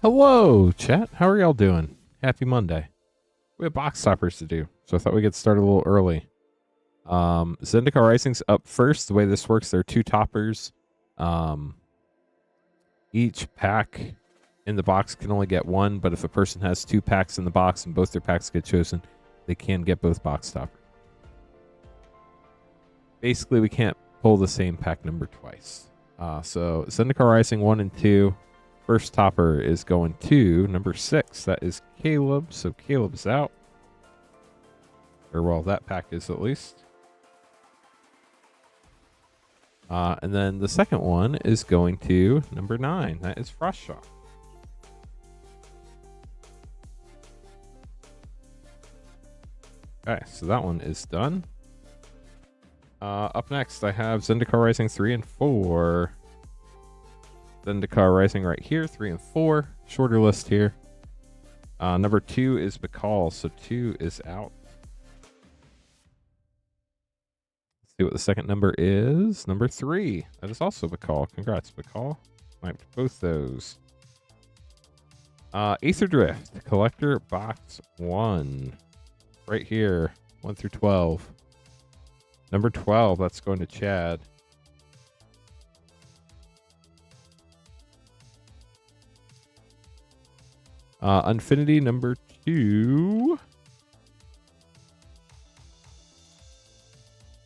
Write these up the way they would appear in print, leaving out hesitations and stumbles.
Hello, chat. How are y'all doing? Happy Monday. We have box toppers to do, so I thought we'd get started a little early. Zendikar Rising's up first. The way this works, there are two toppers. Each pack in the box can only get one, but if a person has two packs in the box and both their packs get chosen, they can get both box toppers. Basically, we can't pull the same pack number twice. So Zendikar Rising 1 and 2. First topper is going to number 6. That is Caleb. So Caleb's out. Or, well, that pack is at least. And then the second one is going to number 9. That is Frostshock. Okay, so that one is done. Up next, I have Zendikar Rising 3 and 4. Zendikar Rising right here, 3 and 4. Shorter list here. Number 2 is Bakal, so 2 is out. Let's see what the second number is. Number 3. That is also Bakal. Congrats, Bakal. Might both those. Aether Drift, Collector Box 1. Right here, 1 through 12. Number 12, that's going to Chad. Infinity number 2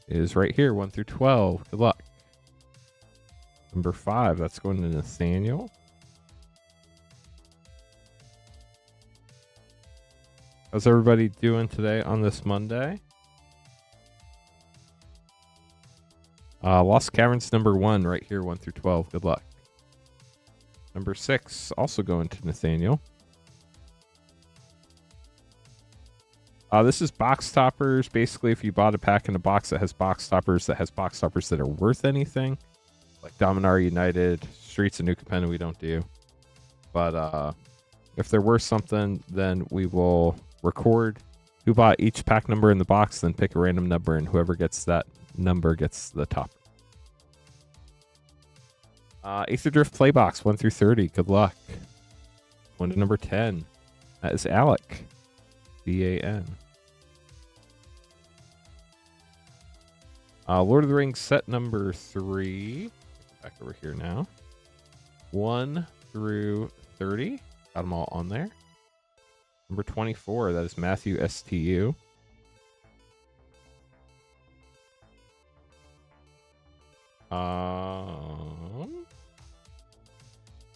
is right here, 1 through 12. Good luck. Number 5, that's going to Nathaniel. How's everybody doing today on this Monday? Lost Caverns number 1 right here, 1 through 12. Good luck. Number 6, also going to Nathaniel. This is box toppers. Basically, if you bought a pack in a box that has box toppers that are worth anything, like Dominar United, Streets of New Capenna, we don't do. But if they're worth something, then we will record who bought each pack number in the box, then pick a random number, and whoever gets that number gets the topper. Aether Drift Playbox 1 through 30. Good luck. 1 to number 10. That is Alec. B-A-N. Lord of the Rings set number 3. Back over here now. 1 through 30. Got them all on there. Number 24. That is Matthew STU. Then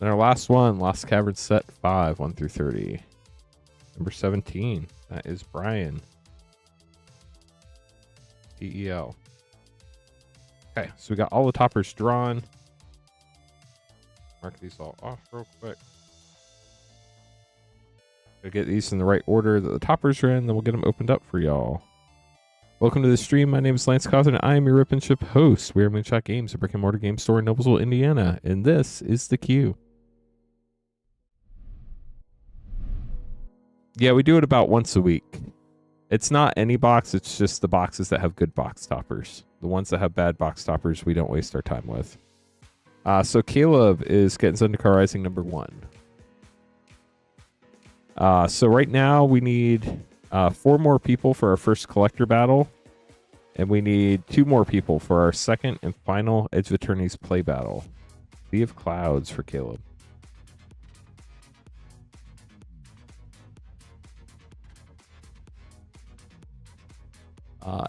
our last one, Lost Caverns set 5, 1 through 30. Number 17, that is Brian. PEL. Okay, so we got all the toppers drawn. Mark these all off real quick. Gotta get these in the right order that the toppers are in, then we'll get them opened up for y'all. Welcome to the stream. My name is Lance Cawthon, and I am your Rip and Ship host. We are Moonshot Games, a brick and mortar game store in Noblesville, Indiana, and this is the queue. Yeah, we do it about once a week. It's not any box, it's just the boxes that have good box toppers. The ones that have bad box toppers, we don't waste our time with. So Caleb is getting Zendikar Rising number 1. So right now we need 4 more people for our first collector battle. And we need 2 more people for our second and final Edge of Eternity's play battle. Sea of Clouds for Caleb.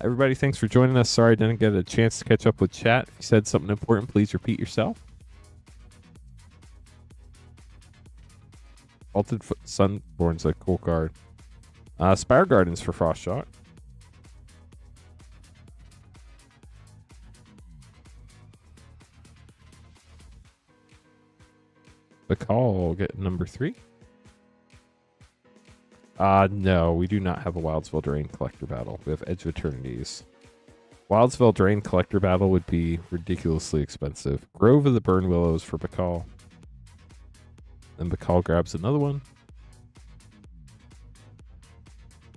Everybody, thanks for joining us. Sorry I didn't get a chance to catch up with chat. If you said something important, please repeat yourself. Altered Sunborn's a cool card. Spire Gardens for Frostshock. Bakal get number 3. No, we do not have a Wildsville Drain collector battle. We have Edge of Eternities. Wildsville Drain collector battle would be ridiculously expensive. Grove of the Burn Willows for Bakal. Then Bakal grabs another one.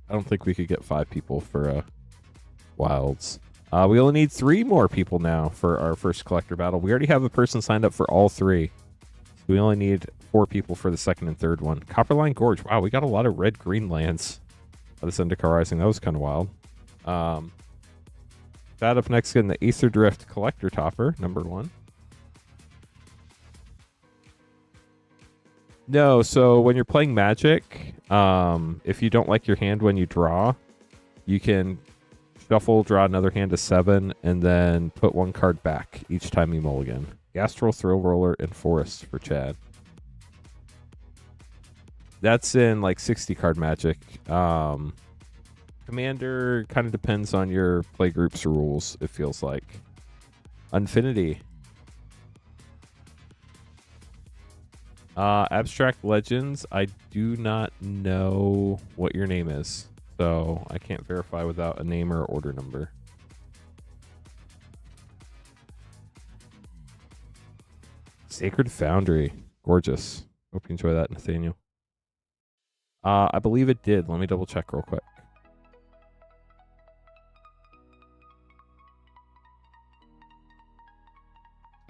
I don't think we could get 5 people for Wilds. We only need 3 more people now for our first collector battle. We already have a person signed up for all 3. So we only need 4 people for the second and third one. Copperline Gorge. Wow, we got a lot of red-green lands by this Zendikar Rising. That was kind of wild. That up next, getting the Aether Drift Collector Topper, number 1. No, so when you're playing Magic, if you don't like your hand when you draw, you can shuffle, draw another hand to 7, and then put 1 card back each time you mulligan. Gastral, Thrill Roller, and Forest for Chad. That's in like 60 card Magic. Commander kind of depends on your play group's rules, it feels like. Infinity. Abstract Legends, I do not know what your name is, so I can't verify without a name or order number. Sacred Foundry. Gorgeous. Hope you enjoy that, Nathaniel. I believe it did. Let me double check real quick.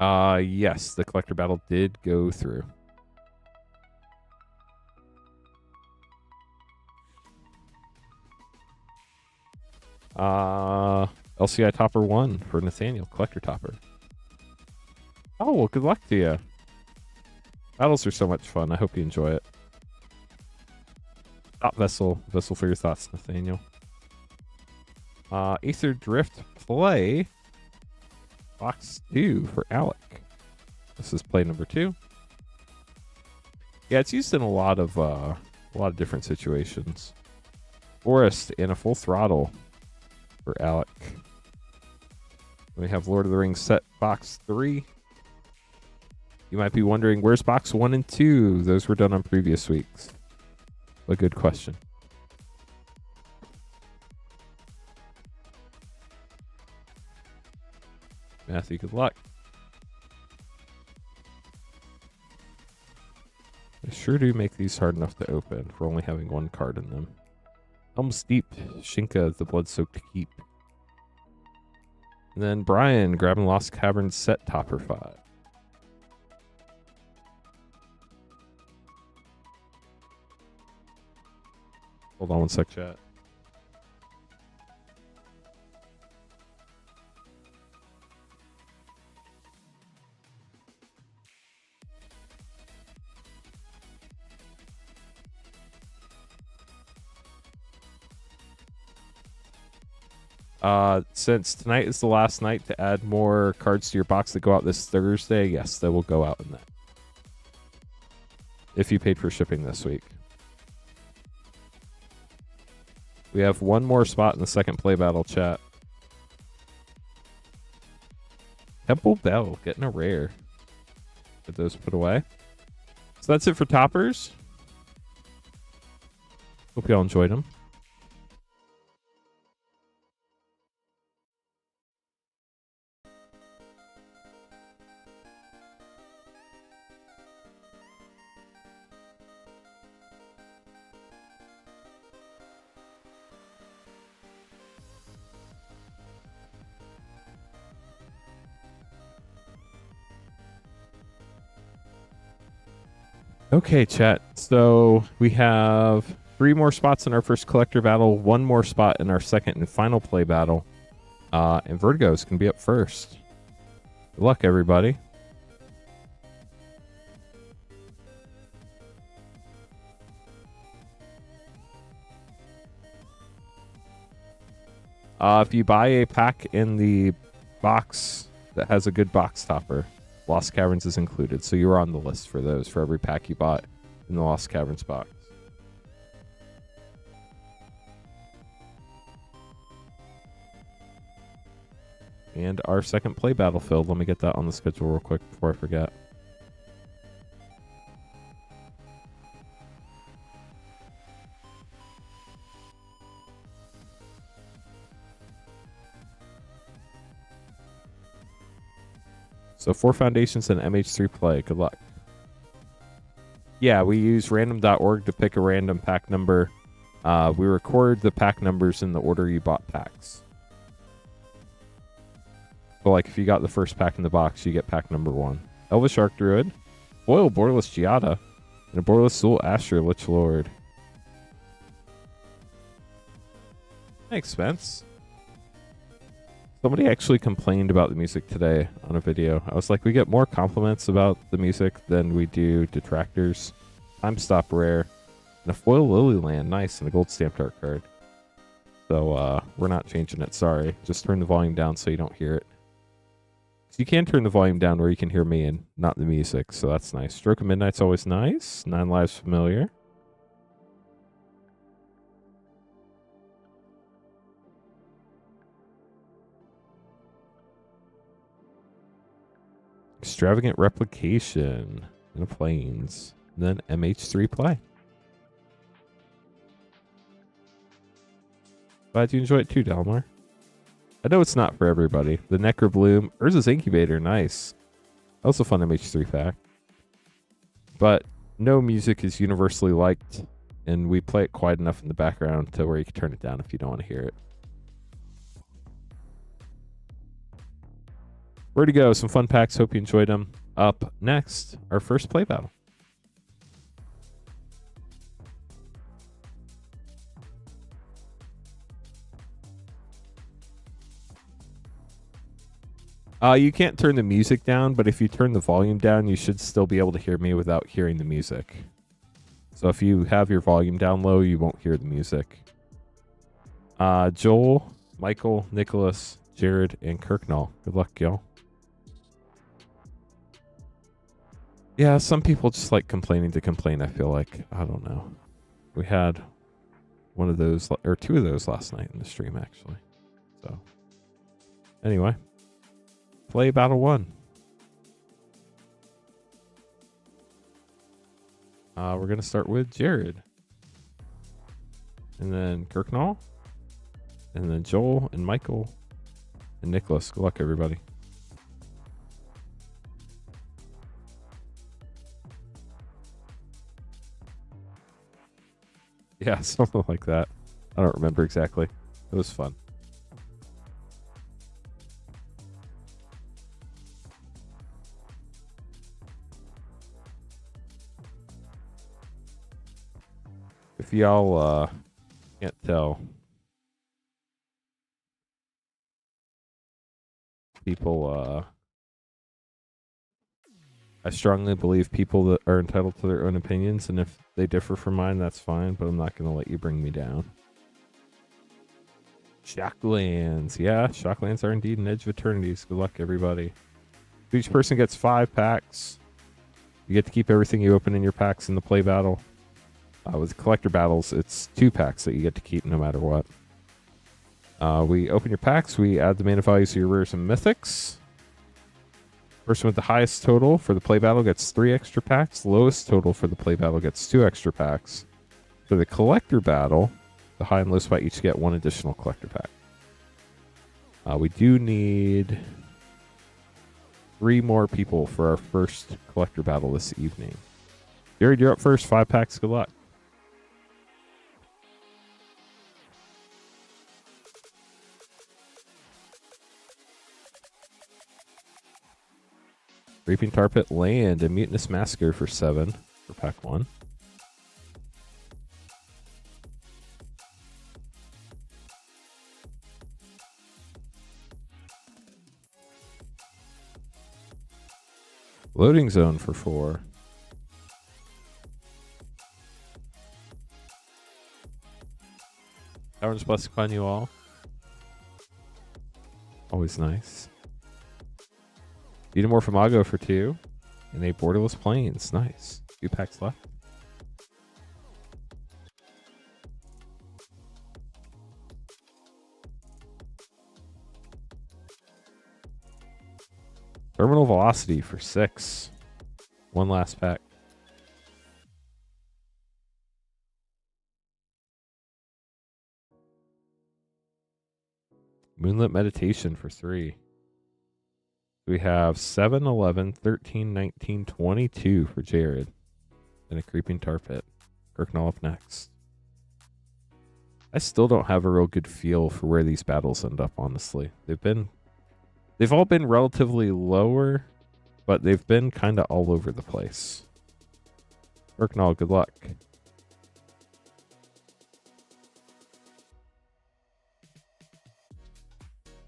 Yes, the collector battle did go through. LCI Topper 1 for Nathaniel, collector topper. Oh, well, good luck to you. Battles are so much fun. I hope you enjoy it. Stop Vessel for your thoughts, Nathaniel. Aether Drift Play. Box 2 for Alec. This is play number 2. Yeah, it's used in a lot of different situations. Forest in a full throttle for Alec. We have Lord of the Rings set box 3. You might be wondering, where's box 1 and 2? Those were done on previous weeks. A good question. Matthew, good luck. I sure do make these hard enough to open for only having 1 card in them. Helm's Deep, Shinka, the Blood-Soaked Keep. And then Brian grabbing Lost Cavern set Topper 5. Hold on one sec, chat. Since tonight is the last night to add more cards to your box that go out this Thursday, yes, they will go out in that. If you paid for shipping this week. We have 1 more spot in the second play battle, chat. Temple Bell, getting a rare. Get those put away. So that's it for toppers. Hope y'all enjoyed them. Okay, chat. So we have 3 more spots in our first collector battle, 1 more spot in our second and final play battle. And Vertigo's can be up first. Good luck, everybody. If you buy a pack in the box that has a good box topper, Lost Caverns is included, so you're on the list for those for every pack you bought in the Lost Caverns box. And our second play battlefield. Let me get that on the schedule real quick before I forget. So 4 foundations and MH3 play. Good luck. Yeah, we use random.org to pick a random pack number. We record the pack numbers in the order you bought packs. So like if you got the first pack in the box, you get pack number 1. Elvish Archdruid. Foil Borderless Giada. And a Borderless Soul Asher Lich Lord. Thanks, Spence. Somebody actually complained about the music today on a video. I was like, we get more compliments about the music than we do detractors. Time Stop Rare. And a foil Lilyland. Nice. And a gold stamped art card. So we're not changing it. Sorry. Just turn the volume down so you don't hear it. So you can turn the volume down where you can hear me and not the music. So that's nice. Stroke of Midnight's always nice. 9 Lives familiar. Extravagant Replication in the Plains. And then MH3 Play. Glad you enjoy it too, Dalmar. I know it's not for everybody. The Necrobloom. Urza's Incubator. Nice. Also fun MH3 fact. But no music is universally liked. And we play it quiet enough in the background to where you can turn it down if you don't want to hear it. Where to go? Some fun packs. Hope you enjoyed them. Up next, our first play battle. You can't turn the music down, but if you turn the volume down, you should still be able to hear me without hearing the music. So if you have your volume down low, you won't hear the music. Joel, Michael, Nicholas, Jared, and Kirknall. Good luck, y'all. Yeah, some people just like complaining to complain, I feel like. I don't know. We had one of those, or two of those last night in the stream, actually. So, anyway. Play Battle 1. We're going to start with Jared. And then Kirknall. And then Joel and Michael and Nicholas. Good luck, everybody. Yeah, something like that. I don't remember exactly. It was fun. If y'all can't tell, people, I strongly believe people that are entitled to their own opinions, and if they differ from mine, that's fine, but I'm not going to let you bring me down. Shocklands. Yeah, Shocklands are indeed an Edge of Eternities. Good luck, everybody. Each person gets 5 packs. You get to keep everything you open in your packs in the play battle. With collector battles, it's 2 packs that you get to keep no matter what. We open your packs. We add the mana values to your rares and mythics. Person with the highest total for the play battle gets 3 extra packs. Lowest total for the play battle gets 2 extra packs. For the collector battle, the high and low spot each get 1 additional collector pack. We do need 3 more people for our first collector battle this evening. Jared, you're up first. 5 packs. Good luck. Reaping Tar Pit Land and Mutinous Massacre for 7 for pack 1. Loading Zone for 4. Tyrant's Blessing upon you all. Always nice. Edamorph Imago for 2. And a Borderless Plains. Nice. 2 packs left. Terminal Velocity for 6. 1 last pack. Moonlit Meditation for 3. We have 7, 11, 13, 19, 22 for Jared. And a Creeping Tar Pit. Kirknall up next. I still don't have a real good feel for where these battles end up, honestly. They've all been relatively lower, but they've been kind of all over the place. Urknall, good luck.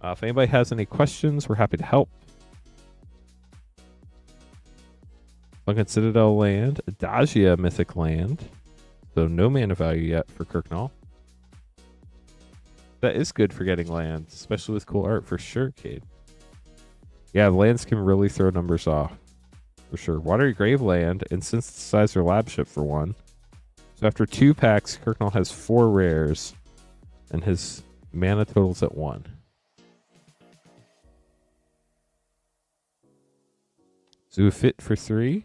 If anybody has any questions, we're happy to help. Sunken Citadel land, Adagia mythic land. So no mana value yet for Kirknall. That is good for getting lands, especially with cool art for sure, Cade. Yeah, lands can really throw numbers off. For sure. Watery Graveland and Synthesizer Lab Ship for 1. So after 2 packs, Kirknall has 4 rares. And his mana totals at 1. Zoofit for 3.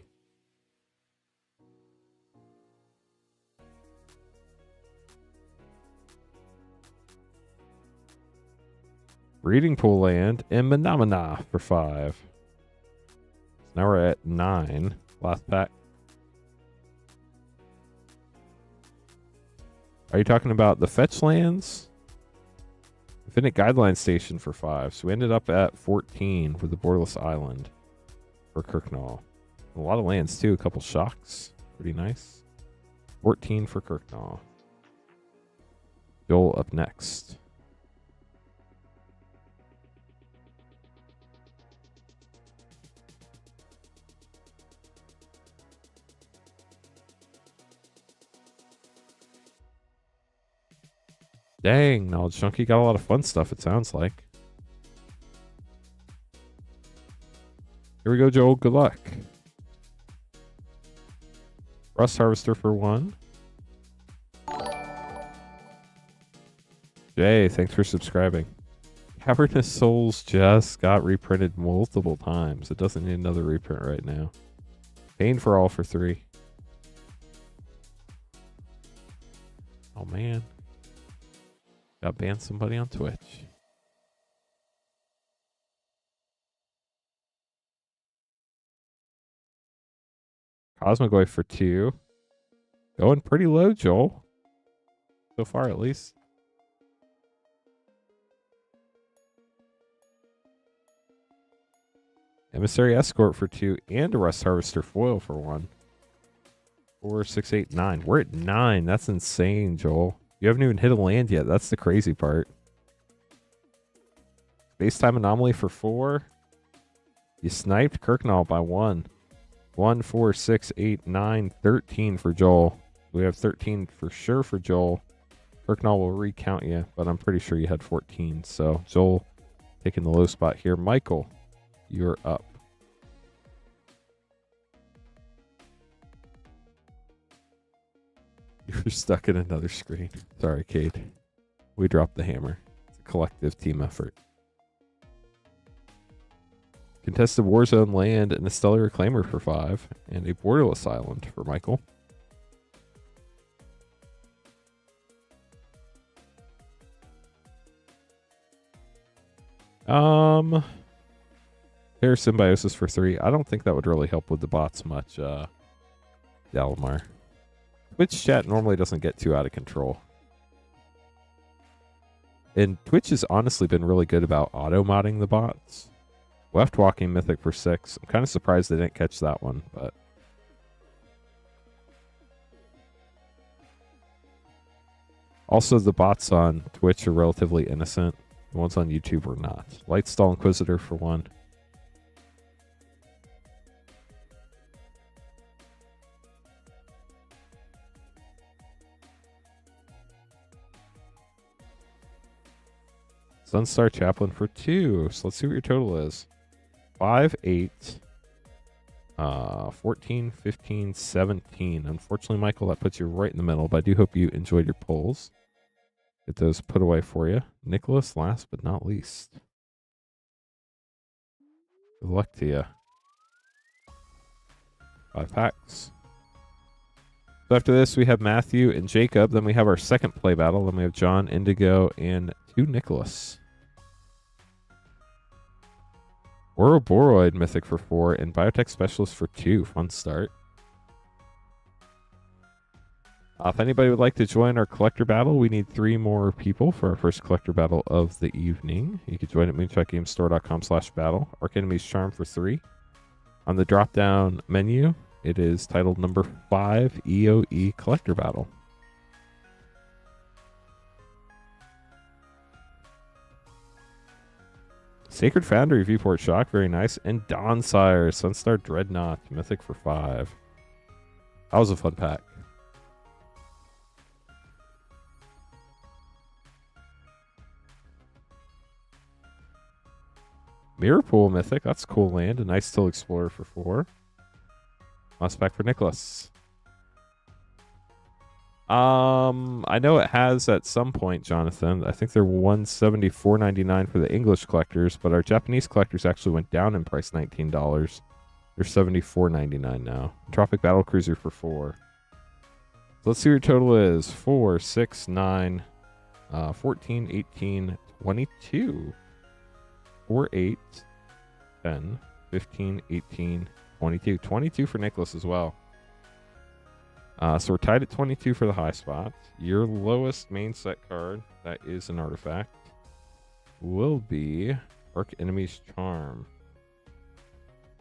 Breeding Pool Land and Menomina for 5. So now we're at 9. Last pack. Are you talking about the fetch lands? Infinite Guideline Station for 5. So we ended up at 14 with the Borderless Island for Kirknall. A lot of lands too. A couple shocks. Pretty nice. 14 for Kirknall. Joel up next. Dang, Knowledge Chunky got a lot of fun stuff, it sounds like. Here we go, Joel. Good luck. Rust Harvester for 1. Jay, thanks for subscribing. Cavernous Souls just got reprinted multiple times. It doesn't need another reprint right now. Pain for All for 3. Oh, man. Got banned somebody on Twitch. Cosmic Wave for 2. Going pretty low, Joel. So far, at least. Emissary Escort for 2 and a Rust Harvester foil for 1. 4, 6, 8, 9. We're at 9. That's insane, Joel. You haven't even hit a land yet. That's the crazy part. Space-Time Anomaly for 4. You sniped Kirknall by 1. 1, 4, 6, 8, 9, 13 for Joel. We have 13 for sure for Joel. Kirknall will recount you, but I'm pretty sure you had 14. So Joel taking the low spot here. Michael, you're up. You're stuck in another screen. Sorry, Cade. We dropped the hammer. It's a collective team effort. Contested Warzone land and a Stellar Reclaimer for 5. And a Borderless Island for Michael. Hair Symbiosis for 3. I don't think that would really help with the bots much, Dalamar. Twitch chat normally doesn't get too out of control. And Twitch has honestly been really good about auto-modding the bots. Left Walking Mythic for 6. I'm kind of surprised they didn't catch that one, but... Also, the bots on Twitch are relatively innocent. The ones on YouTube are not. Lightstall Inquisitor for 1. Sunstar Chaplain for 2. So let's see what your total is. 5, 8, 14, 15, 17. Unfortunately, Michael, that puts you right in the middle, but I do hope you enjoyed your polls. Get those put away for you. Nicholas, last but not least. Good luck to you. 5 packs. So after this, we have Matthew and Jacob. Then we have our second play battle. Then we have John, Indigo, and 2 Nicholas. Ouroboros Mythic for 4 and Biotech Specialist for 2. Fun start. If anybody would like to join our collector battle, we need 3 more people for our first collector battle of the evening. You can join at moonshotgamestore.com/battle. Arc Enemy's Charm for 3. On the drop-down menu It is titled number 5 EOE Collector Battle. Sacred Foundry, Viewport Shock, very nice. And Dawnfire, Sunstar Dreadnought, Mythic for 5. That was a fun pack. Mirrorpool Mythic, that's a cool land. A nice Still Explorer for 4. Last pack for Nicholas. I know it has at some point, Jonathan. I think they're $174.99 for the English collectors, but our Japanese collectors actually went down in price $19. They're $74.99 now. Tropic Battle Cruiser for 4. So let's see what your total is. 4, 6, 9, 14, 18, 22. 4, 8, 10, 15, 18, 22. 22 for Nicholas as well. So we're tied at 22 for the high spot. Your lowest main set card, that is an artifact, will be Arch Enemy's Charm.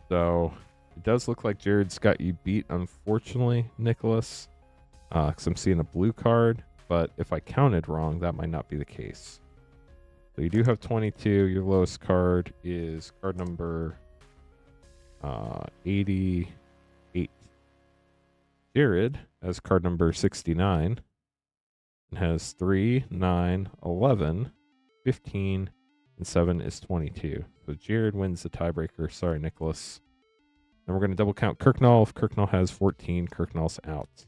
So it does look like Jared's got you beat, unfortunately, Nicholas. Because I'm seeing a blue card, but if I counted wrong, that might not be the case. So you do have 22. Your lowest card is card number 88. Jared has card number 69 and has 3, 9, 11, 15, and 7 is 22. So Jared wins the tiebreaker. Sorry, Nicholas. Then we're going to double count Kirknall. If Kirknall has 14, Kirknall's out.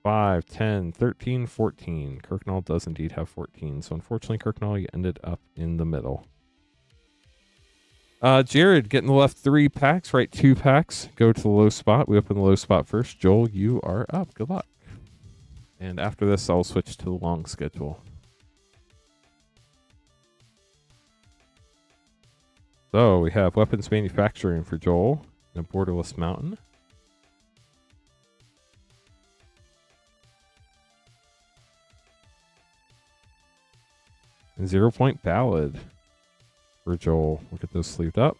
5, 10, 13, 14. Kirknall does indeed have 14. So unfortunately, Kirknall, you ended up in the middle. Jared, getting the left 3 packs, right 2 packs. Go to the low spot. We open the low spot first. Joel, you are up. Good luck. And after this, I'll switch to the long schedule. So we have weapons manufacturing for Joel and a borderless mountain. And 0 Point Ballad for Joel. We'll get those sleeved up.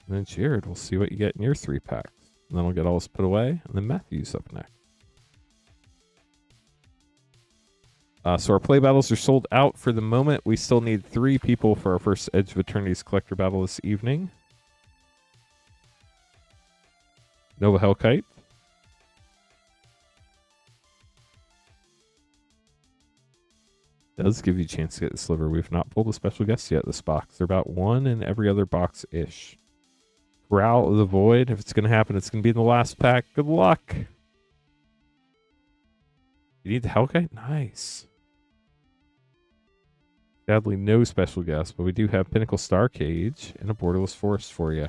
And then Jared, we'll see what you get in your 3 packs. And then I'll get all this put away. And then Matthew's up next. So our play battles are sold out for the moment. We still need 3 people for our first Edge of Eternity's collector battle this evening. Nova Hellkite. Does give you a chance to get the sliver. We've not pulled a special guest yet this box. They're about 1 in every other box-ish. Growl of the Void. If it's going to happen, it's going to be in the last pack. Good luck. You need the Hellkite? Nice. Sadly, no special guest, but we do have Pinnacle Star Cage and a Borderless Forest for you.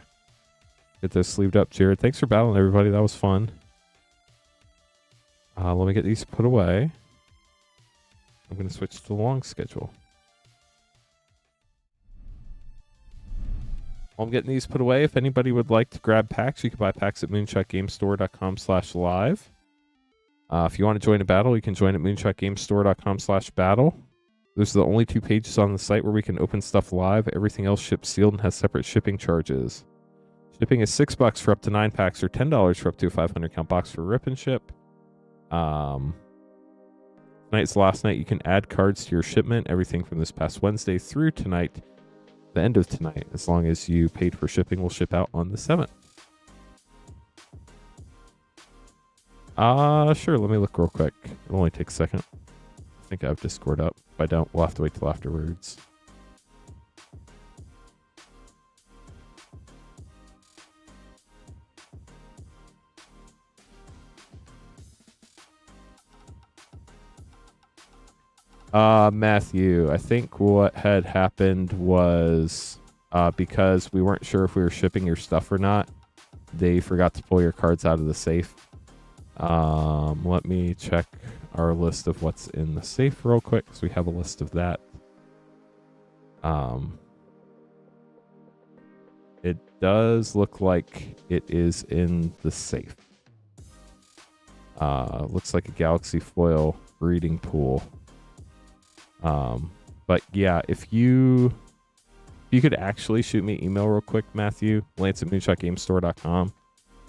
Get those sleeved up, Jared. Thanks for battling, everybody. That was fun. Let me get these put away. I'm going to switch to the long schedule. While I'm getting these put away, if anybody would like to grab packs, you can buy packs at moonshotgamestore.com/live. If you want to join a battle, you can join at moonshotgamestore.com/battle. Those are the only 2 pages on the site where we can open stuff live. Everything else ships sealed and has separate shipping charges. Shipping is $6 for up to 9 packs or $10 for up to a 500 count box for rip and ship. Tonight's the last night you can add cards to your shipment. Everything from this past Wednesday through tonight, the end of tonight, as long as you paid for shipping, will ship out on the 7th. Sure. Let me look real quick. It'll only take a second. I think I have Discord up. If I don't, we'll have to wait till afterwards. Matthew, I think what had happened was because we weren't sure if we were shipping your stuff or not, they forgot to pull your cards out of the safe. Let me check our list of what's in the safe real quick, because we have a list of that. It does look like it is in the safe. Looks like a Galaxy Foil breeding pool. But yeah, if you could actually shoot me an email real quick, Matthew, Lance at moonshotgamestore.com.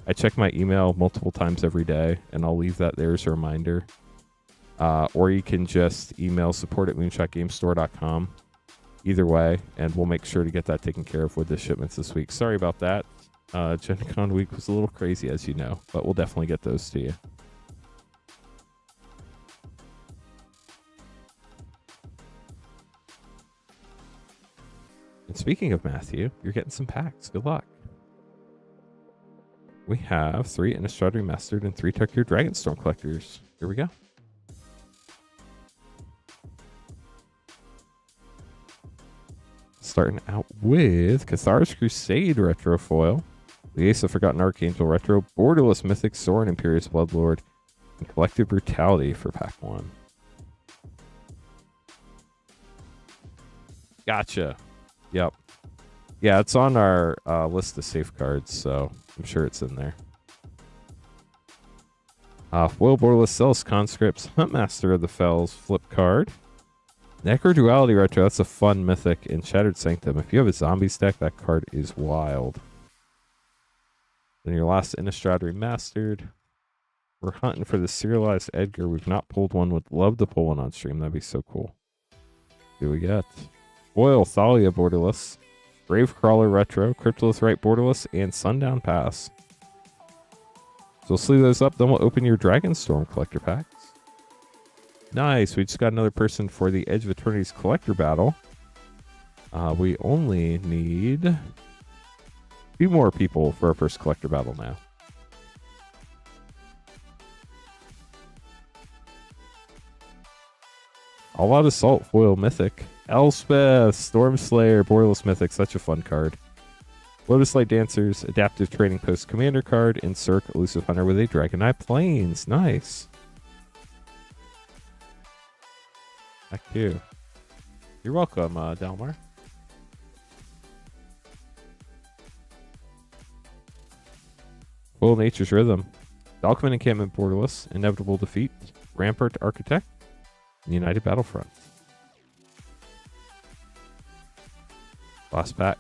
I check my email multiple times every day, and I'll leave that there as a reminder. Or you can just email support@moonshotgamestore.com. Either way, and we'll make sure to get that taken care of with the shipments this week. Sorry about that. Gen Con week was a little crazy, as you know, but we'll definitely get those to you. And speaking of Matthew, you're getting some packs. Good luck. We have 3 Innistrad Remastered and 3 Tucker Dragonstorm collectors. Here we go. Starting out with Cathar's Crusade Retro Foil, the Ace of Forgotten Archangel Retro, Borderless Mythic Sorin Imperious Bloodlord, and Collective Brutality for pack 1. Gotcha. Yep. Yeah, it's on our list of safeguards, so I'm sure it's in there. Foil Borderless Celis Conscripts, Huntmaster of the Fells, flip card. Necro Duality Retro, that's a fun mythic in Shattered Sanctum. If you have a zombies deck, that card is wild. Then your last Innistrad Remastered. We're hunting for the serialized Edgar. We've not pulled one. Would love to pull one on stream. That'd be so cool. Here we got Foil Thalia Borderless, Gravecrawler Retro, Cryptolith Right Borderless, and Sundown Pass. So we'll sleeve those up, then we'll open your Dragonstorm collector packs. Nice. We just got another person for the Edge of Eternity's collector battle. We only need a few more people for our first collector battle now. All Out Assault Foil Mythic. Elspeth, Stormslayer, Borderless Mythic. Such a fun card. Lotus Light Dancers, Adaptive Training Post Commander card. Insert Elusive Hunter with a Dragon Eye Plains. Nice. Thank you. You're welcome, Dalmar. Full Nature's Rhythm. Valkyrie Encampment Borderless. Inevitable Defeat. Rampart Architect. And United Battlefront. Last pack.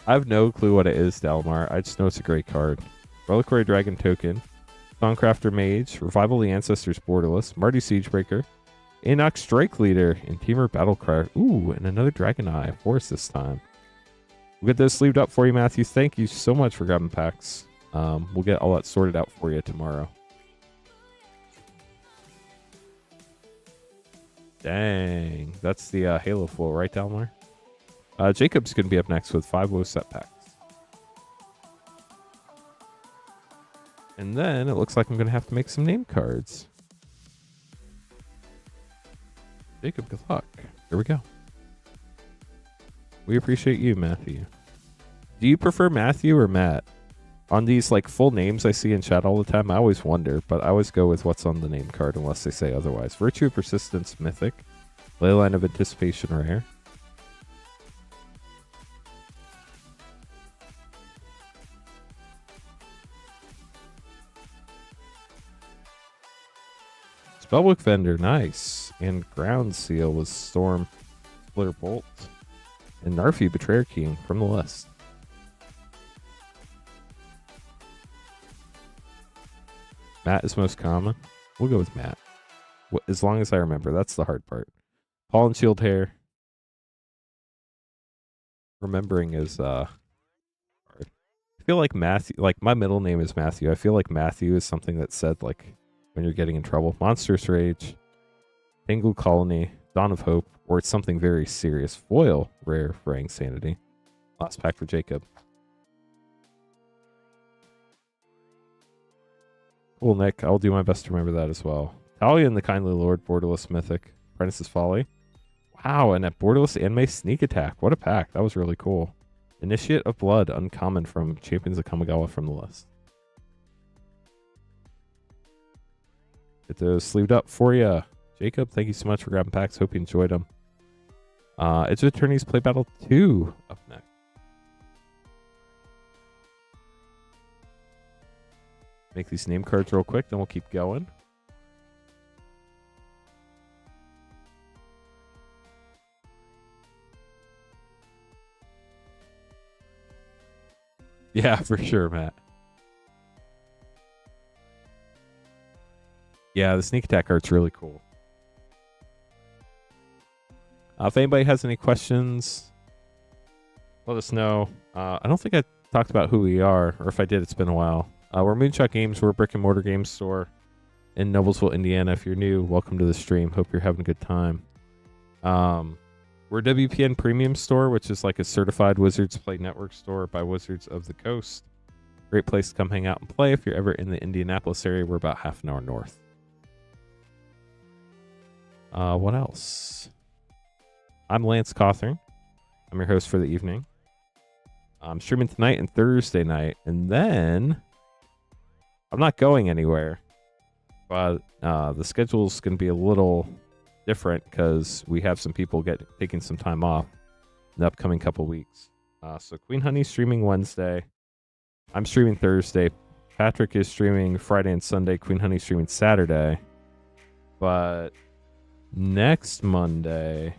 I have no clue what it is, Dalmar. I just know it's a great card. Reliquary Dragon Token. Songcrafter Mage, Revival of the Ancestors Borderless, Marty Siegebreaker, Enoch Strike Leader, and Teamer Battlecry. Ooh, and another Dragon Eye Force this time. We'll get those sleeved up for you, Matthew. Thank you so much for grabbing packs. We'll get all that sorted out for you tomorrow. Dang. That's the Halo Flow, right, Dalmar? Jacob's going to be up next with 5 low set packs. And then it looks like I'm going to have to make some name cards. Jacob, good luck. Here we go. We appreciate you, Matthew. Do you prefer Matthew or Matt? On these like full names I see in chat all the time, I always wonder, but I always go with what's on the name card unless they say otherwise. Virtue of Persistence, Mythic. Leyline of Anticipation, Rare. Spellbook Vendor, nice. And Ground Seal was Storm Splitter Bolt. And Narfi, Betrayer King from the list. Matt is most common. We'll go with Matt. As long as I remember. That's the hard part. Paul and Shield Hair. Remembering is hard. I feel like Matthew, like my middle name is Matthew. I feel like Matthew is something that's said like when you're getting in trouble. Monstrous Rage, Tangled Colony, Dawn of Hope, or it's something very serious. Foil, Rare, Fraying Sanity. Last pack for Jacob. Cool, Nick. I'll do my best to remember that as well. Talia and the Kindly Lord, Borderless Mythic, Apprentice's Folly. Wow, and at Borderless Anime Sneak Attack. What a pack. That was really cool. Initiate of Blood, uncommon from Champions of Kamigawa from the list. Get those sleeved up for you. Jacob, thank you so much for grabbing packs. Hope you enjoyed them. It's Attorneys Play Battle 2 up next. Make these name cards real quick, then we'll keep going. Yeah, for sure, Matt. Yeah, the sneak attack art's really cool. If anybody has any questions, let us know. I don't think I talked about who we are, or if I did, it's been a while. We're Moonshot Games. We're a brick and mortar game store in Noblesville, Indiana. If you're new, welcome to the stream. Hope you're having a good time. We're a WPN Premium store, which is like a certified Wizards Play Network store by Wizards of the Coast. Great place to come hang out and play. If you're ever in the Indianapolis area, we're about half an hour north. What else? I'm Lance Cawthorn. I'm your host for the evening. I'm streaming tonight and Thursday night, and then I'm not going anywhere, but the schedule's going to be a little different because we have some people taking some time off in the upcoming couple weeks. So Queen Honey's streaming Wednesday. I'm streaming Thursday. Patrick is streaming Friday and Sunday. Queen Honey's streaming Saturday. But next Monday,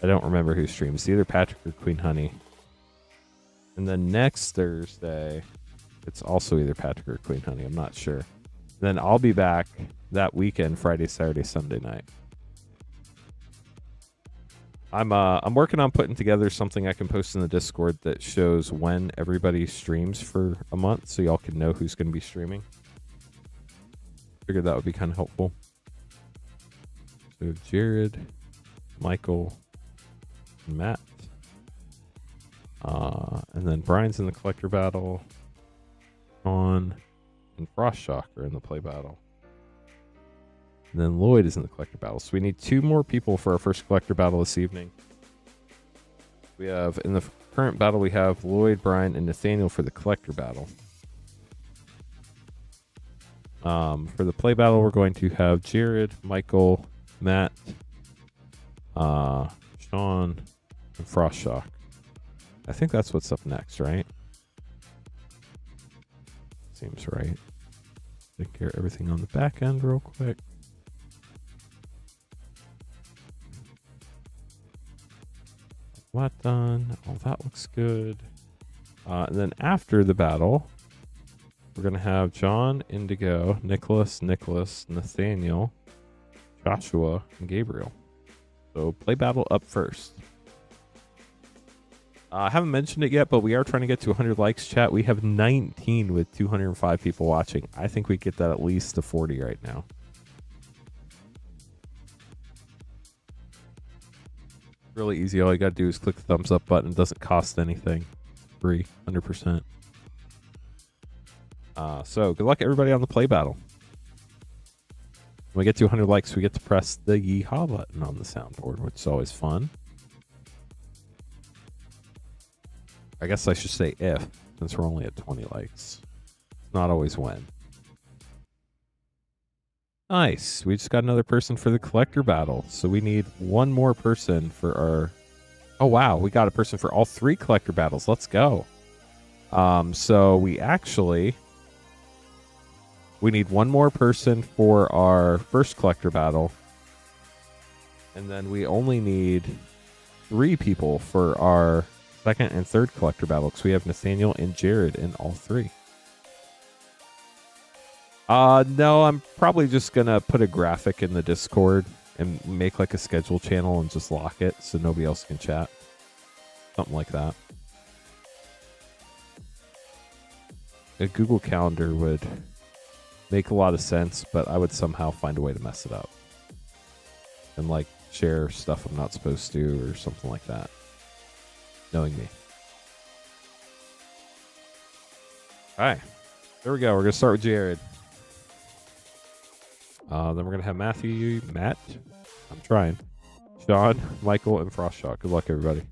I don't remember who streams. It's either Patrick or Queen Honey. And then next Thursday, it's also either Patrick or Queen Honey. I'm not sure. Then I'll be back that weekend, Friday, Saturday, Sunday night. I'm working on putting together something I can post in the Discord that shows when everybody streams for a month, so y'all can know who's going to be streaming. Figured that would be kind of helpful. So Jared, Michael, Matt, and then Brian's in the collector battle. Sean and Frostshock are in the play battle. And then Lloyd is in the collector battle. So we need 2 more people for our first collector battle this evening. We have, in the current battle, we have Lloyd, Brian, and Nathaniel for the collector battle. For the play battle, we're going to have Jared, Michael, Matt, Sean, and Frostshock. I think that's what's up next, right? Seems right. Take care of everything on the back end real quick. That done. All that looks good. And then after the battle, we're going to have John, Indigo, Nicholas, Nathaniel, Joshua, and Gabriel. So play battle up first. I haven't mentioned it yet, but we are trying to get to 100 likes, chat. We have 19 with 205 people watching. I think we get that at least to 40 right now. Really easy. All you got to do is click the thumbs up button. It doesn't cost anything. Free, 100%. So good luck, everybody, on the play battle. When we get to 100 likes, we get to press the yeehaw button on the soundboard, which is always fun. I guess I should say if, since we're only at 20 likes. It's not always when. Nice. We just got another person for the collector battle. So we need 1 more person for our... Oh, wow. We got a person for all 3 collector battles. Let's go. So we actually... We need 1 more person for our first collector battle. And then we only need 3 people for our second and third collector battle, because we have Nathaniel and Jared in all 3. No, I'm probably just gonna put a graphic in the Discord and make like a schedule channel and just lock it so nobody else can chat. Something like that. A Google Calendar would make a lot of sense, but I would somehow find a way to mess it up. And like share stuff I'm not supposed to or something like that. Knowing me. Alright. There we go. We're going to start with Jared. Then we're going to have Matt, I'm trying, Sean, Michael, and Frostshock. Good luck, everybody.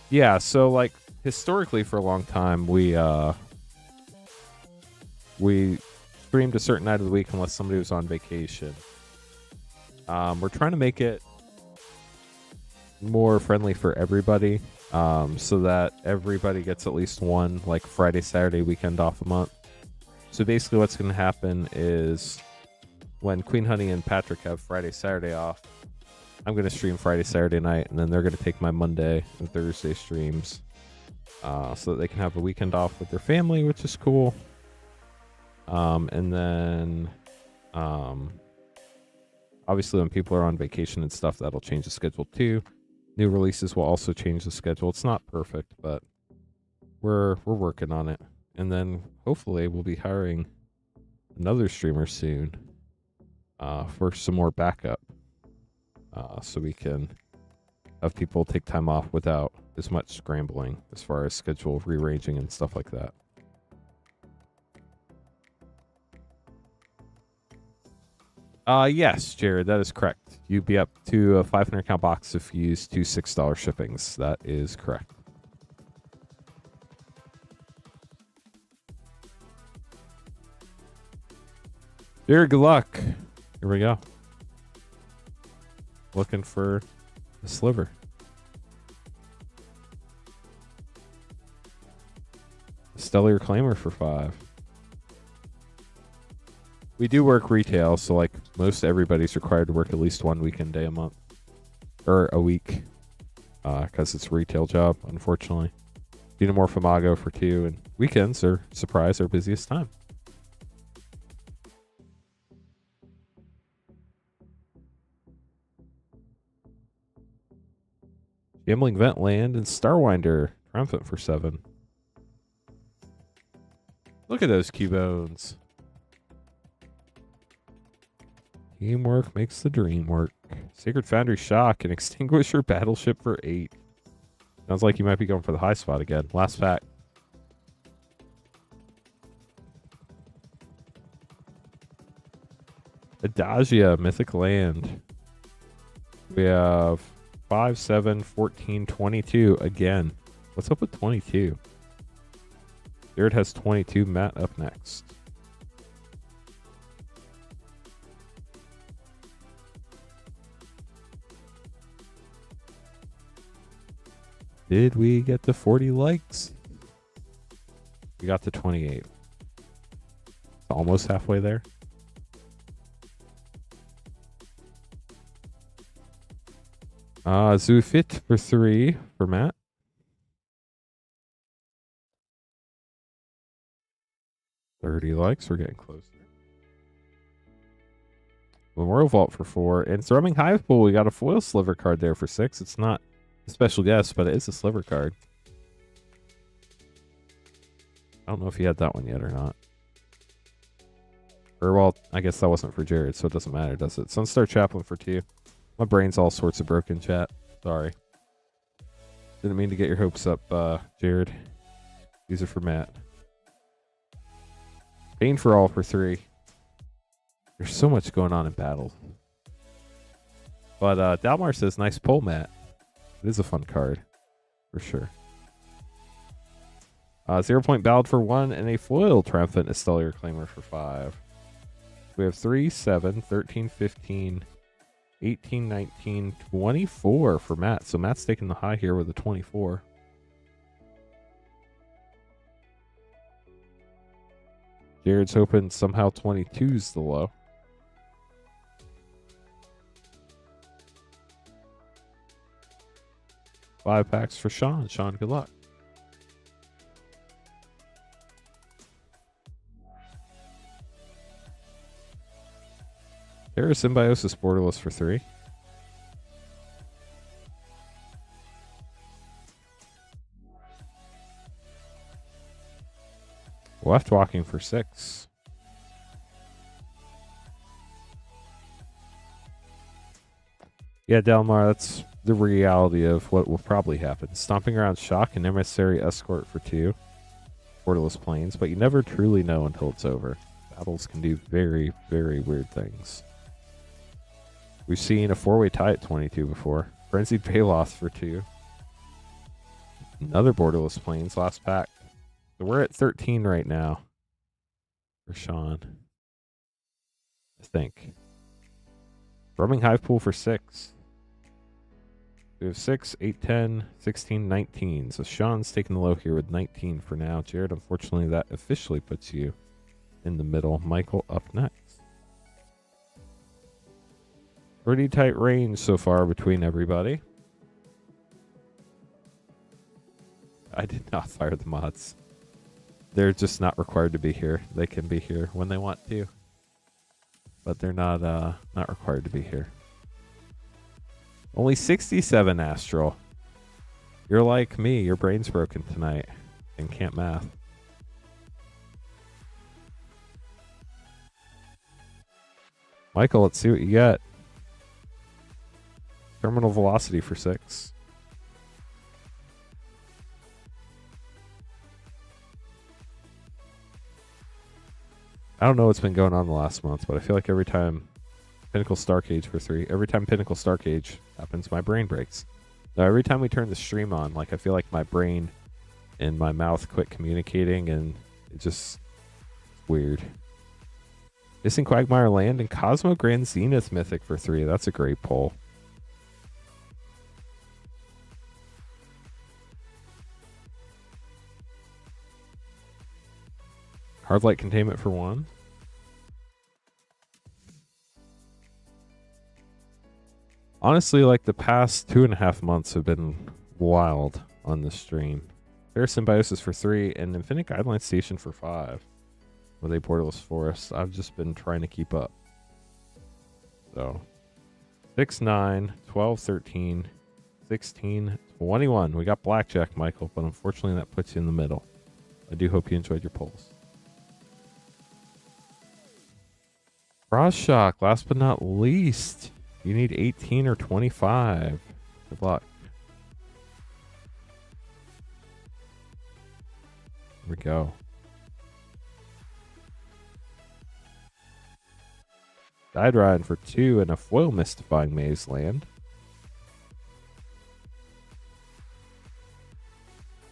Yeah, so like historically for a long time we streamed a certain night of the week unless somebody was on vacation. We're trying to make it more friendly for everybody, so that everybody gets at least one like Friday, Saturday weekend off a month. So basically what's going to happen is when Queen Honey and Patrick have Friday, Saturday off, I'm going to stream Friday, Saturday night, and then they're going to take my Monday and Thursday streams so that they can have a weekend off with their family, which is cool. And then obviously when people are on vacation and stuff, that'll change the schedule too. New releases will also change the schedule. It's not perfect, but we're working on it. And then hopefully we'll be hiring another streamer soon for some more backup so we can have people take time off without as much scrambling as far as schedule rearranging and stuff like that. Yes, Jared, that is correct. You'd be up to a 500 count box if you use 2 $6 shippings. That is correct. Jared, good luck. Here we go. Looking for a sliver. Stellar Claimer for 5. We do work retail, so like most everybody's required to work at least 1 weekend day a month. Or a week. Because it's a retail job, unfortunately. Xenomorph Imago for 2, and weekends are, surprise, our busiest time. Gambling Ventland and Starwinder triumphant for 7. Look at those Cubones. Teamwork makes the dream work. Sacred Foundry Shock and Extinguisher Battleship for 8. Sounds like you might be going for the high spot again. Last pack. Adagia Mythic Land. We have 5, 7, 14, 22 again. What's up with 22? Jared has 22. Matt up next. Did we get to 40 likes? We got to 28. Almost halfway there. Zoofit for 3 for Matt. $30 likes. We're getting closer. Memorial Vault for 4. And Thrumming Hive Pool, we got a foil sliver card there for 6. It's not a special guest, but it is a sliver card. I don't know if he had that one yet or not. Or, well, I guess that wasn't for Jared, so it doesn't matter, does it? Sunstar Chaplain for 2. My brain's all sorts of broken, chat. Sorry. Didn't mean to get your hopes up, Jared. These are for Matt. Pain for All for 3. There's so much going on in battle. But Dalmar says, nice pull, Matt. It is a fun card. For sure. 0 Point Ballad for 1 and a foil Triumphant Stellar Claimer for 5. We have 3, 7, 13, 15, 18, 19, 24 for Matt. So Matt's taking the high here with a 24. Jared's hoping somehow 22's the low. Five packs for Sean. Sean, good luck. Terra Symbiosis Borderless for 3. Left Walking for 6. Yeah, Delmar, that's the reality of what will probably happen. Stomping Ground Shock and Emissary Escort for 2. Borderless Plains, but you never truly know until it's over. Battles can do very, very weird things. We've seen a 4-way tie at 22 before. Frenzied Paylloth for 2. Another Borderless Plains, last pack. So we're at 13 right now for Sean, I think. Thrumming Hive Pool for 6. We have 6, 8, 10, 16, 19. So Sean's taking the low here with 19 for now. Jared, unfortunately, that officially puts you in the middle. Michael up next. Pretty tight range so far between everybody. I did not fire the mods. They're just not required to be here. They can be here when they want to. But they're not required to be here. Only 67 Astral. You're like me. Your brain's broken tonight and can't math. Michael, let's see what you got. Terminal velocity for 6. I don't know what's been going on the last month, but I feel like every time Pinnacle Starcade for 3, every time Pinnacle Starcade happens, my brain breaks. Now, every time we turn the stream on, like I feel like my brain and my mouth quit communicating, and it's just weird. Missing Quagmire Land and Cosmo Grand Zenith Mythic for 3. That's a great pull. Hard Light Containment for 1. Honestly, like the past 2.5 months have been wild on this stream. Fair Symbiosis for 3 and Infinite Guideline Station for 5. With a Borderless Forest. I've just been trying to keep up. So 6, 9, 12, 13, 16, 21. We got Blackjack, Michael, but unfortunately that puts you in the middle. I do hope you enjoyed your polls. Frost Shock, last but not least. You need 18 or 25. Good luck. Here we go. Ride for 2 and a foil Mystifying Maze Land.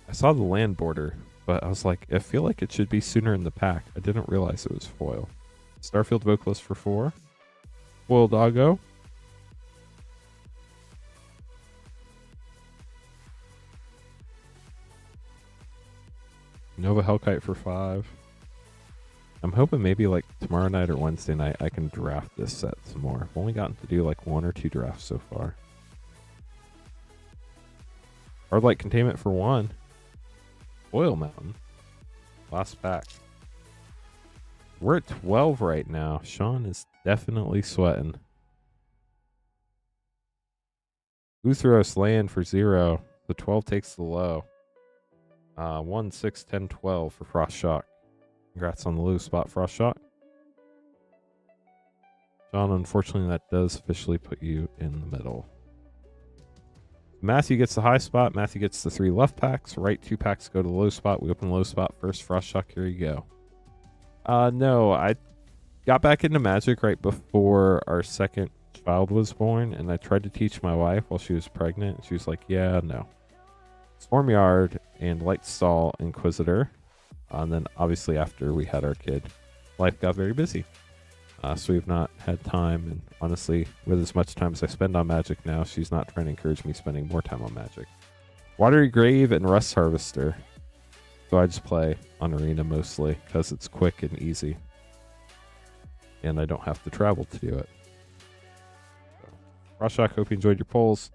I saw the land border, but I was like, I feel like it should be sooner in the pack. I didn't realize it was foil. Starfield Vocalist for 4. Foil Doggo. Nova Hellkite for 5. I'm hoping maybe like tomorrow night or Wednesday night I can draft this set some more. I've only gotten to do like 1 or 2 drafts so far. Hard Light Containment for 1. Oil Mountain. Last pack. We're at 12 right now. Sean is definitely sweating. Uthros Land for 0. The 12 takes the low. 1, 6, 10, 12 for Frost Shock. Congrats on the low spot, Frost Shock. Sean, unfortunately, that does officially put you in the middle. Matthew gets the high spot. Matthew gets the 3 left packs. Right 2 packs go to the low spot. We open the low spot first. Frost Shock, here you go. No, I got back into Magic right before our second child was born, and I tried to teach my wife while she was pregnant. And she was like, yeah, no. Stormyard and Lightstall Inquisitor. And then obviously after we had our kid, life got very busy. So we've not had time. And honestly, with as much time as I spend on Magic now, she's not trying to encourage me spending more time on Magic. Watery Grave and Rust Harvester. So I just play on Arena mostly because it's quick and easy. And I don't have to travel to do it. So, Frost Shock, hope you enjoyed your polls.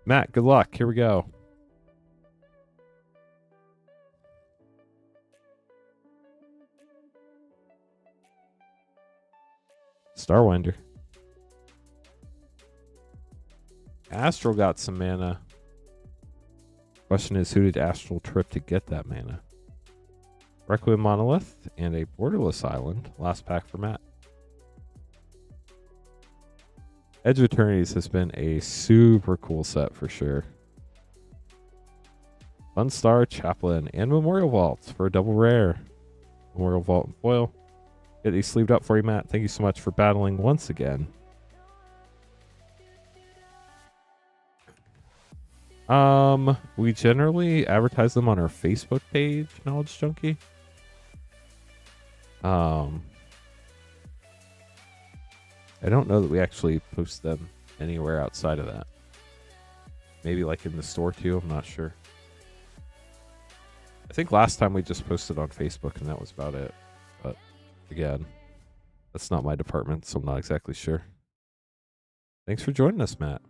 Matt, good luck. Here we go. Starwinder. Astral got some mana. Question is, who did Astral trip to get that mana? Requiem Monolith and a Borderless Island. Last pack for Matt. Edge of Eternities has been a super cool set for sure. Sunstar, Chaplain, and Memorial Vault for a double rare. Memorial Vault and foil. Get these sleeved up for you, Matt. Thank you so much for battling once again. We generally advertise them on our Facebook page, Knowledge Junkie. I don't know that we actually post them anywhere outside of that. Maybe like in the store too, I'm not sure. I think last time we just posted on Facebook and that was about it. But again, that's not my department, so I'm not exactly sure. Thanks for joining us, Matt.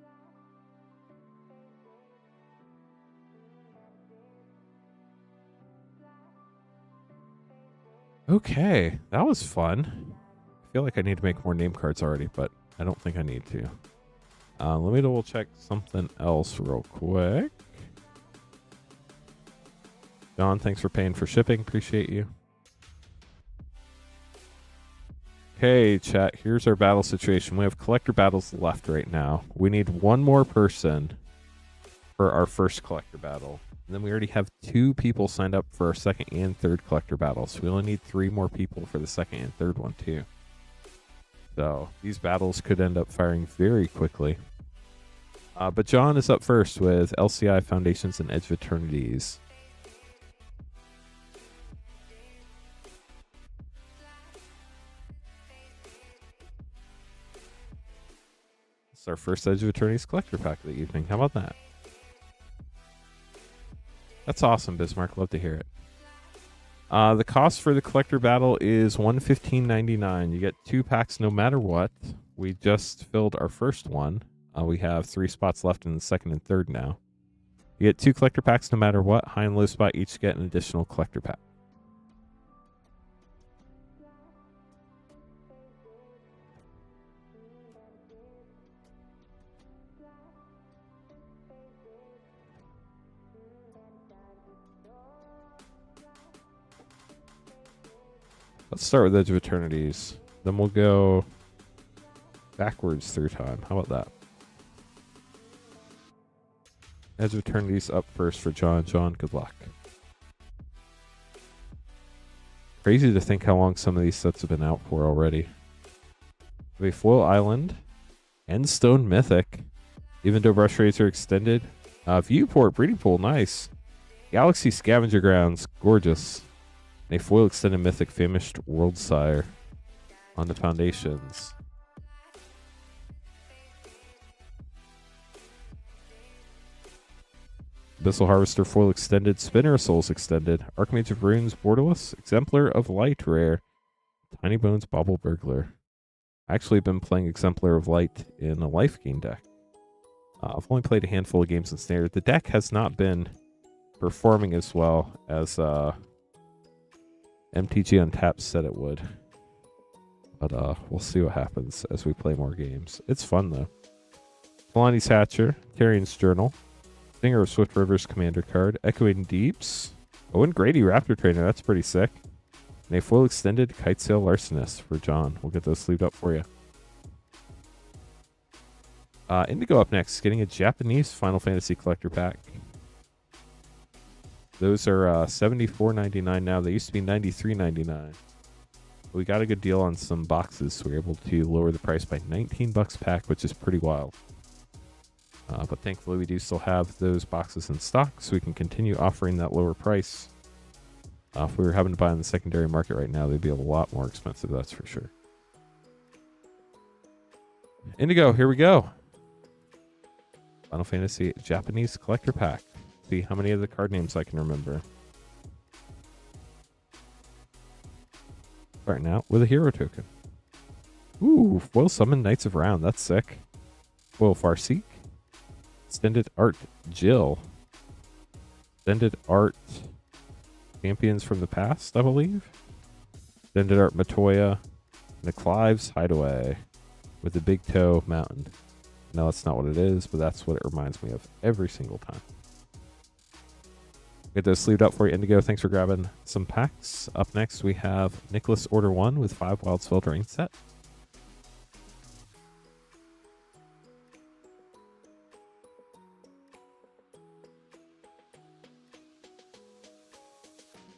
Okay, that was fun. I feel like I need to make more name cards already, but I don't think I need to. Let me double check something else real quick. John, thanks for paying for shipping. Appreciate you. Okay, chat. Here's our battle situation. We have collector battles left right now. We need one more person for our first collector battle. And then we already have 2 people signed up for our second and third collector battles. So we only need 3 more people for the second and third one too. So these battles could end up firing very quickly. But John is up first with LCI Foundations and Edge of Eternities. It's our first Edge of Eternities collector pack of the evening. How about that? That's awesome, Bismarck. Love to hear it. The cost for the collector battle is $115.99. You get 2 packs no matter what. We just filled our first one. We have 3 spots left in the second and third now. You get 2 collector packs no matter what. High and low spot each get an additional collector pack. Let's start with Edge of Eternities. Then we'll go backwards through time. How about that? Edge of Eternities up first for John. John, good luck. Crazy to think how long some of these sets have been out for already. We have Foil Island, Endstone Mythic, even though brush rates are extended. Viewport, Breeding Pool, nice. Galaxy Scavenger Grounds, gorgeous. A foil extended mythic Famished World Sire on the foundations. Abyssal Harvester foil extended, Spinner of Souls extended, Archmage of Runes Borderless, Exemplar of Light rare, Tiny Bones Bauble Burglar. I've actually been playing Exemplar of Light in a life gain deck. I've only played a handful of games in Standard. The deck has not been performing as well as MTG Untapped said it would. But we'll see what happens as we play more games. It's fun, though. Kalani's Hatcher, Tyrion's Journal, Stinger of Swift River's Commander card, Echoing Deeps, Owen Grady Raptor Trainer, that's pretty sick. And a full extended Kitesail Larcenist for John. We'll get those sleeved up for you. Indigo up next, getting a Japanese Final Fantasy Collector Pack. Those are $74.99 now. They used to be $93.99. We got a good deal on some boxes, so we were able to lower the price by $19 pack, which is pretty wild. But thankfully, we do still have those boxes in stock, so we can continue offering that lower price. If we were having to buy on the secondary market right now, they'd be a lot more expensive, that's for sure. Indigo, here we go. Final Fantasy Japanese Collector Pack. See how many of the card names I can remember. Starting out with a hero token. Ooh, foil summon Knights of Round. That's sick. Foil Farseek. Extended Art Jill. Extended Art Champions from the Past, I believe. Extended Art Matoya. And a Clive's Hideaway with the Big Toe Mountain. No, that's not what it is, but that's what it reminds me of every single time. Get those sleeved up for you, Indigo. Thanks for grabbing some packs. Up next, we have Nicholas Order 1 with 5 Wild Spell Drain set.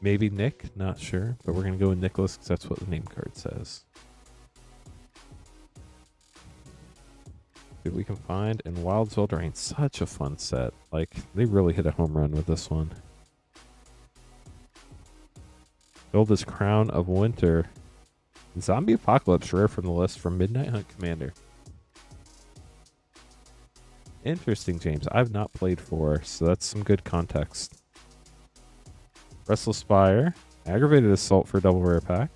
Maybe Nick, not sure, but we're going to go with Nicholas because that's what the name card says. See what we can find. And Wild Spell Drain, such a fun set. Like, they really hit a home run with this one. Build this Crown of Winter. Zombie Apocalypse rare from the list from Midnight Hunt Commander. Interesting, James. I've not played 4, so that's some good context. Restless Spire. Aggravated Assault for double rare pack.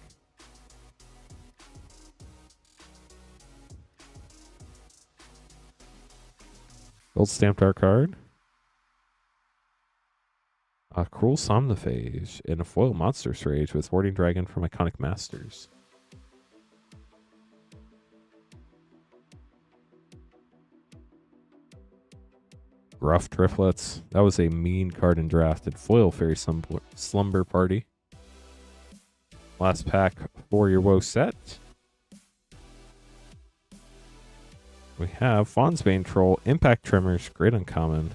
Gold stamped art card. A Cruel Somnophage and a foil Monstrous Rage with Warding Dragon from Iconic Masters. Gruff Triplets. That was a mean card in drafted. Foil Fairy Slumber Party. Last pack for your WoW set. We have Fawnsbane Troll, Impact Tremors, Great Uncommon,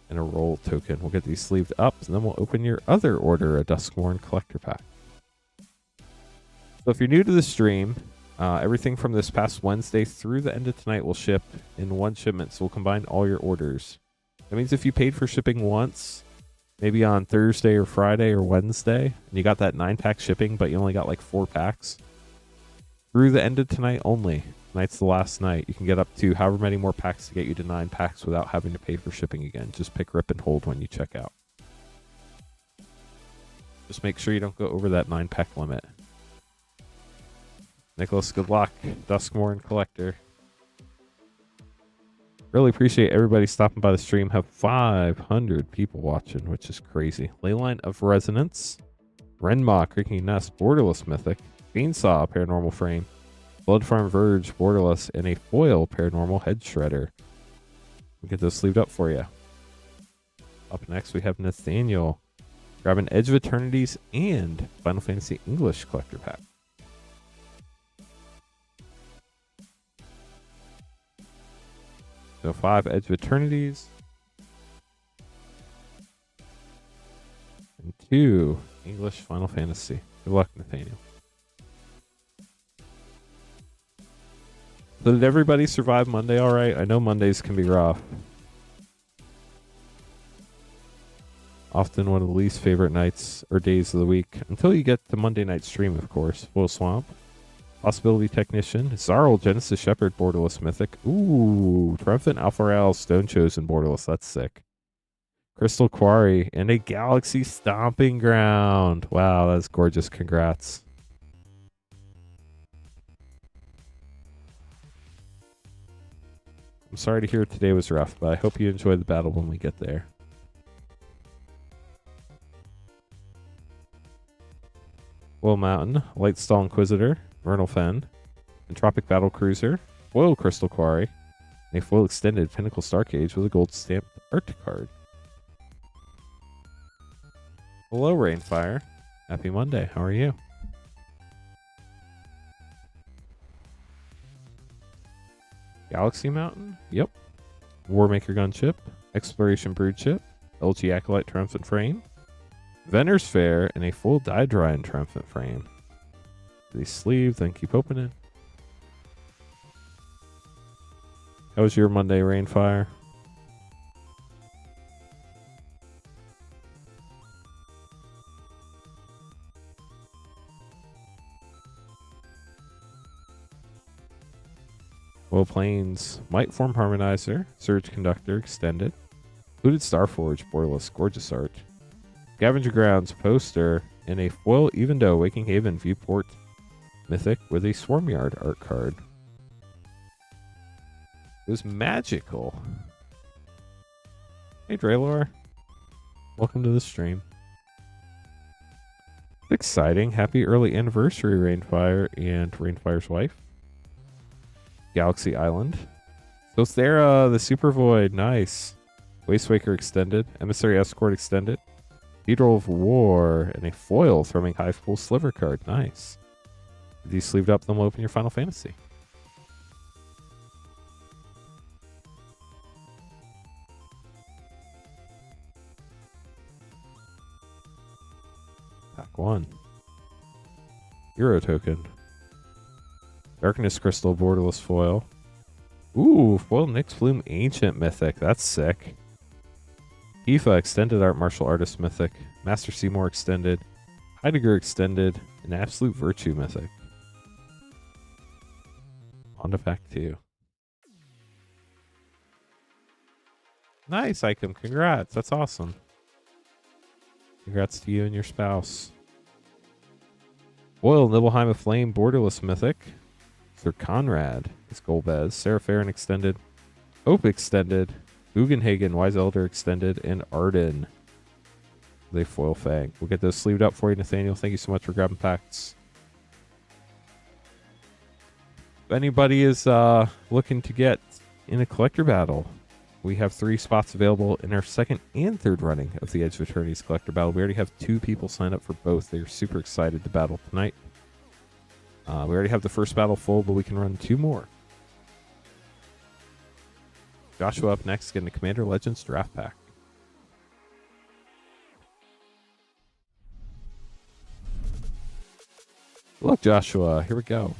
and a roll token. We'll get these sleeved up, and then we'll open your other order, a Duskmourn Collector Pack. So if you're new to the stream, everything from this past Wednesday through the end of tonight will ship in one shipment, so we'll combine all your orders. That means if you paid for shipping once, maybe on Thursday or Friday or Wednesday, and you got that 9-pack shipping, but you only got like 4 packs, through the end of tonight only, tonight's the last night, you can get up to however many more packs to get you to 9 packs without having to pay for shipping again. Just pick, rip, and hold when you check out. Just make sure you don't go over that 9-pack limit. Nicholas, good luck. Duskmourn Collector. Really appreciate everybody stopping by the stream. Have 500 people watching, which is crazy. Leyline of Resonance. Renmaw, Creaking Nest, Borderless Mythic. Fiendsaw, Paranormal Frame. Blood Farm Verge, Borderless, and a foil Paranormal Head Shredder. We'll get those sleeved up for you. Up next, we have Nathaniel. Grabbing Edge of Eternities and Final Fantasy English Collector Pack. So 5 Edge of Eternities. And 2 English Final Fantasy. Good luck, Nathaniel. So did everybody survive Monday all right? I know Mondays can be rough. Often one of the least favorite nights or days of the week. Until you get to Monday night stream, of course. Full Swamp. Possibility Technician. Zarl, Genesis Shepherd, Borderless Mythic. Ooh, Triumphant Alpha Rail, Stone Chosen, Borderless. That's sick. Crystal Quarry and a Galaxy Stomping Ground. Wow, that's gorgeous. Congrats. I'm sorry to hear today was rough, but I hope you enjoy the battle when we get there. Will Mountain, Lightstall Inquisitor, Vernal Fen, Entropic Battle Cruiser, Foil Crystal Quarry, and a foil extended Pinnacle Starcage with a gold stamped art card. Hello, Rainfire. Happy Monday. How are you? Galaxy Mountain? Yep. Warmaker Gunship, Exploration Broodship, LG Acolyte Triumphant Frame, Venner's Fair, and a full Daedrine Triumphant Frame. These sleeves, then keep opening. How was your Monday, Rainfire? Will Plains, Might Form Harmonizer, Surge Conductor Extended, Included Starforge, Borderless, gorgeous art, Scavenger Grounds poster, and a foil Evendo Waking Haven Viewport Mythic with a Swarmyard art card. It was magical. Hey Draylor, welcome to the stream. Exciting. Happy early anniversary, Rainfire and Rainfire's wife. Galaxy Island. Sothera, the Super Void, nice. Wastewaker Extended, Emissary Escort Extended, Cathedral of War, and a foil Thrumming Hive full sliver card, nice. These sleeved up, then we'll open your Final Fantasy. Pack 1. Hero Token. Darkness Crystal, Borderless foil. Ooh, foil Nyx Flume Ancient Mythic. That's sick. Tifa Extended Art Martial Artist Mythic. Master Seymour Extended. Heidegger Extended. And Absolute Virtue Mythic. On to pack 2. Nice, Ikem. Congrats. That's awesome. Congrats to you and your spouse. Foil Nibelheim of Flame, Borderless Mythic. Sir Conrad is Golbez. Serapharian Extended. Hope extended, Guggenhagen, Wise Elder extended, and Arden. They foil Fang. We'll get those sleeved up for you, Nathaniel. Thank you so much for grabbing packs. If anybody is looking to get in a collector battle, we have 3 spots available in our second and third running of the Edge of Eternity's collector battle. We already have 2 people signed up for both. They're super excited to battle tonight. We already have the first battle full, but we can run 2 more. Joshua up next, getting the Commander Legends draft pack. Look, Joshua, here we go.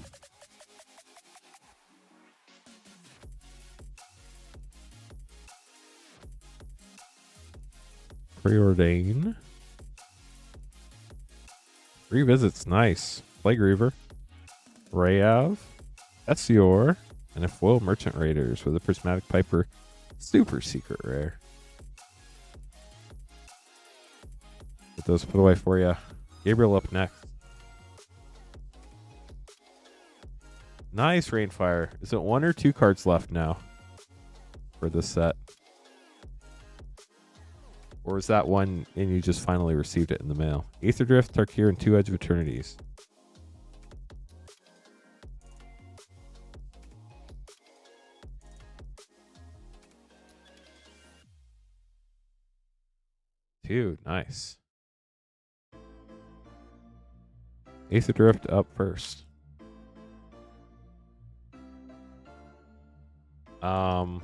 Preordain. Revisits, nice. Plague Reaver. Rayav. Essior. And a foil Merchant Raiders with a Prismatic Piper. Super secret rare. Get those put away for you. Gabriel up next. Nice, Rainfire. Is it 1 or 2 cards left now for this set? Or is that one and you just finally received it in the mail? Aether Drift, Tarkir, and 2 Edge of Eternities. Dude, nice. Aether Drift up first. I'm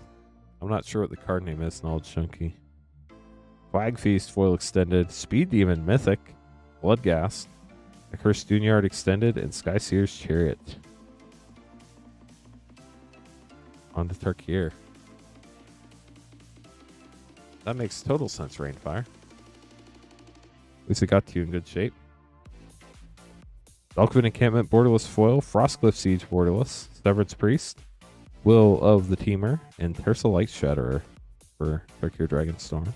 not sure what the card name is, Knowledge Chunky. Flag Feast, foil extended. Speed Demon, mythic. Bloodghast. Accursed Dunyard extended, and Skyseer's Chariot. On to Tarkir. That makes total sense, Rainfire. At least it got to you in good shape. Velkovan Encampment, borderless foil. Frostcliff Siege, borderless. Severance Priest. Will of the Teamer, and Tersa Light Shatterer for Tarkir Dragonstorm.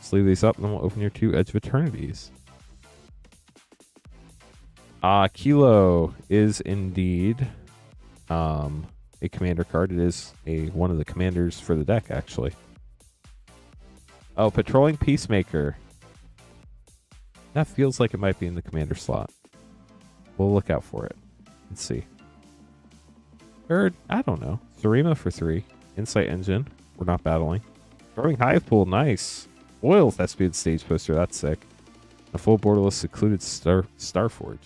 Sleeve these up, and then we'll open your 2 Edge of Eternities. Kilo is indeed a commander card. It is one of the commanders for the deck, actually. Oh, Patrolling Peacemaker. That feels like it might be in the commander slot. We'll look out for it. Let's see. Third, I don't know. Sarima for 3. Insight Engine. We're not battling. Growing Hive Pool, nice. Oil Thespian Stage Poster, that's sick. A full borderless secluded Starforge.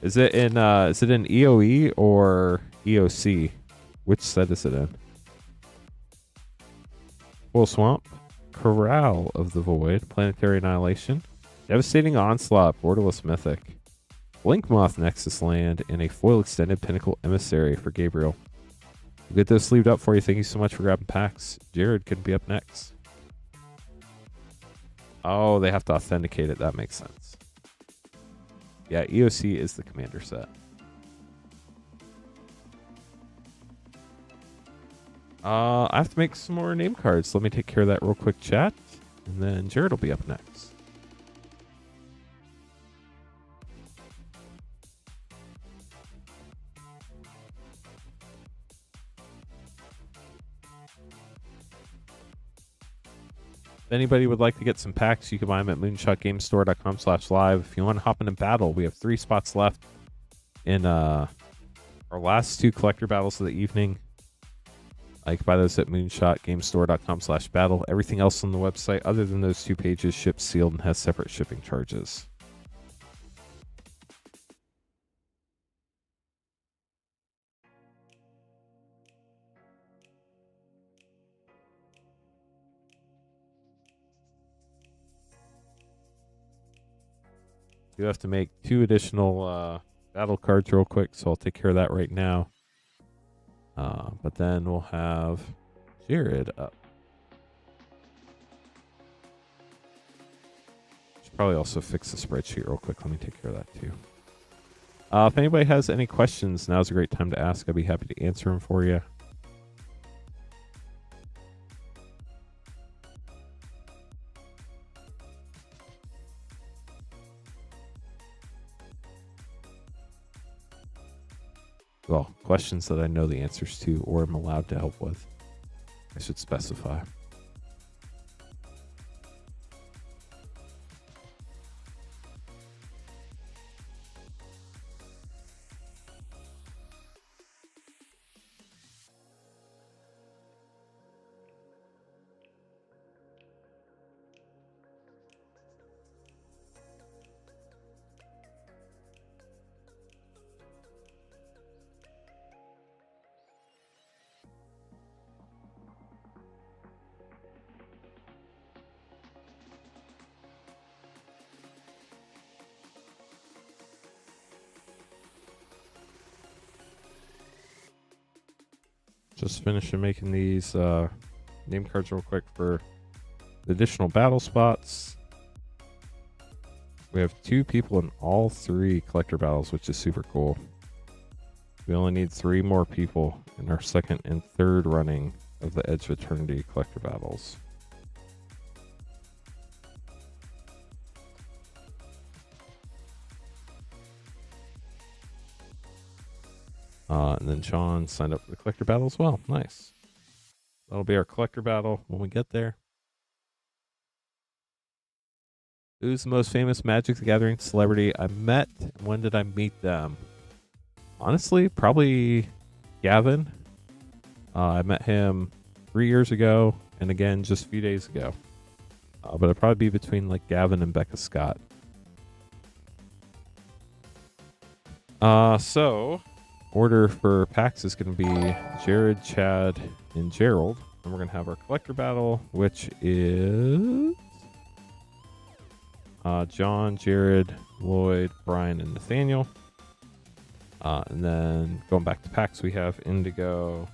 Is it in EOE or EOC? Which set is it in? Full Swamp. Corral of the Void. Planetary Annihilation. Devastating Onslaught, borderless mythic. Blinkmoth Nexus Land, and a foil extended Pinnacle Emissary for Gabriel. We'll get those sleeved up for you. Thank you so much for grabbing packs. Jared can be up next. Oh, they have to authenticate it. That makes sense. Yeah, EOC is the commander set. I have to make some more name cards. Let me take care of that real quick, chat. And then Jared will be up next. If anybody would like to get some packs, you can buy them at moonshotgamestore.com/live. If you want to hop in a battle, we have 3 spots left in our last 2 collector battles of the evening. I can buy those at moonshotgamestore.com/battle. Everything else on the website, other than those 2 pages, ships sealed and has separate shipping charges. You have to make 2 additional battle cards real quick, so I'll take care of that right now. But then we'll have Jared up. Should probably also fix the spreadsheet real quick. Let me take care of that too. If anybody has any questions, now's a great time to ask. I'd be happy to answer them for you. Well, questions that I know the answers to or am allowed to help with. I should specify. Just finishing making these name cards real quick for the additional battle spots. We have 2 people in all 3 collector battles, which is super cool. We only need 3 more people in our second and third running of the Edge of Eternity collector battles. And then Sean signed up for the collector battle as well. Nice. That'll be our collector battle when we get there. Who's the most famous Magic the Gathering celebrity I met? When did I meet them? Honestly, probably Gavin. I met him 3 years ago and again just a few days ago. But it'd probably be between like Gavin and Becca Scott. So order for packs is going to be Jared, Chad, and Gerald. And we're going to have our collector battle, which is John, Jared, Lloyd, Brian, and Nathaniel. And then going back to packs, we have Indigo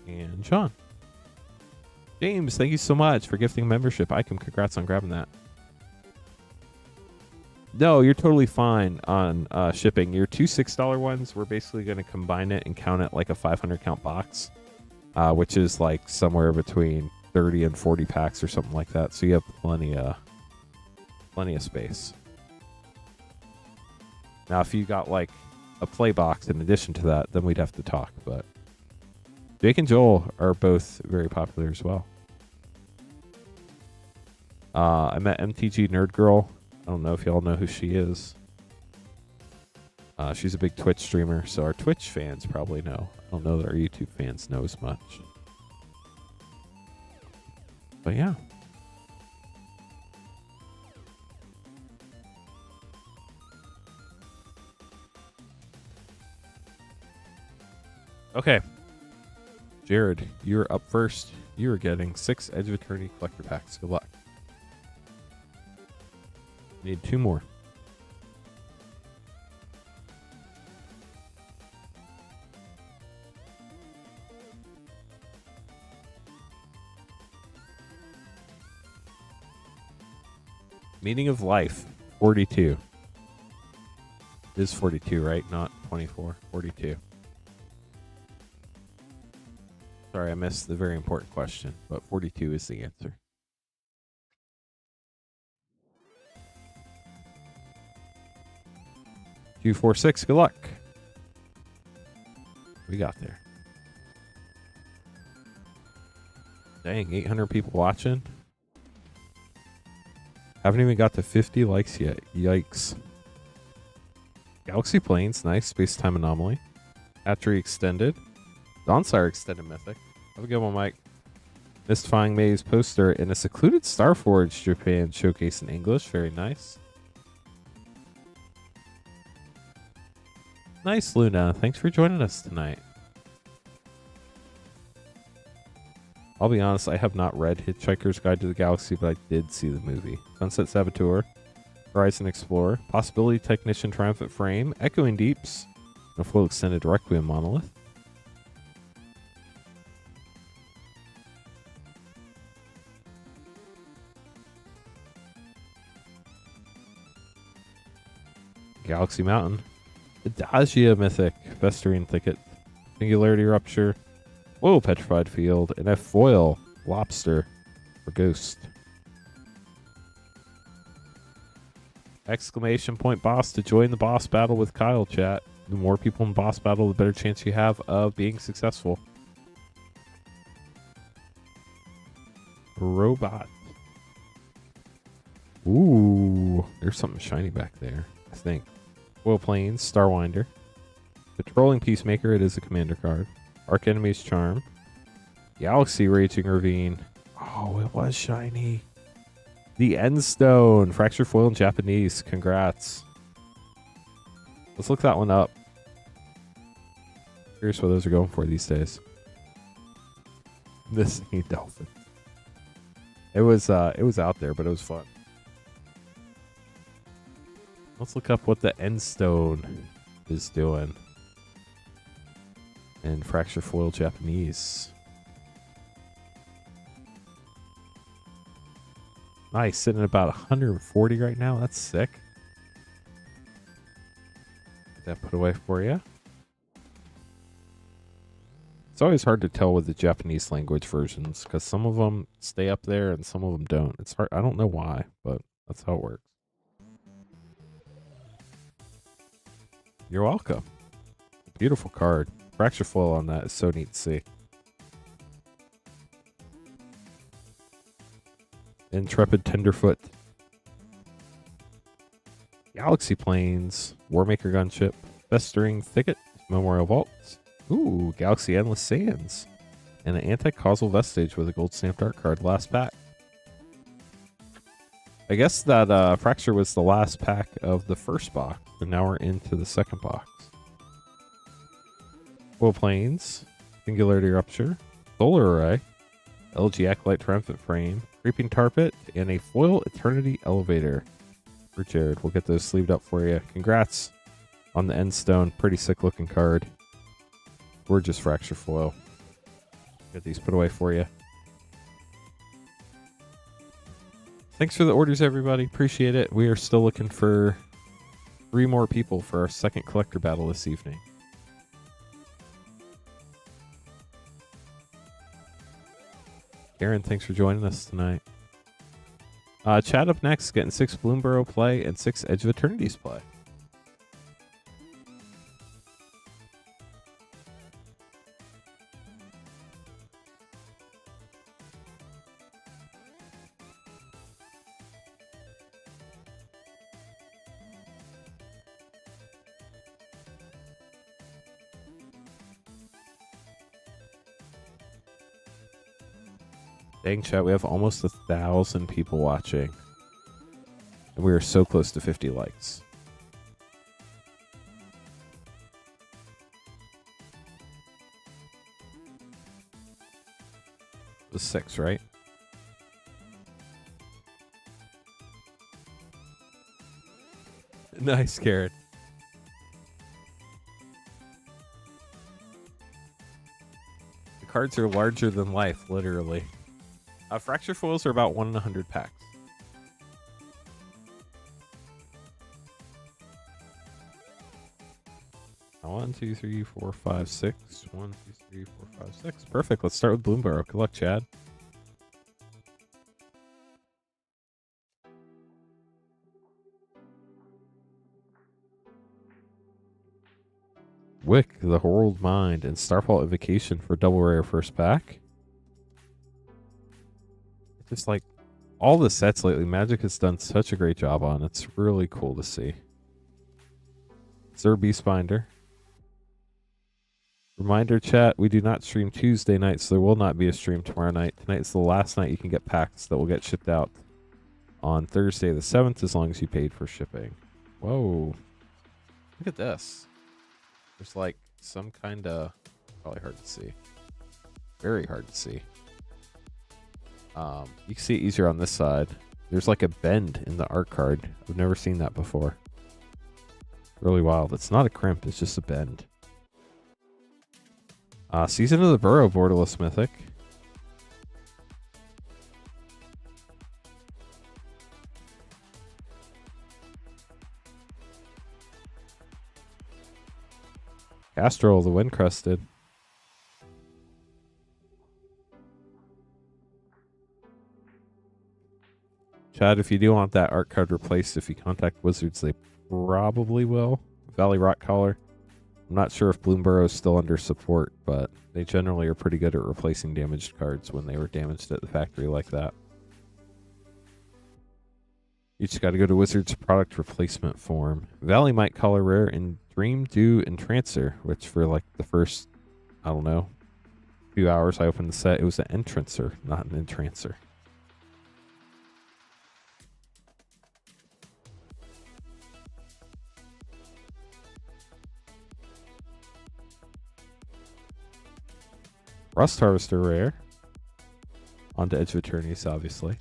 and John. James, thank you so much for gifting membership. Icom, congrats on grabbing that. No, you're totally fine on shipping. Your 2 $6 ones, we're basically going to combine it and count it like a 500 count box, which is like somewhere between 30 and 40 packs or something like that. So you have plenty of space. Now, if you got like a play box in addition to that, then we'd have to talk. But Jake and Joel are both very popular as well. I met MTG Nerd Girl. I don't know if y'all know who she is. She's a big Twitch streamer, so our Twitch fans probably know. I don't know that our YouTube fans know as much. But yeah. Okay. Jared, you're up first. You're getting 6 Edge of Eternity collector packs. Good luck. Need 2 more. Meaning of Life, 42. It is 42, right? Not 24. 42. Sorry, I missed the very important question, but 42 is the answer. Q46, good luck. We got there. Dang, 800 people watching. Haven't even got to 50 likes yet. Yikes. Galaxy Planes, nice. Space-Time Anomaly. Hatchery Extended. Dawnsire Extended Mythic. Have a good one, Mike. Mystifying Maze poster in a secluded Starforge Japan showcase in English. Very nice. Nice, Luna. Thanks for joining us tonight. I'll be honest, I have not read Hitchhiker's Guide to the Galaxy, but I did see the movie. Sunset Saboteur, Horizon Explorer, Possibility Technician Triumphant Frame, Echoing Deeps, and a full extended Requiem Monolith. Galaxy Mountain. Adagia Mythic, Festering Thicket, Singularity Rupture, whoa, Petrified Field, and a foil Lobster for Ghost. Exclamation point boss to join the boss battle with Kyle, chat. The more people in boss battle, the better chance you have of being successful. Robot. Ooh, there's something shiny back there, I think. Oil Plains, Starwinder. Patrolling Peacemaker, it is a commander card. Arch Enemy's Charm. Galaxy Raging Ravine. Oh, it was shiny. The Endstone, Fracture Foil in Japanese. Congrats. Let's look that one up. Curious what those are going for these days. This ain't Dolphin. It was out there, but it was fun. Let's look up what the Endstone is doing. And Fracture Foil Japanese. Nice, sitting at about 140 right now. That's sick. Get that put away for you. It's always hard to tell with the Japanese language versions because some of them stay up there and some of them don't. It's hard. I don't know why, but that's how it works. You're welcome. Beautiful card. Fracture Foil on that is so neat to see. Intrepid Tenderfoot. Galaxy Plains. Warmaker Gunship. Festering Thicket. Memorial Vaults. Ooh, Galaxy Endless Sands. And an Anti-Causal Vestige with a gold stamped art card. Last pack. I guess that Fracture was the last pack of the first box. And now we're into the second box. Oil Plains. Singularity Rupture. Solar Array. LG Acolyte Triumphant Frame. Creeping Tar Pit. And a Foil Eternity Elevator. For Jared. We'll get those sleeved up for you. Congrats on the Endstone. Pretty sick looking card. Gorgeous Fracture Foil. Get these put away for you. Thanks for the orders, everybody. Appreciate it. We are still looking for 3 more people for our second collector battle this evening. Aaron, thanks for joining us tonight. Chad up next, getting 6 Bloomburrow play and 6 Edge of Eternities play. Dang, chat, we have almost 1,000 people watching. And we are so close to 50 likes. It was 6, right? Nice, Garrett. The cards are larger than life, literally. Fracture foils are about 1 in 100 packs. One, two, three, four, five, six. 1, 2, 3, 4, 5, 6. Perfect. Let's start with Bloomburrow. Good luck, Chad. Wick, the Horror Mind, and Starfall Invocation for double rare first pack. Just like all the sets lately, Magic has done such a great job on. It's really cool to see. Sir Beastbinder. Reminder, chat, we do not stream Tuesday night, so there will not be a stream tomorrow night. Tonight's the last night you can get packs that will get shipped out on Thursday the 7th, as long as you paid for shipping. Whoa. Look at this. There's like some kind of... Probably hard to see. Very hard to see. You can see it easier on this side. There's like a bend in the art card. I've never seen that before. Really wild. It's not a crimp, it's just a bend. Season of the Burrow, borderless mythic. Castrol, the Wind Crested. Chad, if you do want that art card replaced, if you contact Wizards, they probably will. Valley Rock Collar. I'm not sure if Bloomborough is still under support, but they generally are pretty good at replacing damaged cards when they were damaged at the factory like that. You just got to go to Wizard's product replacement form. Valley Might Color Rare and Dream Dew Entrancer, which for like the first, I don't know, few hours I opened the set, it was an Entrancer, not an Entrancer. Rust Harvester Rare. On to Edge of Eternities, obviously.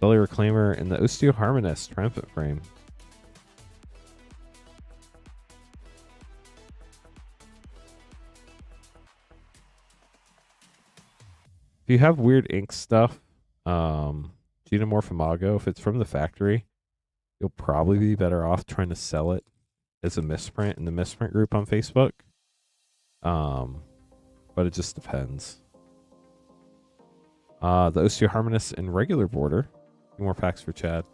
Belly Reclaimer and the Osteo Harmonist Triumphant Frame. If you have weird ink stuff, Xenomorph Imago, if it's from the factory, you'll probably be better off trying to sell it as a misprint in the misprint group on Facebook. But it just depends. The Osteo Harmonist in regular border. Two more packs for Chad.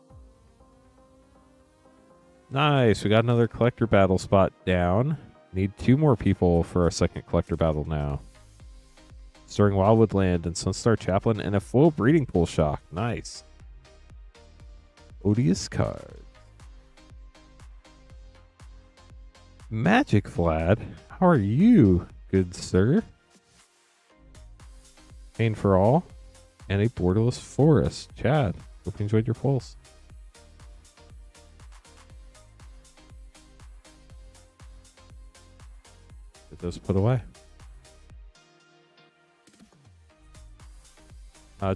Nice. We got another collector battle spot down. Need 2 more people for our second collector battle now. Starring Wildwood Land and Sunstar Chaplain and a full breeding pool shock. Nice. Odious card. Magic Vlad. How are you, good sir? Pain for All. And a Borderless Forest. Chad, hope you enjoyed your pulls. Get those put away.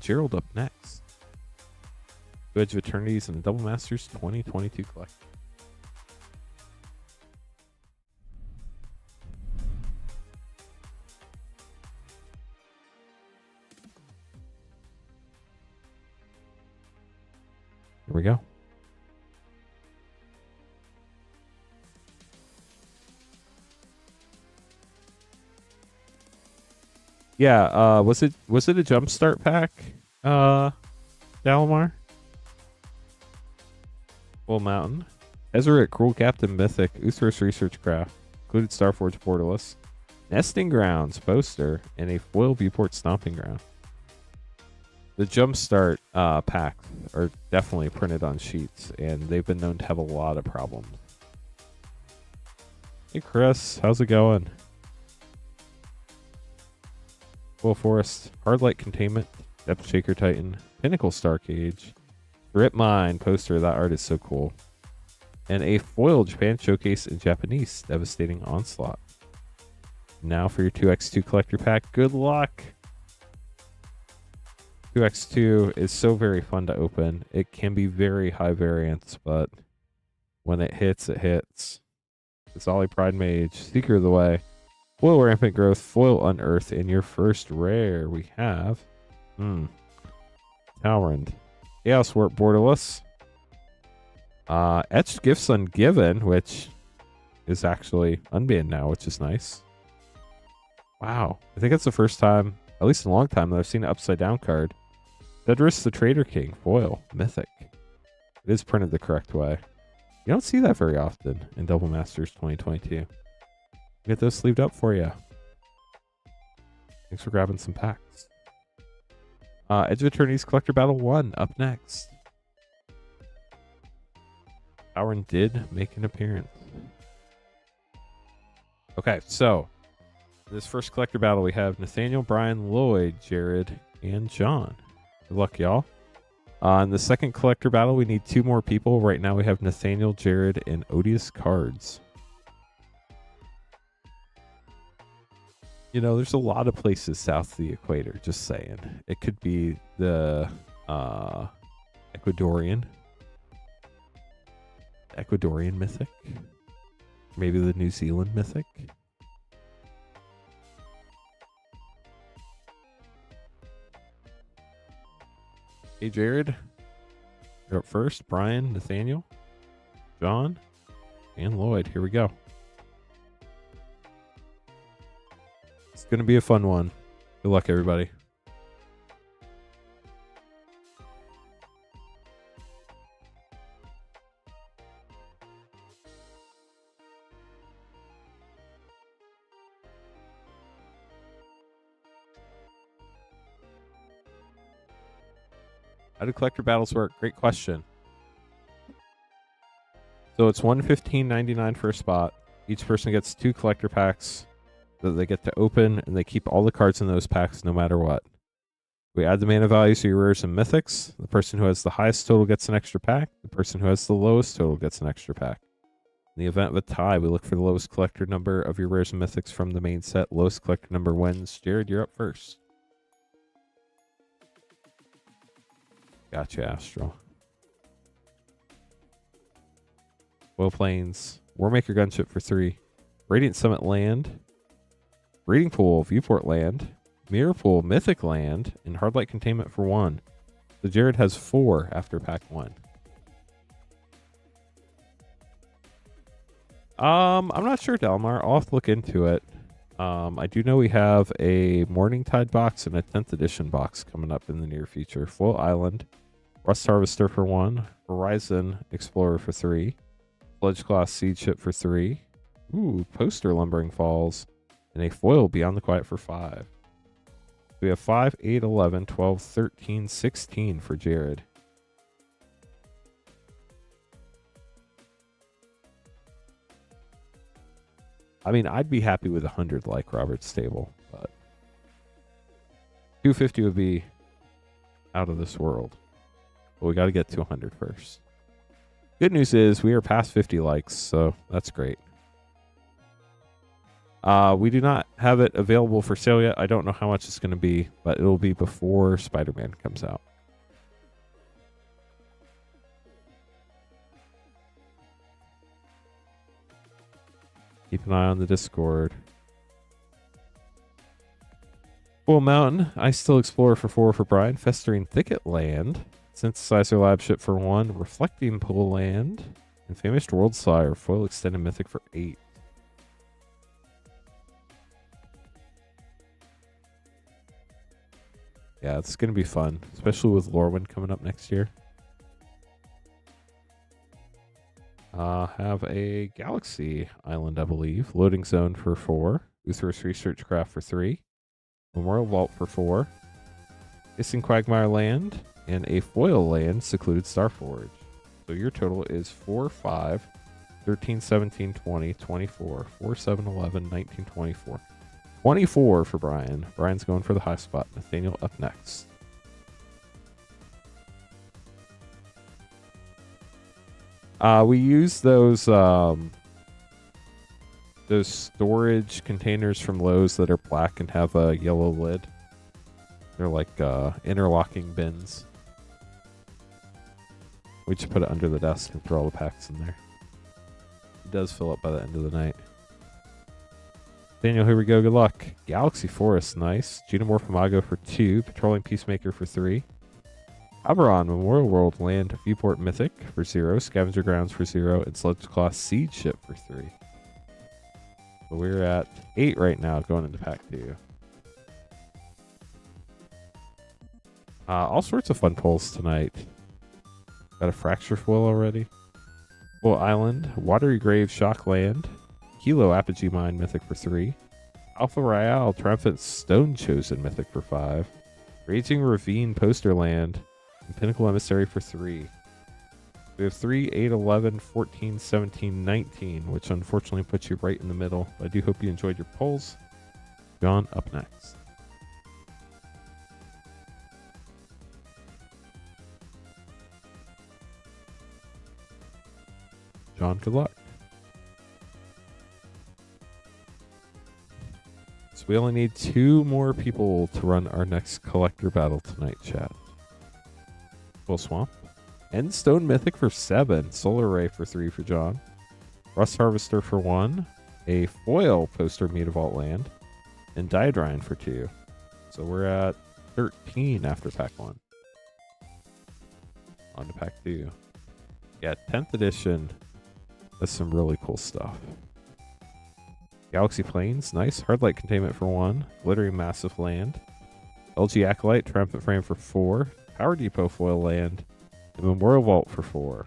Gerald up next. Edge of Eternities and the Double Masters 2022 collection. Here we go. Yeah, was it a jumpstart pack? Dalamar? Full Mountain. Ezra, Cruel Captain Mythic, Uthros Research Craft, included Starforge Borderless, Nesting Grounds poster, and a foil Viewport Stomping Ground. The Jumpstart packs are definitely printed on sheets, and they've been known to have a lot of problems. Hey Chris, how's it going? Full Forest, Hardlight Containment, Depth Shaker Titan, Pinnacle Starcage, Rip Mine poster, that art is so cool. And a foil Japan Showcase in Japanese, Devastating Onslaught. Now for your 2x2 collector pack, good luck! 2x2 is so very fun to open. It can be very high variance, but when it hits, it hits. Zali Pride Mage, Seeker of the Way, Foil Rampant Growth, Foil Unearth, and your first rare we have Talrand. Chaos Warp Borderless. Etched Gifts Ungiven, which is actually unbanned now, which is nice. Wow. I think it's the first time, at least in a long time, that I've seen an upside down card. Cedrus the Trader King, foil, mythic. It is printed the correct way. You don't see that very often in Double Masters 2022. Get those sleeved up for you. Thanks for grabbing some packs. Edge of Eternities Collector Battle 1 up next. Aaron did make an appearance. Okay, so this first collector battle we have Nathaniel, Brian, Lloyd, Jared, and John. Good luck, y'all. In the second collector battle, we need 2 more people. Right now we have Nathaniel, Jared, and Odious Cards. You know, there's a lot of places south of the equator, just saying. It could be the Ecuadorian mythic. Maybe the New Zealand mythic. Hey, Jared. You're up first. Brian, Nathaniel, John, and Lloyd. Here we go. It's going to be a fun one. Good luck, everybody. How do collector battles work? Great question. So it's $115.99 for a spot. Each person gets 2 collector packs that they get to open, and they keep all the cards in those packs no matter what. We add the mana values to your rares and mythics. The person who has the highest total gets an extra pack. The person who has the lowest total gets an extra pack. In the event of a tie, we look for the lowest collector number of your rares and mythics from the main set. Lowest collector number wins. Jared, you're up first. Gotcha, Astro. Oil Plains. Warmaker Gunship for 3. Radiant Summit land. Breeding Pool Viewport land. Mirror Pool Mythic land. And Hardlight Containment for 1. So Jared has 4 after pack 1. I'm not sure, Delmar. I'll have to look into it. I do know we have a Morningtide box and a 10th edition box coming up in the near future. Full Island, Rust Harvester for 1, Horizon Explorer for 3, Sludge Class Seed Ship for 3, ooh, Poster Lumbering Falls, and a foil Beyond the Quiet for 5. We have 5, 8, 11, 12, 13, 16 for Jared. I mean, I'd be happy with 100 like Robert's table, but 250 would be out of this world. But we got to get to 100 first. Good news is we are past 50 likes, so that's great. We do not have it available for sale yet. I don't know how much it's going to be, but it'll be before Spider-Man comes out. Keep an eye on the Discord. Full Mountain, Ice Still Explorer for 4 for Brian. Festering Thicket land. Synthesizer Lab Ship for 1. Reflecting Pool land. And Famished World Sire, foil extended mythic for 8. Yeah, it's going to be fun, especially with Lorwyn coming up next year. Have a Galaxy Island, I believe. Loading Zone for 4. Uthris Research Craft for 3. Memorial Vault for 4. Hissing Quagmire land. And a foil land, Secluded Starforge. So your total is 4, 5, 13, 17, 20, 24, 4, 7, 11, 19, 24. 24 for Brian. Brian's going for the high spot. Nathaniel up next. We use those storage containers from Lowe's that are black and have a yellow lid. They're like interlocking bins. We just put it under the desk and throw all the packs in there. It does fill up by the end of the night. Daniel, here we go. Good luck. Galaxy Forest, nice. Geomorph Imago for 2. Patrolling Peacemaker for 3. Aberon, Memorial World Land, Viewport Mythic for 0. Scavenger Grounds for 0. And Sludge Claw Seed Ship for 3. So we're at 8 right now going into pack 2. All sorts of fun pulls tonight. Got a Fracture foil already. Full Island, Watery Grave Shock Land, Kilo Apogee Mine Mythic for 3. Alpha Royale Triumphant Stone Chosen Mythic for 5. Raging Ravine Poster Land, and Pinnacle Emissary for 3. We have 3, 8, 11, 14, 17, 19, which unfortunately puts you right in the middle. I do hope you enjoyed your polls. John up next. John, good luck. So we only need 2 more people to run our next collector battle tonight, chat. Full Swamp. Endstone Mythic for 7. Solar Ray for 3 for John. Rust Harvester for 1. A foil Poster Mutavault land. And Diadrine for 2. So we're at 13 after pack 1. On to pack 2. Yeah, 10th edition. That's some really cool stuff. Galaxy Plains, nice. Hardlight Containment for 1. Glittering Massive land. LG Acolyte, Triumphant Frame for 4. Power Depot foil land. And Memorial Vault for 4.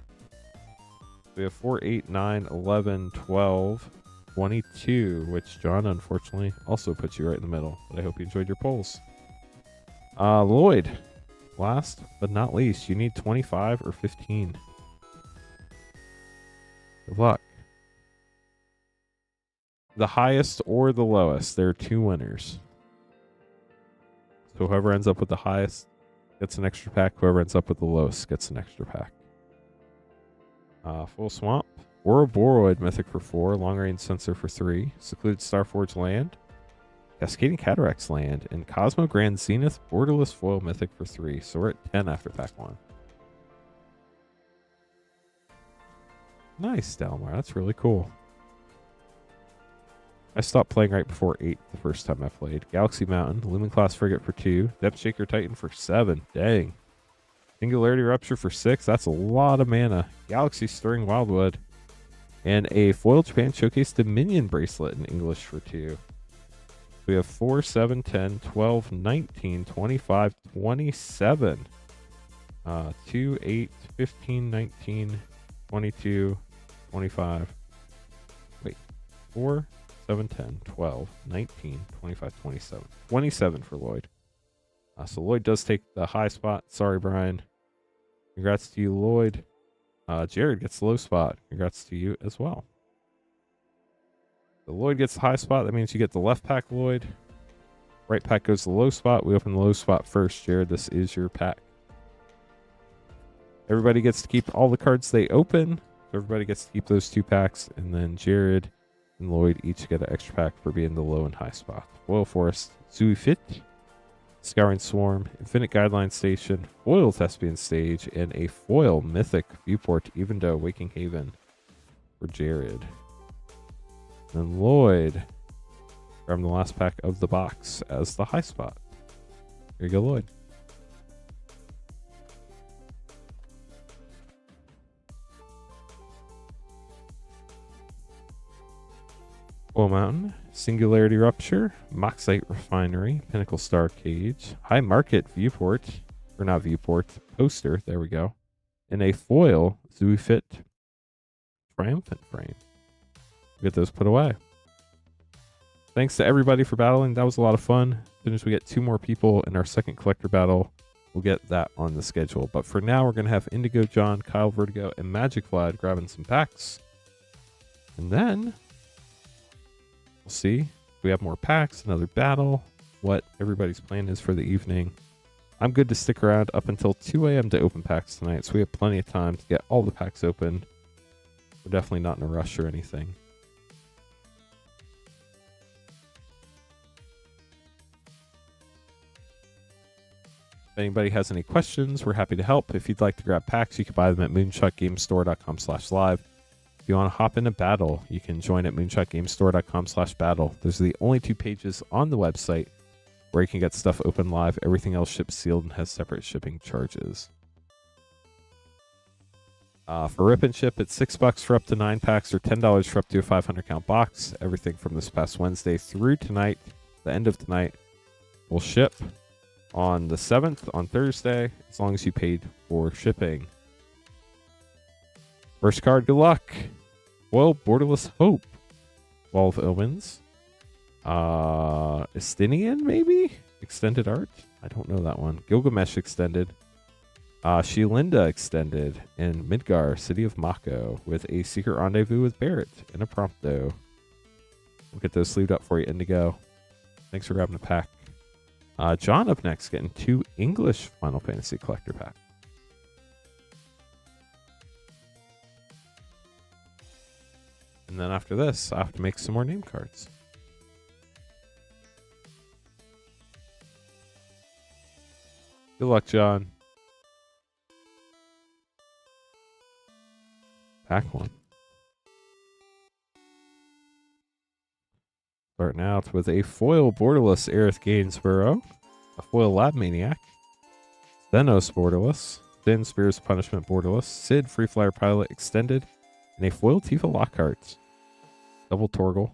We have 4, 8, 9, 11, 12, 22, which John unfortunately also puts you right in the middle. But I hope you enjoyed your polls. Lloyd, last but not least, you need 25 or 15. Good luck. The highest or the lowest. There are 2 winners. So whoever ends up with the highest gets an extra pack. Whoever ends up with the lowest gets an extra pack. Full Swamp. Ouroboros Mythic for 4. Long Range Sensor for 3. Secluded Starforge Land. Cascading Cataracts Land. And Cosmo Grand Zenith Borderless Foil Mythic for 3. So we're at 10 after pack 1. Nice, Dalmar. That's really cool. I stopped playing right before 8 the first time I played. Galaxy Mountain, Lumen Class Frigate for 2, Depth Shaker Titan for 7. Dang. Singularity Rupture for 6. That's a lot of mana. Galaxy Stirring Wildwood. And a Foil Japan Showcase Dominion Bracelet in English for 2. We have 4, 7, 10, 12, 19, 25, 27. 2, 8, 15, 19, 22, 25. Wait. 4, 7, 10, 12, 19, 25, 27. 27 for Lloyd. So Lloyd does take the high spot. Sorry, Brian. Congrats to you, Lloyd. Jared gets the low spot. Congrats to you as well. So Lloyd gets the high spot. That means you get the left pack, Lloyd. Right pack goes to the low spot. We open the low spot first, Jared. This is your pack. Everybody gets to keep all the cards they open. So everybody gets to keep those 2 packs. And then Jared and Lloyd each get an extra pack for being the low and high spot. Foil Forest, Zui Fit, Scouring Swarm, Infinite Guideline Station, Foil Thespian Stage, and a Foil Mythic Viewport Evendo Waking Haven for Jared. And Lloyd grabbing the last pack of the box as the high spot. Here you go, Lloyd. Foil Mountain, Singularity Rupture, Moxite Refinery, Pinnacle Star Cage, High Market Viewport, or not Viewport, Poster, there we go, and a foil Zui Fit Triumphant Frame. Get those put away. Thanks to everybody for battling. That was a lot of fun. As soon as we get 2 more people in our second collector battle, we'll get that on the schedule. But for now, we're going to have Indigo John, Kyle Vertigo, and Magic Vlad grabbing some packs. And then we'll see if we have more packs, another battle, what everybody's plan is for the evening. I'm good to stick around up until 2 a.m. to open packs tonight, so we have plenty of time to get all the packs open. We're definitely not in a rush or anything. If anybody has any questions, we're happy to help. If you'd like to grab packs, you can buy them at moonshotgamestore.com/live. If you want to hop in a battle, you can join at moonshotgamestore.com/battle. Those are the only 2 pages on the website where you can get stuff open live. Everything else ships sealed and has separate shipping charges. For Rip and Ship, it's $6 for up to 9 packs or $10 for up to a 500 count box. Everything from this past Wednesday through tonight, the end of tonight, will ship on the 7th, on Thursday, as long as you paid for shipping. First card, good luck. Well, Borderless Hope. Wall of Omens. Estinian, maybe? Extended Art? I don't know that one. Gilgamesh Extended. Shelinda Extended. And Midgar, City of Mako, with a Secret Rendezvous with Barrett and a Prompto. We'll get those sleeved up for you, Indigo. Thanks for grabbing a pack. John up next, getting 2 English Final Fantasy Collector packs. And then after this, I have to make some more name cards. Good luck, John. Pack 1. Starting out with a foil Borderless Aerith Gainsborough, a foil Lab Maniac, Thenos Borderless, Thin Spears Punishment Borderless, Sid Free Flyer Pilot Extended, and a foil Tifa Lockhart. Double Torgal.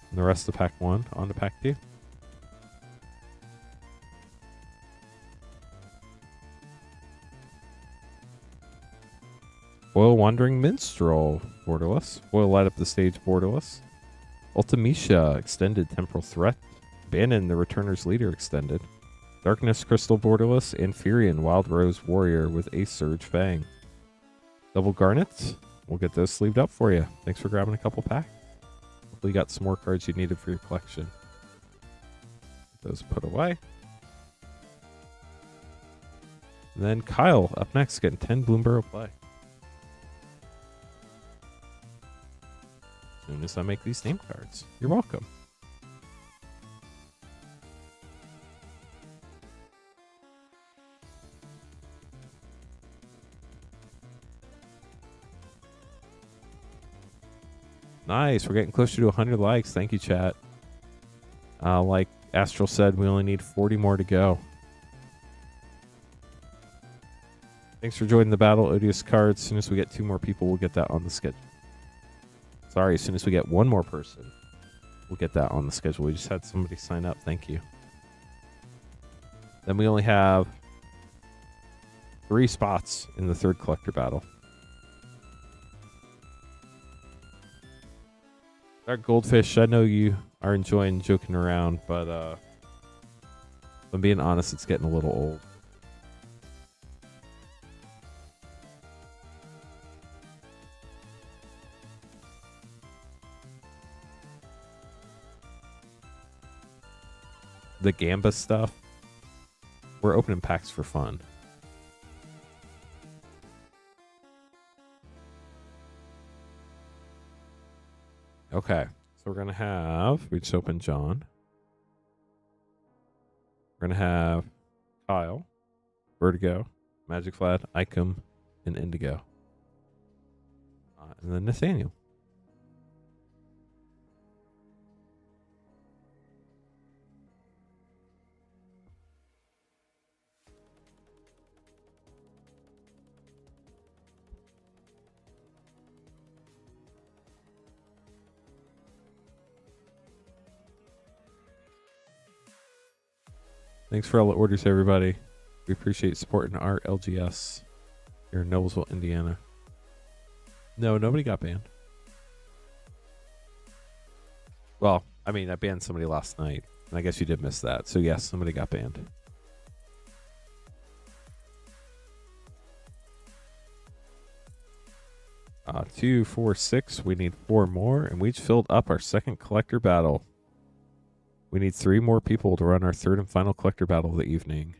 And the rest of pack 1 on to pack 2. Foil Wandering Minstrel Borderless, foil Light Up the Stage Borderless, Ultimecia Extended Temporal Threat, Banon the Returner's Leader Extended, Darkness Crystal Borderless, and Furion Wild Rose Warrior with a Surge Fang. Double Garnets. We'll get those sleeved up for you. Thanks for grabbing a couple packs. Hopefully you got some more cards you needed for your collection. Get those put away. And then Kyle up next, getting 10 Bloomborough play. As soon as I make these name cards. You're welcome. Nice. We're getting closer to 100 likes. Thank you, chat. Like Astral said, we only need 40 more to go. Thanks for joining the battle, Odious Cards. As soon as we get 2 more people, we'll get that on the schedule. Sorry, as soon as we get 1 more person, we'll get that on the schedule. We just had somebody sign up. Thank you. Then we only have 3 spots in the 3rd collector battle. Dark Goldfish, I know you are enjoying joking around, but if I'm being honest, it's getting a little old. The Gamba stuff, we're opening packs for fun. Okay, so we're gonna have, we just opened John. We're gonna have Kyle, Vertigo, Magic Flad, Icum, and Indigo. And then Nathaniel. Thanks for all the orders, everybody. We appreciate supporting our LGS here in Noblesville, Indiana. No, nobody got banned. Well, I mean, I banned somebody last night, and I guess you did miss that. So yes, somebody got banned. Two, four, six. We need 4 more, and we just filled up our 2nd collector battle. We need 3 more people to run our 3rd and final collector battle of the evening.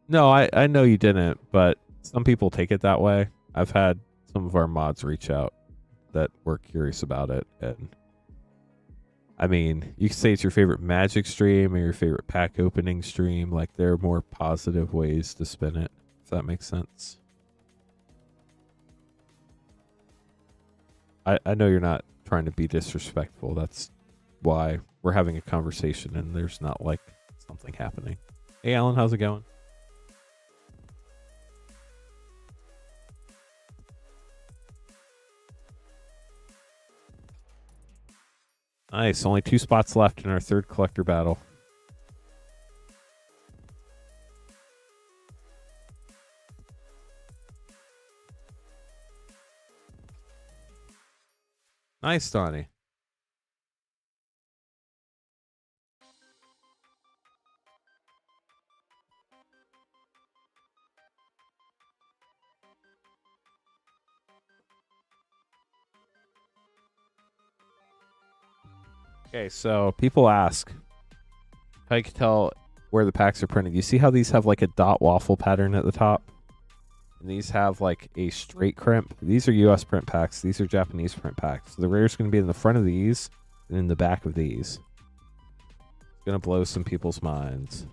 No, I know you didn't, but some people take it that way. I've had some of our mods reach out that were curious about it. And I mean, you can say it's your favorite Magic stream or your favorite pack opening stream. Like, there are more positive ways to spin it, if that makes sense. I know you're not trying to be disrespectful. That's why we're having a conversation and there's not like something happening. Hey, Alan, how's it going? Nice. Only 2 spots left in our 3rd collector battle. Nice, Donnie. Okay, so people ask how you can tell where the packs are printed. You see how these have like a dot waffle pattern at the top? And these have like a straight crimp. These are US print packs. These are Japanese print packs. So the rare is going to be in the front of these and in the back of these. It's going to blow some people's minds.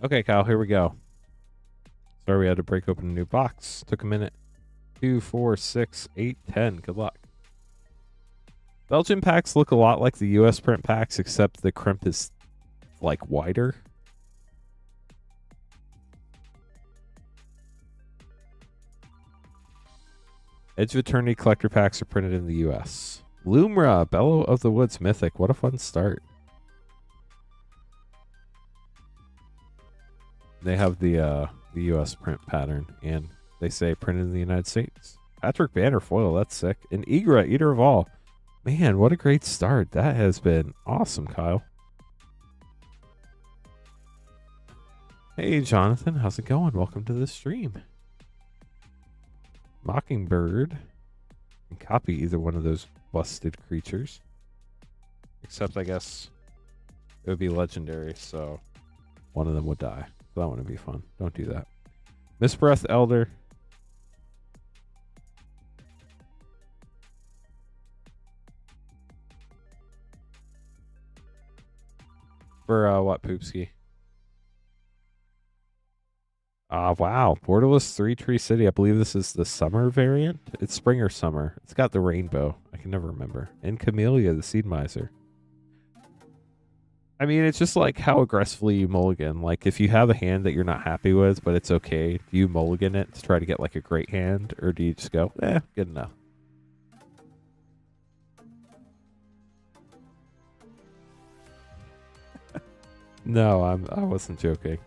Okay, Kyle, here we go. Sorry, we had to break open a new box. Took a minute. 2, 4, 6, 8, 10. Good luck. Belgian packs look a lot like the US print packs, except the crimp is like wider. Edge of Eternity collector packs are printed in the US. Lumra, Bellow of the Woods Mythic. What a fun start. They have the US print pattern, and they say printed in the United States. Patrick Banner foil, that's sick. And Igra, Eater of All. Man, what a great start. That has been awesome, Kyle. Hey, Jonathan, how's it going? Welcome to the stream. Mockingbird. You can copy either one of those busted creatures. Except, I guess, it would be legendary, so one of them would die. So that wouldn't be fun. Don't do that. Mistbreath Elder. For what, Poopski? Wow. Borderless 3 Tree City. I believe this is the summer variant. It's spring or summer. It's got the rainbow. I can never remember. And Camellia, the Seed Miser. I mean, it's just like how aggressively you mulligan. Like, if you have a hand that you're not happy with, but it's okay, do you mulligan it to try to get, like, a great hand? Or do you just go, good enough? No, I wasn't joking.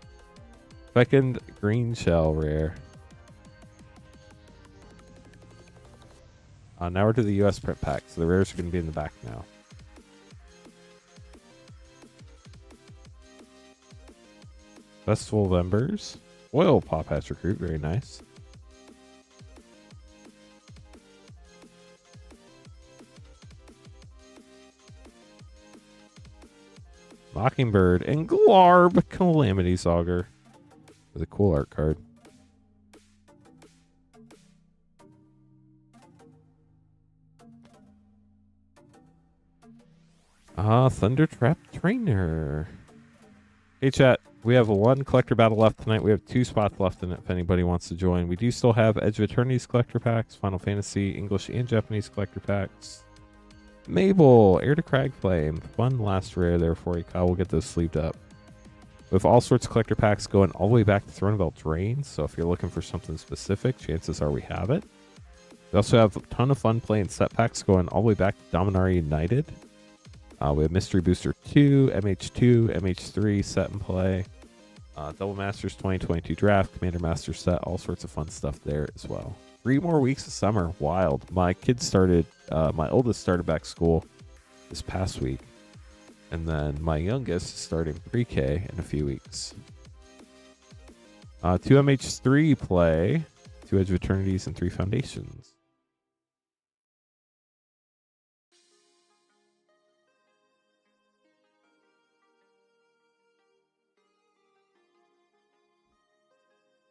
Second green shell rare. Now we're to the US print pack, so the rares are going to be in the back now. Festival of Embers. Oil Pop Hatch Recruit, very nice. Mockingbird and Glarb Calamity's Augur with a cool art card. Thundertrap Trainer. Hey chat, we have one collector battle left tonight. We have 2 spots left in it if anybody wants to join. We do still have Edge of Eternity's collector packs, Final Fantasy, English and Japanese collector packs. Mabel, Heir to Cragflame. One last rare there for you, Kyle. We'll get those sleeved up. We have all sorts of collector packs going all the way back to Throne of Eldraine, so if you're looking for something specific, chances are we have it. We also have a ton of fun playing set packs going all the way back to Dominaria United. We have Mystery Booster 2, MH2, MH3 set and play. Double Masters 2022 Draft, Commander Master set, all sorts of fun stuff there as well. 3 more weeks of summer. Wild. My kids started, my oldest started back school this past week. And then my youngest is starting pre-K in a few weeks. 2 MH3 play, 2 Edge of Eternities, and 3 Foundations.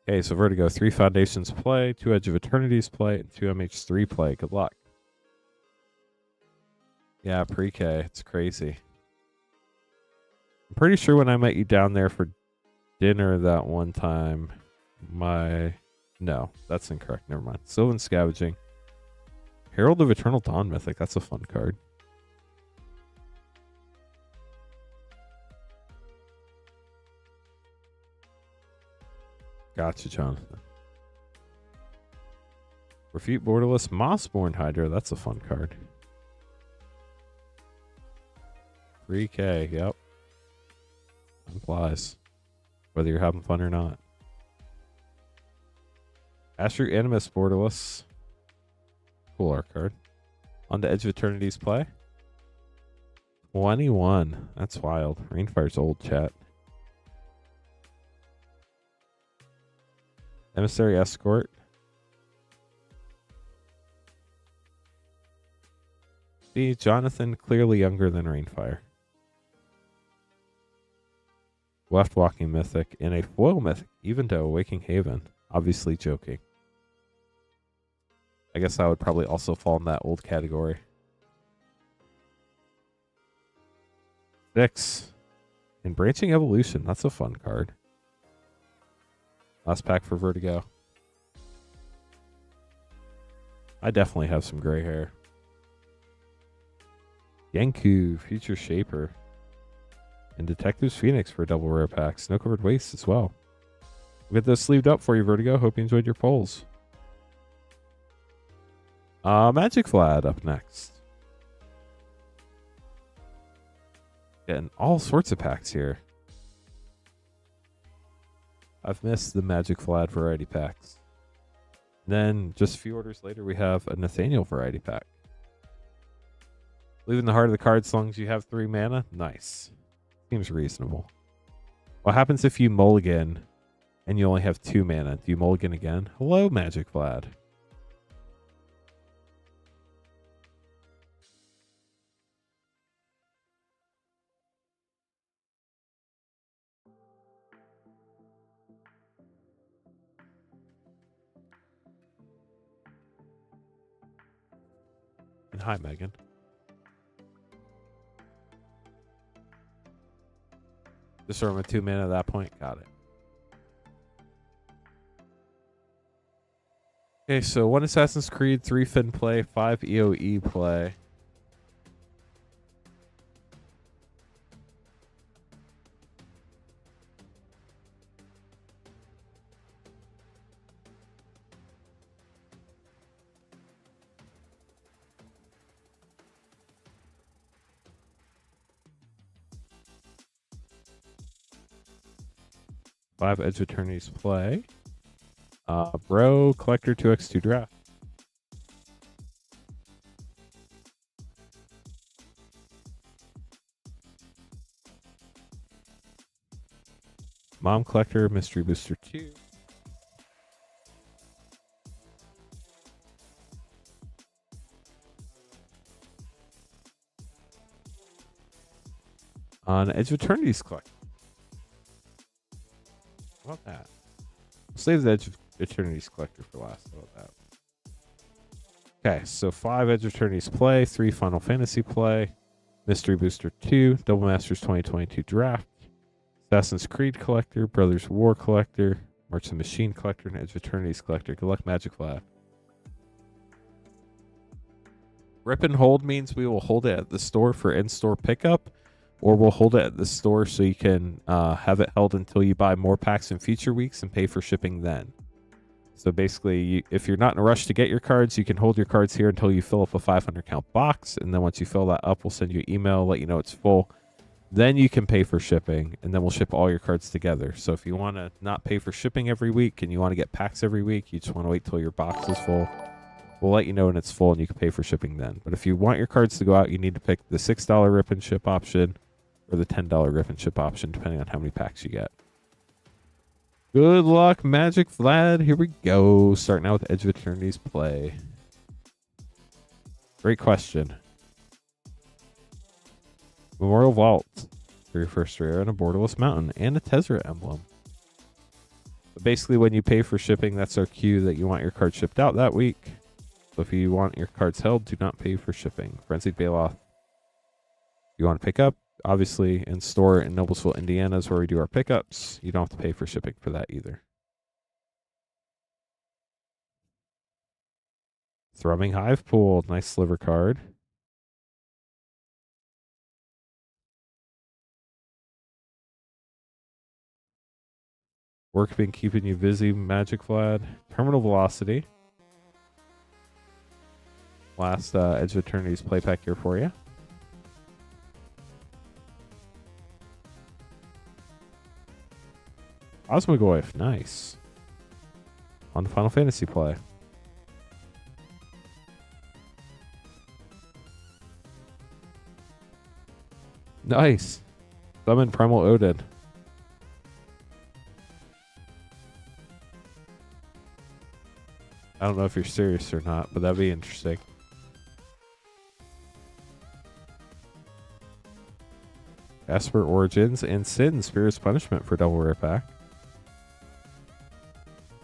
Okay, so Vertigo, 3 Foundations play, 2 Edge of Eternities play, and 2 MH3 play. Good luck. Yeah, pre-K. It's crazy. I'm pretty sure when I met you down there for dinner that one time, No, that's incorrect. Never mind. Sylvan Scavenging. Herald of Eternal Dawn Mythic. That's a fun card. Gotcha, Jonathan. Refute Borderless Mossborn Hydra. That's a fun card. 3K. Yep. Implies. Whether you're having fun or not. Astro Animus Borderless. Cool art card. On to Edge of Eternity's play. 21. That's wild. Rainfire's old, chat. Emissary Escort. See, Jonathan clearly younger than Rainfire. Left Walking Mythic and a foil mythic, even to Waking Haven. Obviously joking. I guess that would probably also fall in that old category. 6. And Branching Evolution. That's a fun card. Last pack for Vertigo. I definitely have some gray hair. Yanku, Future Shaper. And Detective's Phoenix for a double rare pack. Snow Covered Waste as well. We'll get those sleeved up for you, Vertigo. Hope you enjoyed your polls. Magic Vlad up next. Getting all sorts of packs here. I've missed the Magic Vlad variety packs. And then just a few orders later, we have a Nathaniel variety pack. Leaving the heart of the card as long as you have 3 mana. Nice. Seems reasonable. What happens if you mulligan and you only have 2 mana? Do you mulligan again? Hello, Magic Vlad. And hi, Megan. Just throw him a 2 mana at that point. Got it. Okay, so 1 Assassin's Creed, 3 Fin play, 5 EOE play. Five Edge Attorneys play. Bro, Collector 2x2 draft. Mom Collector, Mystery Booster 2. On Edge of Eternity's Collector. How about that? We'll save the Edge of Eternity's Collector for last. How about that? Okay, so 5 Edge of Eternity's play, 3 Final Fantasy play, Mystery Booster 2, Double Masters 2022 draft, Assassin's Creed Collector, Brothers War Collector, March of the Machine Collector, and Edge of Eternity's Collector. Good luck, Magic Vlad. Rip and hold means we will hold it at the store for in-store pickup, or we'll hold it at the store so you can have it held until you buy more packs in future weeks and pay for shipping then. So basically, if you're not in a rush to get your cards, you can hold your cards here until you fill up a 500 count box, and then once you fill that up, we'll send you an email, let you know it's full. Then you can pay for shipping, and then we'll ship all your cards together. So if you want to not pay for shipping every week and you want to get packs every week, you just want to wait till your box is full, we'll let you know when it's full and you can pay for shipping then. But if you want your cards to go out, you need to pick the $6 rip and ship option or the $10 rip and ship option, depending on how many packs you get. Good luck, Magic Vlad. Here we go. Starting out with Edge of Eternity's play. Great question. Memorial Vault for your first rare and a Borderless Mountain and a Tezzeret emblem. But basically, when you pay for shipping, that's our cue that you want your card shipped out that week. So if you want your cards held, do not pay for shipping. Frenzied Baloth. You want to pick up? Obviously, in store in Noblesville, Indiana is where we do our pickups. You don't have to pay for shipping for that either. Thrumming Hive Pool. Nice sliver card. Work been keeping you busy, Magic Vlad. Terminal Velocity. Last Edge of Eternity's play pack here for you. Osmogoyf, nice. On the Final Fantasy play. Nice. Summon Primal Odin. I don't know if you're serious or not, but that'd be interesting. Esper Origins and Sin Spirit's Punishment for double rare pack.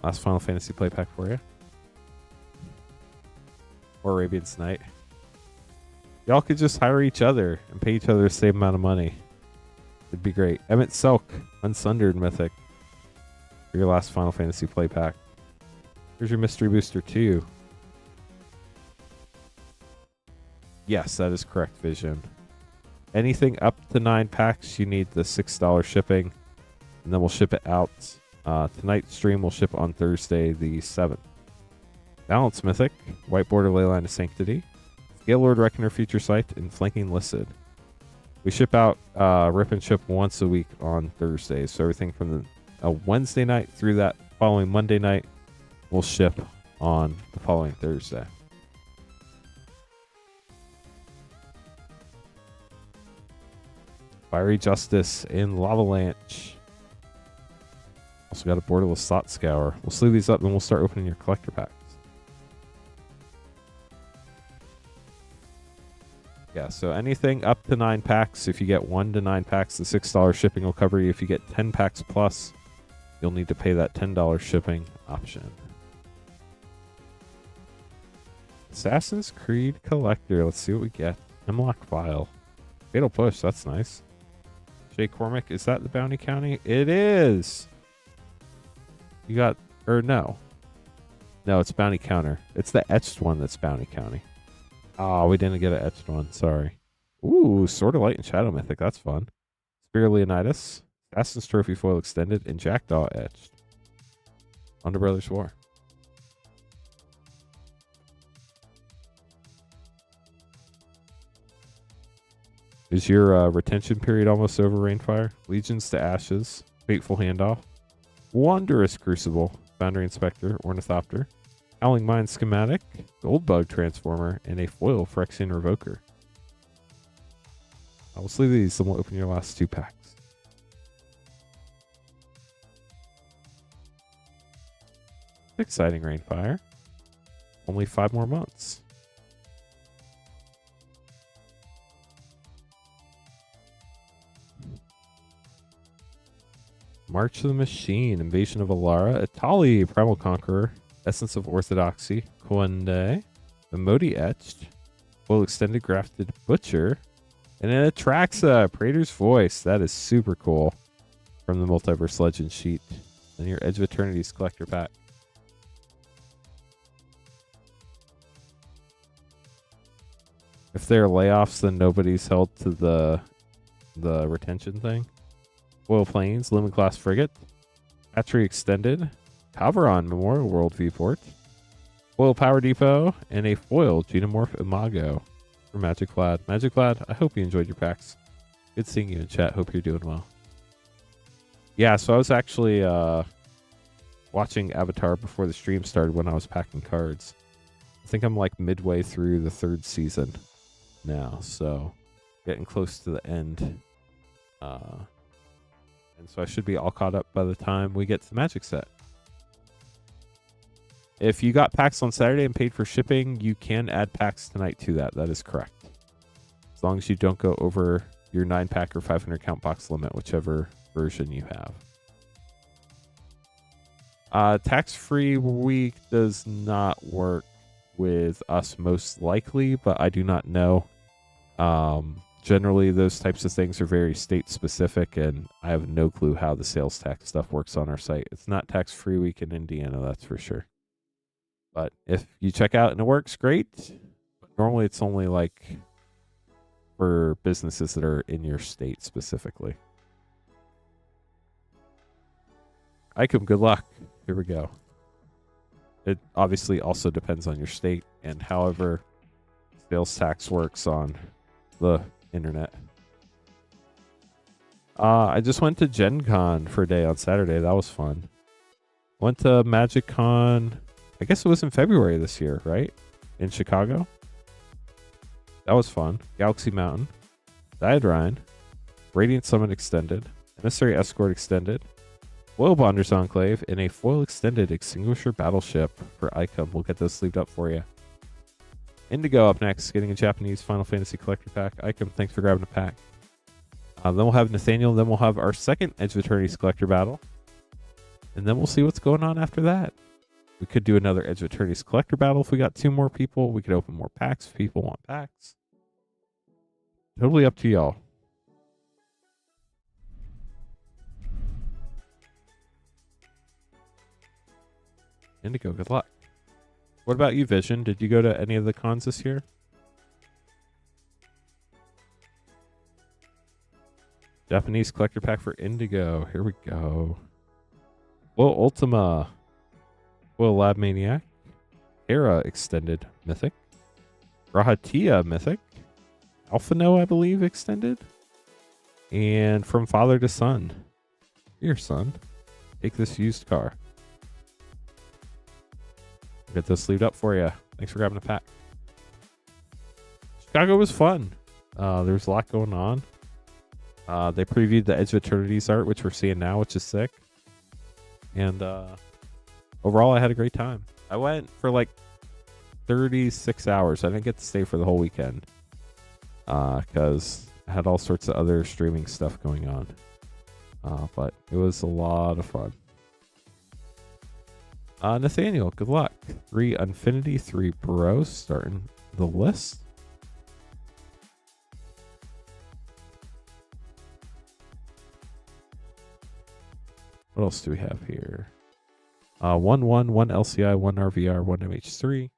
Last Final Fantasy play pack for you. Or Arabian's Night. Y'all could just hire each other and pay each other the same amount of money. It'd be great. Emmett Selk, Unsundered Mythic. For your last Final Fantasy play pack. Here's your Mystery Booster 2. Yes, that is correct, Vision. Anything up to 9 packs, you need the $6 shipping. And then we'll ship it out. Tonight's stream will ship on Thursday the 7th. Balance Mythic, White Border Leyline of Sanctity, Scale Lord Reckoner Future Sight, and Flanking Listed. We ship out rip and ship once a week on Thursdays. So everything from a Wednesday night through that following Monday night will ship on the following Thursday. Fiery Justice in Lavalanche. Also got a borderless Slot Scour. We'll sleeve these up and we'll start opening your collector packs. Yeah, so anything up to 9 packs. If you get 1 to 9 packs, the $6 shipping will cover you. If you get 10 packs plus, you'll need to pay that $10 shipping option. Assassin's Creed Collector. Let's see what we get. Hemlock File. Fatal Push. That's nice. Jay Cormac. Is that the Bounty County? It is. You got... Or no. No, it's Bounty Counter. It's the etched one that's Bounty County. Oh, we didn't get an etched one. Sorry. Ooh, Sword of Light and Shadow Mythic. That's fun. Spear of Leonidas. Assassin's Trophy Foil Extended. And Jackdaw etched. Under Brothers War. Is your retention period almost over, Rainfire? Legions to Ashes. Fateful Handoff. Wondrous Crucible. Boundary Inspector. Ornithopter. Howling Mine Schematic, Goldbug Transformer, and a foil Phyrexian Revoker. I will sleeve these and we'll open your last 2 packs. Exciting, Rainfire. Only 5 more months. March of the Machine, Invasion of Alara, Atali, Primal Conqueror, Essence of Orthodoxy, Kwende, Emoti Etched, Full Extended Grafted Butcher, and an Atraxa, Praetor's Voice. That is super cool. From the Multiverse Legend sheet. And your Edge of Eternity's collector pack. If there are layoffs, then nobody's held to the retention thing. Foil Plains, Lumen Class Frigate, Battery Extended, Calvaron Memorial World Viewport, Foil Power Depot, and a foil Genomorph Imago for Magic Lad. Magic Lad, I hope you enjoyed your packs. Good seeing you in chat. Hope you're doing well. Yeah, so I was actually watching Avatar before the stream started when I was packing cards. I think I'm like midway through the 3rd season now, so getting close to the end. And so I should be all caught up by the time we get to the Magic set. If you got packs on Saturday and paid for shipping, you can add packs tonight to that. That is correct. As long as you don't go over your 9-pack or 500 count box limit, whichever version you have. Tax-free week does not work with us most likely, but I do not know. Generally, those types of things are very state-specific, and I have no clue how the sales tax stuff works on our site. It's not tax-free week in Indiana, that's for sure. But if you check out and it works, great. But normally, it's only like for businesses that are in your state specifically. Icum, good luck. Here we go. It obviously also depends on your state and however sales tax works on the internet. I just went to Gen Con for a day on Saturday. That was fun. Went to Magic Con, I guess it was in February this year, right? In Chicago. That was fun. Galaxy Mountain, Diadrine, Radiant Summit Extended, Emissary Escort Extended, Foil Bonders Enclave, and a Foil Extended Extinguisher Battleship for Icum. We'll get those sleeved up for you. Indigo up next, getting a Japanese Final Fantasy Collector Pack. Icum, thanks for grabbing a pack. Then we'll have Nathaniel. Then we'll have our second Edge of Eternity's Collector Battle. And then we'll see what's going on after that. We could do another Edge of Eternity's Collector Battle if we got 2 more people. We could open more packs if people want packs. Totally up to y'all. Indigo, good luck. What about you, Vision? Did you go to any of the cons this year? Japanese collector pack for Indigo. Here we go. Well, Ultima. Well, Lab Maniac. Hera Extended Mythic. Rahatia Mythic. Alphano, I believe, Extended. And from father to son. Here, son. Take this used car. Get this sleeved up for you. Thanks for grabbing a pack. Chicago was fun. There's a lot going on. They previewed the Edge of Eternity's art, which we're seeing now, which is sick. And overall, I had a great time. I went for like 36 hours. I didn't get to stay for the whole weekend because I had all sorts of other streaming stuff going on. But it was a lot of fun. Nathaniel, good luck. 3 Infinity, 3 Bros starting the list. What else do we have here? 1 LCI, 1 RVR, 1 MH3.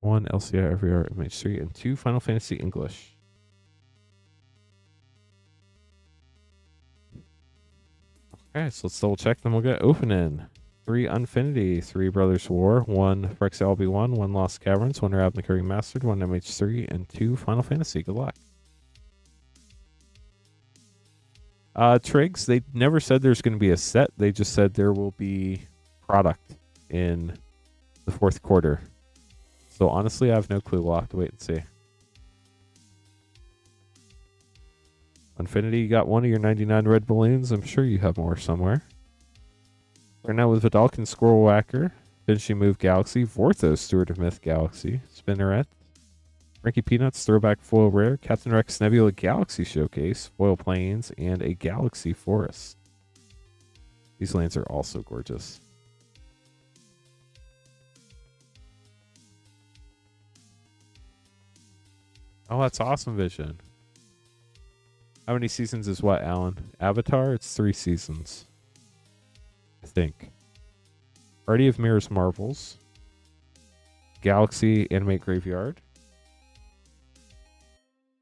One LCI, RVR, MH3, and 2 Final Fantasy English. Okay, so let's double check, then we'll get opening. 3 Infinity, 3 Brothers War, 1 Phyrexian LB1, 1 Lost Caverns, 1 Raven the Curry Mastered, 1 MH3, and 2 Final Fantasy. Good luck. Triggs, they never said there's going to be a set. They just said there will be product in the 4th quarter. So honestly, I have no clue. We'll have to wait and see. Infinity, you got one of your 99 red balloons. I'm sure you have more somewhere. Right now with Vidalkin, Squirrel Whacker, Finishing Move Galaxy, Vorthos, Steward of Myth Galaxy, Spinneret, Frankie Peanuts, Throwback Foil Rare, Captain Rex Nebula Galaxy Showcase, Foil Plains, and a Galaxy Forest. These lands are also gorgeous. Oh, that's awesome, Vision. How many seasons is what, Alan? Avatar? It's 3 seasons. I think. Party of Mirrors Marvels. Galaxy Animate Graveyard.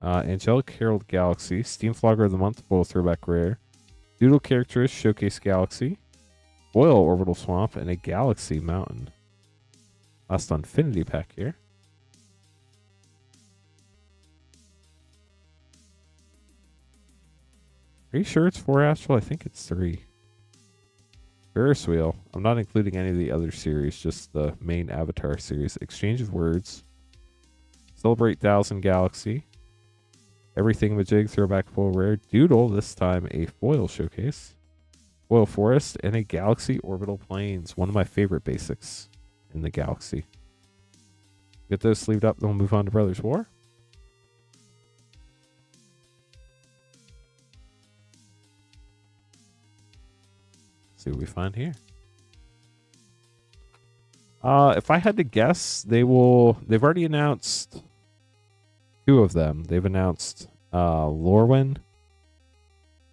Angelic Herald Galaxy. Steam Flogger of the Month, Foil Throwback Rare. Doodle Characters Showcase Galaxy. Foil Orbital Swamp, and a Galaxy Mountain. Last Infinity pack here. Are you sure it's 4 Astral? I think it's 3. Ferris Wheel. I'm not including any of the other series, just the main Avatar series. Exchange of Words. Celebrate 1000 Galaxy. Everything Majig, Throwback Foil Rare. Doodle, this time a Foil Showcase. Foil Forest, and a Galaxy Orbital Plains. One of my favorite basics in the Galaxy. Get those sleeved up, then we'll move on to Brothers War. See what we find here. If I had to guess, they've already announced 2 of them. They've announced Lorwyn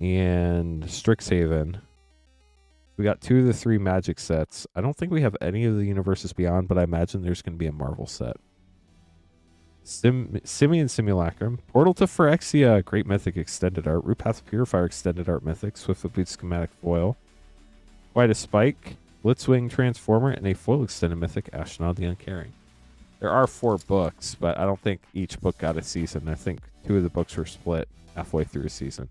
and Strixhaven. We got 2 of the 3 Magic sets. I don't think we have any of the Universes Beyond, but I imagine there's going to be a Marvel set. Simian Simulacrum, Portal to Phyrexia, Great Mythic Extended Art, Root Path Purifier Extended Art Mythic, Swift of Boot Schematic Foil, Quite a Spike, Blitzwing Transformer, and a Foil Extended Mythic, Ashnod the Uncaring. There are 4 books, but I don't think each book got a season. I think 2 of the books were split halfway through a season.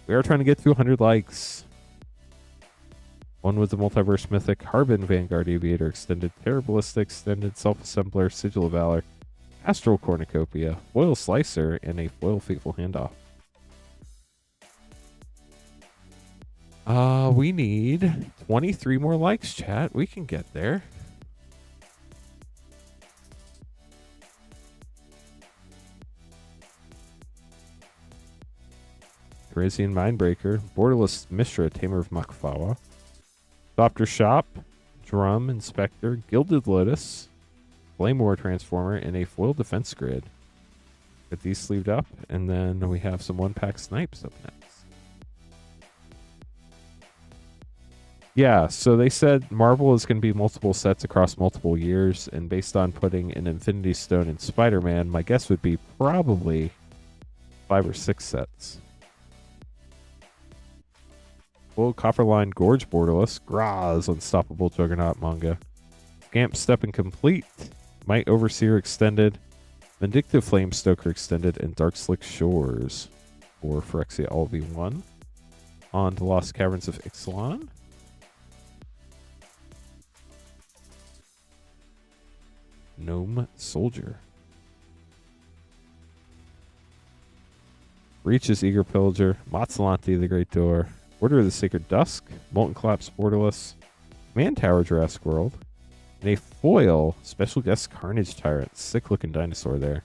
We are trying to get to 100 likes. One with the Multiverse Mythic, Harbin Vanguard Aviator Extended, Terror Ballista Extended, Self-Assembler, Sigil of Valor, Astral Cornucopia, Foil Slicer, and a Foil Fateful Handoff. We need 23 more likes, chat. We can get there. Thracian Mindbreaker, Borderless Mishra, Tamer of Makfawa, Doctor Shop, Drum Inspector, Gilded Lotus, Flame War Transformer, and a Foil Defense Grid. Get these sleeved up, and then we have some 1-pack snipes up next. Yeah, so they said Marvel is going to be multiple sets across multiple years, and based on putting an Infinity Stone in Spider-Man, my guess would be probably 5 or 6 sets. Full Copperline Gorge Borderless. Graz Unstoppable Juggernaut manga. Scamp Step Incomplete. Might Overseer Extended. Vindictive Flame Stoker Extended. And Dark Slick Shores. For Phyrexia All V1. On to Lost Caverns of Ixalan. Gnome Soldier. Reaches Eager Pillager. Matzalanti the Great Door. Order of the Sacred Dusk. Molten Collapse Borderless. Command Tower Jurassic World. And a foil Special Guest Carnage Tyrant. Sick looking dinosaur there.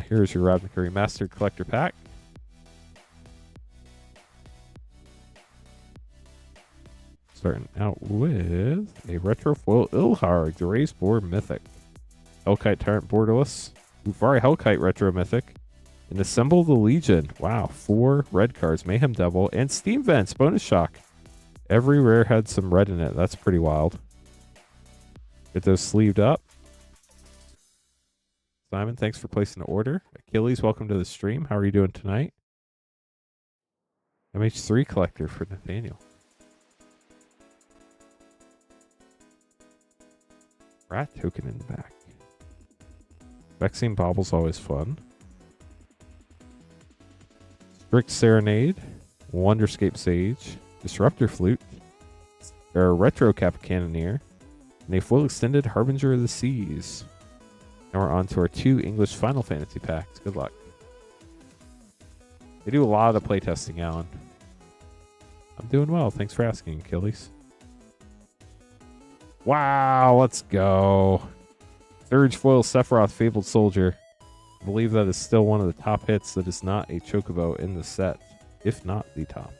Here's your Ravnica Remastered Collector Pack. Starting out with a Retro Foil Ilharg, the Raised Boar Mythic. Hellkite Tyrant Borderless. Ufari Hellkite Retro Mythic. And Assemble the Legion. Wow, 4 red cards. Mayhem Devil. And Steam Vents. Bonus Shock. Every rare had some red in it. That's pretty wild. Get those sleeved up. Simon, thanks for placing the order. Achilles, welcome to the stream. How are you doing tonight? MH3 Collector for Nathaniel. Rat token in the back. Vexing Bobble's always fun. Strict Serenade. Wonderscape Sage. Disruptor Flute. Retro Cap Cannoneer. And a full extended Harbinger of the Seas. Now we're on to our 2 English Final Fantasy packs. Good luck. They do a lot of playtesting, Alan. I'm doing well. Thanks for asking, Achilles. Wow, let's go. Surge Foil Sephiroth Fabled Soldier. I believe that is still one of the top hits that is not a Chocobo in the set, if not the top.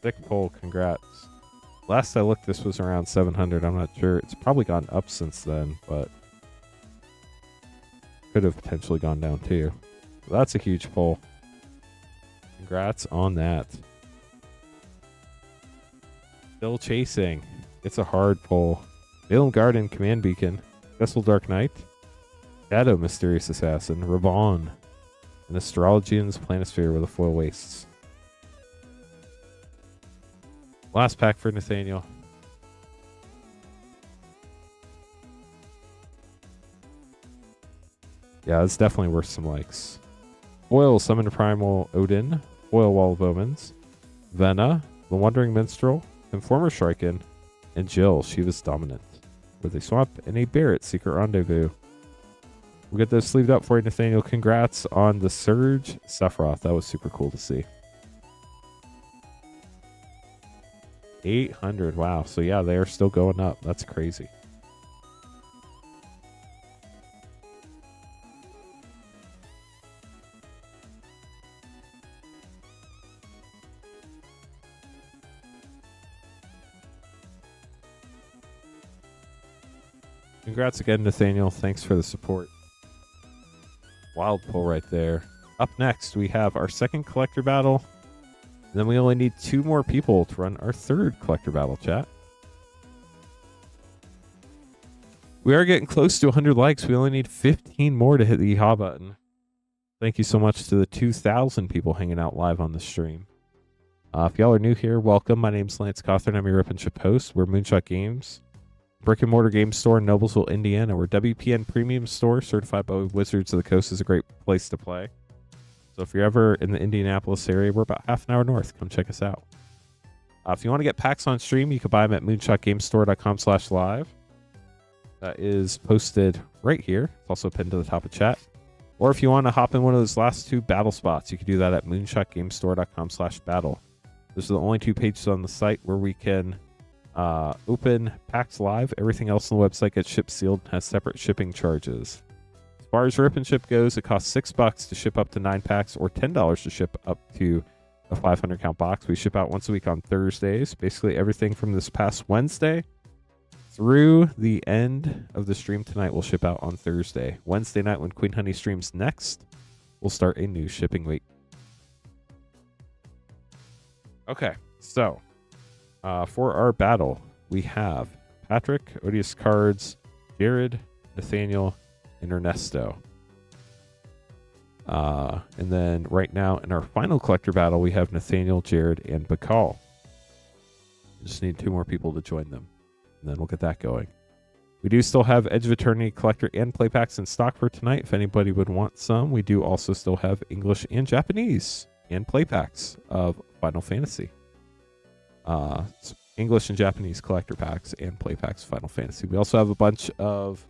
Thick pull, congrats. Last I looked, this was around 700. I'm not sure. It's probably gone up since then, but could have potentially gone down too. That's a huge pull. Congrats on that. Still chasing. It's a hard pull. Balaam Garden, Command Beacon, Vessel Dark Knight, Shadow Mysterious Assassin, Ravon, and Astrologian's Planisphere with a foil wastes. Last pack for Nathaniel. Yeah, it's definitely worth some likes. Foil Summon Primal Odin, Foil Wall of Omens, Vena, The Wandering Minstrel, Informer Shriken, and Jill, Shiva's Dominant, with a swamp and a Barret Secret Rendezvous. We'll get those sleeved up for you, Nathaniel. Congrats on the Surge Sephiroth. That was super cool to see. 800. Wow. So yeah, they are still going up. That's crazy. Congrats again, Nathaniel. Thanks for the support. Wild pull right there. Up next, we have our second collector battle. And then we only need 2 more people to run our third collector battle, chat. We are getting close to 100 likes. We only need 15 more to hit the yeehaw button. Thank you so much to the 2,000 people hanging out live on the stream. If y'all are new here, welcome. My name's Lance Cawthorn. I'm your Rip and Chip host. We're Moonshot Games, brick and mortar game store in Noblesville, Indiana. We're WPN Premium Store, certified by Wizards of the Coast. Is a great place to play. So if you're ever in the Indianapolis area, we're about half an hour north. Come check us out. If you want to get packs on stream, you can buy them at moonshotgamestore.com/live. That is posted right here. It's also pinned to the top of chat. Or if you want to hop in one of those last 2 battle spots, you can do that at moonshotgamestore.com/battle. Those are the only 2 pages on the site where we can open packs live. Everything else on the website gets shipped sealed and has separate shipping charges. As far as Rip and Ship goes, it costs $6 to ship up to 9 packs or $10 to ship up to a 500 count box. We ship out once a week on Thursdays. Basically everything from this past Wednesday through the end of the stream tonight will ship out on Thursday. Wednesday night, when Queen Honey streams next, we'll start a new shipping week. Okay, so for our battle, we have Patrick, Odious Cards, Jared, Nathaniel, and Ernesto. And then right now in our final collector battle, we have Nathaniel, Jared, and Bakal. Just need 2 more people to join them, and then we'll get that going. We do still have Edge of Eternity collector and play packs in stock for tonight. If anybody would want some, we do also still have English and Japanese and play packs of Final Fantasy. English and Japanese collector packs and play packs of Final Fantasy. We also have a bunch of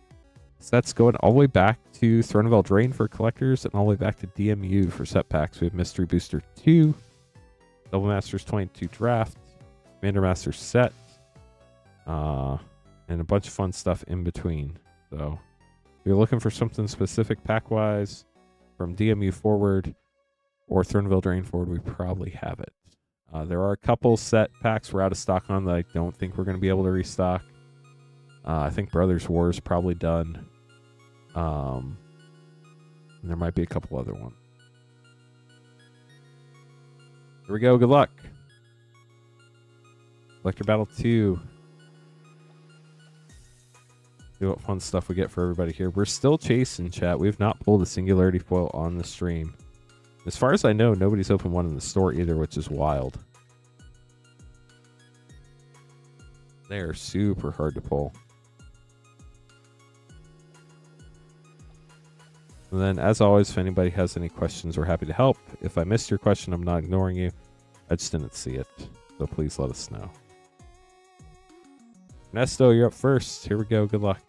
sets going all the way back to Throne of Eldraine for collectors and all the way back to DMU for set packs. We have Mystery Booster 2, Double Masters 22 Draft, Commander Master set, and a bunch of fun stuff in between. So if you're looking for something specific pack-wise from DMU forward or Throne of Eldraine forward, we probably have it. There are a couple set packs we're out of stock on that I don't think we're going to be able to restock. I think Brothers War is probably done. And there might be a couple other ones. Here we go. Good luck. Collector Battle 2. See what fun stuff we get for everybody here. We're still chasing, chat. We've not pulled a Singularity foil on the stream. As far as I know, nobody's opened one in the store either, which is wild. They are super hard to pull. And then, as always, if anybody has any questions, we're happy to help. If I missed your question, I'm not ignoring you. I just didn't see it. So please let us know. Ernesto, you're up first. Here we go. Good luck.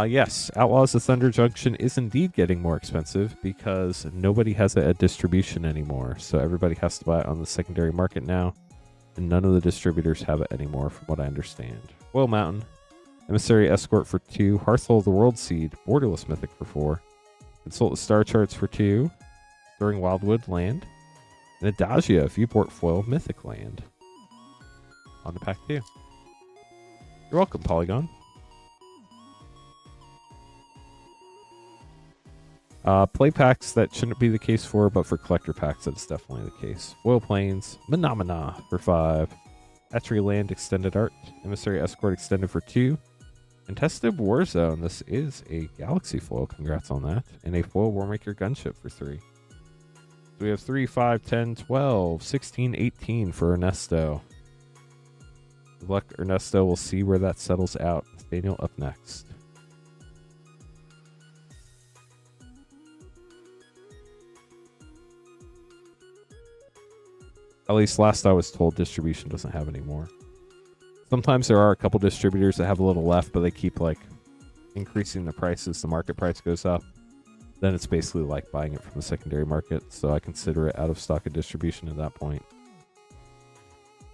Yes, Outlaws of Thunder Junction is indeed getting more expensive because nobody has it at distribution anymore. So everybody has to buy it on the secondary market now. And none of the distributors have it anymore, from what I understand. Foil Mountain, Emissary Escort for 2, Hearthful of the World Seed, Borderless Mythic for 4, Consult the Star Charts for 2, Stirring Wildwood Land, and Adagia Viewport Foil Mythic Land. On to pack 2. You're welcome, Polygon. Play packs, that shouldn't be the case for, but for collector packs, that's definitely the case. Foil Plains, Phenomena for 5, Hatchery Land Extended Art, Emissary Escort Extended for 2, Contested Warzone, this is a Galaxy foil, congrats on that, and a foil Warmaker Gunship for 3. So we have 3, 5, 10, 12, 16, 18 for Ernesto. Good luck, Ernesto. We'll see where that settles out. Daniel up next. At least last I was told, distribution doesn't have any more. Sometimes there are a couple distributors that have a little left, but they keep like increasing the prices. The market price goes up. Then it's basically like buying it from the secondary market. So I consider it out of stock of distribution at that point.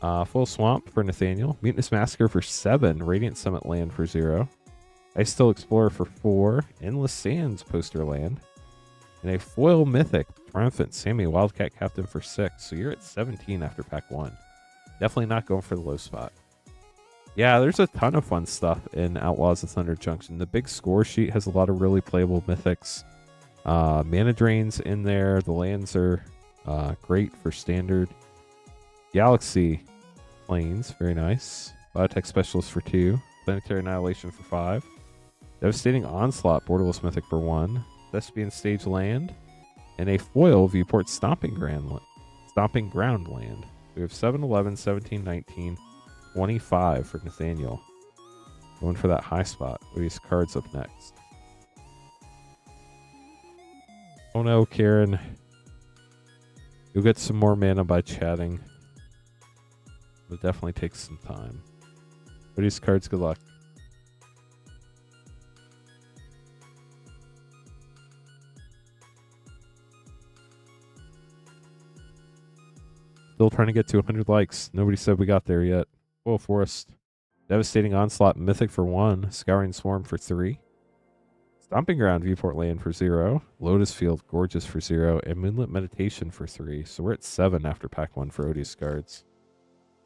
Full Swamp for Nathaniel. Mutinous Massacre for 7. Radiant Summit Land for 0. Ice Still Explorer for 4. Endless Sands Poster Land. And a foil Mythic Triumphant Sammy Wildcat Captain for 6. So you're at 17 after pack 1. Definitely not going for the low spot. Yeah, there's a ton of fun stuff in Outlaws of Thunder Junction. The big score sheet has a lot of really playable mythics. Mana Drain's in there. The lands are great for standard. Galaxy Plains, very nice. Biotech Specialist for 2. Planetary Annihilation for 5. Devastating Onslaught, Borderless Mythic for 1. Thespian Stage Land. And a foil Viewport Stomping Ground Land. We have 7, 11, 17, 19, 25 for Nathaniel. Going for that high spot. What are these cards up next? Oh no, Karen. You'll get some more mana by chatting. It definitely takes some time. What are these cards? Good luck. Still trying to get to 100 likes. Nobody said we got there yet. Foil Forest. Devastating Onslaught Mythic for 1. Scouring Swarm for 3. Stomping Ground Viewport Land for 0. Lotus Field Gorgeous for 0. And Moonlit Meditation for 3. So we're at 7 after pack 1 for Odious cards.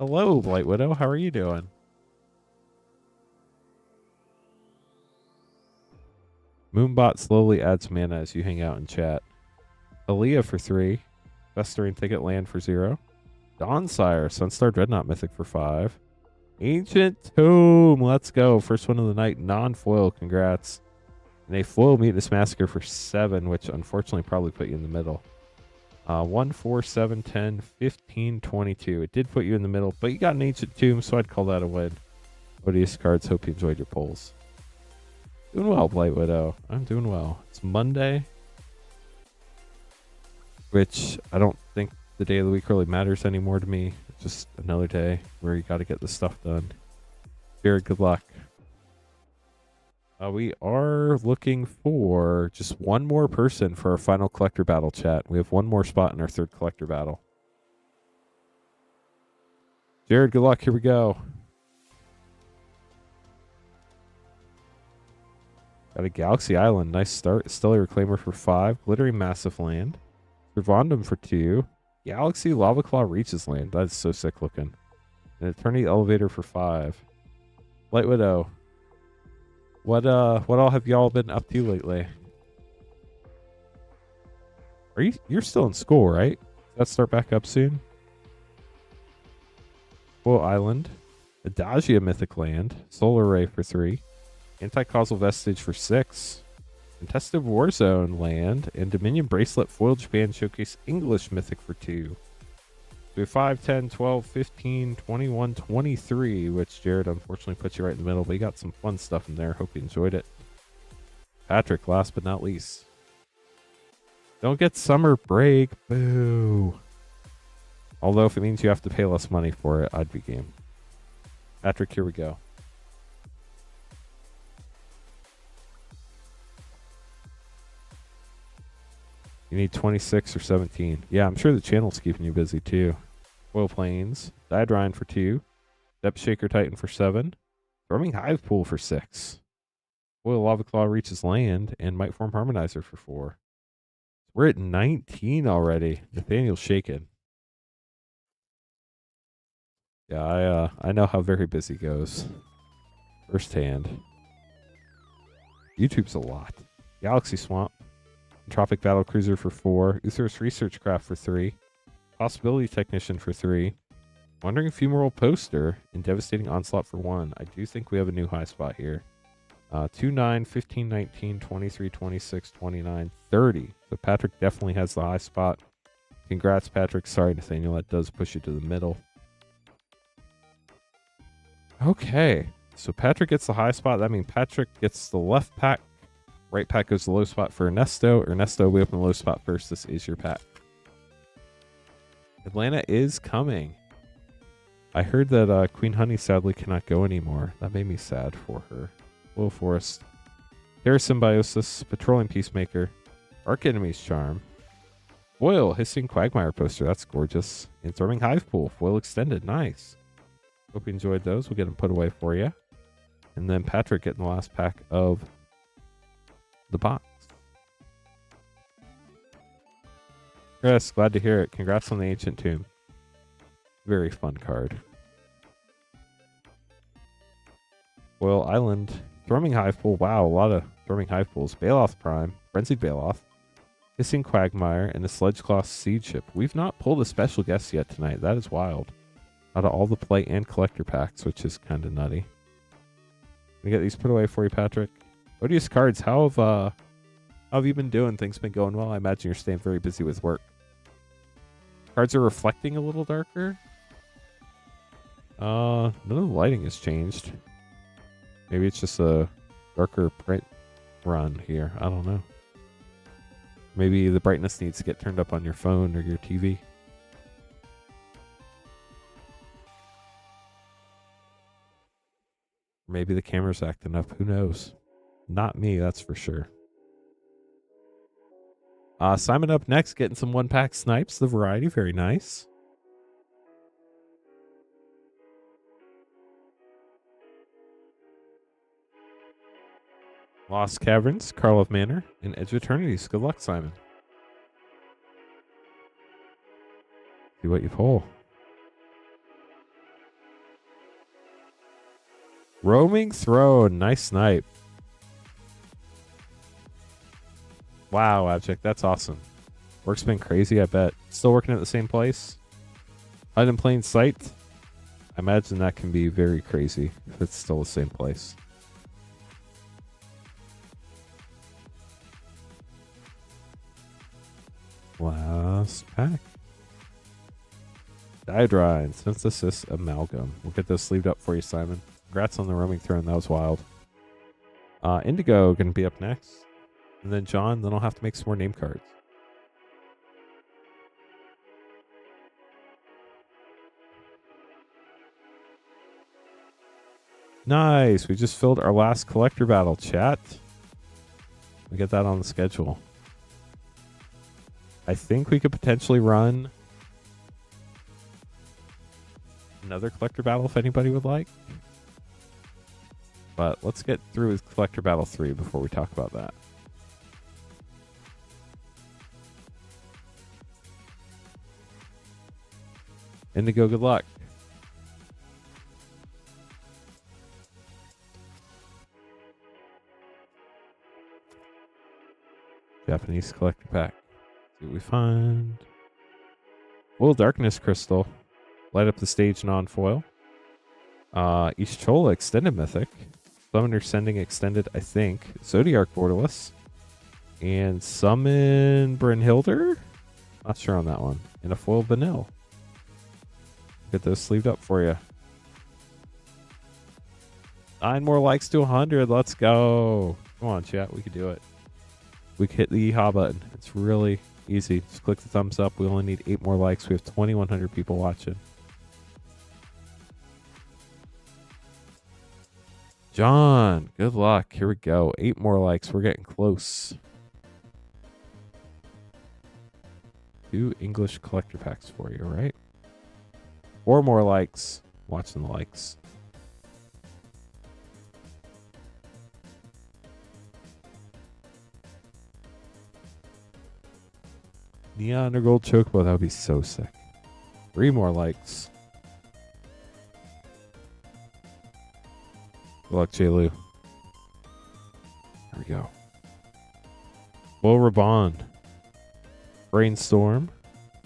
Hello, Blight Widow. How are you doing? Moonbot slowly adds mana as you hang out and chat. Aaliyah for 3. Festering Thicket Land for 0. Dawnsire, Sunstar Dreadnought Mythic for 5. Ancient Tomb, let's go. First one of the night, non-foil, congrats. And a Flow Mutinous Massacre for 7, which unfortunately probably put you in the middle. 1, 4, 7, 10, 15, 22. It did put you in the middle, but you got an Ancient Tomb, so I'd call that a win. Odious cards. Hope you enjoyed your polls. Doing well, Blight Widow. I'm doing well. It's Monday, which I don't think the day of the week really matters anymore to me. It's just another day where you got to get this stuff done. Jared, good luck. We are looking for just one more person for our final collector battle chat. We have one more spot in our third collector battle. Jared, good luck. Here we go. Got a Galaxy Island. Nice start. Stellar Reclaimer for 5. Glittering Massive Land. Servandum for 2. Galaxy Lava Claw Reaches Land. That's so sick looking. An Eternity Elevator for 5. Light Widow. What all have y'all been up to lately? You're still in school, right? Does that start back up soon? Full Island. Adagia Mythic Land. Solar Ray for 3. Anti-Causal Vestige for 6. Contested Warzone Land. And Dominion Bracelet Foil Japan Showcase English Mythic for 2. We have 5, 10, 12, 15, 21, 23, which Jared unfortunately puts you right in the middle, but you got some fun stuff in there. Hope you enjoyed it. Patrick, last but not least. Don't get summer break. Boo. Although if it means you have to pay less money for it, I'd be game. Patrick, here we go. You need 26 or 17. Yeah, I'm sure the channel's keeping you busy too. Oil Plains, Diadrine for 2, Depth Shaker Titan for 7, Storming Hive Pool for 6, Oil Lava Claw Reaches Land, and Might Form Harmonizer for 4. We're at 19 already. Nathaniel's shaking. Yeah, I know how very busy goes. Firsthand. YouTube's a lot. Galaxy Swamp, Tropic Battle Cruiser for 4, Uthros Research Craft for 3, Possibility Technician for 3, Wandering Ephemeral Poster, and Devastating Onslaught for 1. I do think we have a new high spot here. 2, 9, 15, 19, 23, 26, 29, 30. So Patrick definitely has the high spot. Congrats, Patrick. Sorry, Nathaniel, that does push you to the middle. Okay, so Patrick gets the high spot. That means Patrick gets the left pack. Right pack goes to the low spot for Ernesto. Ernesto, we open the low spot first. This is your pack. Atlanta is coming. I heard that Queen Honey sadly cannot go anymore. That made me sad for her. Low Forest. Terra Symbiosis. Patrolling Peacemaker. Arch Enemy's Charm. Foil Hissing Quagmire poster. That's gorgeous. And Storming Hive Pool. Foil Extended. Nice. Hope you enjoyed those. We'll get them put away for you. And then Patrick getting the last pack of the box. Chris, glad to hear it. Congrats on the Ancient Tomb. Very fun card. Foil Island. Storming Hive Pool. Wow, a lot of Storming Hive Pools. Bailoff Prime. Frenzied Bailoff. Hissing Quagmire. And the Sledgeclaw Seed Ship. We've not pulled a special guest yet tonight. That is wild. Out of all the play and collector packs, which is kind of nutty. We get these put away for you, Patrick. Odious cards. How have you been doing? Things been going well? I imagine you're staying very busy with work. Cards are reflecting a little darker. None of the lighting has changed. Maybe it's just a darker print run here. I don't know. Maybe the brightness needs to get turned up on your phone or your TV. Maybe the camera's acting up. Who knows? Not me, that's for sure. Simon up next, getting some one-pack snipes. The variety, very nice. Lost Caverns, Karlov Manor, and Edge of Eternities. Good luck, Simon. See what you pull. Roaming Throne. Nice snipe. Wow, Abject. That's awesome. Work's been crazy, I bet. Still working at the same place? Hide in plain sight? I imagine that can be very crazy if it's still the same place. Last pack. Diodrine, Synthesis Amalgam. We'll get those sleeved up for you, Simon. Congrats on the roaming throne. That was wild. Indigo going to be up next. And then John, then I'll have to make some more name cards. Nice. We just filled our last collector battle, chat. We get that on the schedule. I think we could potentially run another collector battle if anybody would like. But let's get through with collector battle 3 before we talk about that. Indigo, good luck. Japanese collector pack. See what we find. Full Darkness Crystal. Light up the stage non-foil. East Chola Extended Mythic. Summoner Sending Extended, I think. Zodiark Borderless. And Summon Brynhilder? Not sure on that one. And a foil Vanille. Get those sleeved up for you. 9 more likes to 100. Let's go. Come on, chat. We can do it. We can hit the yeehaw button. It's really easy. Just click the thumbs up. We only need 8 more likes. We have 2,100 people watching. John, good luck. Here we go. 8 more likes. We're getting close. 2 English collector packs for you, right? 4 more likes. Watching the likes. Neon or gold chocobo. That would be so sick. 3 more likes. Good luck, J-Lu. There we go. Will Raban. Brainstorm.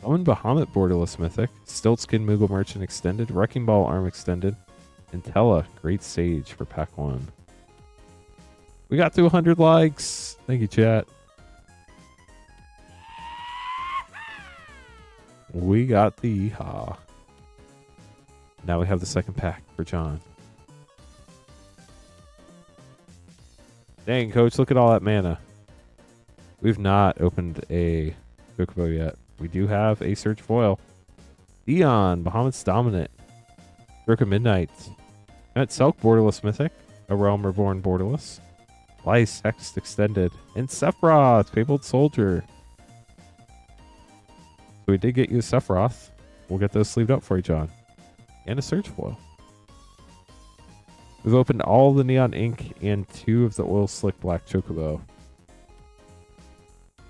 Owen Bahamut Borderless Mythic. Stiltskin Moogle Merchant Extended. Wrecking Ball Arm Extended. And Tella Great Sage for pack 1. We got to 100 likes. Thank you, chat. We got the yeehaw. Now we have the second pack for John. Dang, Coach, look at all that mana. We've not opened a Chocobo yet. We do have a Search Foil. Dion, Bahamut's Dominant. Brook of Midnight. Met Selk Borderless Mythic. A Realm Reborn Borderless. Lice Hex Extended. And Sephiroth, Fabled Soldier. So we did get you a Sephiroth. We'll get those sleeved up for you, John. And a Search Foil. We've opened all the Neon Ink and 2 of the Oil Slick Black Chocobo.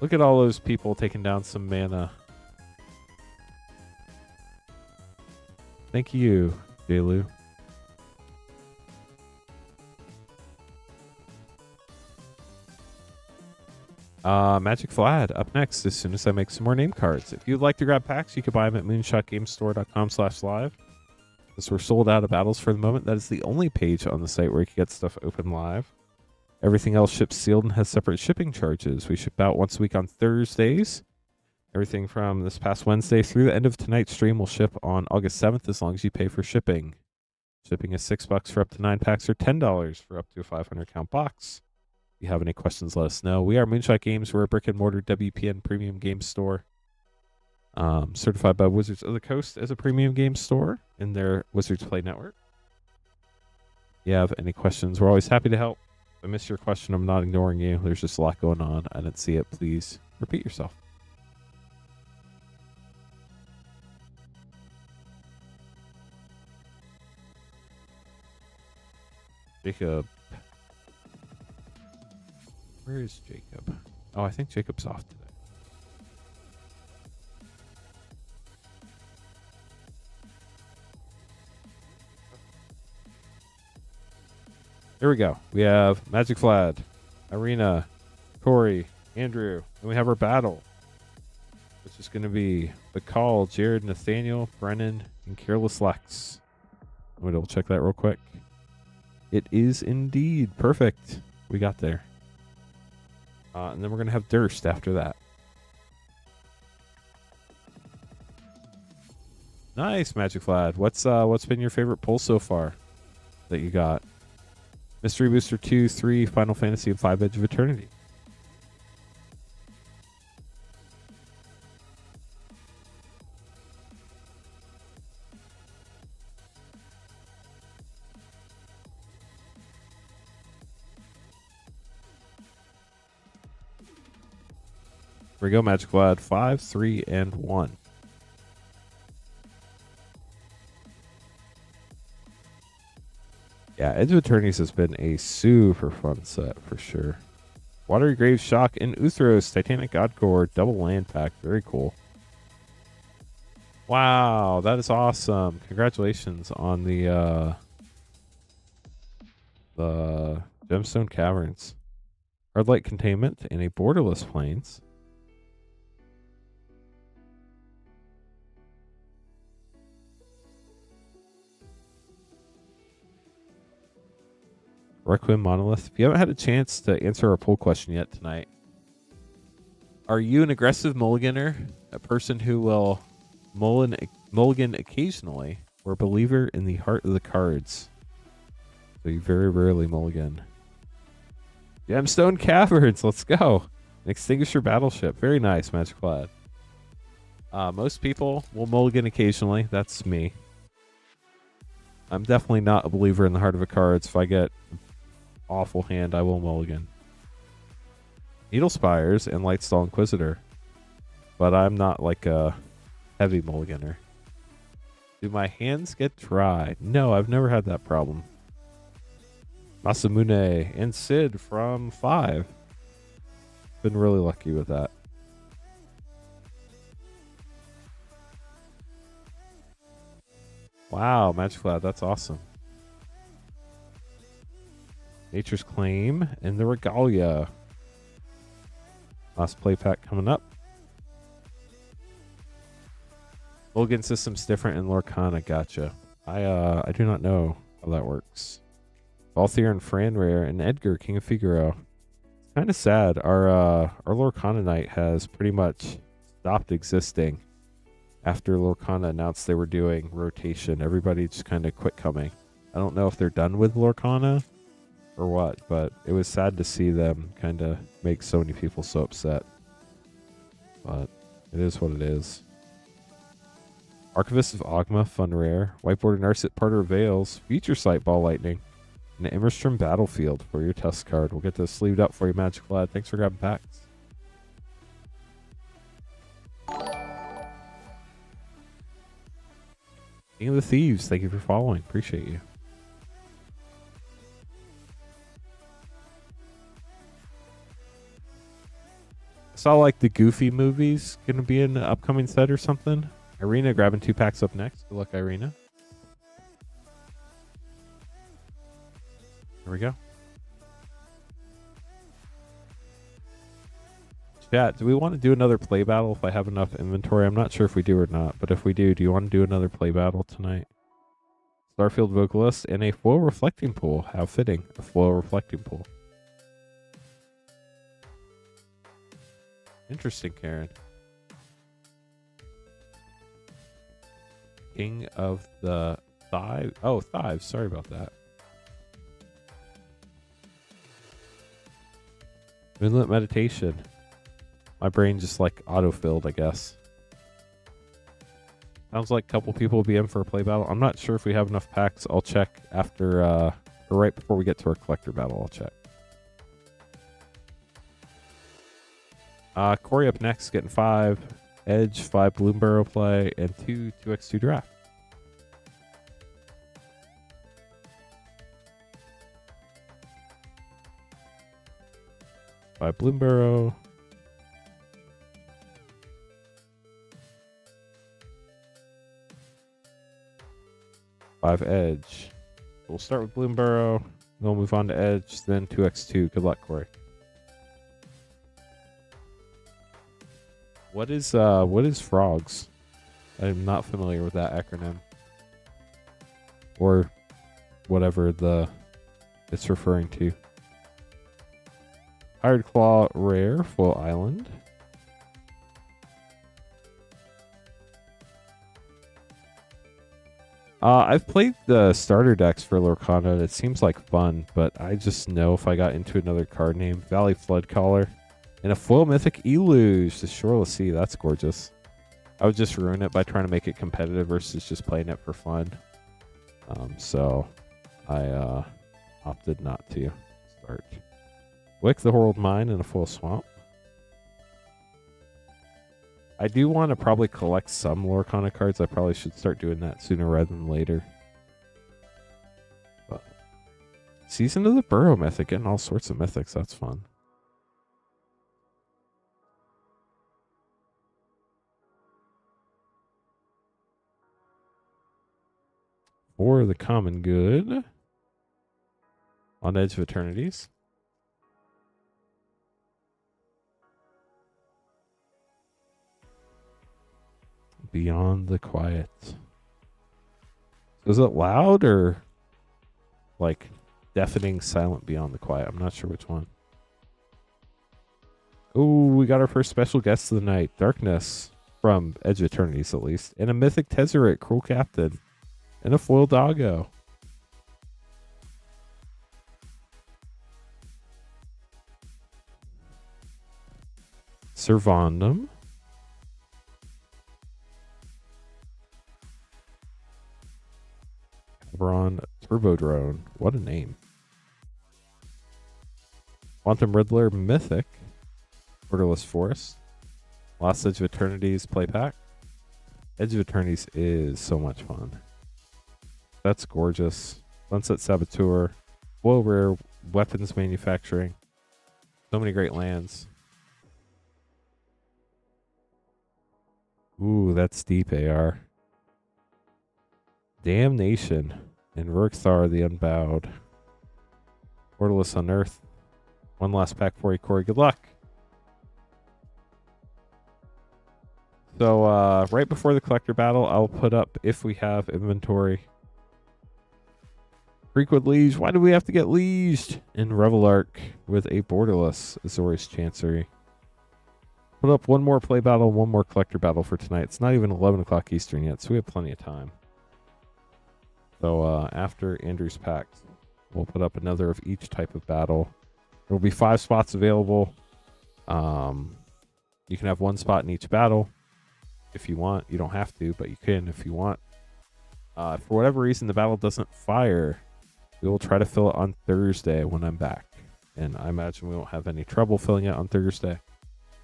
Look at all those people taking down some mana. Thank you, J-Lu. Magic Vlad up next as soon as I make some more name cards. If you'd like to grab packs, you can buy them at moonshotgamestore.com/live. As we're sold out of battles for the moment, that is the only page on the site where you can get stuff open live. Everything else ships sealed and has separate shipping charges. We ship out once a week on Thursdays. Everything from this past Wednesday through the end of tonight's stream will ship on August 7th as long as you pay for shipping. Shipping is $6 for up to 9 packs or $10 for up to a 500 count box. If you have any questions, let us know. We are Moonshot Games. We're a brick and mortar WPN premium game store. Certified by Wizards of the Coast as a premium game store in their Wizards Play Network. If you have any questions, we're always happy to help. If I missed your question, I'm not ignoring you. There's just a lot going on. I didn't see it. Please repeat yourself. Jacob. Where is Jacob? Oh, I think Jacob's off today. Here we go. We have Magic Vlad, Irina, Corey, Andrew, and we have our battle, which is going to be Bakal, Jared, Nathaniel, Brennan, and Careless Lex. Let me double check that real quick. It is indeed perfect. We got there. And then we're going to have Durst after that. Nice, Magic Vlad. What's been your favorite pull so far that you got? Mystery Booster 2, 3, Final Fantasy, and 5 Edge of Eternity. Here we go, Magic Vlad. 5, 3, and 1. Yeah, Edge of Eternities has been a super fun set for sure. Watery Grave, Shock, and Uthros, Titanic Godcore, double land pack. Very cool. Wow, that is awesome. Congratulations on the Gemstone Caverns. Hardlight Containment and a Borderless Plains. Requiem Monolith. If you haven't had a chance to answer our poll question yet tonight, are you an aggressive mulliganer, a person who will mulligan occasionally, or a believer in the heart of the cards? So you very rarely mulligan. Gemstone Caverns, let's go. An Extinguisher Battleship. Very nice, Magic Vlad. Most people will mulligan occasionally. That's me. I'm definitely not a believer in the heart of the cards. If I get awful hand, I will mulligan. Needle Spires and Lightstall Inquisitor. But I'm not like a heavy mulliganer. Do my hands get dry? No, I've never had that problem. Masamune and Sid from 5. Been really lucky with that. Wow, Magic Cloud, that's awesome. Nature's Claim and the Regalia. Last play pack coming up. Mulligan system's different in Lorcana, gotcha. I do not know how that works. Balthier and Franrare and Edgar, King of Figaro. It's kind of sad. Our Lorcana Knight has pretty much stopped existing after Lorcana announced they were doing rotation. Everybody just kind of quit coming. I don't know if they're done with Lorcana or what, but it was sad to see them kind of make so many people so upset. But it is what it is. Archivist of Ogma, fun rare. Whiteboard and Narset, Parter of Veils, Feature Sight, Ball Lightning, and an Immerstrom Battlefield for your test card. We'll get this sleeved up for you, Magic Lad. Thanks for grabbing packs. King of the Thieves, thank you for following. Appreciate you. I saw like the Goofy movies gonna be in the upcoming set or something. Irina grabbing 2 packs up next. Good luck, Irina. Here we go. Chat, do we want to do another play battle if I have enough inventory? I'm not sure if we do or not, but if we do you want to do another play battle tonight? Starfield Vocalist and a foil reflecting pool. How fitting. A foil reflecting pool. Interesting, Karen. King of the Thive. Oh, Thive. Sorry about that. Moonlit Meditation. My brain just like auto-filled, I guess. Sounds like a couple people will be in for a play battle. I'm not sure if we have enough packs. I'll check after, or right before we get to our collector battle. I'll check. Corey up next, getting 5 Edge, 5 Bloomburrow play, and 2 2x2 draft. By Bloomburrow. Five Edge. We'll start with Bloomburrow, then we'll move on to Edge, then 2x2. Good luck, Corey. What is frogs? I'm not familiar with that acronym. Or whatever it's referring to. Hired Claw rare, Full Island. I've played the starter decks for Lorcana. It seems like fun, but I just know if I got into another card name, Valley Floodcaller, and a foil mythic Eluge, the Shoreless Sea. That's gorgeous. I would just ruin it by trying to make it competitive versus just playing it for fun. So I opted not to start. Wick the Horrled Mine and a full swamp. I do want to probably collect some Lorcana cards. I probably should start doing that sooner rather than later. But Season of the Burrow mythic, getting all sorts of mythics. That's fun. For the common good. On Edge of Eternities. Beyond the Quiet. Is it loud or like deafening silent Beyond the Quiet? I'm not sure which one. Oh, we got our first special guest of the night. Darkness from Edge of Eternities, at least. And a mythic Tezzeret, Cruel Captain. And a foil doggo. Servandum. Cabron Turbo Drone. What a name. Quantum Riddler Mythic. Borderless Forest. Lost Edge of Eternities play pack. Edge of Eternities is so much fun. That's gorgeous. Sunset Saboteur. Foil Rare. Weapons Manufacturing. So many great lands. Ooh, that's deep, AR. Damnation. And Rurikthar the Unbowed. Borderless Unearth. One last pack for you, Corey. Good luck. So, right before the collector battle, I'll put up, if we have inventory, Frequent Liege. Why do we have to get lieged? In Revel Arc with a borderless Azorius Chancery. Put up one more play battle, one more collector battle for tonight. It's not even 11 o'clock Eastern yet, so we have plenty of time. So after Andrew's packs, we'll put up another of each type of battle. There will be 5 spots available. You can have 1 spot in each battle if you want. You don't have to, but you can if you want. For whatever reason the battle doesn't fire, we will try to fill it on Thursday when I'm back. And I imagine we won't have any trouble filling it on Thursday.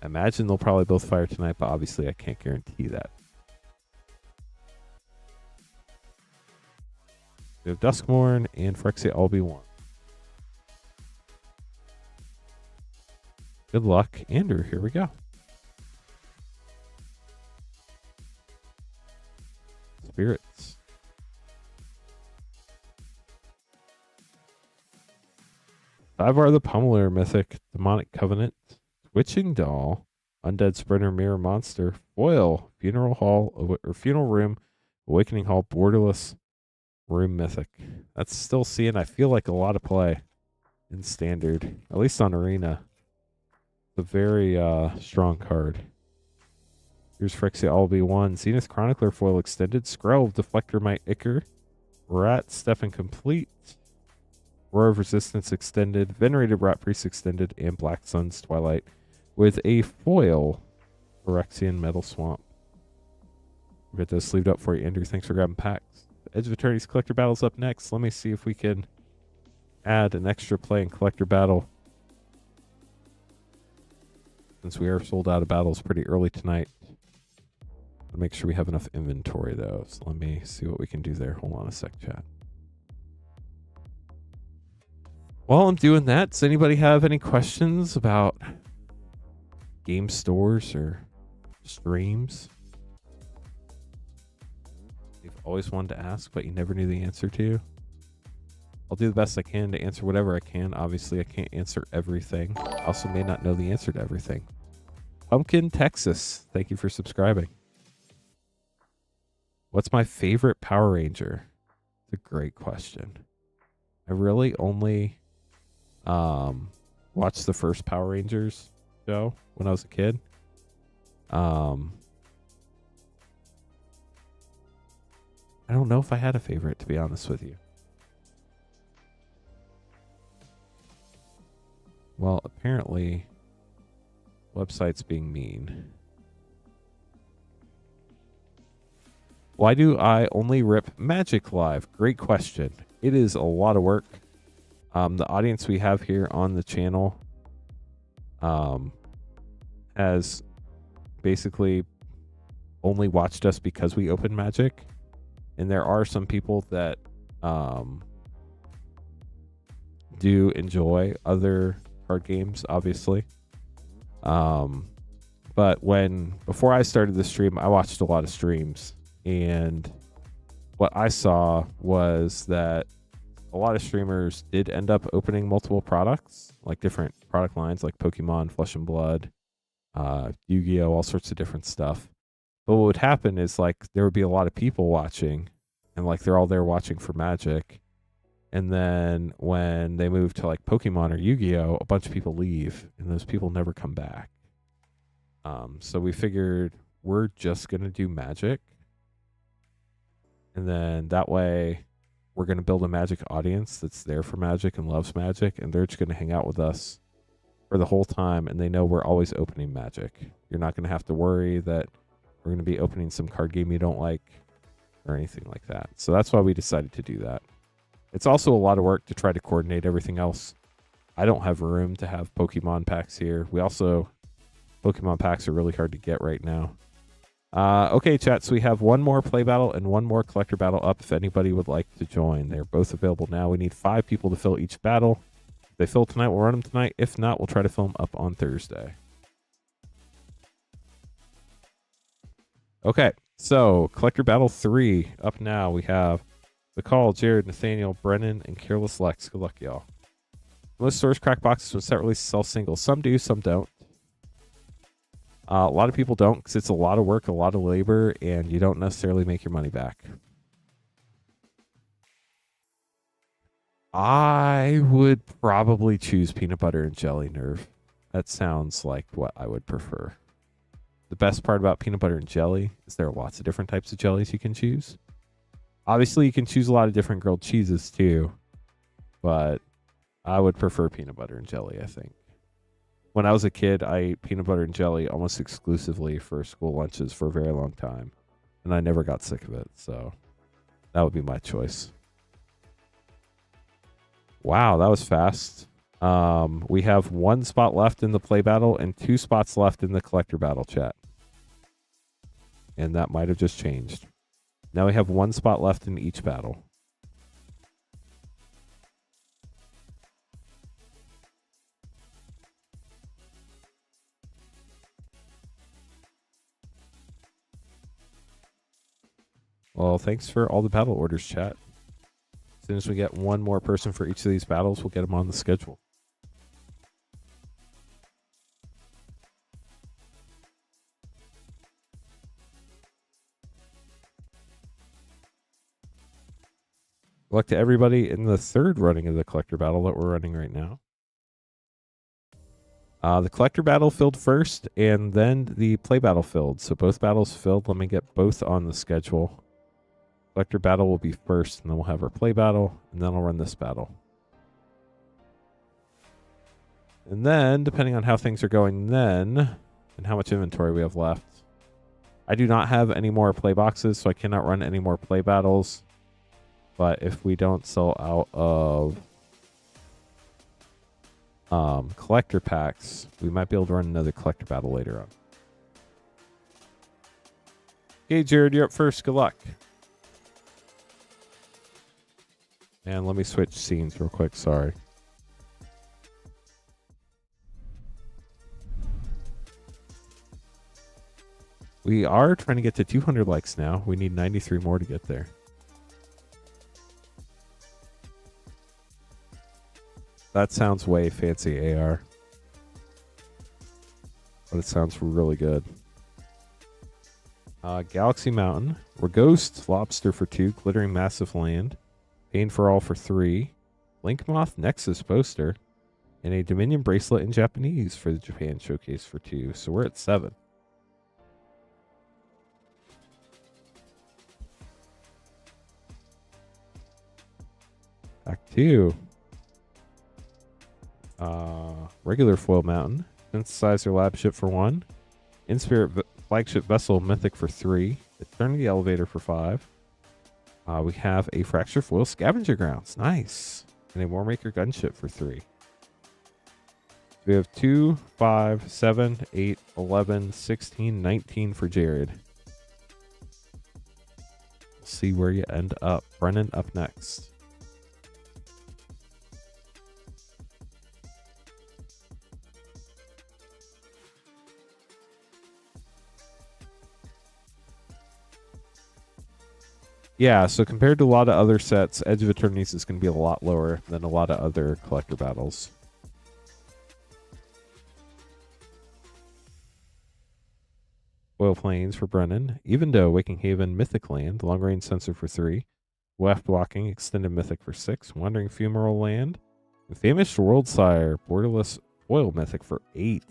I imagine they'll probably both fire tonight, but obviously I can't guarantee that. We have Duskmourn and Phyrexia LB1. Good luck, Andrew. Here we go. Spirits. Ivar the Pummeler Mythic, Demonic Covenant, Witching Doll, Undead Sprinter Mirror Monster, Foil, Funeral Hall, or Funeral Room, Awakening Hall, Borderless Room Mythic. That's still seeing, I feel like, a lot of play in Standard, at least on Arena. It's a very strong card. Here's Phyrexia LB1, Zenith Chronicler Foil Extended, Skrelv, Deflector Might Ichor, Rat Stefan Complete, Roar of Resistance Extended, Venerated Rat Priest Extended, and Black Sun's Twilight with a foil Phyrexian Metal Swamp. We'll get those sleeved up for you, Andrew. Thanks for grabbing packs. Edge of Eternities Collector Battle's up next. Let me see if we can add an extra play in Collector Battle. Since we are sold out of battles pretty early tonight. I'll make sure we have enough inventory, though. So let me see what we can do there. Hold on a sec, chat. While I'm doing that, does anybody have any questions about game stores or streams you've always wanted to ask, but you never knew the answer to? I'll do the best I can to answer whatever I can. Obviously, I can't answer everything. I also may not know the answer to everything. Pumpkin, Texas, thank you for subscribing. What's my favorite Power Ranger? It's a great question. I really only watched the first Power Rangers show when I was a kid. I don't know if I had a favorite, to be honest with you. Well, apparently, website's being mean. Why do I only rip Magic Live? Great question. It is a lot of work. The audience we have here on the channel has basically only watched us because we open Magic. And there are some people that do enjoy other card games, obviously. But before I started the stream, I watched a lot of streams. And what I saw was that a lot of streamers did end up opening multiple products, like different product lines like Pokemon, Flesh and Blood, Yu-Gi-Oh, all sorts of different stuff. But what would happen is like there would be a lot of people watching, and like they're all there watching for Magic. And then when they move to like Pokemon or Yu-Gi-Oh, a bunch of people leave, and those people never come back. So we figured we're just gonna do Magic. And then that way we're going to build a Magic audience that's there for Magic and loves Magic. And they're just going to hang out with us for the whole time. And they know we're always opening Magic. You're not going to have to worry that we're going to be opening some card game you don't like or anything like that. So that's why we decided to do that. It's also a lot of work to try to coordinate everything else. I don't have room to have Pokemon packs here. Pokemon packs are really hard to get right now. Okay, chat, so we have one more play battle and one more collector battle up if anybody would like to join. They're both available now. We need 5 people to fill each battle. If they fill tonight, we'll run them tonight. If not, we'll try to fill them up on Thursday. Okay, so collector battle 3 up now. We have The Call, Jared, Nathaniel, Brennan, and Careless Lex. Good luck, y'all. Most stores crack boxes when set release sell singles. Some do, some don't. A lot of people don't because it's a lot of work, a lot of labor, and you don't necessarily make your money back. I would probably choose peanut butter and jelly, Nerve. That sounds like what I would prefer. The best part about peanut butter and jelly is there are lots of different types of jellies you can choose. Obviously, you can choose a lot of different grilled cheeses too, but I would prefer peanut butter and jelly, I think. When I was a kid, I ate peanut butter and jelly almost exclusively for school lunches for a very long time, and I never got sick of it, so that would be my choice. Wow, that was fast. We have 1 spot left in the play battle and 2 spots left in the collector battle, chat. And that might have just changed. Now we have 1 spot left in each battle. Well, thanks for all the battle orders, chat. As soon as we get 1 more person for each of these battles, we'll get them on the schedule. Good luck to everybody in the 3rd running of the collector battle that we're running right now. The collector battle filled first, and then the play battle filled. So both battles filled. Let me get both on the schedule. Collector battle will be first, and then we'll have our play battle, and then I'll run this battle. And then, depending on how things are going then, and how much inventory we have left, I do not have any more play boxes, so I cannot run any more play battles. But if we don't sell out of collector packs, we might be able to run another collector battle later on. Okay, Jared, you're up first. Good luck. And let me switch scenes real quick. Sorry. We are trying to get to 200 likes now. We need 93 more to get there. That sounds way fancy, AR. But it sounds really good. Galaxy Mountain. Ghost Lobster for 2. Glittering Massive Land. Pain for All for 3. Link Moth Nexus poster. And a Dominion bracelet in Japanese for the Japan Showcase for 2. So we're at 7. Pack 2. Regular foil mountain. Synthesizer lab ship for 1. In-spirit flagship vessel mythic for 3. Eternity elevator for 5. We have a fracture foil scavenger grounds. Nice. And a Warmaker gunship for 3. We have 2, 5, 7, 8, 11, 16, 19 for Jared. We'll see where you end up. Brennan up next. Yeah, so compared to a lot of other sets, Edge of Eternities is going to be a lot lower than a lot of other collector battles. Foil Plains for Brennan. Even though Waking Haven Mythic Land, Long Range Sensor for 3. Left Walking Extended Mythic for 6. Wandering Fumarole Land. And Famished Worldsire Borderless Foil Mythic for 8.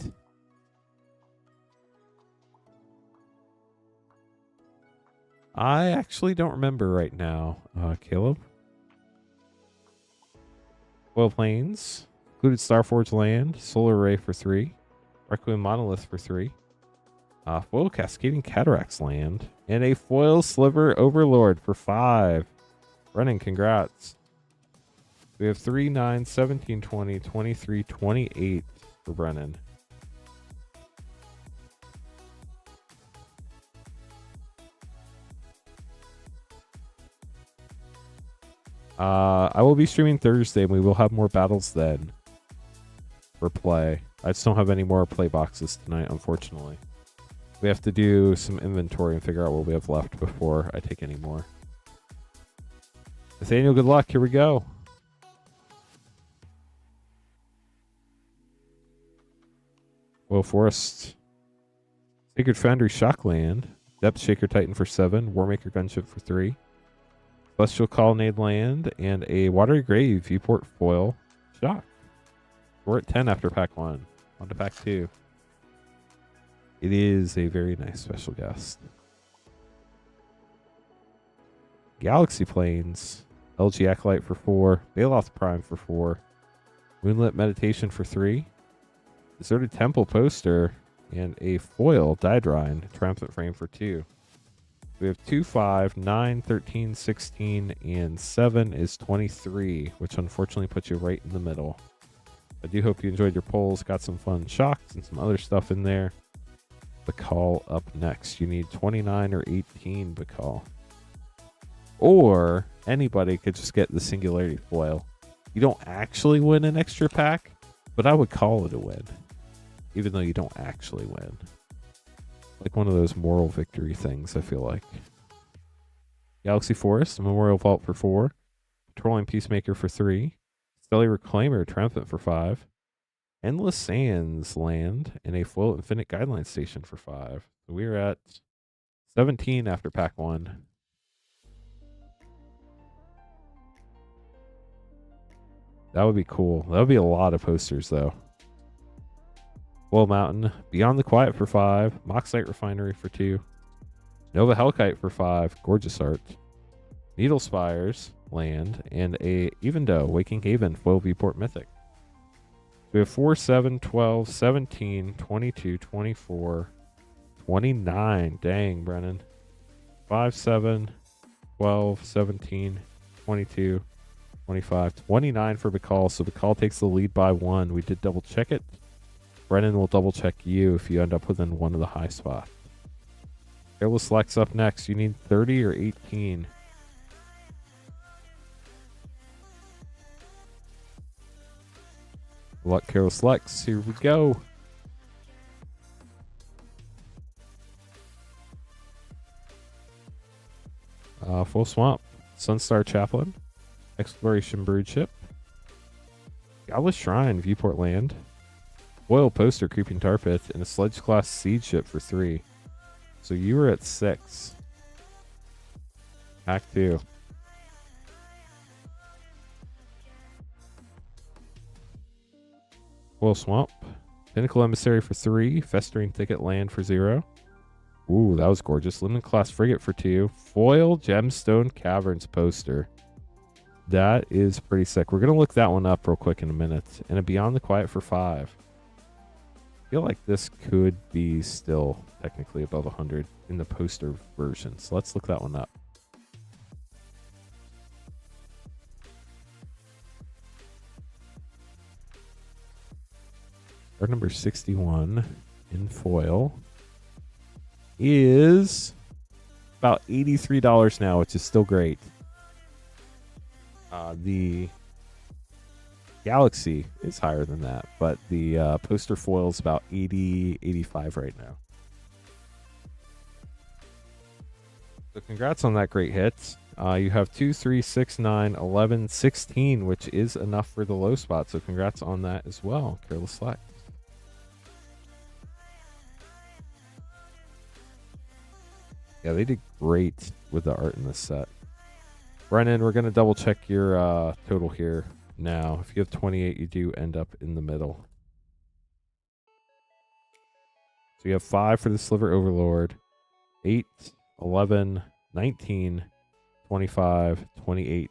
I actually don't remember right now, Caleb. Foil Plains. Included Starforge Land. Solar Ray for 3. Requiem Monolith for 3. Foil Cascading Cataracts Land. And a Foil Sliver Overlord for 5. Brennan, congrats. We have 3, 9, 17, 20, 23, 28 for Brennan. I will be streaming Thursday, and we will have more battles then for play. I just don't have any more play boxes tonight, unfortunately. We have to do some inventory and figure out what we have left before I take any more. Nathaniel, good luck. Here we go. Well, Forest. Sacred Foundry Shockland. Depth Shaker Titan for 7. Warmaker Gunship for 3. Celestial Colonnade Land. And a Watery Grave Viewport Foil Shock. We're at 10 after pack 1. On to pack 2. It is a very nice special guest. Galaxy Plains. LG Acolyte for 4. Baloth Prime for 4. Moonlit Meditation for 3. Deserted Temple poster. And a foil Daedrine Triumphant Frame for 2. We have 2, 5, 9, 13, 16, and 7 is 23, which unfortunately puts you right in the middle. I do hope you enjoyed your polls. Got some fun shocks and some other stuff in there. Bakal up next. You need 29 or 18 Bakal. Or anybody could just get the Singularity foil. You don't actually win an extra pack, but I would call it a win. Even though you don't actually win. Like one of those moral victory things, I feel like. Galaxy Forest, Memorial Vault for 4. Patrolling Peacemaker for 3. Stellar Reclaimer, Triumphant for 5. Endless Sands Land, and a Foil Infinite Guideline Station for 5. So we're at 17 after pack 1. That would be cool. That would be a lot of posters, though. Foil Mountain, Beyond the Quiet for 5. Moxite Refinery for 2. Nova Hellkite for 5. Gorgeous art. Needle Spires Land, and a Evendo Waking Haven Foil Viewport Mythic. We have 4, 7, 12, 17, 22, 24, 29. Dang, Brennan. 5, 7, 12, 17, 22, 25, 29 for Bakal. So Bakal takes the lead by 1. We did double check it. Brennan will double check you if you end up within one of the high spots. Careless Lex up next. You need 30 or 18. Good luck, Careless Lex. Here we go. Full Swamp. Sunstar Chaplain. Exploration Broodship. Godless Shrine Viewport Land. Foil Poster Creeping Tar Pit, and a Sledge Class Siege Ship for 3. So you were at 6. Pack 2. Foil Swamp. Pinnacle Emissary for 3. Festering Thicket Land for 0. Ooh, that was gorgeous. Limited Class Frigate for 2. Foil Gemstone Caverns poster. That is pretty sick. We're going to look that one up real quick in a minute. And a Beyond the Quiet for 5. I feel like this could be still technically above 100 in the poster version. So let's look that one up. Card number 61 in foil is about $83 now, which is still great. The Galaxy is higher than that, but the poster foil is about 80, 85 right now. So congrats on that great hit. You have 2, 3, 6, 9, 11, 16, which is enough for the low spot. So congrats on that as well, Careless Select. Yeah, they did great with the art in this set. Brennan, we're going to double check your total here now. If you have 28, you do end up in the middle. So you have 5 for the Sliver Overlord, 8, 11, 19, 25, 28.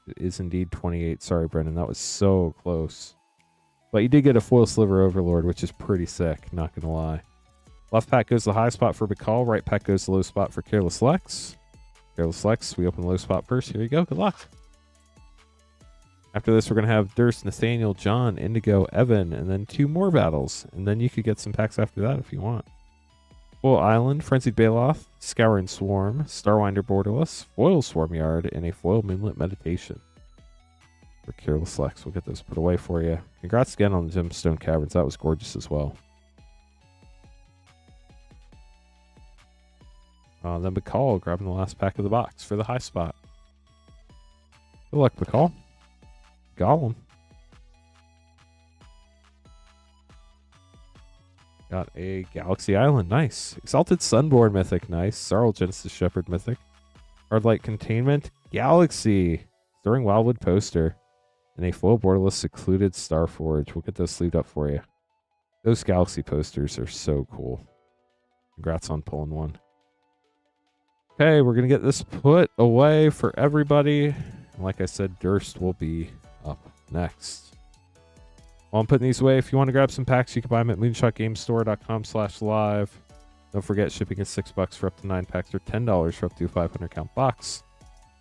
It is indeed 28. Sorry, Brennan, that was so close. But you did get a foil Sliver Overlord, which is pretty sick, not going to lie. Left pack goes the high spot for Bacall. Right pack goes the low spot for Careless Lex. Careless Lex, we open the low spot first. Here you go. Good luck. After this, we're going to have Durst, Nathaniel, John, Indigo, Evan, and then 2 more battles. And then you could get some packs after that if you want. Foil Island, Frenzied Baloth, Scouring Swarm, Starwinder Borderless, Foil Swarmyard, and a Foil Moonlit Meditation. For Careless Lex, we'll get those put away for you. Congrats again on the Gemstone Caverns. That was gorgeous as well. Then Bacall grabbing the last pack of the box for the high spot. Good luck, Bacall. Gollum. Got a Galaxy Island. Nice. Exalted Sunborn Mythic. Nice. Sarl Genesis Shepherd Mythic. Hardlight Containment. Galaxy. Stirring Wildwood Poster. And a full borderless Secluded Starforge. We'll get those sleeved up for you. Those Galaxy posters are so cool. Congrats on pulling one. Okay, we're going to get this put away for everybody. And like I said, Durst will be up next. While I'm putting these away, if you want to grab some packs, you can buy them at moonshotgamestore.com/live. Don't forget, shipping is $6 for up to 9 packs or $10 for up to a 500 count box.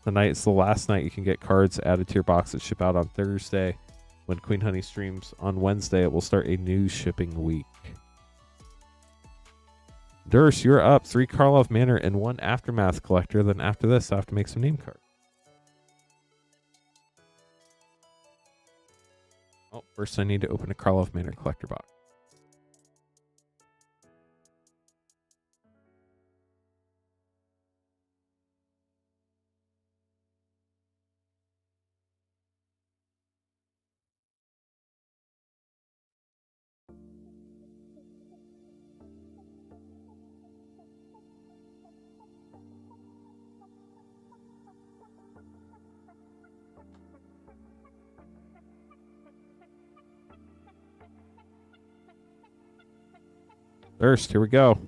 Tonight is the last night you can get cards added to your box that ship out on Thursday. When Queen Honey streams on Wednesday, it will start a new shipping week. Durst, you're up. 3 Karlov Manor and 1 Aftermath Collector. Then after this, I have to make some name cards. Oh, first I need to open a Karlov Manor Collector box. First, here we go.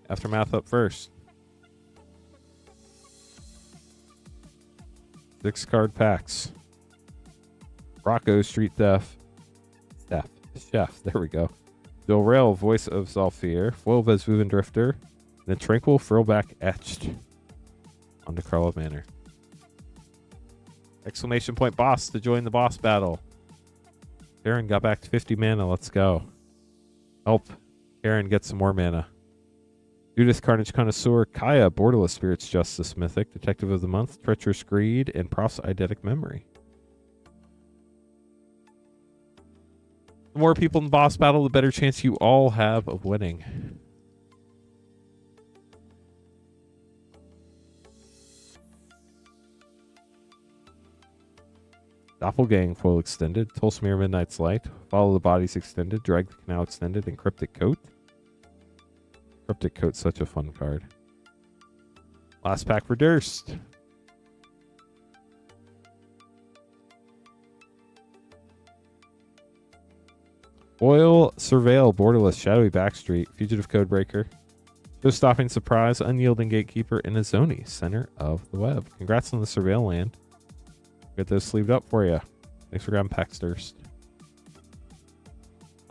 Aftermath up first. 6 card packs. Rocco, Street Chef. There we go. Dorel, Voice of Zalfir. Foil Vesvuvan Drifter. And a Tranquil Frillback Etched onto Karlov Manor. Exclamation point boss to join the boss battle. Karen got back to 50 mana. Let's go. Help Karen get some more mana. Judith, Carnage Connoisseur. Kaya, Borderless Spirits Justice Mythic. Detective of the Month. Treacherous Greed. And Prof's Eidetic Memory. The more people in the boss battle, the better chance you all have of winning. Doppelgang Foil Extended, Tolsmere Midnight's Light, Follow the Bodies Extended, Drag the Canal Extended, and Cryptic Coat. Cryptic Coat's such a fun card. Last pack for Durst. Foil Surveil, Borderless, Shadowy Backstreet, Fugitive Codebreaker, Show-Stopping Surprise, Unyielding Gatekeeper, and Azoni, Center of the Web. Congrats on the Surveil land. Get those sleeved up for you. Thanks for grabbing packs, Durst.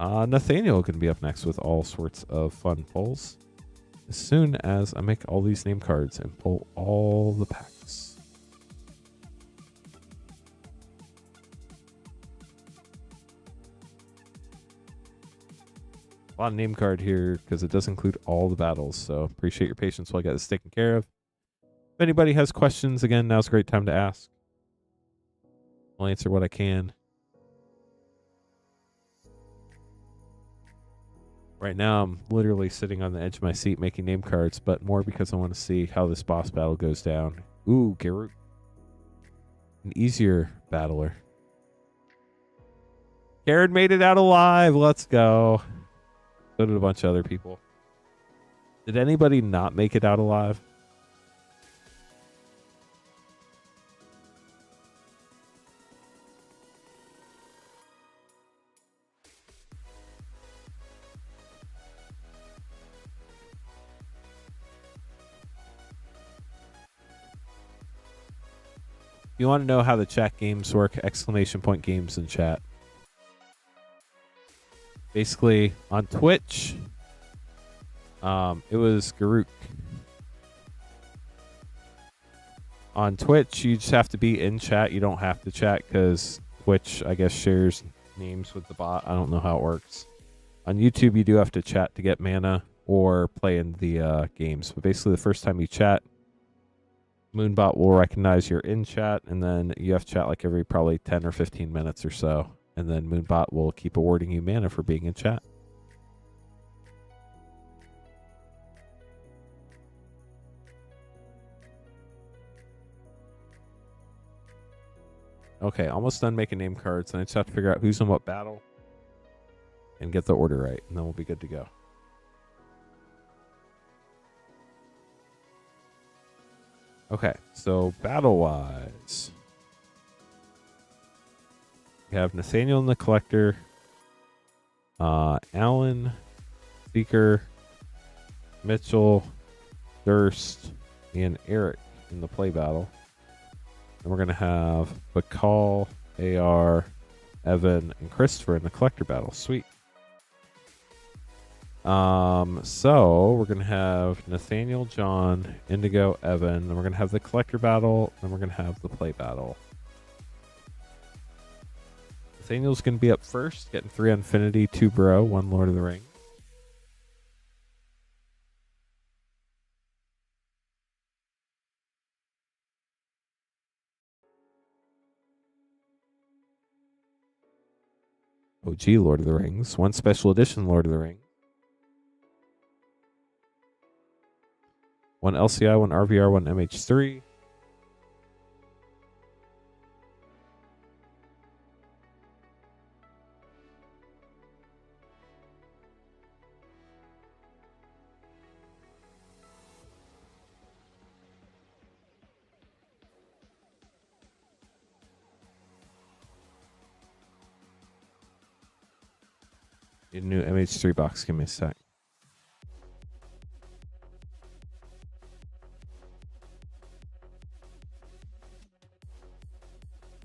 Nathaniel going to be up next with all sorts of fun pulls. As soon as I make all these name cards and pull all the packs. A lot of name card here because it does include all the battles. So appreciate your patience while I get this taken care of. If anybody has questions, again, now's a great time to ask. I'll answer what I can. Right now, I'm literally sitting on the edge of my seat making name cards, but more because I want to see how this boss battle goes down. Ooh, Garrett. An easier battler. Garrett made it out alive. Let's go. So did a bunch of other people. Did anybody not make it out alive? If you want to know how the chat games work, exclamation point games in chat. Basically, on Twitch, it was Garuk. On Twitch, you just have to be in chat. You don't have to chat because Twitch, I guess, shares names with the bot. I don't know how it works. On YouTube, you do have to chat to get mana or play in the games. But basically, the first time you chat, Moonbot will recognize you're in chat, and then you have chat like every probably 10 or 15 minutes or so. And then Moonbot will keep awarding you mana for being in chat. Okay, almost done making name cards, and I just have to figure out who's in what battle and get the order right, and then we'll be good to go. Okay, so battle-wise, we have Nathaniel and the Collector, Alan, Seeker, Mitchell, Durst, and Eric in the play battle. And we're going to have Bakal, AR, Evan, and Christopher in the Collector battle. Sweet. So we're going to have Nathaniel, John, Indigo, Evan, then we're going to have the Collector battle, then we're going to have the play battle. Nathaniel's going to be up first, getting 3 Infinity, 2 Bro, 1 Lord of the Rings. OG Lord of the Rings, 1 Special Edition Lord of the Rings. 1 LCI, 1 RVR, 1 MH3. Need a new MH3 box. Give me a sec.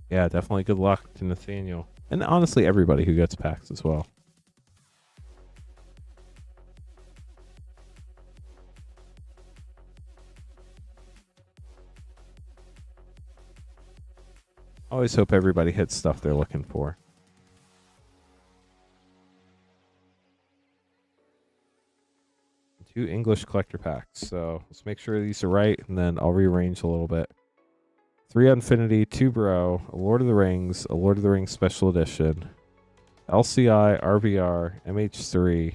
Yeah, definitely good luck to Nathaniel. And honestly, everybody who gets packs as well. Always hope everybody hits stuff they're looking for. Two English collector packs. So let's make sure these are right, and then I'll rearrange a little bit. 3 Infinity, 2 Bro, a Lord of the Rings, a Lord of the Rings Special Edition, LCI, RVR, MH3,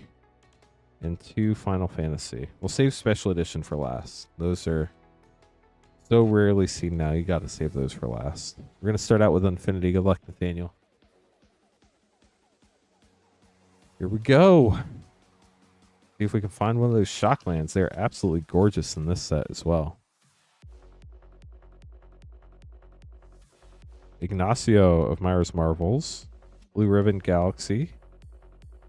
and 2 Final Fantasy. We'll save Special Edition for last. Those are so rarely seen now. You got to save those for last. We're going to start out with Infinity. Good luck, Nathaniel. Here we go. See if we can find one of those Shocklands. They're absolutely gorgeous in this set as well. Ignacio of Myra's Marvels, Blue Ribbon Galaxy,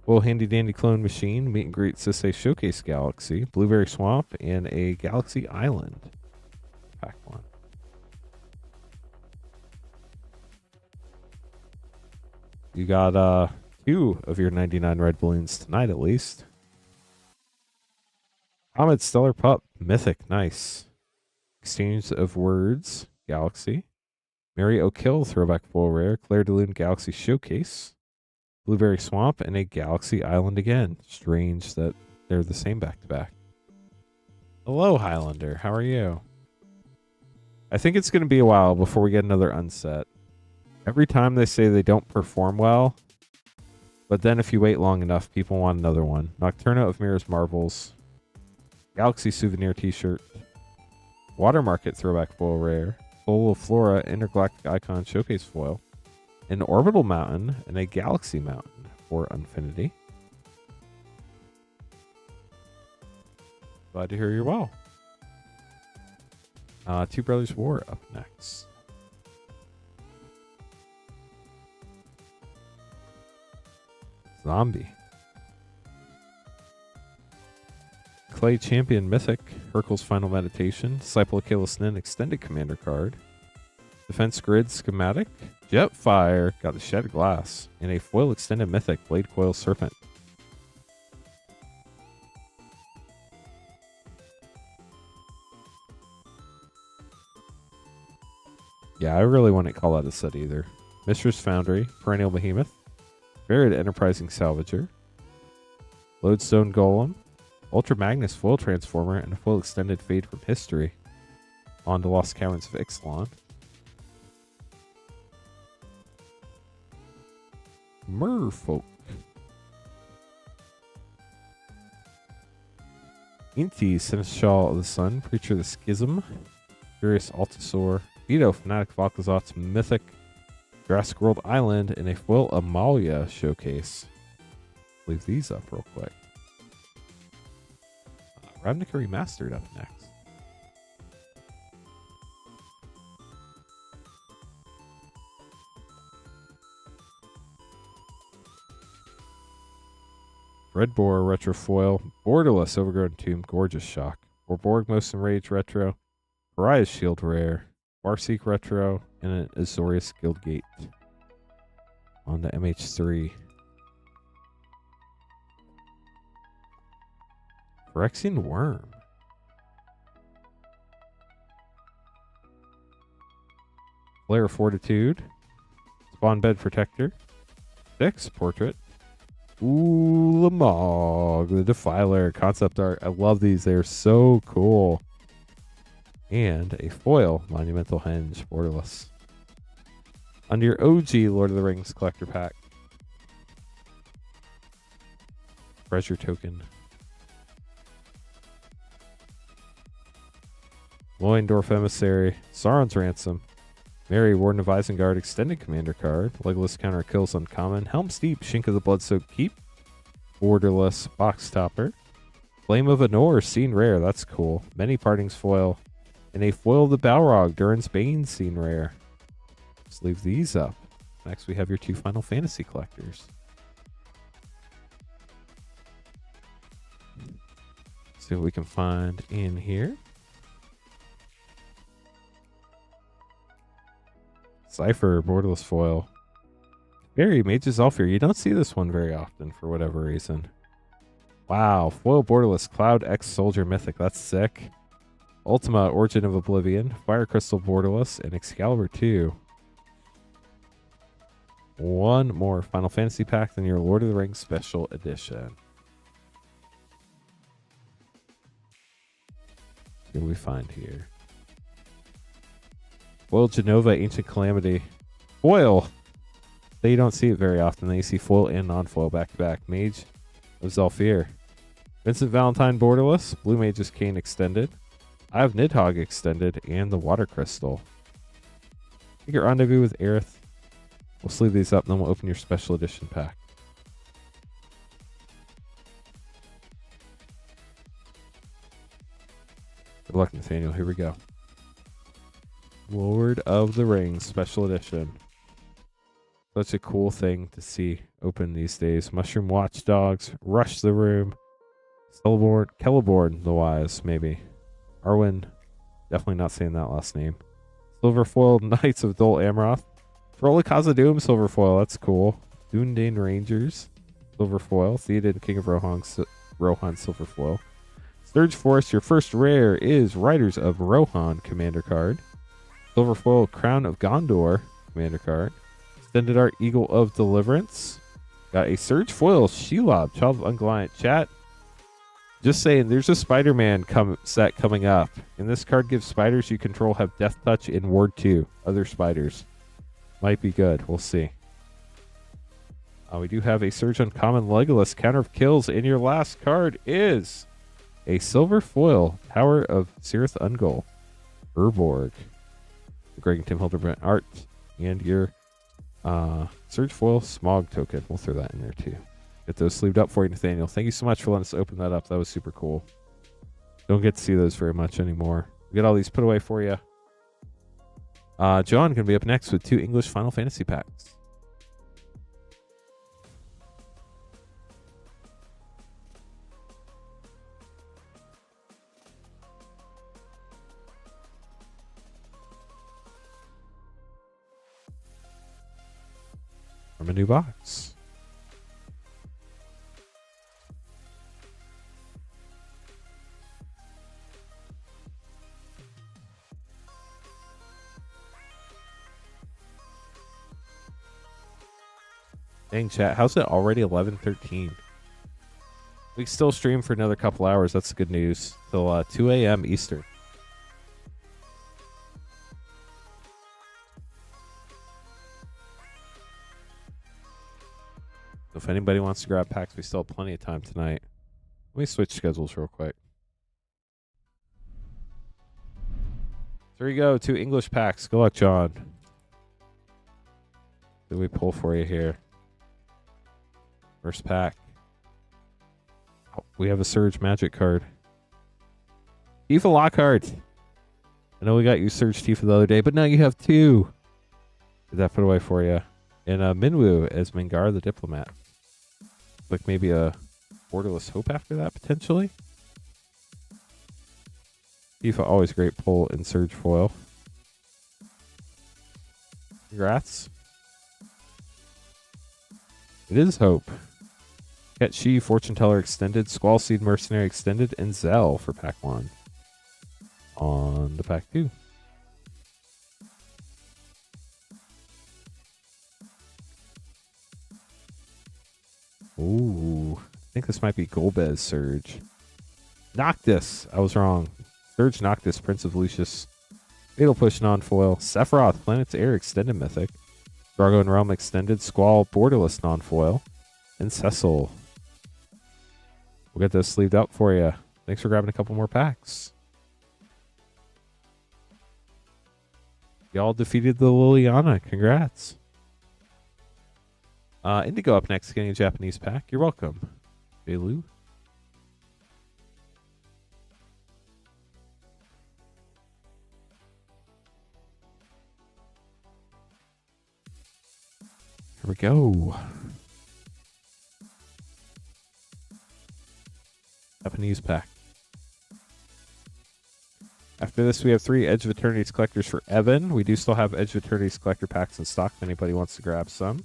Will Handy Dandy Clone Machine, Meet and Greet Sisei Showcase Galaxy, Blueberry Swamp, and a Galaxy Island. Pack 1. You got 2 of your 99 red balloons tonight at least. Comet Stellar Pup, Mythic, nice. Exchange of Words, Galaxy. Mary O'Kill, Throwback Full Rare. Claire de Lune, Galaxy Showcase. Blueberry Swamp, and a Galaxy Island again. Strange that they're the same back-to-back. Hello, Highlander. How are you? I think it's going to be a while before we get another unset. Every time they say they don't perform well, but then if you wait long enough, people want another one. Nocturna of Mirrors Marvels. Galaxy Souvenir T-shirt. Water Market Throwback Foil Rare. Full of Flora Intergalactic Icon Showcase Foil. An Orbital Mountain and a Galaxy Mountain for Infinity. Glad to hear you're well. Two Brothers War up next. Zombie. Clay Champion Mythic. Hercule's Final Meditation. Disciple of Kalos Nin Extended Commander card. Defense Grid Schematic. Jetfire. Got the Shattered Glass. And a Foil Extended Mythic. Blade Coil Serpent. Yeah, I really wouldn't call that a set either. Mistress Foundry. Perennial Behemoth. Varied Enterprising Salvager. Lodestone Golem. Ultra Magnus Foil Transformer. And a Foil Extended Fade from History. On to Lost Caverns of Ixalan. Merfolk. Inti, Seneschal of the Sun. Preacher of the Schism. Furious Altasaur. Vito, Fanatic Valkazot's Mythic. Jurassic World Island. And a Foil Amalia Showcase. Leave these up real quick. Ravnica Remastered up next. Red Boar Retro Foil. Borderless Overgrown Tomb. Gorgeous Shock. Borborg Most Enraged Retro. Pariah's Shield Rare. Farseek Retro. And an Azorius Guildgate. On to MH3. Phyrexian Worm. Flare Fortitude. Spawn Bed Protector. Six Portrait. Ooh, Lamog, the Defiler concept art. I love these. They're so cool. And a foil Monumental Henge, borderless. Under your OG Lord of the Rings collector pack. Treasure token. Loindorf Emissary. Sauron's Ransom. Mary, Warden of Isengard, Extended Commander card. Legolas Counter Kills Uncommon. Helm's Deep, Shink of the Bloodsoaked Keep. Borderless Box Topper. Flame of Anor, Seen Rare, that's cool. Many Partings Foil. And a Foil of the Balrog, Durin's Bane, Seen Rare. Let's leave these up. Next we have your two Final Fantasy collectors. See what we can find in here. Cypher, Borderless Foil. Very Mage's Elfir. You don't see this one very often for whatever reason. Wow. Foil Borderless Cloud X Soldier Mythic. That's sick. Ultima, Origin of Oblivion. Fire Crystal Borderless. And Excalibur 2. One more Final Fantasy pack than your Lord of the Rings Special Edition. What do we find here? Foil Genova, Ancient Calamity. Foil! So you don't see it very often. Then you see foil and non-foil back-to-back. Mage of Zalfir. Vincent Valentine Borderless. Blue Mage's Cane Extended. I have Nidhogg Extended. And the Water Crystal. Take your Rendezvous with Aerith. We'll sleeve these up and then we'll open your Special Edition pack. Good luck, Nathaniel. Here we go. Lord of the Rings Special Edition. Such a cool thing to see open these days. Mushroom Watchdogs, Rush the Room, Celeborn the Wise, maybe. Arwen, definitely not saying that last name. Silverfoil Knights of Dol Amroth. Troll of Khazad-dûm Silverfoil, that's cool. Dundane Rangers, silver foil. Theoden, King of Rohan, silver foil. Sturge Forest, your first rare is Riders of Rohan, commander card. Silver foil, Crown of Gondor, commander card. Extended art, Eagle of Deliverance. Got a Surge foil, Shelob, Child of Ungoliant. Chat, just saying, there's a Spider-Man set coming up. And this card gives spiders you control have Death Touch in Ward 2. Other spiders. Might be good. We'll see. We do have a Surge Uncommon Legolas, Counter of Kills. And your last card is a silver foil, Tower of Cirith Ungol, Urborg. The Greg and Tim Hildebrand art. And your Surge foil, Smog token. We'll throw that in there too. Get those sleeved up for you, Nathaniel. Thank you so much for letting us open that up. That was super cool. Don't get to see those very much anymore. We got all these put away for you. John going to be up next with 2 English Final Fantasy packs. From a new box. Dang, chat, how's it already 11:13? We still stream for another couple hours. That's good news. Till 2 a.m. Eastern. So if anybody wants to grab packs, we still have plenty of time tonight. Let me switch schedules real quick. There you go, 2 English packs. Good luck, John. What did we pull for you here? First pack. Oh, we have a Surge Magic card. Tifa Lockhart. I know we got you Surge Tifa the other day, but now you have 2. Did that put away for you? And Minwu as Mingar the Diplomat. Like maybe a Borderless Hope after that, potentially. Tifa, always great pull in Surge foil. Congrats. It is Hope. Get She, Fortune Teller Extended, Squall Seed Mercenary Extended, and Zell for pack 1. On to pack 2. Ooh, I think this might be Golbez Surge. Noctis, I was wrong. Surge Noctis, Prince of Lucius. Fatal Push non-foil. Sephiroth, Planet's Air Extended Mythic. Drago and Realm Extended, Squall, Borderless non-foil. And Cecil. We'll get those sleeved up for you. Thanks for grabbing a couple more packs. Y'all defeated the Liliana. Congrats. Indigo up next, getting a Japanese pack. You're welcome, Belu. Here we go. Japanese pack. After this, we have 3 Edge of Eternity's collectors for Evan. We do still have Edge of Eternity's collector packs in stock if anybody wants to grab some.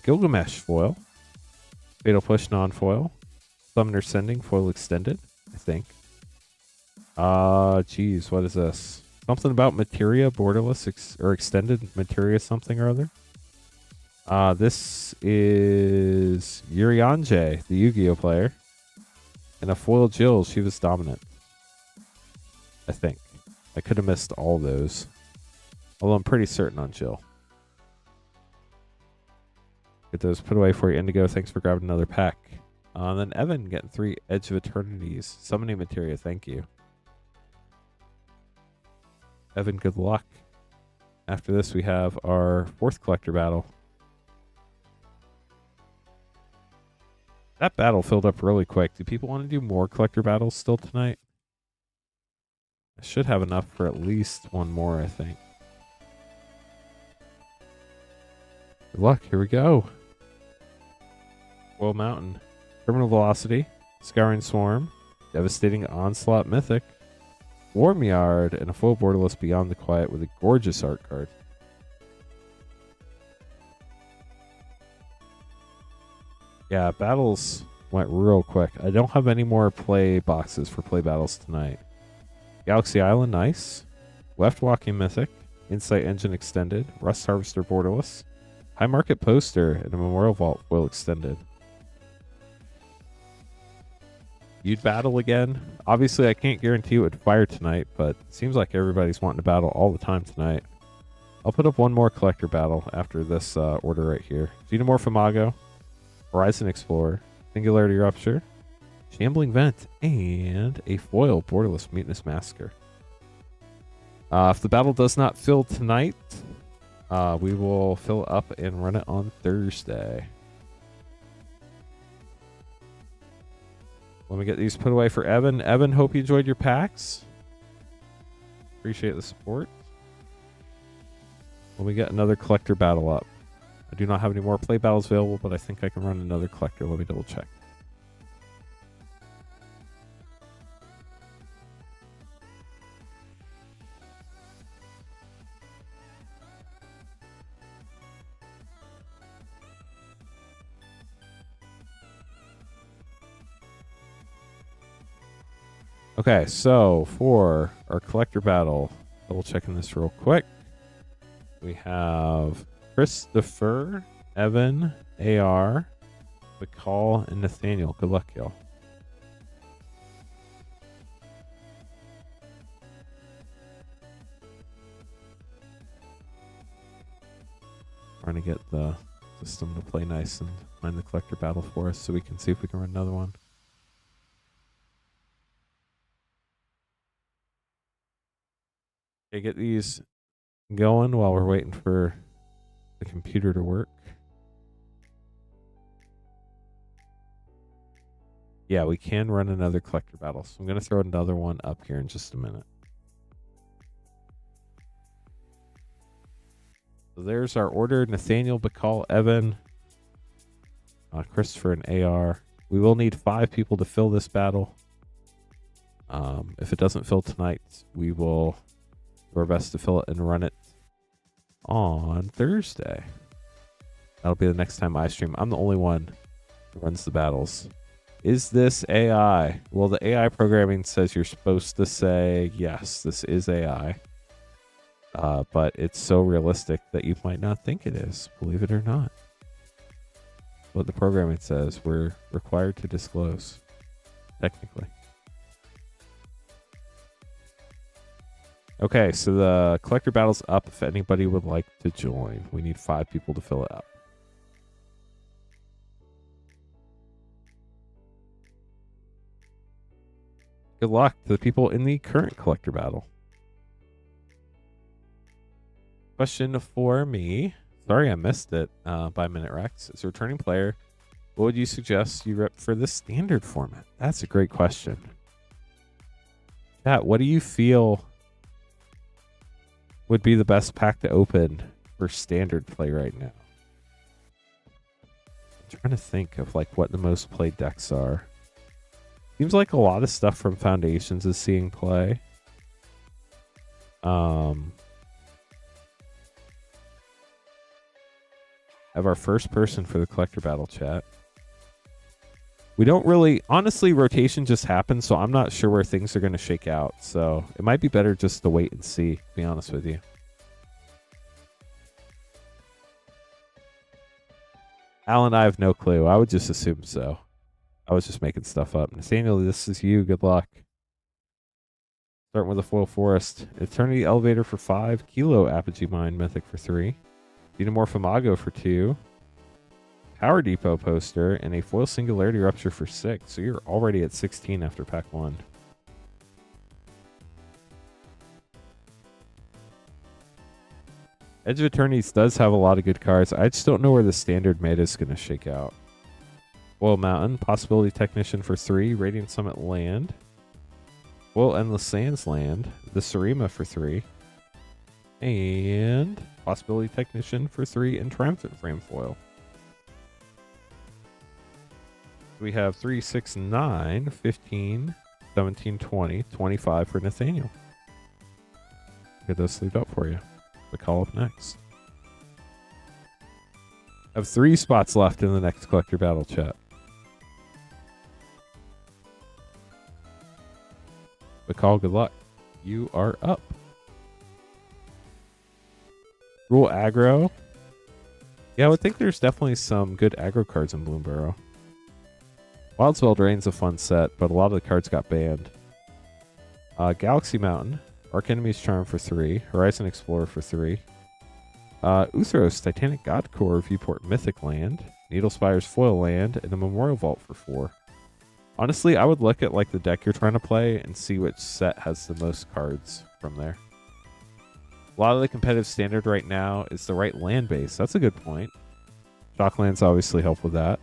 Gilgamesh foil. Fatal Push non-foil. Summoner Sending foil extended, I think. Geez, what is this? Something about Materia, Borderless, or extended Materia something or other. This is Urianger, the Yu-Gi-Oh player. And a foil Jill, she was dominant. I think. I could have missed all those. Although I'm pretty certain on Jill. Get those put away for you, Indigo. Thanks for grabbing another pack. And then Evan getting 3 Edge of Eternities. Summoning Materia, thank you. Evan, good luck. After this, we have our 4th collector battle. That battle filled up really quick. Do people want to do more collector battles still tonight? I should have enough for at least one more, I think. Good luck. Here we go. Coil Mountain. Terminal Velocity. Scouring Swarm. Devastating Onslaught Mythic. Warm Yard. And a full Borderless Beyond the Quiet with a gorgeous art card. Yeah, battles went real quick. I don't have any more play boxes for play battles tonight. Galaxy Island, nice. Left Walking Mythic. Insight Engine Extended. Rust Harvester Borderless. High Market Poster and a Memorial Vault Foil Extended. You'd battle again? Obviously, I can't guarantee it would fire tonight, but it seems like everybody's wanting to battle all the time tonight. I'll put up one more collector battle after this order right here. Xenomorph Imago, Horizon Explorer, Singularity Rupture, Shambling Vent, and a foil Borderless Mutinous Massacre. If the battle does not fill tonight, we will fill it up and run it on Thursday. Let me get these put away for Evan. Evan, hope you enjoyed your packs. Appreciate the support. Let me get another collector battle up. I do not have any more play battles available, but I think I can run another collector. Let me double check. Okay, so for our collector battle, double checking this real quick. We have Christopher, Evan, AR, McCall, and Nathaniel. Good luck, y'all. Trying to get the system to play nice and find the collector battle for us so we can see if we can run another one. Okay, get these going while we're waiting for the computer to work. Yeah, we can run another collector battle. So I'm going to throw another one up here in just a minute. So there's our order. Nathaniel, Bacall, Evan, Christopher, and AR. We will need 5 people to fill this battle. If it doesn't fill tonight, we will do our best to fill it and run it on Thursday. That'll be the next time I stream. I'm the only one who runs the battles. Is this AI? Well, the AI programming says you're supposed to say, yes, this is AI. But it's so realistic that you might not think it is, believe it or not. What the programming says, we're required to disclose, technically. Okay, so the collector battle's up if anybody would like to join. We need 5 people to fill it up. Good luck to the people in the current collector battle. Question for me. Sorry I missed it by Minute Rex. As a returning player, what would you suggest you rip for the standard format? That's a great question. Chat, what do you feel would be the best pack to open for standard play right now? I'm trying to think of like what the most played decks are. Seems like a lot of stuff from Foundations is seeing play. Have our first person for the collector battle, chat. We don't really, honestly, rotation just happens, so I'm not sure where things are going to shake out. So it might be better just to wait and see, to be honest with you. Alan, I have no clue. I would just assume so. I was just making stuff up. Nathaniel, this is you. Good luck. Starting with a foil forest. Eternity Elevator for 5. Kilo Apogee Mine Mythic for 3. Xenomorph Imago for 2. Power Depot poster, and a foil Singularity Rupture for 6. So you're already at 16 after pack 1. Edge of Eternities does have a lot of good cards. I just don't know where the standard meta is going to shake out. Foil Mountain, Possibility Technician for 3. Radiant Summit Land. Foil Endless Sands Land. The Sarima for 3. And Possibility Technician for 3. And Triumphant Frame Foil. We have 3, 6, 9, 15, 17, 20, 25 for Nathaniel. Get those sleeved up for you. We call up next. Have 3 spots left in the next collector battle, chat. Bakal, good luck. You are up. Rule aggro. Yeah, I would think there's definitely some good aggro cards in Bloomburrow. Wildspell Drain's a fun set, but a lot of the cards got banned. Galaxy Mountain. Arc Enemy's Charm for 3. Horizon Explorer for 3. Uthros, Titanic God Core, Viewport Mythic Land. Needle Spire's Foil Land, and a Memorial Vault for 4. Honestly, I would look at like the deck you're trying to play and see which set has the most cards from there. A lot of the competitive standard right now is the right land base. That's a good point. Shocklands obviously help with that.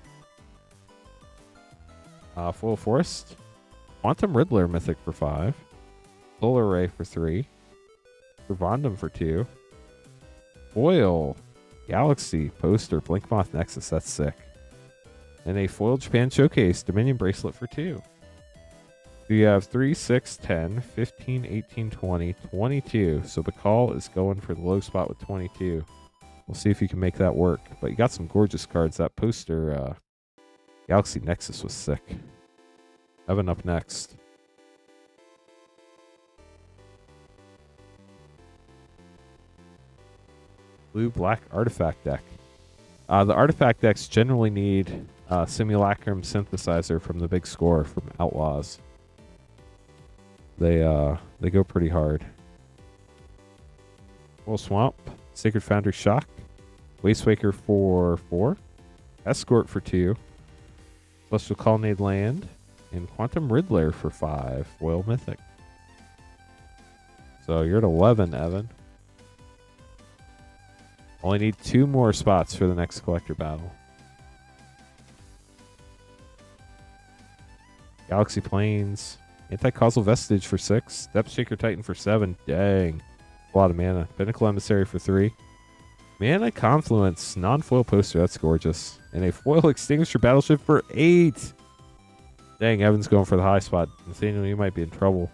Foil Forest. Quantum Riddler Mythic for 5. Solar Ray for 3. Revondum for 2. Foil Galaxy Poster Blinkmoth Nexus. That's sick. And a foiled Japan Showcase Dominion Bracelet for 2. So you have 3, 6, 10, 15, 18, 20, 22. So Bakal is going for the low spot with 22. We'll see if you can make that work. But you got some gorgeous cards. That poster, Galaxy Nexus, was sick. Evan up next. Blue-black artifact deck. The artifact decks generally need Simulacrum Synthesizer from the big score from Outlaws. They go pretty hard. Full Swamp, Sacred Foundry Shock, Wastewaker for 4, Escort for 2, Celestial Colonnade Land, and Quantum Riddler for 5, Foil Mythic. So you're at 11, Evan. Only need 2 more spots for the next collector battle. Galaxy Plains, Anti-Causal Vestige for 6, Depth Shaker Titan for 7. Dang. A lot of mana. Pinnacle Emissary for 3. Mana Confluence, non-foil poster. That's gorgeous. And a foil Extinguisher Battleship for 8. Dang, Evan's going for the high spot. Nathaniel, you might be in trouble.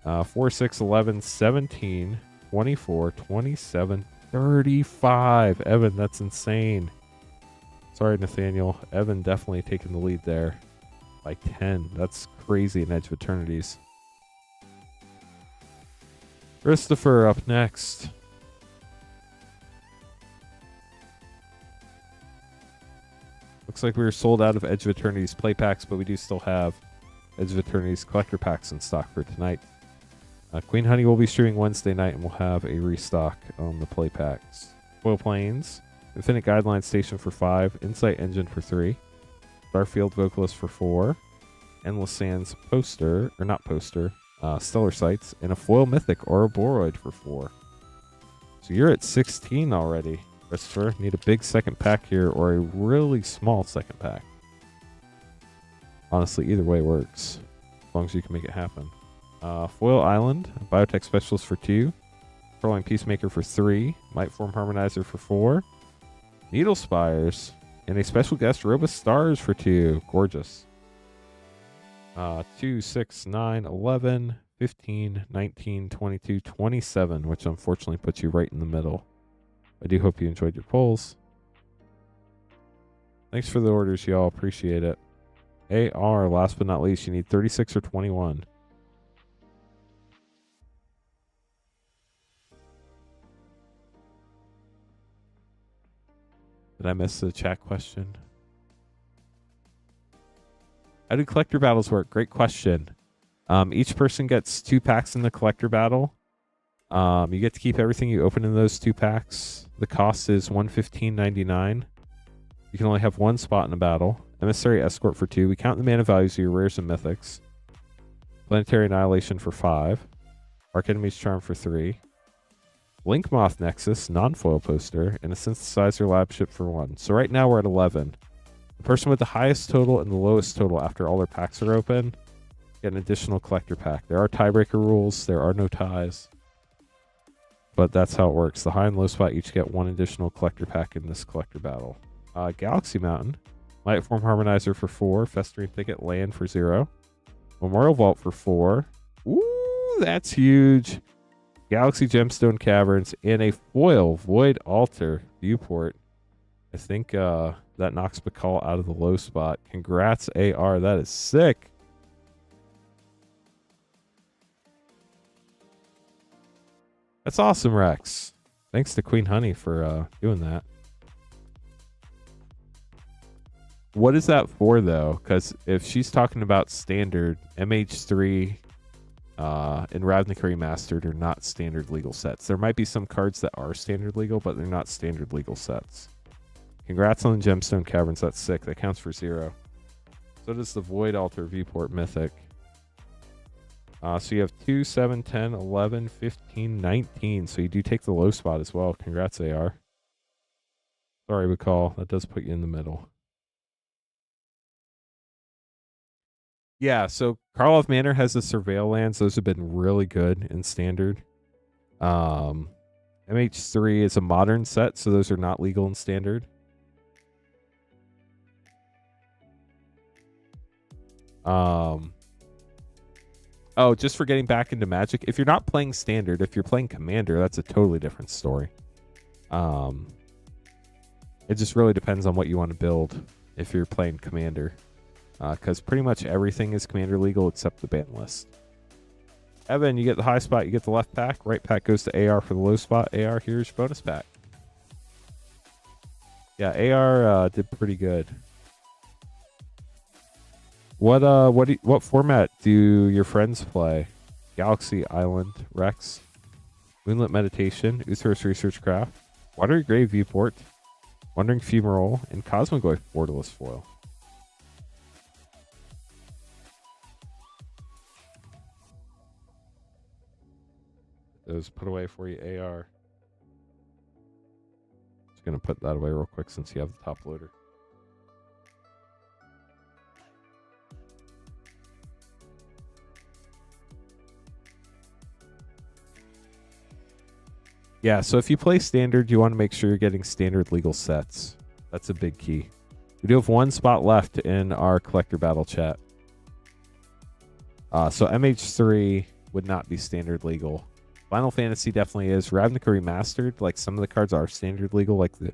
4, 6, 11, 17, 24, 27, 35. Evan, that's insane. Sorry, Nathaniel. Evan definitely taking the lead there by 10. That's crazy in Edge of Eternities. Christopher up next. Looks like we were sold out of Edge of Eternities play packs, but we do still have Edge of Eternities collector packs in stock for tonight. Queen Honey will be streaming Wednesday night, and we'll have a restock on the play packs. Foil Plains, Infinite Guideline Station for 5, Insight Engine for 3, Starfield Vocalist for 4, Endless Sands poster, or not poster, Stellar Sights, and a foil Mythic Ouroboros for 4. So you're at 16 already, Christopher. Need a big second pack here, or a really small second pack. Honestly, either way works, as long as you can make it happen. Foil Island, Biotech Specialist for 2, Trolling Peacemaker for 3, Might Form Harmonizer for 4, Needle Spires, and a special guest Robust Stars for 2. Gorgeous. 2, 6, 9, 11, 15, 19, 22, 27, which unfortunately puts you right in the middle. I do hope you enjoyed your polls. Thanks for the orders, y'all. Appreciate it. AR, last but not least, you need 36 or 21. Did I miss the chat question? How do collector battles work? Great question. Each person gets 2 packs in the collector battle. You get to keep everything you open in those 2 packs. The cost is $115.99. You can only have 1 spot in a battle. Emissary Escort for 2. We count the mana values of your rares and mythics. Planetary Annihilation for 5. Arc Enemy's Charm for 3. Blinkmoth Nexus, non-foil poster, and a Synthesizer Lab Ship for 1. So right now we're at 11. The person with the highest total and the lowest total after all their packs are open get an additional collector pack. There are tiebreaker rules. There are no ties. But that's how it works. The high and low spot each get 1 additional collector pack in this collector battle. Galaxy Mountain, Light Form Harmonizer for 4, Festering Thicket Land for 0, Memorial Vault for 4. Ooh, that's huge. Galaxy Gemstone Caverns, and a foil Void Altar Viewport I think that knocks Bacall out of the low spot. Congrats, AR. That is sick. That's awesome, Rex. Thanks to Queen Honey for doing that. What is that for, though? Because if she's talking about standard, MH3 and Ravnica Remastered are not standard legal sets. There might be some cards that are standard legal, but they're not standard legal sets. Congrats on the Gemstone Caverns. That's sick. That counts for 0. So does the Void Altar Viewport Mythic. So you have 2, 7, 10, 11, 15, 19. So you do take the low spot as well. Congrats, AR. Sorry, Bacall. That does put you in the middle. Yeah, so Karlov Manor has the Surveil lands. Those have been really good in standard. MH3 is a modern set, so those are not legal in standard. Oh, just for getting back into Magic. If you're not playing standard, if you're playing Commander, that's a totally different story. It just really depends on what you want to build if you're playing Commander. Because pretty much everything is Commander legal except the ban list. Evan, you get the high spot, you get the left pack. Right pack goes to AR for the low spot. AR, here's your bonus pack. Yeah, AR did pretty good. What format do your friends play? Galaxy Island, Rex, Moonlit Meditation, Uthros Research Craft, Watery Grave Viewport, Wandering Fumarole, and Cosmogoyf Borderless Foil. Those put away for you, AR. Just gonna put that away real quick since you have the top loader. Yeah, so if you play standard, you want to make sure you're getting standard legal sets. That's a big key. We do have one spot left in our collector battle chat. So MH3 would not be standard legal. Final Fantasy definitely is. Ravnica Remastered, like some of the cards are standard legal, like the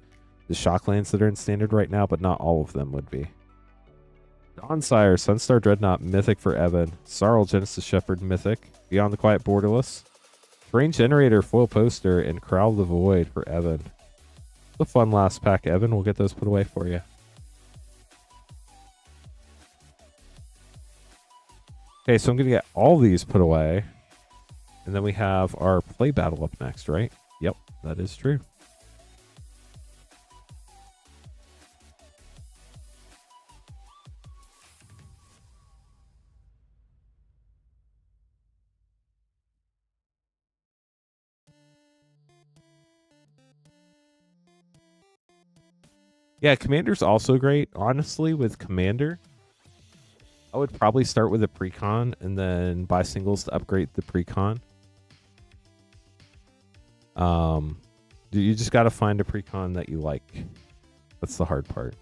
Shocklands that are in standard right now, but not all of them would be. Dawnsire, Sunstar Dreadnought, Mythic for Evan. Sarl, Genesis Shepherd, Mythic. Beyond the Quiet, Borderless. Terrain Generator, Foil Poster, and Corral the Void for Evan. The fun last pack, Evan. We'll get those put away for you. Okay, so I'm going to get all these put away. And then we have our play battle up next, right? Yep, that is true. Yeah, Commander's also great. Honestly, with Commander, I would probably start with a precon and then buy singles to upgrade the precon. You just got to find a precon that you like. That's the hard part.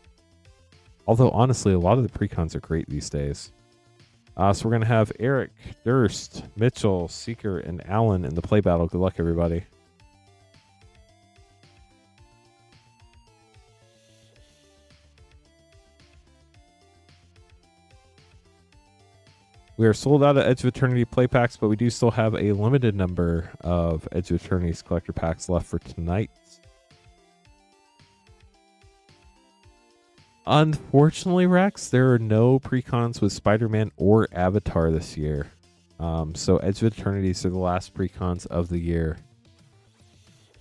Although, honestly, a lot of the precons are great these days. So we're going to have Eric, Durst, Mitchell, Seeker, and Allen in the play battle. Good luck, everybody. We are sold out of Edge of Eternity play packs, but we do still have a limited number of Edge of Eternity's collector packs left for tonight. Unfortunately, Rex, there are no precons with Spider-Man or Avatar this year. So Edge of Eternities are the last precons of the year,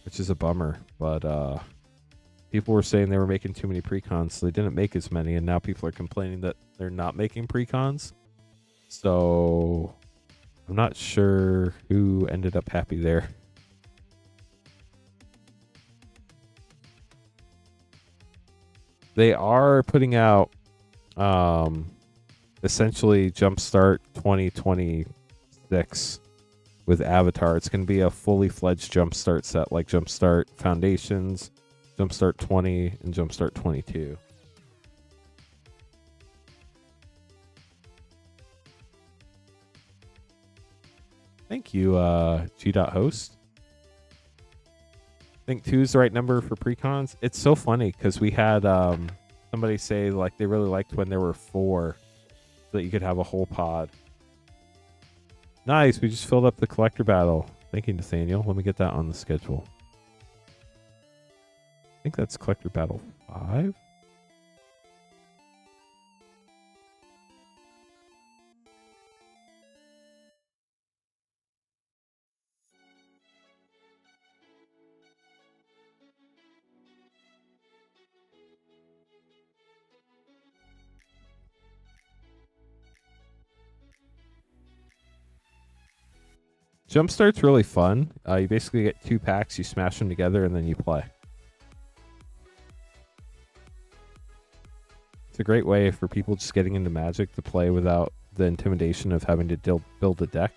which is a bummer. But people were saying they were making too many precons, so they didn't make as many, and now people are complaining that they're not making precons. So I'm not sure who ended up happy there. They are putting out essentially Jumpstart 2026 with Avatar. It's going to be a fully fledged Jumpstart set like Jumpstart Foundations, Jumpstart 20, and Jumpstart 22. Thank you, G.Host. I think 2 is the right number for precons. It's so funny because we had somebody say like they really liked when there were 4 so that you could have a whole pod. Nice. We just filled up the collector battle. Thank you, Nathaniel. Let me get that on the schedule. I think that's collector battle 5. Jumpstart's really fun. You basically get 2 packs, you smash them together, and then you play. It's a great way for people just getting into Magic to play without the intimidation of having to build a deck.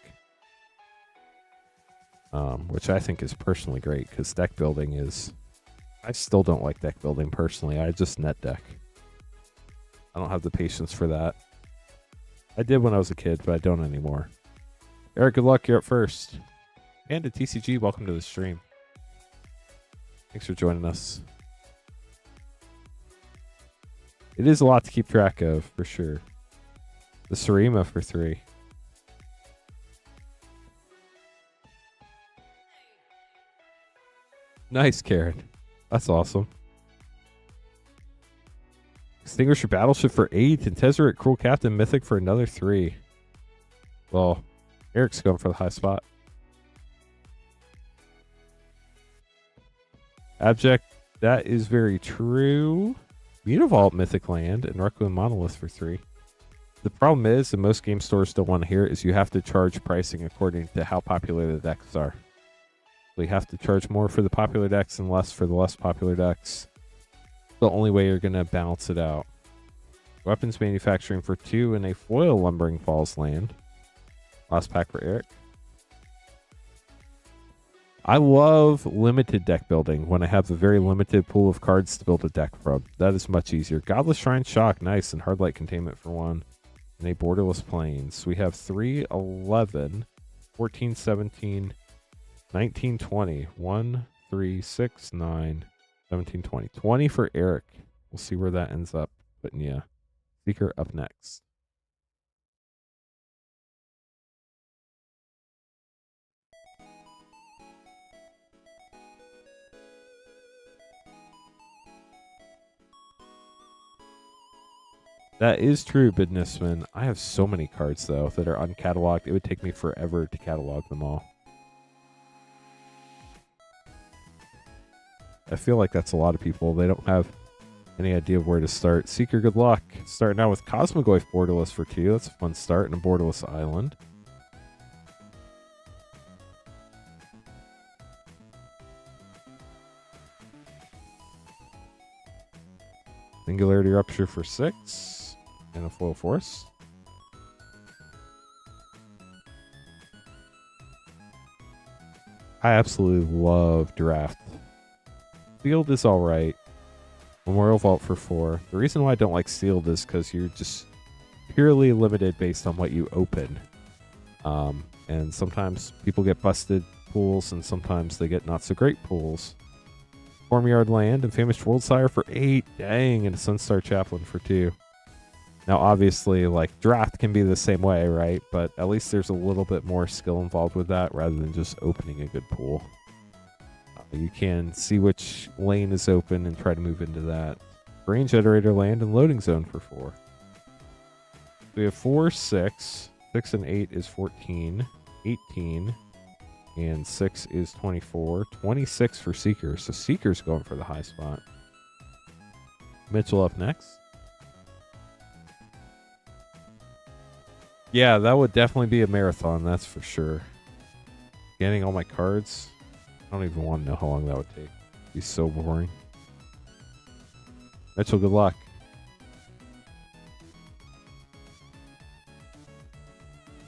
Which I think is personally great, because deck building is... I still don't like deck building personally. I just net deck. I don't have the patience for that. I did when I was a kid, but I don't anymore. Eric, good luck. You're up first. And to TCG, welcome to the stream. Thanks for joining us. It is a lot to keep track of, for sure. The Sarima for 3. Nice, Karen. That's awesome. Extinguisher Battleship for 8. And Tezzeret Cruel Captain Mythic for another 3. Well... Eric's going for the high spot. Abject, that is very true. Mutavault Mythic Land and Requiem Monolith for 3. The problem is, and most game stores don't want to hear it, is you have to charge pricing according to how popular the decks are. So you have to charge more for the popular decks and less for the less popular decks. The only way you're going to balance it out. Weapons Manufacturing for 2 and a foil Lumbering Falls land. Last pack for Eric. I love limited deck building when I have a very limited pool of cards to build a deck from. That is much easier. Godless Shrine Shock, nice, and Hardlight Containment for 1. And a Borderless Plains. We have 3, 11, 14, 17, 19, 20. 1, 3, 6, 9, 17, 20. 20 for Eric. We'll see where that ends up. But yeah. Seeker up next. That is true, Businessman. I have so many cards, though, that are uncatalogued. It would take me forever to catalog them all. I feel like that's a lot of people. They don't have any idea of where to start. Seeker, good luck. Starting out with Cosmogoyf Borderless for 2. That's a fun start. And a Borderless Island. Singularity Rupture for 6. And a Foil Force. I absolutely love Draft. Sealed is alright. Memorial Vault for 4. The reason why I don't like Sealed is because you're just purely limited based on what you open. And sometimes people get busted pools, and sometimes they get not so great pools. Farmyard Land and Famished Worldsire for 8. Dang, and a Sunstar Chaplain for 2. Now, obviously, like, Draft can be the same way, right? But at least there's a little bit more skill involved with that rather than just opening a good pool. You can see which lane is open and try to move into that. Brain Generator Land and Loading Zone for 4. We have 4, 6. 6 and 8 is 14. 18. And 6 is 24. 26 for Seeker. So Seeker's going for the high spot. Mitchell up next. Yeah, that would definitely be a marathon, that's for sure. Getting all my cards. I don't even want to know how long that would take. It'd be so boring. Mitchell, good luck.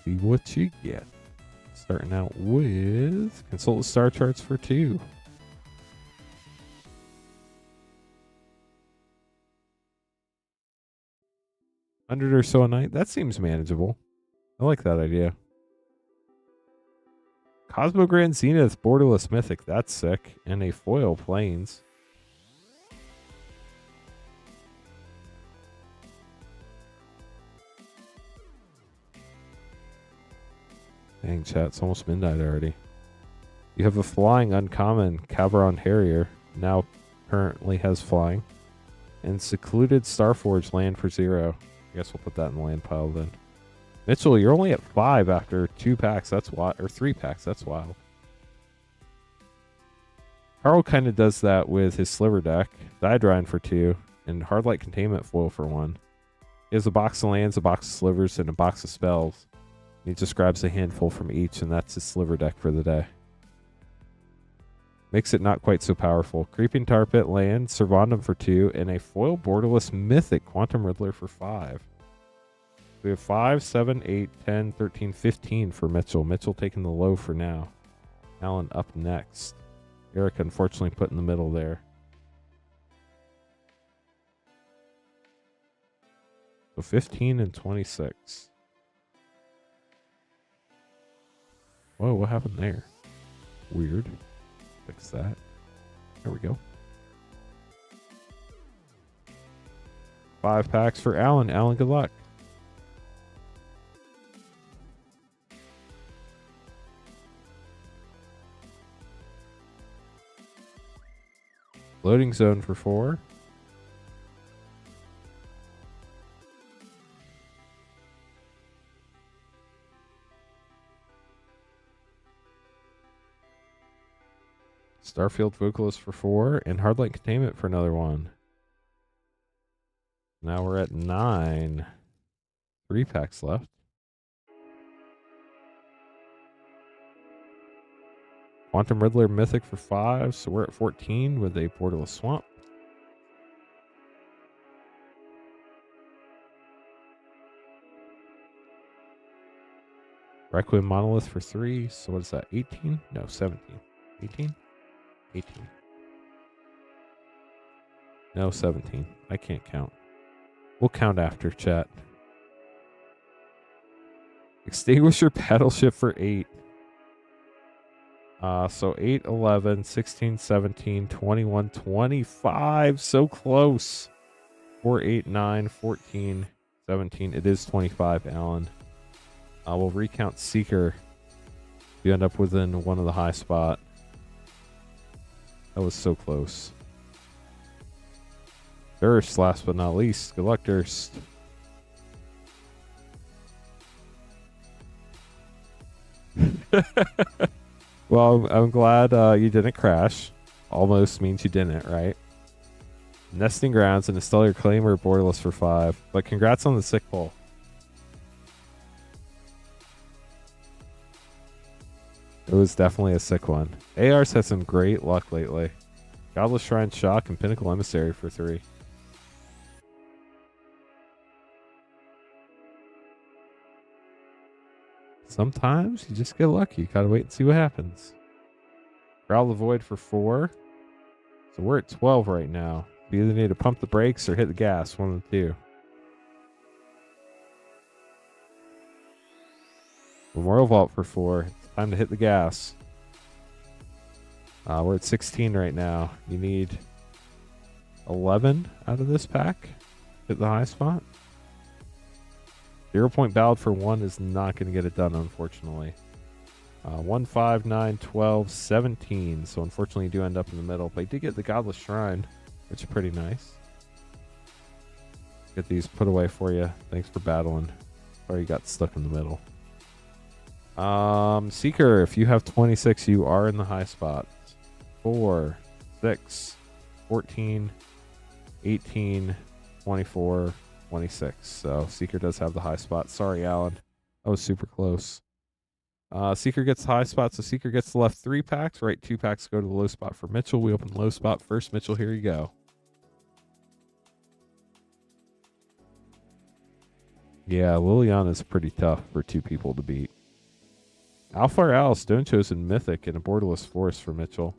See what you get. Starting out with Consult the Star Charts for 2. $100 or so a night. That seems manageable. I like that idea. Cosmo Grand Zenith, borderless mythic. That's sick. And a foil plains. Dang, chat, it's almost midnight already. You have a flying uncommon Cabron Harrier. Now currently has flying. And secluded Starforge land for 0. I guess we'll put that in the land pile then. Mitchell, you're only at 5 after 2 packs. That's wild. Or 3 packs. That's wild. Carl kind of does that with his sliver deck. Diedrine for 2. And Hardlight Containment foil for 1. He has a box of lands, a box of slivers, and a box of spells. He just grabs a handful from each, and that's his sliver deck for the day. Makes it not quite so powerful. Creeping Tar Pit land, Servandum for 2, and a foil borderless mythic Quantum Riddler for 5. We have 5, 7, 8, 10, 13, 15 for Mitchell. Mitchell taking the low for now. Alan up next. Eric unfortunately put in the middle there. So 15 and 26. Whoa, what happened there? Weird. Fix that. There we go. 5 packs for Alan. Alan, good luck. Loading zone for 4. Starfield Vocalist for 4, and Hardlight Containment for another 1. Now we're at 9. 3 packs left. Quantum Riddler Mythic for 5, so we're at 14 with a Borderless Swamp. Requiem Monolith for 3, so what is that, 18? No, 17. 18? 18. No, 17. I can't count. We'll count after, chat. Extinguisher Battleship for 8. So 8, 11, 16, 17, 21, 25. So close. 4, 8, 9, 14, 17. It is 25, Alan. We'll recount Seeker. You end up within one of the high spot. That was so close. Durst, last but not least. Good luck, Durst. Well, I'm glad you didn't crash. Almost means you didn't, right? Nesting Grounds and a Stellar Claimer borderless for 5. But congrats on the sick pull. It was definitely a sick one. AR's had some great luck lately. Godless Shrine Shock and Pinnacle Emissary for 3. Sometimes you just get lucky. Gotta wait and see what happens. Growl the Void for 4. So we're at 12 right now. You either need to pump the brakes or hit the gas. One of the two. Memorial Vault for 4. Time to hit the gas. We're at 16 right now. You need 11 out of this pack. Hit the high spot. 0 point ballad for 1 is not going to get it done, unfortunately. 1, 5, 9, 12, 17. So unfortunately you do end up in the middle. But you did get the Godless Shrine, which is pretty nice. Get these put away for you. Thanks for battling. Or you got stuck in the middle. Seeker, if you have 26, you are in the high spot. 4, 6, 14, 18, 24, 26. So Seeker does have the high spot. Sorry, Alan. That was super close. Seeker gets the high spot, so Seeker gets the left 3 packs. Right, 2 packs go to the low spot for Mitchell. We open the low spot first. Mitchell, here you go. Yeah, Liliana's pretty tough for 2 people to beat. Alfar Al, Stone Chosen Mythic, and a Borderless Forest for Mitchell.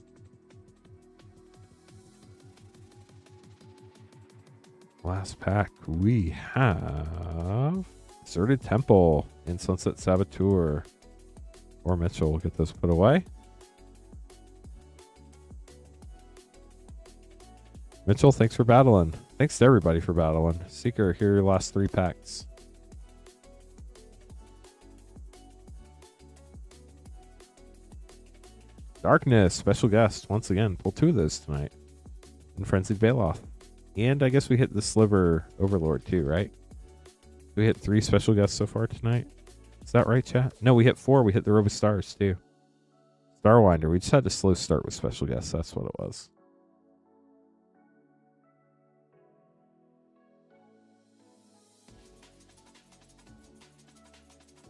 Last pack, we have Deserted Temple and Sunset Saboteur. or Mitchell will get those put away. Mitchell, thanks for battling. Thanks to everybody for battling. Seeker, here are your last 3 packs. Darkness, special guest. Once again, pull 2 of those tonight. And Frenzied Bailoff. And I guess we hit the Sliver Overlord too, right? We hit 3 special guests so far tonight. Is that right, chat? No, we hit 4. We hit the Robo Stars too. Starwinder. We just had a slow start with special guests. That's what it was.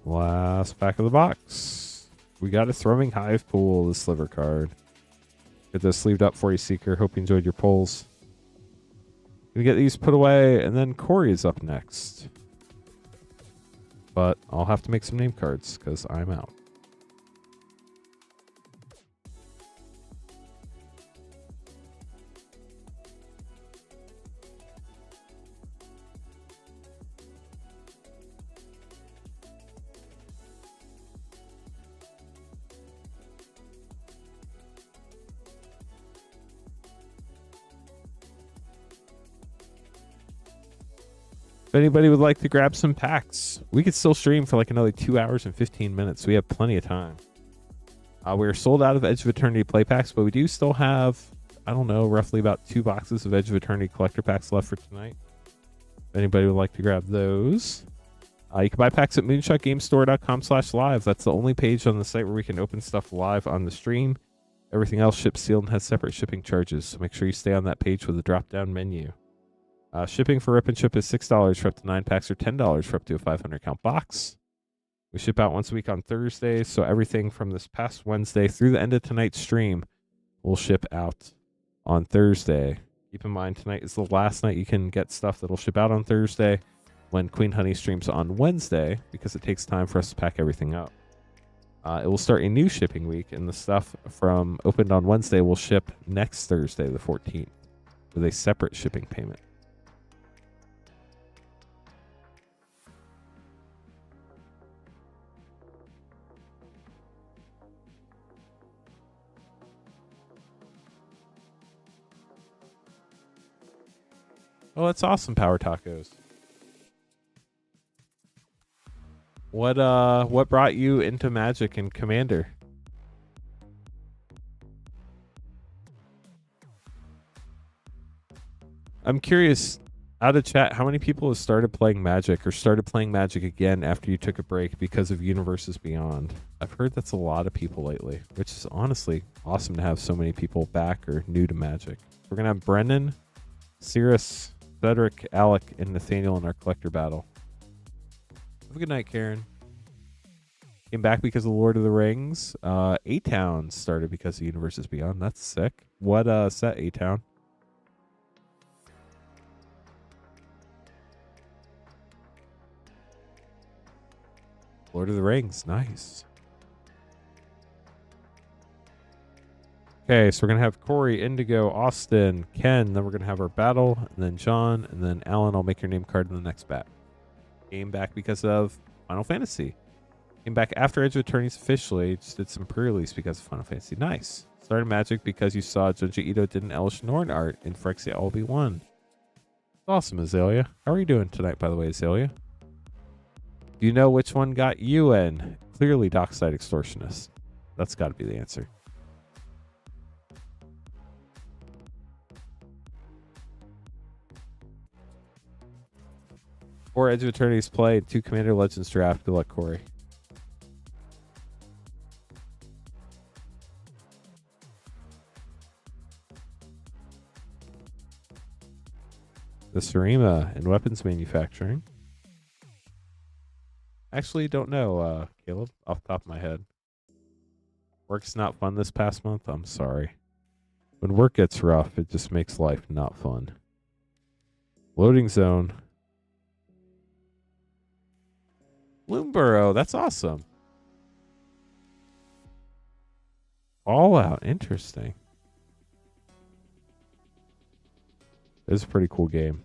Last pack of the box. We got a Thrumming Hive pool, the Sliver card. Get those sleeved up for you, Seeker. Hope you enjoyed your pulls. Gonna get these put away, and then Corey is up next. But I'll have to make some name cards because I'm out. If anybody would like to grab some packs, we could still stream for like another 2 hours and 15 minutes. We have plenty of time. We're sold out of Edge of Eternity play packs, but we do still have, I don't know, roughly about 2 boxes of Edge of Eternity collector packs left for tonight. If anybody would like to grab those, you can buy packs at moonshotgamestore.com/live. That's the only page on the site where we can open stuff live on the stream. Everything else ships sealed and has separate shipping charges, so make sure you stay on that page with the drop-down menu. Shipping for Rip and Ship is $6 for up to 9 packs or $10 for up to a 500 count box. We ship out once a week on Thursdays, so everything from this past Wednesday through the end of tonight's stream will ship out on Thursday. Keep in mind, tonight is the last night you can get stuff that'll ship out on Thursday when Queen Honey streams on Wednesday, because it takes time for us to pack everything up. It will start a new shipping week, and the stuff from opened on Wednesday will ship next Thursday, the 14th, with a separate shipping payment. Oh, that's awesome, Power Tacos. What brought you into Magic and Commander? I'm curious, out of chat, how many people have started playing Magic or started playing Magic again after you took a break because of Universes Beyond? I've heard that's a lot of people lately, which is honestly awesome to have so many people back or new to Magic. We're going to have Brennan, Cirrus, Cedric, Alec, and Nathaniel in our collector battle. Have a good night, Karen. Came back because of Lord of the Rings. A-Town started because of Universes Beyond. That's sick. What set, A-Town? Lord of the Rings. Nice. Okay, so we're going to have Corey, Indigo, Austin, Ken, then we're going to have our battle, and then John, and then Alan. I'll make your name card in the next bat. Came back because of Final Fantasy. Came back after Edge of Eternities officially. Just did some pre-release because of Final Fantasy. Nice. Started Magic because you saw Junji Ito did an Elish Norn art in Phyrexia LB1. Awesome, Azalea. How are you doing tonight, by the way, Azalea? Do you know which one got you in? Clearly Dockside Extortionist. That's got to be the answer. Four Edge of Eternities play, 2 Commander Legends draft. Good luck, Corey. The Sarima and weapons manufacturing. Actually, don't know, Caleb, off the top of my head. Work's not fun this past month. I'm sorry. When work gets rough, it just makes life not fun. Loading zone. Bloomborough, that's awesome. Fallout, interesting. It's a pretty cool game.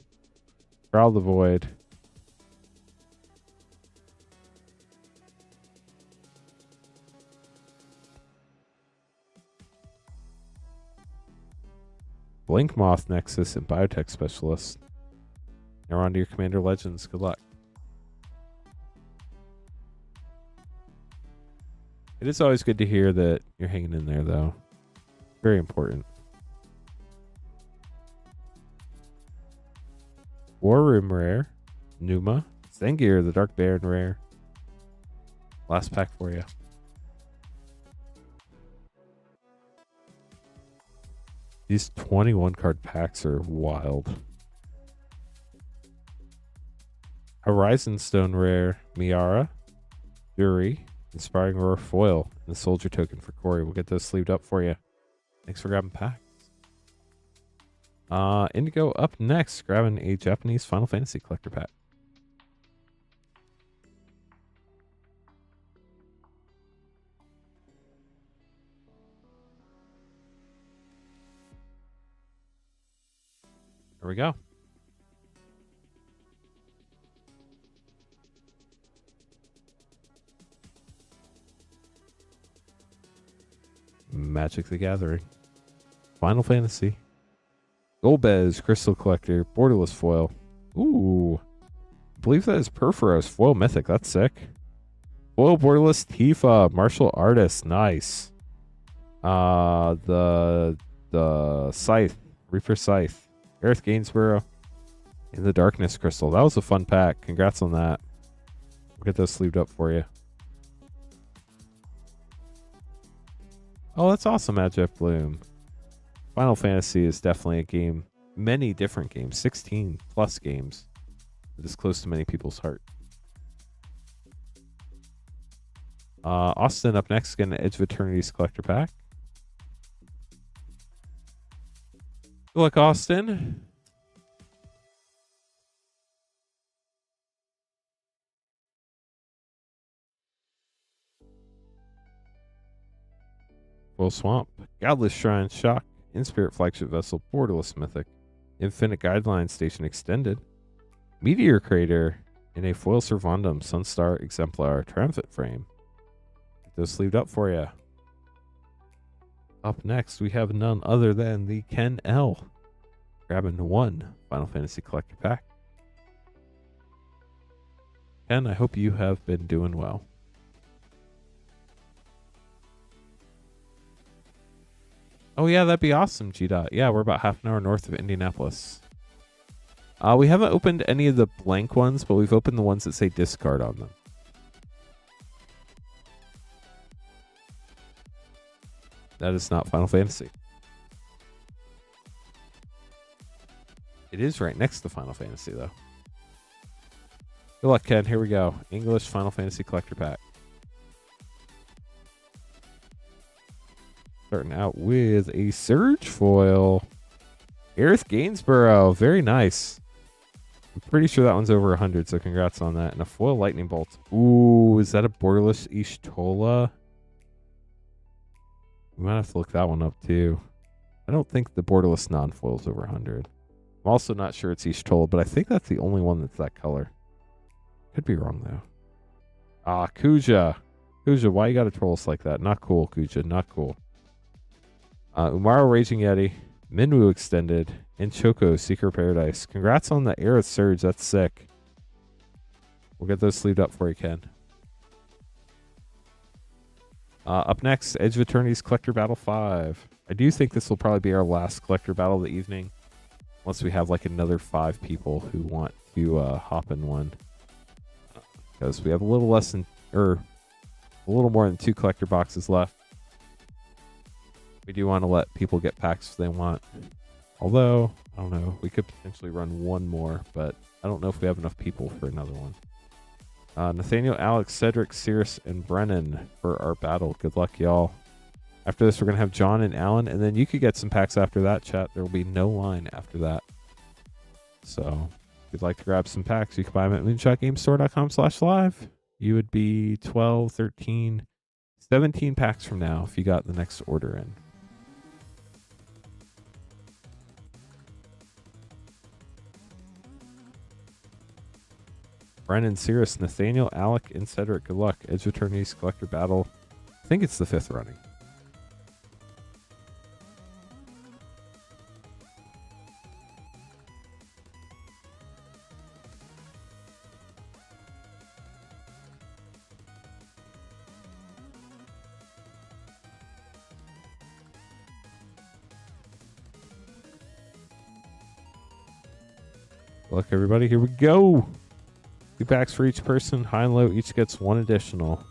Prowl the Void. Blink Moth Nexus, and Biotech Specialist. Now we're on to your Commander Legends. Good luck. It is always good to hear that you're hanging in there, though. Very important. War Room rare. Numa. Zengir, the Dark Baron rare. Last pack for you. These 21 card packs are wild. Horizon Stone rare. Miara. Yuri. Inspiring Roar foil. And the Soldier token for Corey. We'll get those sleeved up for you. Thanks for grabbing packs. Indigo up next. Grabbing a Japanese Final Fantasy collector pack. There we go. Magic the Gathering. Final Fantasy. Golbez, Crystal Collector, Borderless Foil. Ooh. I believe that is Perforos, Foil Mythic. That's sick. Foil Borderless Tifa, Martial Artist. Nice. The Scythe, Reaper Scythe. Aerith Gainsborough. In the Darkness Crystal. That was a fun pack. Congrats on that. We'll get those sleeved up for you. Oh, that's awesome, Magic Bloom. Final Fantasy is definitely a game. Many different games. 16 plus games. It is close to many people's heart. Austin up next. Getting an Edge of Eternity's collector pack. Good luck, Austin. Full Swamp. Godless Shrine. Shock. Inspirit Flagship Vessel. Borderless Mythic. Infinite Guideline Station Extended. Meteor Crater. In a Foil Servandum. Sunstar Exemplar. Triumphant Frame. Get those sleeved up for you. Up next, we have none other than the Ken L. Grabbing one Final Fantasy collector pack. Ken, I hope you have been doing well. Oh yeah, that'd be awesome, G-Dot. Yeah, we're about half an hour north of Indianapolis. We haven't opened any of the blank ones, but we've opened the ones that say discard on them. That is not Final Fantasy. It is right next to Final Fantasy, though. Good luck, Ken. Here we go. English Final Fantasy collector pack. Starting out with a Surge foil. Aerith Gainsborough. Very nice. I'm pretty sure that one's over 100, so congrats on that. And a foil Lightning Bolt. Ooh, is that a Borderless Ishtola? We might have to look that one up, too. I don't think the Borderless non-foil is over 100. I'm also not sure it's Ishtola, but I think that's the only one that's that color. Could be wrong, though. Ah, Kuja. Kuja, why you gotta troll us like that? Not cool, Kuja. Not cool. Umaro Raging Yeti. Minwoo Extended. And Choco Secret Paradise. Congrats on the Aerith Surge. That's sick. We'll get those sleeved up for you, Ken. Up next, Edge of Eternity's Collector Battle 5. I do think this will probably be our last Collector Battle of the evening. Once we have like another 5 people who want to hop in one. Because we have a little less than, or a little more than 2 collector boxes left. We do want to let people get packs if they want. Although, I don't know, we could potentially run one more, but I don't know if we have enough people for another one. Nathaniel, Alex, Cedric, Cirrus, and Brennan for our battle. Good luck, y'all. After this, we're going to have John and Alan, and then you could get some packs after that, chat. There will be no line after that. So, if you'd like to grab some packs, you can buy them at moonshotgamestore.com/live. You would be 12, 13, 17 packs from now if you got the next order in. Brennan, Cirrus, Nathaniel, Alec, and Cedric. Good luck. Edge of Eternity's Collector Battle. I think it's the 5th running. Look, everybody, here we go. 2 packs for each person. High and low each gets 1 additional.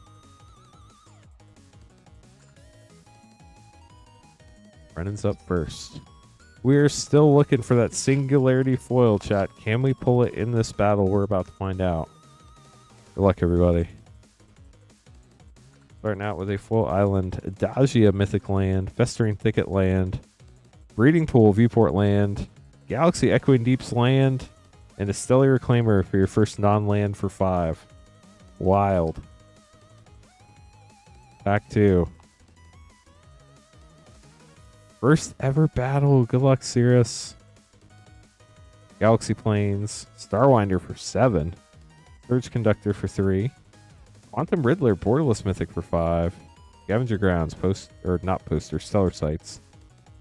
Brennan's up first. We're still looking for that singularity foil, chat. Can we pull it in this battle? We're about to find out. Good luck, everybody. Starting out with a full island, Adagia Mythic Land, Festering Thicket Land, Breeding Pool Viewport Land, Galaxy Echoing Deeps Land, and a Stellar Reclaimer for your first non-land for 5. Wild. Pack 2. First ever battle. Good luck, Cirrus. Galaxy Plains, Starwinder for 7, Surge Conductor for 3, Quantum Riddler Borderless Mythic for 5, Scavenger Grounds Stellar Sites,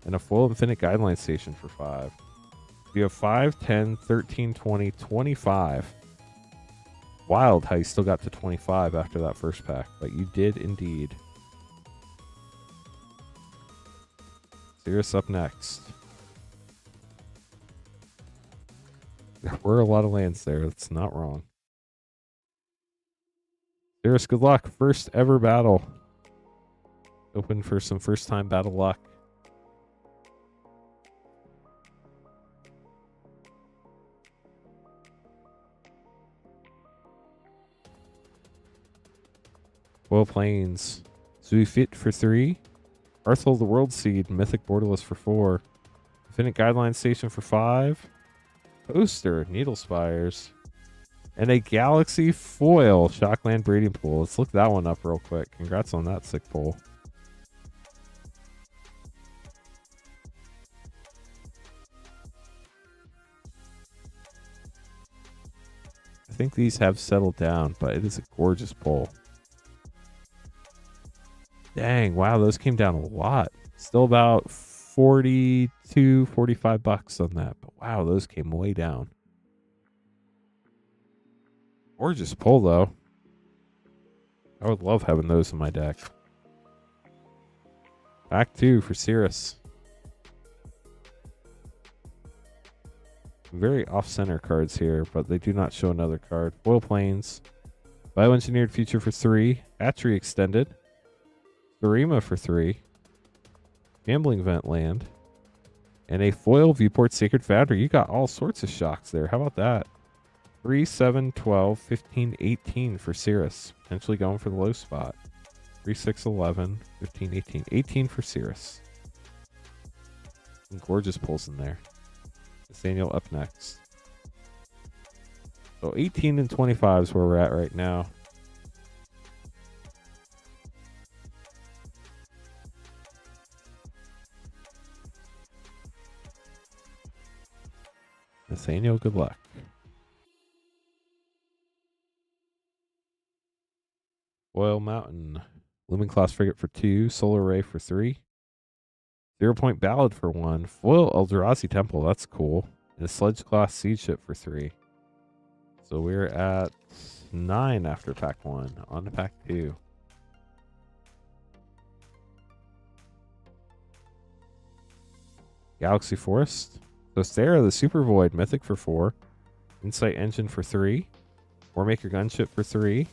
and a full Infinite Guideline Station for 5. You have 5, 10, 13, 20, 25. Wild how you still got to 25 after that first pack, but you did indeed. Cirrus up next. There were a lot of lands there. That's not wrong. Cirrus, good luck. First ever battle. Open for some first time battle luck. Foil Plains, Zuifit for 3, Arthel the World Seed, Mythic Borderless for 4, Infinite Guideline Station for 5, Poster, Needle Spires, and a Galaxy Foil, Shockland Breeding Pool. Let's look that one up real quick. Congrats on that sick pull. I think these have settled down, but it is a gorgeous pull. Dang, wow, those came down a lot. Still about 42, 45 bucks on that. But wow, those came way down. Gorgeous pull, though. I would love having those in my deck. Pack 2 for Cirrus. Very off-center cards here, but they do not show another card. Foil Plains, Bioengineered Future for 3, Hatchery Extended, Thurima for 3, Gambling Vent Land, and a foil Viewport Sacred Foundry. You got all sorts of shocks there. How about that? 3, 7, 12, 15, 18 for Cirrus. Potentially going for the low spot. 3, 6, 11, 15, 18. 18 for Cirrus. Some gorgeous pulls in there. Nathaniel up next. So 18 and 25 is where we're at right now. Nathaniel, good luck. Oil Mountain, Lumen Class Frigate for 2, Solar Ray for 3, 0 Point Ballad for 1, Foil Eldrazi Temple, that's cool, and a Sledge Class Siege Ship for 3. So we're at 9 after pack 1, on to pack 2. Galaxy Forest, so Sarah the Super Void Mythic for 4, Insight Engine for 3, Warmaker Gunship for 3,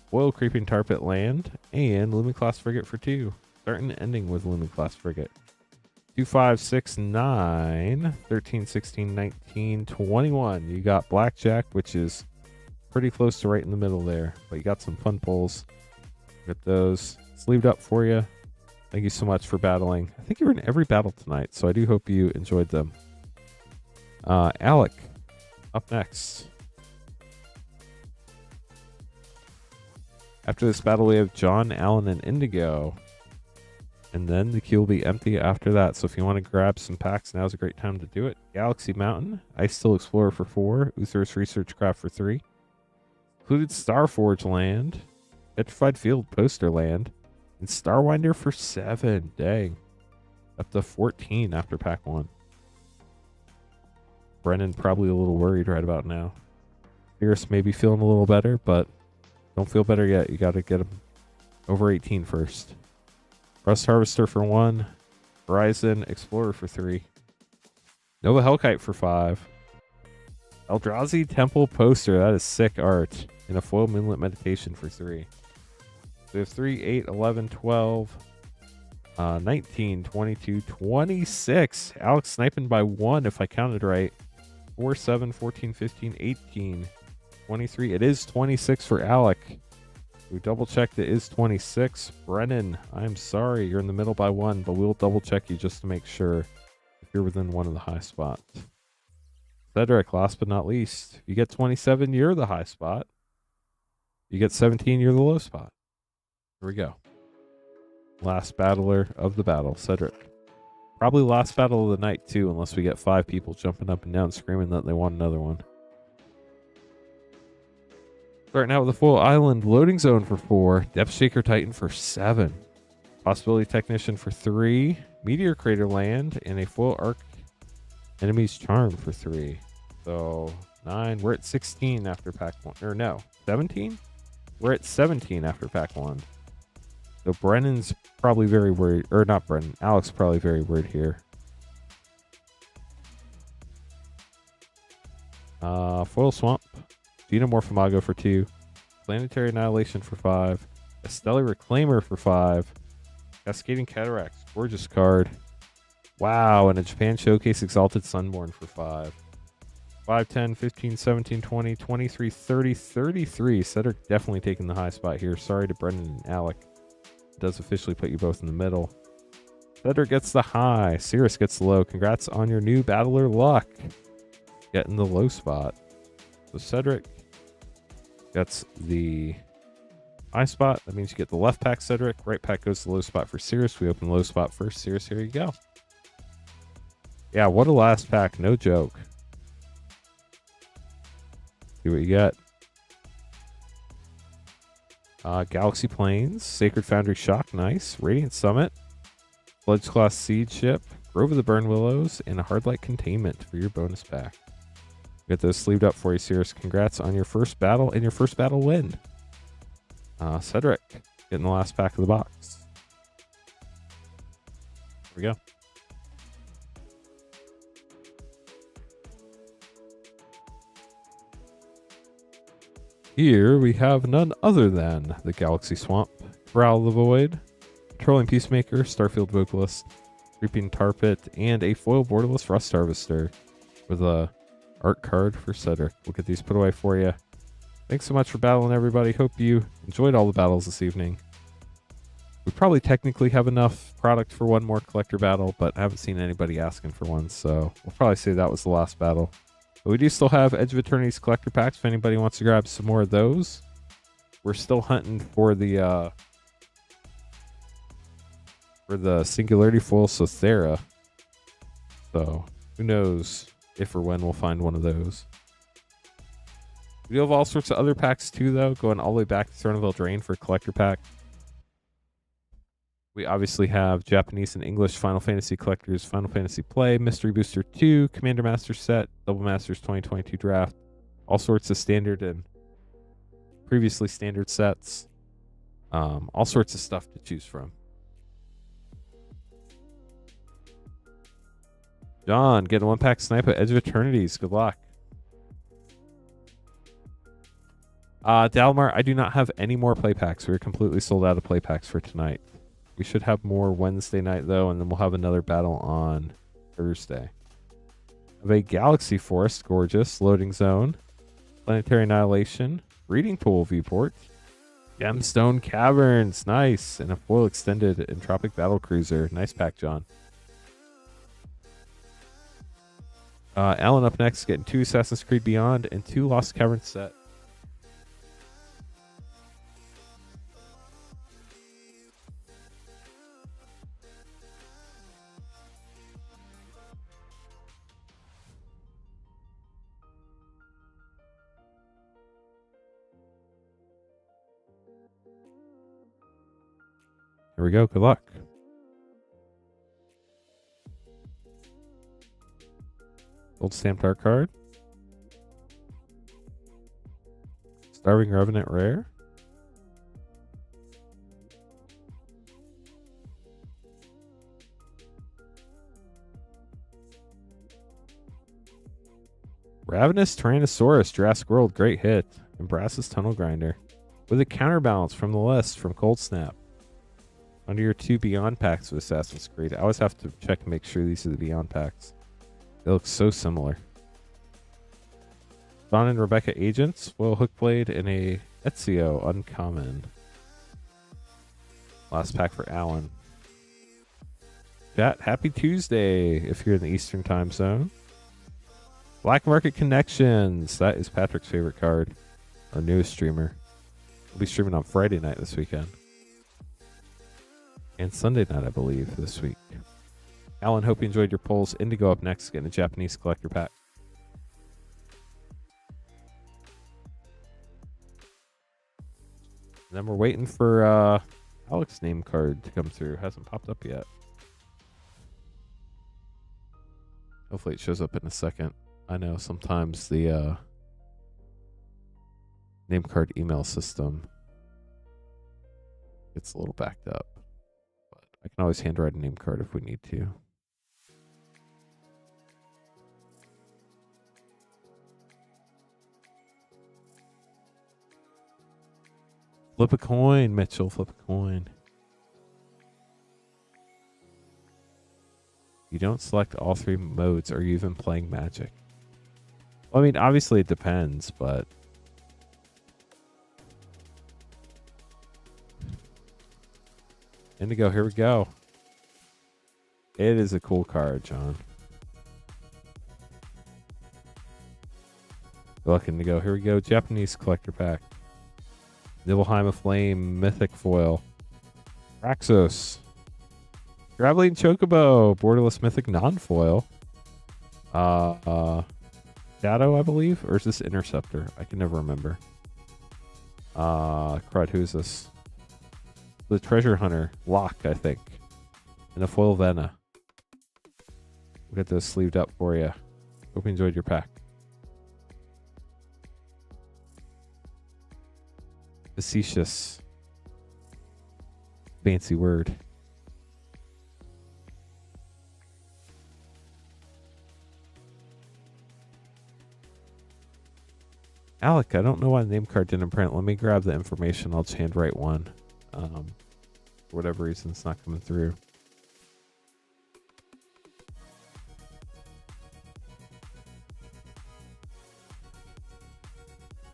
Foil Creeping Tar Pit Land, and Lumen Class Frigate for 2. Starting and ending with Lumen Class Frigate. 2, 5, 6, 9, 13, 16, 19, 21. You got Blackjack, which is pretty close to right in the middle there. But you got some fun pulls. Get those sleeved up for you. Thank you so much for battling. I think you were in every battle tonight, so I do hope you enjoyed them. Alec, up next. After this battle, we have John, Allen, and Indigo. And then the queue will be empty after that. So if you want to grab some packs, now's a great time to do it. Galaxy Mountain, Ice Steel Explorer for 4, Uther's Research Craft for 3. Included Starforge Land, Petrified Field Poster Land, and Starwinder for 7. Dang. Up to 14 after pack 1. Brennan probably a little worried right about now. Fierce maybe feeling a little better, but don't feel better yet. You got to get him over 18 first. Rust Harvester for 1. Horizon Explorer for 3. Nova Hellkite for 5. Eldrazi Temple poster. That is sick art. And a foil Moonlit Meditation for 3. So we have 3, 8, 11, 12, 19, 22, 26. Alex sniping by 1 if I counted right. 4, 7, 14, 15, 18, 23. It is 26 for Alec. We double checked it is 26. Brennan, I'm sorry. You're in the middle by 1, but we'll double check you just to make sure if you're within one of the high spots. Cedric, last but not least. You get 27, you're the high spot. You get 17, you're the low spot. Here we go. Last battler of the battle, Cedric. Probably last battle of the night, too, unless we get 5 people jumping up and down screaming that they want another one. Starting out with a full island loading zone for 4. Depth Shaker Titan for 7. Possibility Technician for 3. Meteor Crater Land and a full Arc Enemy's Charm for 3. So 9. We're at 16 after pack 1. Or no, 17? We're at 17 after pack 1. So Brennan's probably very worried. Or not Brennan. Alex probably very worried here. Foil Swamp. Xenomorphomago for 2. Planetary Annihilation for 5. A Stellar Reclaimer for 5. Cascading Cataracts. Gorgeous card. Wow. And a Japan Showcase Exalted Sunborn for 5. 5, 10, 15, 17, 20, 23, 30, 33. Cedric definitely taking the high spot here. Sorry to Brendan and Alec. It does officially put you both in the middle. Cedric gets the high. Cirrus gets the low. Congrats on your new battler luck. Getting the low spot. So Cedric gets the high spot. That means you get the left pack, Cedric. Right pack goes to the low spot for Cirrus. We open low spot first. Cirrus, here you go. Yeah, what a last pack. No joke. See what you got. Galaxy Plains, Sacred Foundry Shock, nice. Radiant Summit, Sledge Class Seed Ship, Grove of the Burn Willows, and a Hardlight Containment for your bonus pack. Get those sleeved up for you, Cirrus. Congrats on your first battle and your first battle win. Cedric, getting the last pack of the box. Here we go. Here we have none other than the Galaxy Swamp, Corral of the Void, Patrolling Peacemaker, Starfield Vocalist, Creeping Tar Pit, and a foil Borderless Rust Harvester with a art card for Cedric. We'll get these put away for you. Thanks so much for battling, everybody. Hope you enjoyed all the battles this evening. We probably technically have enough product for one more collector battle, but I haven't seen anybody asking for one, so we'll probably say that was the last battle. But we do still have Edge of Eternity's collector packs if anybody wants to grab some more of those. We're still hunting for the Singularity Foil Sothera. So who knows if or when we'll find one of those. We do have all sorts of other packs too, though, going all the way back to Throne of Eldraine for a collector pack. We obviously have Japanese and English Final Fantasy collectors, Final Fantasy Play, Mystery Booster 2, Commander Master Set, Double Masters 2022 Draft, all sorts of standard and previously standard sets, all sorts of stuff to choose from. John, get a 1-pack snipe at Edge of Eternities. Good luck. Dalmar, I do not have any more play packs. We're completely sold out of play packs for tonight. We should have more Wednesday night, though, and then we'll have another battle on Thursday. Have a Galaxy Forest, gorgeous. Loading Zone. Planetary Annihilation. Reading Pool Viewport. Gemstone Caverns, nice. And a foil extended Entropic Battle Cruiser. Nice pack, John. Alan up next, getting 2 Assassin's Creed Beyond and 2 Lost Caverns set. Here we go. Good luck. Gold stamped art card. Starving Revenant rare. Ravenous Tyrannosaurus, Jurassic World, great hit. And Brass's Tunnel Grinder. With a counterbalance from the list from Cold Snap. Under your 2 Beyond packs of Assassin's Creed. I always have to check and make sure these are the Beyond packs. They look so similar. Don and Rebecca Agents, Foil Hookblade, and a Ezio Uncommon. Last pack for Alan. Chat, happy Tuesday if you're in the Eastern time zone. Black Market Connections. That is Patrick's favorite card. Our newest streamer. We'll be streaming on Friday night this weekend. And Sunday night, I believe, this week. Alan, hope you enjoyed your polls. Indigo up next, getting a Japanese collector pack. And then we're waiting for Alex's name card to come through. Hasn't popped up yet. Hopefully it shows up in a second. I know sometimes the name card email system gets a little backed up. But I can always handwrite a name card if we need to. Flip a coin, Mitchell. Flip a coin. You don't select all 3 modes. Are you even playing Magic? Well, I mean, obviously it depends, but... Indigo, here we go. It is a cool card, John. Good luck, Indigo. Here we go. Japanese collector pack. Nibelheim Aflame, Mythic Foil. Raxos. Traveling Chocobo, Borderless Mythic Non-Foil. Shadow, I believe? Or is this Interceptor? I can never remember. Crud, who is this? The Treasure Hunter. Lock, I think. And a Foil Vena. We'll get those sleeved up for you. Hope you enjoyed your pack. Facetious. Fancy word. Alec, I don't know why the name card didn't print. Let me grab the information. I'll just handwrite one. For whatever reason, it's not coming through.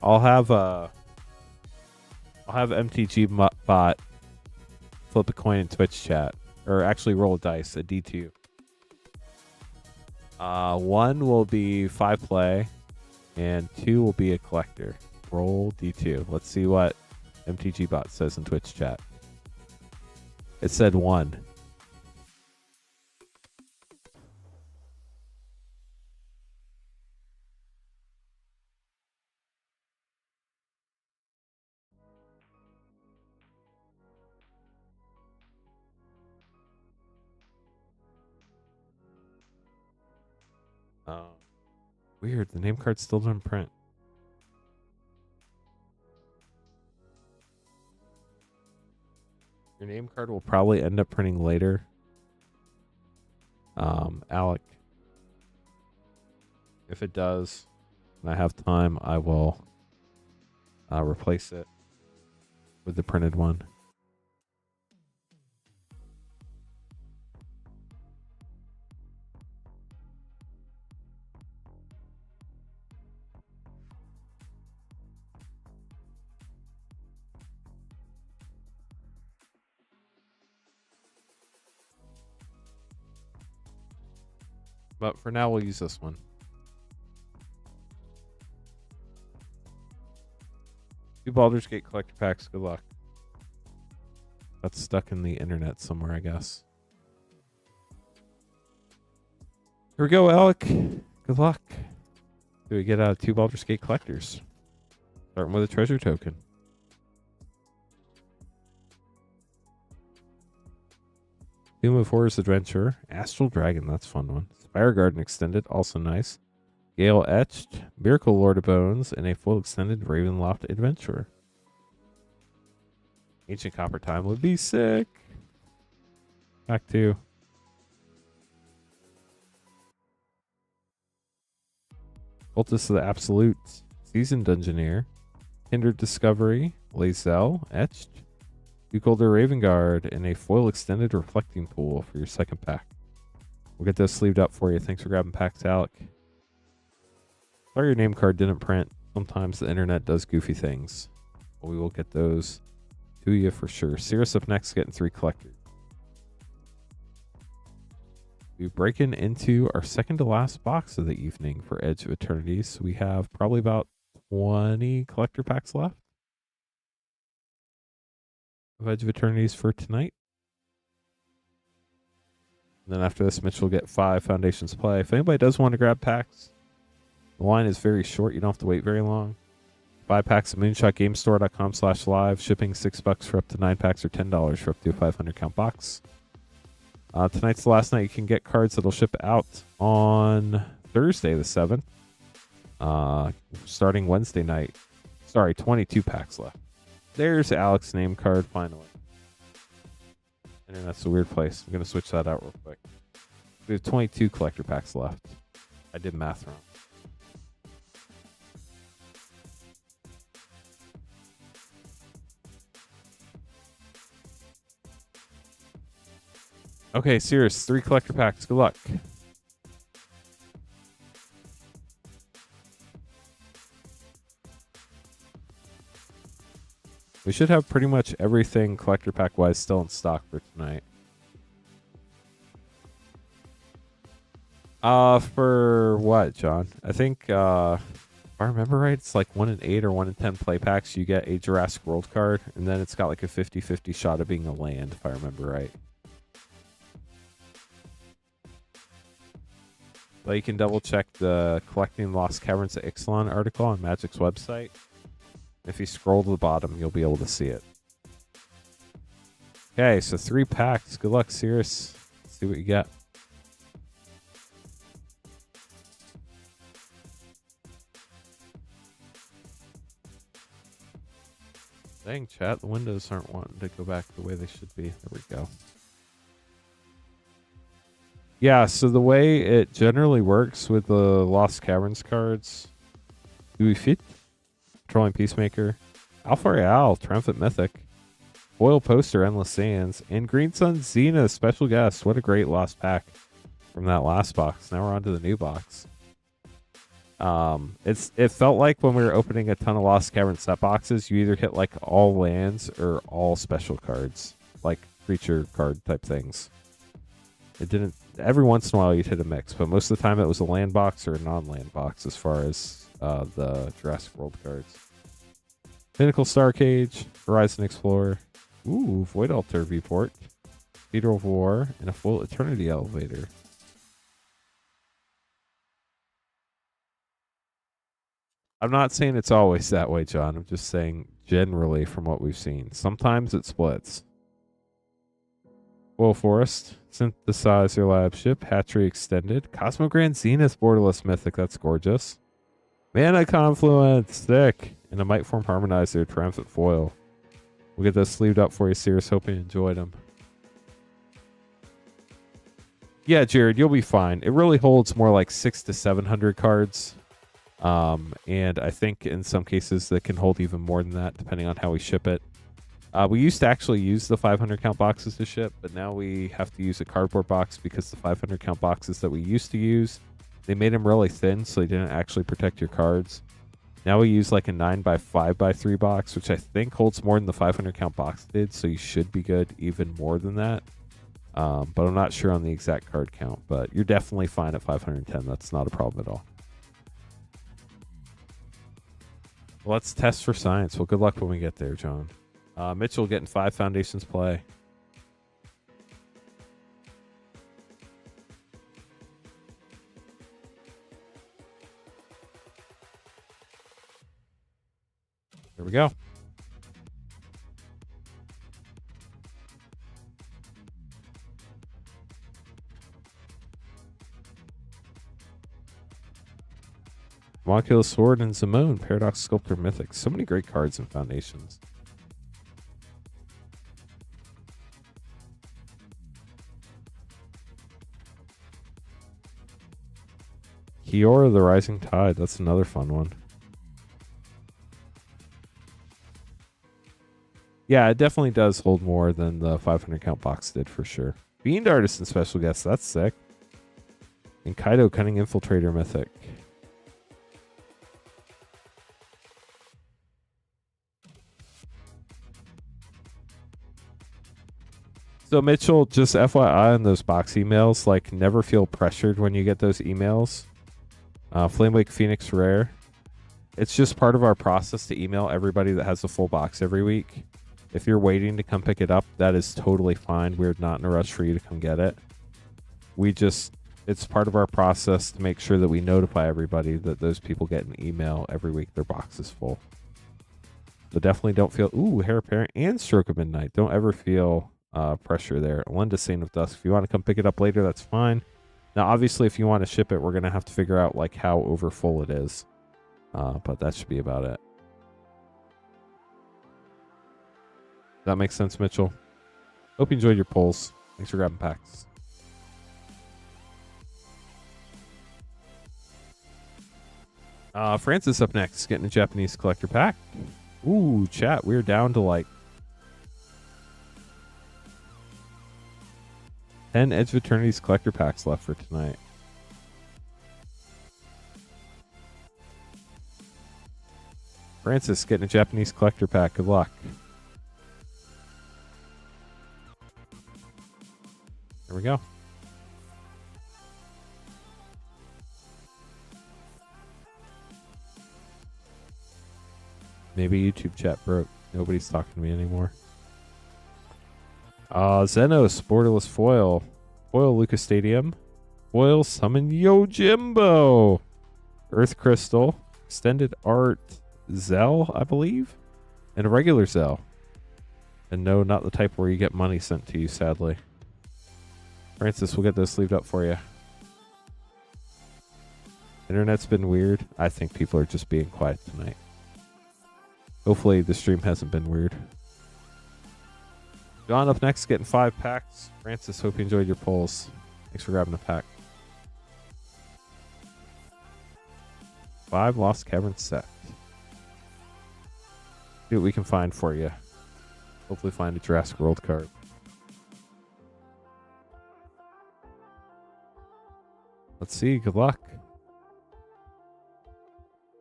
I'll have MTG bot flip a coin in Twitch chat, or actually roll a dice, a D2. 1 will be 5 play, and 2 will be a collector. Roll D2. Let's see what MTG bot says in Twitch chat. It said 1. Weird. The name card still didn't print. Your name card will probably end up printing later. Alec. If it does, and I have time, I will replace it with the printed one. But for now, we'll use this one. Two Baldur's Gate collector packs. Good luck. That's stuck in the internet somewhere, I guess. Here we go, Alec. Good luck. Do we get 2 Baldur's Gate collectors? Starting with a treasure token. Doom of Horrors Adventure. Astral Dragon. That's a fun one. Fire Garden Extended, also nice. Gale Etched, Miracle Lord of Bones, and a full extended Ravenloft Adventurer. Ancient Copper Time would be sick. Back to. Cultist of the Absolute, Seasoned Engineer, Kindred Discovery, Lae'zel, Etched, Dukeholder Raven Guard, and a foil extended reflecting pool for your second pack. We'll get those sleeved up for you. Thanks for grabbing packs, Alec. Sorry your name card didn't print. Sometimes the internet does goofy things. But we will get those to you for sure. Cirrus up next, getting 3 collectors. We're breaking into our second to last box of the evening for Edge of Eternity. So we have probably about 20 collector packs left of Edge of Eternities for tonight. And then after this, Mitch will get 5 Foundations play. If anybody does want to grab packs, the line is very short. You don't have to wait very long. 5 packs at moonshotgamestore.com/live. Shipping $6 for up to 9 packs or $10 for up to a 500 count box. Tonight's the last night you can get cards that'll ship out on Thursday the 7th. Starting Wednesday night. Sorry, 22 packs left. There's Alex's name card finally. Internet's a weird place. I'm going to switch that out real quick. We have 22 collector packs left. I did math wrong. Okay, Cirrus, 3 collector packs. Good luck. We should have pretty much everything collector pack wise still in stock for tonight. For what, John? I think if I remember right, it's like 1 in 8 or 1 in 10 play packs. You get a Jurassic World card, and then it's got like a 50-50 shot of being a land, if I remember right. But you can double check the Collecting Lost Caverns of Ixalan article on Magic's website. If you scroll to the bottom, you'll be able to see it. Okay, so 3 packs. Good luck, Cirrus. Let's see what you get. Dang, chat, the windows aren't wanting to go back the way they should be. There we go. Yeah, so the way it generally works with the Lost Caverns cards, do we fit? Patrolling Peacemaker, Alpha Real, Triumphant Mythic, Foil Poster, Endless Sands, and Green Sun Xena, special guest. What a great lost pack from that last box. Now we're on to the new box. It felt like when we were opening a ton of Lost Caverns set boxes, you either hit like all lands or all special cards, like creature card type things. It didn't. Every once in a while you'd hit a mix, but most of the time it was a land box or a non-land box as far as the Jurassic World cards. Pinnacle Starcage, Horizon Explorer, Void Altar Viewport, Theater of War, and a full Eternity Elevator. I'm not saying it's always that way, John. I'm just saying generally from what we've seen. Sometimes it splits. Woe Forest, Synthesizer Lab Ship, Hatchery Extended, Cosmogrand Zenith Borderless Mythic, that's gorgeous. Mana Confluence, thick, and a Might Form Harmonizer, Triumphant Foil. We'll get those sleeved up for you, Cirrus. Hoping you enjoyed them. Yeah, Jared, you'll be fine. It really holds more like 600 to 700 cards. And I think in some cases that can hold even more than that, depending on how we ship it. We used to actually use the 500 count boxes to ship, but now we have to use a cardboard box because the 500 count boxes that we used to use, they made them really thin, so they didn't actually protect your cards. Now we use like a 9x5x3 box, which I think holds more than the 500 count box did, so you should be good even more than that. But I'm not sure on the exact card count, but you're definitely fine at 510. That's not a problem at all. Let's test for science. Well, good luck when we get there, John. Mitchell getting 5 Foundations play. There we go. Molecular Sword and Simone, Paradox Sculptor Mythic. So many great cards in Foundations. Kiora the Rising Tide. That's another fun one. Yeah, it definitely does hold more than the 500 count box did for sure. Fiend Artisan special guest. That's sick. And Kaido Cunning Infiltrator Mythic. So Mitchell, just FYI on those box emails, like never feel pressured when you get those emails. Flamewake Phoenix Rare. It's just part of our process to email everybody that has a full box every week. If you're waiting to come pick it up, that is totally fine. We're not in a rush for you to come get it. It's part of our process to make sure that we notify everybody that those people get an email every week their box is full. So definitely don't feel, Hair Parent and Stroke of Midnight. Don't ever feel pressure there. Linda Saint of Dusk. If you want to come pick it up later, that's fine. Now, obviously, if you want to ship it, we're going to have to figure out like how over full it is. But that should be about it. That makes sense, Mitchell. Hope you enjoyed your polls. Thanks for grabbing packs. Francis up next, getting a Japanese collector pack. Ooh, chat, we're down to like 10 Edge of Eternity's collector packs left for tonight. Francis getting a Japanese collector pack. Good luck. There we go. Maybe YouTube chat broke. Nobody's talking to me anymore. Zenos, Borderless Foil. Foil Lucas Stadium. Foil Summon Yojimbo. Earth Crystal. Extended Art Zell, I believe. And a regular Zell. And no, not the type where you get money sent to you, sadly. Francis, we'll get those sleeved up for you. Internet's been weird. I think people are just being quiet tonight. Hopefully the stream hasn't been weird. John up next, getting 5 packs. Francis, hope you enjoyed your polls. Thanks for grabbing a pack. 5 Lost Cavern set. See what we can find for you. Hopefully find a Jurassic World card. Let's see. Good luck.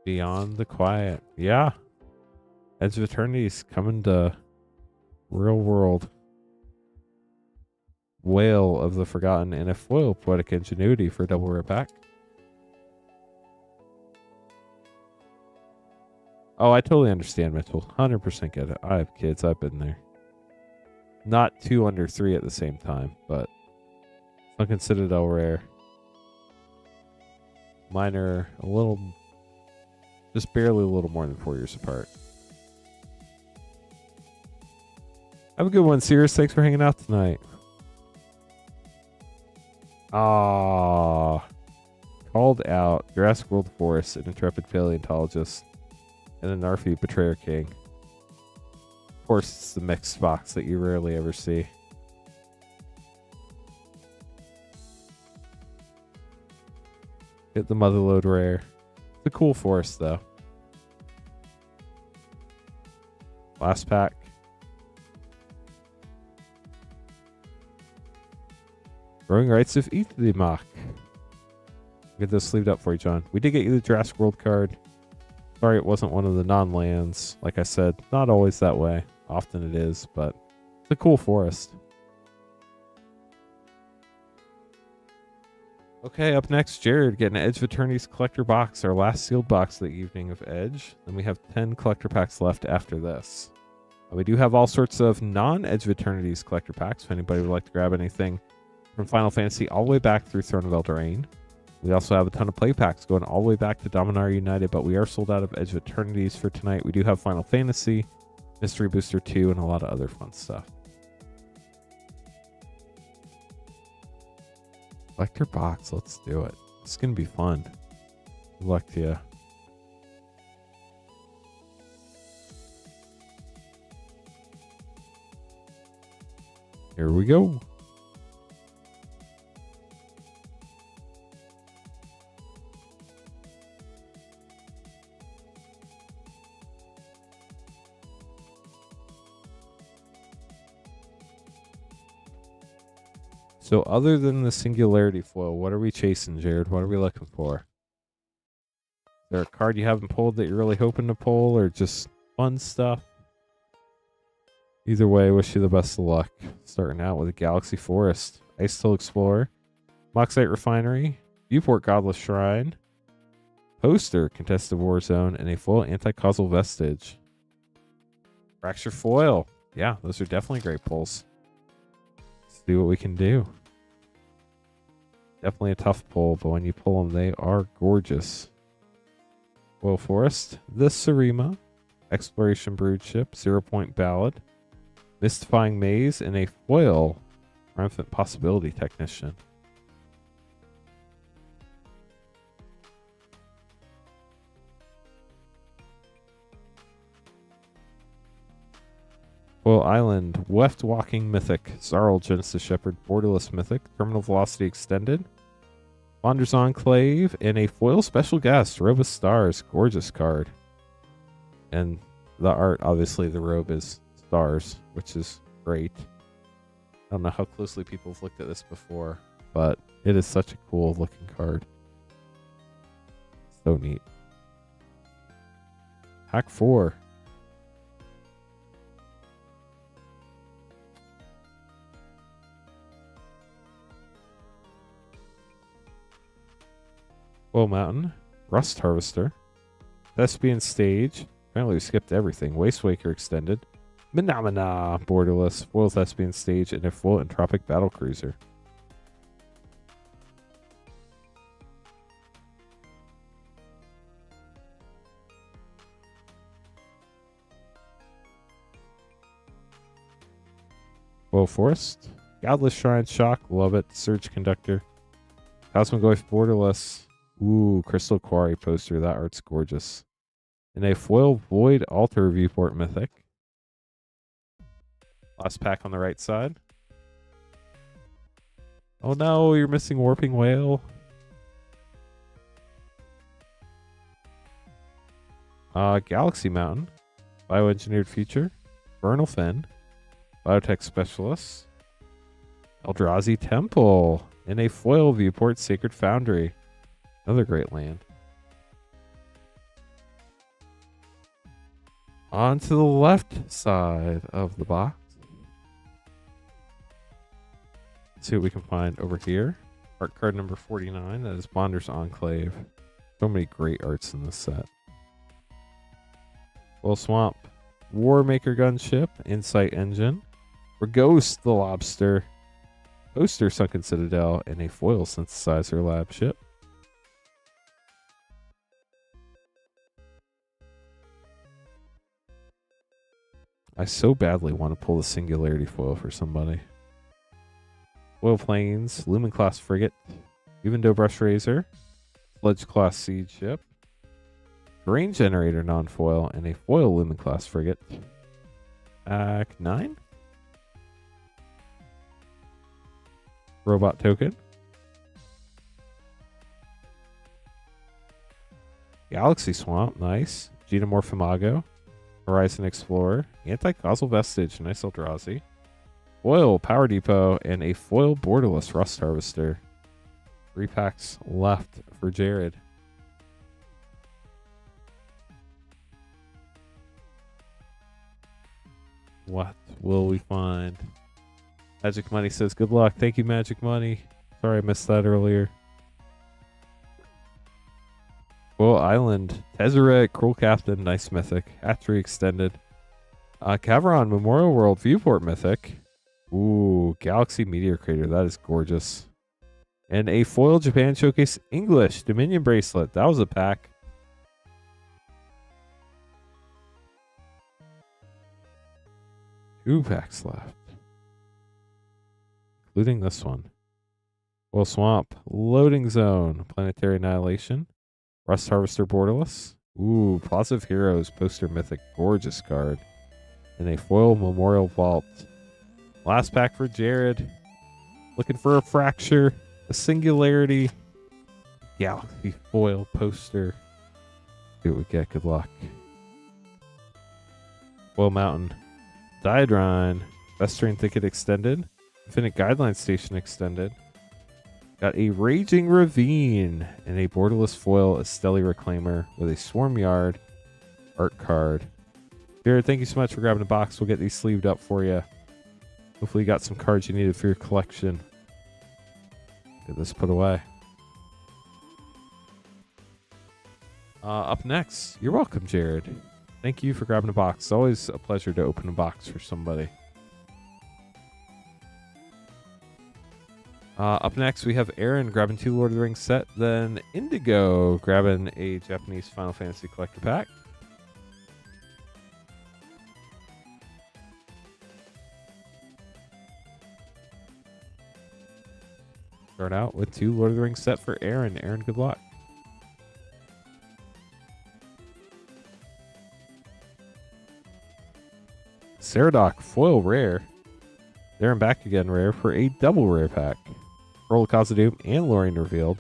Beyond the Quiet. Yeah. Edge of Eternity's coming to real world. Whale of the Forgotten and a foil Poetic Ingenuity for a double rare pack. Oh, I totally understand, Mitchell. 100% get it. I have kids. I've been there. Not 2 under 3 at the same time, but Sunken Citadel rare. Mine are a little, just barely a little more than 4 years apart. Have a good one, Sirius. Thanks for hanging out tonight. Called out. Jurassic World Forest, an intrepid paleontologist, and a Narfi Betrayer King. Of course, it's the mixed box that you rarely ever see. Get the Motherlode rare. It's a cool forest, though. Last pack. Growing Rights of Ithidimach. Get this sleeved up for you, John. We did get you the Jurassic World card. Sorry it wasn't one of the non-lands. Like I said, not always that way. Often it is, but it's a cool forest. Okay, up next, Jared getting an Edge of Eternity's collector box, our last sealed box of the evening of Edge. Then we have 10 collector packs left after this. We do have all sorts of non-Edge of Eternity's collector packs, if anybody would like to grab anything from Final Fantasy all the way back through Throne of Eldraine. We also have a ton of play packs going all the way back to Dominaria United, but we are sold out of Edge of Eternity's for tonight. We do have Final Fantasy, Mystery Booster 2, and a lot of other fun stuff. Collector box, let's do it. It's going to be fun. Good luck to you. Here we go. So other than the Singularity foil, what are we chasing, Jared? What are we looking for? Is there a card you haven't pulled that you're really hoping to pull, or just fun stuff? Either way, wish you the best of luck. Starting out with a Galaxy Forest, Ice Till Explorer, Moxite Refinery, Viewport Godless Shrine, Poster Contested Warzone, and a full Anti-Causal Vestige. Fracture Foil. Yeah, those are definitely great pulls. Let's see what we can do. Definitely a tough pull, but when you pull them, they are gorgeous. Foil Forest, the Sarima, Exploration Brood Ship, 0 Point Ballad, Mystifying Maze, and a foil Triumphant Possibility Technician. Foil Island, Weft Walking Mythic, Zarl Genesis Shepherd, Borderless Mythic, Terminal Velocity Extended, Wander's Enclave, and a foil special guest, Robe of Stars. Gorgeous card. And the art, obviously, the robe is stars, which is great. I don't know how closely people have looked at this before, but it is such a cool looking card. So neat. Hack 4. Foil Mountain, Rust Harvester, Thespian Stage. Apparently we skipped everything. Wastewaker Extended, Menomina, Borderless, Foil Thespian Stage, and a full Entropic Battlecruiser. Foil Forest, Godless Shrine Shock, love it. Surge Conductor, Cosmogoyf Borderless. Ooh, Crystal Quarry poster. That art's gorgeous. And a foil Void Altar Viewport Mythic. Last pack on the right side. Oh no, you're missing Warping Whale. Galaxy Mountain, Bioengineered Future, Vernal Fen, Biotech Specialist, Eldrazi Temple, and a foil Viewport Sacred Foundry. Another great land. On to the left side of the box. Let's see what we can find over here. Art card number 49. That is Bonder's Enclave. So many great arts in this set. Foil Swamp, Warmaker Gunship, Insight Engine, Ghost the Lobster, Poster Sunken Citadel, and a foil Synthesizer Lab Ship. I so badly want to pull the Singularity foil for somebody. Foil Plains, Lumen Class Frigate, Uvindo Brush Razor, Sledge Class Siege Ship, Terrain Generator non-foil, and a foil Lumen Class Frigate. Pack 9. Robot Token. Galaxy Swamp, nice. Geomorph Imago, Horizon Explorer, Anti-Causal Vestige, nice Eldrazi, foil Power Depot, and a foil Borderless Rust Harvester. 3 packs left for Jared. What will we find? Magic Money says, good luck. Thank you, Magic Money. Sorry I missed that earlier. Foil Island, Tezzeret, Cruel Captain, nice Mythic. Hatchery Extended. Caveron, Memorial World, Viewport Mythic. Ooh, Galaxy Meteor Crater. That is gorgeous. And a foil Japan Showcase English Dominion Bracelet. That was a pack. Two packs left, including this one. Foil Swamp, Loading Zone, Planetary Annihilation, Rust Harvester Borderless. Ooh, Plaza of Heroes Poster Mythic. Gorgeous card. And a foil Memorial Vault. Last pack for Jared. Looking for a Fracture, a Singularity, Galaxy foil poster. See what we get. Good luck. Foil Mountain, Diadrine, Festering Thicket Extended, Infinite Guideline Station extended. Got a Raging Ravine and a borderless foil Esteli Reclaimer with a Swarm Yard art card. Jared, thank you so much for grabbing the box. We'll get these sleeved up for you. Hopefully you got some cards you needed for your collection. Get this put away. Up next, you're welcome, Jared. Thank you for grabbing a box. It's always a pleasure to open a box for somebody. Up next, we have Aaron grabbing 2 Lord of the Rings set, then Indigo grabbing a Japanese Final Fantasy collector pack. Start out with 2 Lord of the Rings set for Aaron. Aaron, good luck. Saradoc foil rare. There and back again rare for a double rare pack. Roll of Khazad-dûm and Lorien Revealed.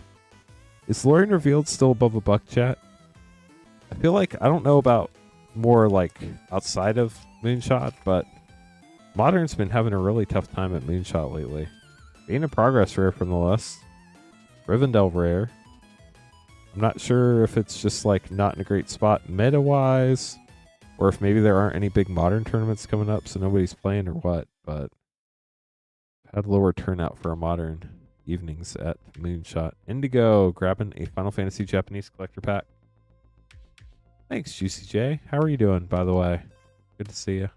Is Lorien Revealed still above $1, chat? I feel like I don't know about more like outside of Moonshot, but Modern's been having a really tough time at Moonshot lately. Being a Progress rare from the list. Rivendell rare. I'm not sure if it's just like not in a great spot meta-wise, or if maybe there aren't any big Modern tournaments coming up so nobody's playing or what, but had lower turnout for a Modern evenings at Moonshot. Indigo grabbing a Final Fantasy Japanese collector pack. Thanks, Juicy J. How are you doing, by the way? Good to see you.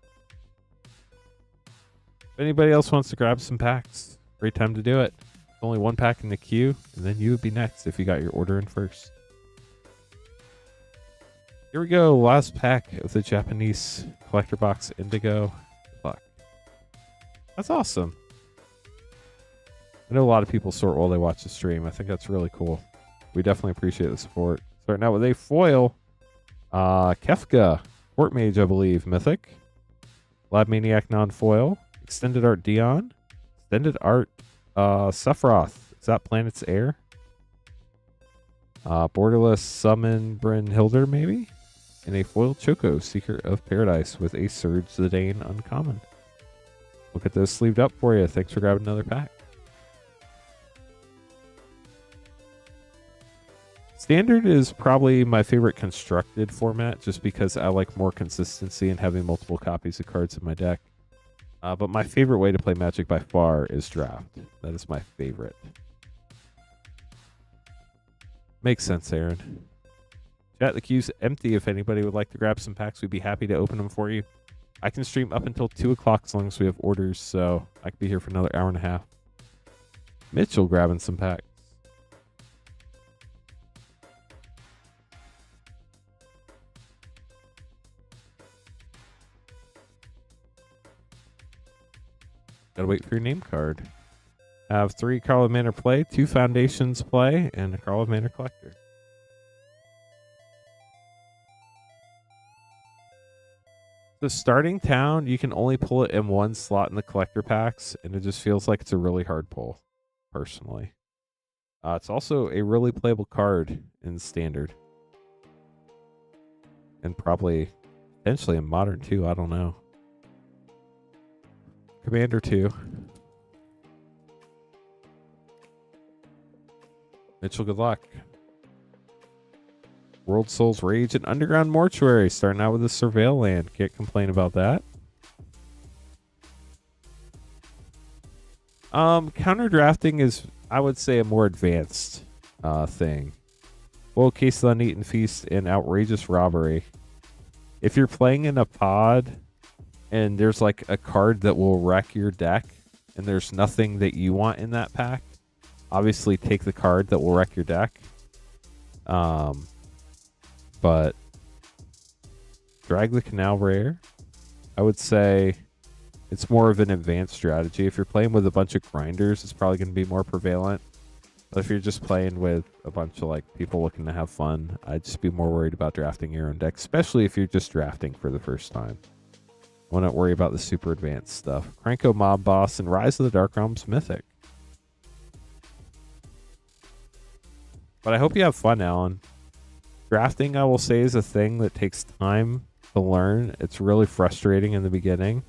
If anybody else wants to grab some packs, great time to do it. Only 1 pack in the queue, and then you would be next if you got your order in first. Here we go. Last pack of the Japanese collector box, Indigo. Good luck. That's awesome. I know a lot of people sort while they watch the stream. I think that's really cool. We definitely appreciate the support. Starting out with a foil. Kefka. Court Mage, I believe. Mythic. Lab Maniac non-foil. Extended Art Dion. Extended Art Sephiroth. Is that Planet's Heir? Borderless Summon Brynhildr, maybe? And a foil Choco, Seeker of Paradise with a Surge Zidane uncommon. We'll get those sleeved up for you. Thanks for grabbing another pack. Standard is probably my favorite constructed format just because I like more consistency and having multiple copies of cards in my deck. But my favorite way to play Magic by far is Draft. That is my favorite. Makes sense, Aaron. Chat, the queue's empty. If anybody would like to grab some packs, we'd be happy to open them for you. I can stream up until 2 o'clock as long as we have orders, so I could be here for another hour and a half. Mitchell grabbing some packs. Gotta wait for your name card. Have 3 Carl of Manor play, 2 Foundations play, and a Carl of Manor collector. The starting town, you can only pull it in 1 slot in the collector packs, and it just feels like it's a really hard pull, personally. It's also a really playable card in Standard. And probably, potentially in Modern too, I don't know. Commander 2. Mitchell, good luck. World Souls Rage and Underground Mortuary. Starting out with a Surveil land. Can't complain about that. Counter drafting is, I would say, a more advanced thing. Well, Case of the Uneaten Feast and Outrageous Robbery. If you're playing in a pod and there's like a card that will wreck your deck and there's nothing that you want in that pack, obviously take the card that will wreck your deck. But Drag the Canal rare, I would say it's more of an advanced strategy. If you're playing with a bunch of grinders, it's probably going to be more prevalent. But if you're just playing with a bunch of like people looking to have fun, I'd just be more worried about drafting your own deck, especially if you're just drafting for the first time. I wouldn't worry about the super advanced stuff. Cranko Mob Boss and Rise of the Dark Realms Mythic. But I hope you have fun, Alan. Drafting, I will say, is a thing that takes time to learn. It's really frustrating in the beginning.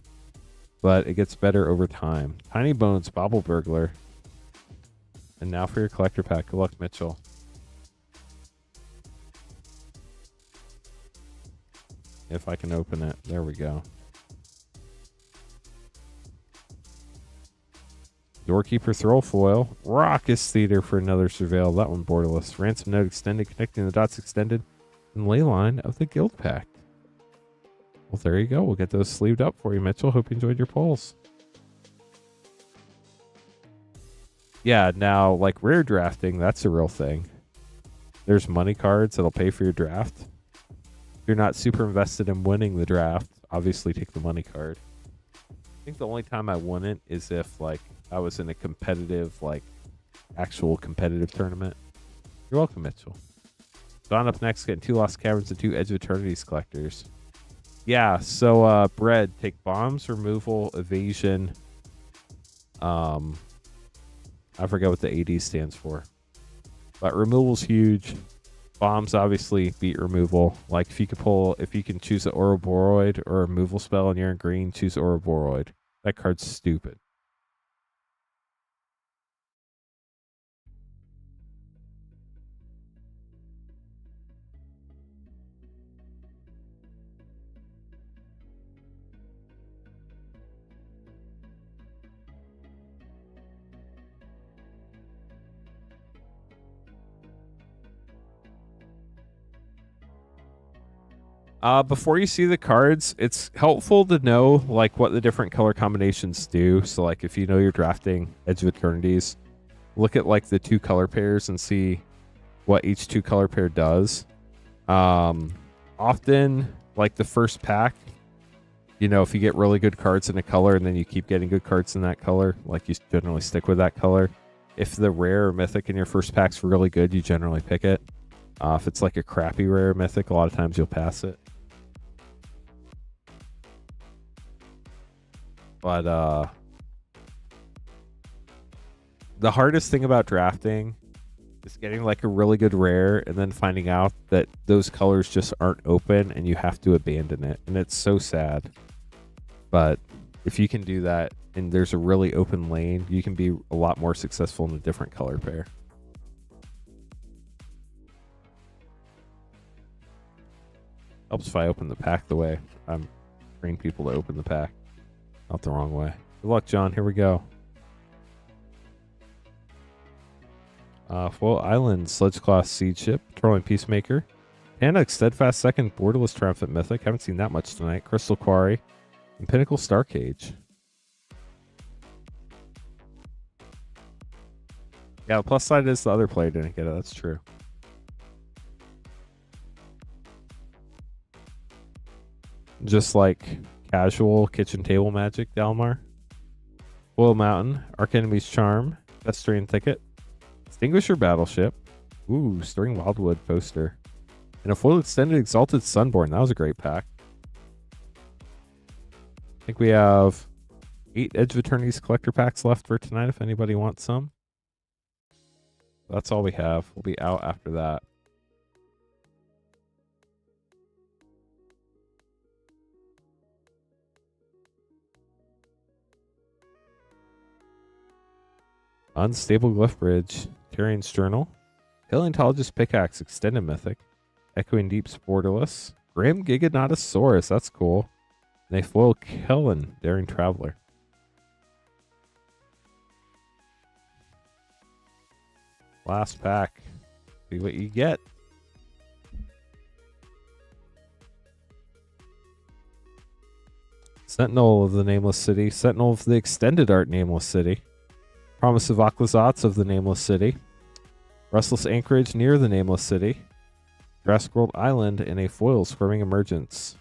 but it gets better over time. Tiny Bones, Bobble Burglar. And now for your collector pack. Good luck, Mitchell. If I can open it. There we go. Doorkeeper Throw Foil. Raucous Theater for another Surveil. That one borderless. Ransom Note Extended, Connecting the Dots Extended. And Leyline of the Guild Pact. Well, there you go. We'll get those sleeved up for you, Mitchell. Hope you enjoyed your polls. Yeah, now, like rare drafting, that's a real thing. There's money cards that'll pay for your draft. If you're not super invested in winning the draft, obviously take the money card. I think the only time I wouldn't is if, like, I was in a competitive, like, actual competitive tournament. You're welcome, Mitchell. Don up next, getting 2 Lost Caverns and 2 Edge of Eternity's collectors. Yeah, so, Bread, take bombs, removal, evasion. I forget what the AD stands for. But removal's huge. Bombs obviously beat removal. Like if you can choose an Ouroboros or a removal spell and you're in green, choose Ouroboros. That card's stupid. Before you see the cards, it's helpful to know like what the different color combinations do. So like if you know you're drafting Edge of Eternities, look at like the 2 color pairs and see what each 2 color pair does. Often like the first pack, you know, if you get really good cards in a color and then you keep getting good cards in that color, like you generally stick with that color. If the rare or mythic in your first pack's really good, you generally pick it. If it's like a crappy rare mythic, a lot of times you'll pass it. But the hardest thing about drafting is getting like a really good rare and then finding out that those colors just aren't open and you have to abandon it. And it's so sad. But if you can do that and there's a really open lane, you can be a lot more successful in a different color pair. Helps if I open the pack the way I'm training people to open the pack. Not the wrong way. Good luck, John. Here we go. Foil Island, Sledge Class Siege Ship, Trolling Peacemaker, Panic, Steadfast Second, Borderless Triumphant Mythic. Haven't seen that much tonight. Crystal Quarry, and Pinnacle Starcage. Yeah, the plus side is the other player didn't get it. That's true. Just like casual kitchen table magic, Dalmar. Foil Mountain, Arch Enemy's Charm, Vestrian Thicket, Extinguisher Battleship, ooh, Stirring Wildwood poster, and a foil extended Exalted Sunborn. That was a great pack. I think we have 8 Edge of Eternities collector packs left for tonight if anybody wants some. That's all we have. We'll be out after that. Unstable Glyph Bridge, Tyrian's Journal, Paleontologist Pickaxe, Extended Mythic, Echoing Deep's Borderless, Grim Giganotosaurus, that's cool. And they foil Kellen, Daring Traveler. Last pack. See what you get. Sentinel of the Nameless City, Sentinel of the Extended Art Nameless City, Promise of Aklazats of the Nameless City, Restless Anchorage near the Nameless City, Jurassic World Island, and a foil Squirming Emergence.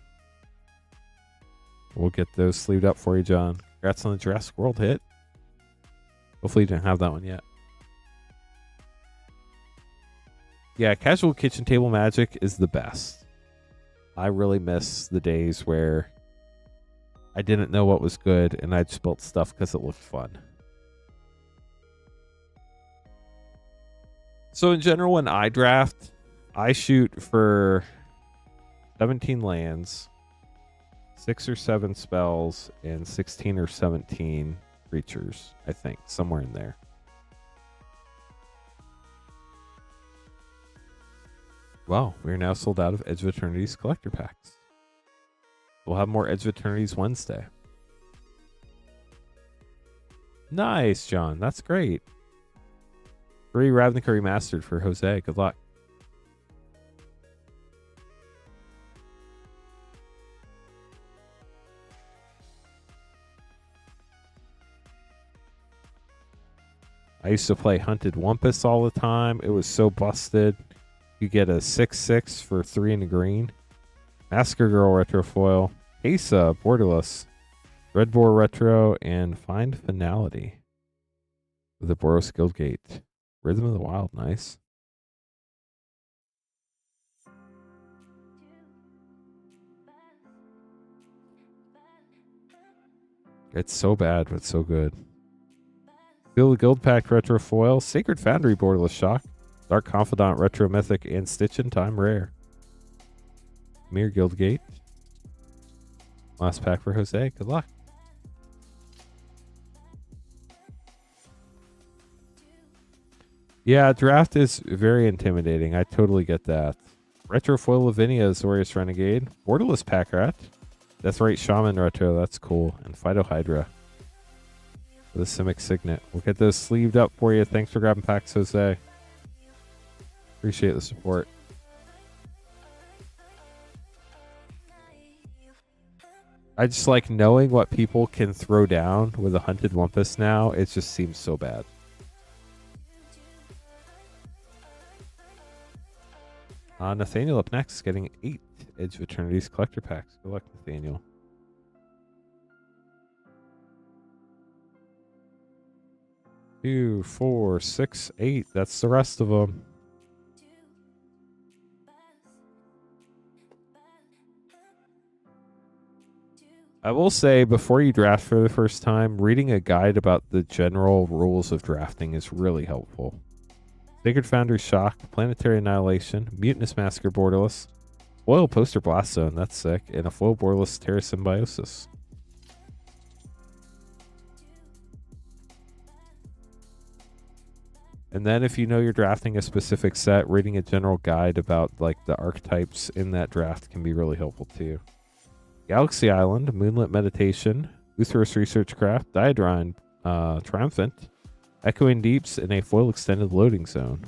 We'll get those sleeved up for you, John. Congrats on the Jurassic World hit. Hopefully you didn't have that one yet. Yeah, casual kitchen table magic is the best. I really miss the days where I didn't know what was good and I just built stuff because it looked fun. So in general, when I draft, I shoot for 17 lands, 6 or 7 spells and 16 or 17 creatures, I think, somewhere in there. Well, we are now sold out of Edge of Eternity's collector packs. We'll have more Edge of Eternity's Wednesday. Nice, John. That's great. 3 Ravnica Remastered for Jose. Good luck. I used to play Hunted Wumpus all the time. It was so busted. You get a 6/6 for 3 in the green. Masker Girl Retro Foil. Asa Borderless. Red Boar Retro. And Find Finality. With the Boros Guildgate. Rhythm of the Wild. Nice. It's so bad, but so good. Feel the Guild Pact Retro Foil. Sacred Foundry Borderless Shock. Dark Confidant Retro Mythic and Stitch in Time Rare. Mere Guildgate. Last pack for Jose. Good luck. Yeah, draft is very intimidating. I totally get that. Retro Foil Lavinia Azorius Renegade. Borderless Pack Rat. That's right, Shaman Retro. That's cool. And Phytohydra. For the Simic Signet. We'll get those sleeved up for you. Thanks for grabbing packs, Jose. Appreciate the support. I just like knowing what people can throw down with a Hunted Wumpus now. It just seems so bad. Nathaniel up next, getting 8 Edge of Eternity's collector packs. Good luck, Nathaniel. Two, 4, 6, 8. That's the rest of them. I will say, before you draft for the first time, reading a guide about the general rules of drafting is really helpful. Sacred Foundry Shock, Planetary Annihilation, Mutinous Masker Borderless, Foil Poster Blast Zone, that's sick, and a Foil Borderless Terra Symbiosis. And then if you know you're drafting a specific set, reading a general guide about like the archetypes in that draft can be really helpful too. Galaxy Island, Moonlit Meditation, Uthros Researchcraft, Diadrine Triumphant, Echoing Deeps, and a Foil Extended Loading Zone.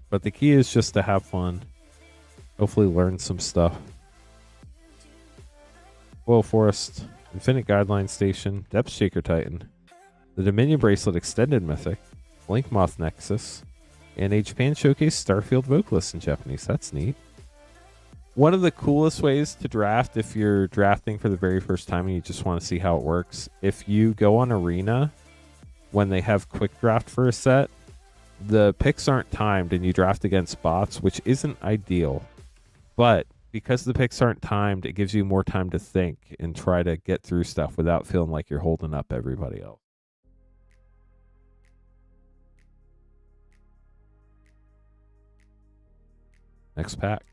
But the key is just to have fun. Hopefully learn some stuff. Foil Forest, Infinite Guideline Station, Depth Shaker Titan, the Dominion Bracelet Extended Mythic, Blink Moth Nexus, and a Japan Showcase Starfield Vocalist in Japanese. That's neat. One of the coolest ways to draft if you're drafting for the very first time and you just want to see how it works, if you go on Arena when they have quick draft for a set, the picks aren't timed and you draft against bots, which isn't ideal. But because the picks aren't timed, it gives you more time to think and try to get through stuff without feeling like you're holding up everybody else. Next pack.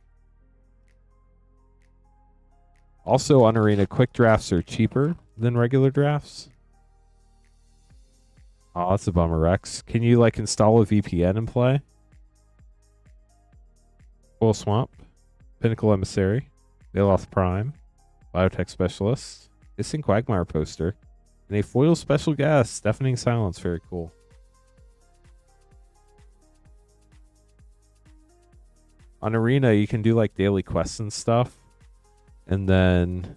Also on Arena, quick drafts are cheaper than regular drafts. Oh, that's a bummer, Rex. Can you like install a VPN and play? Full Swamp, Pinnacle Emissary, Veloth Prime, Biotech Specialist, Hissing Quagmire poster, and a foil special guest, Deafening Silence. Very cool. On Arena, you can do like daily quests and stuff. And then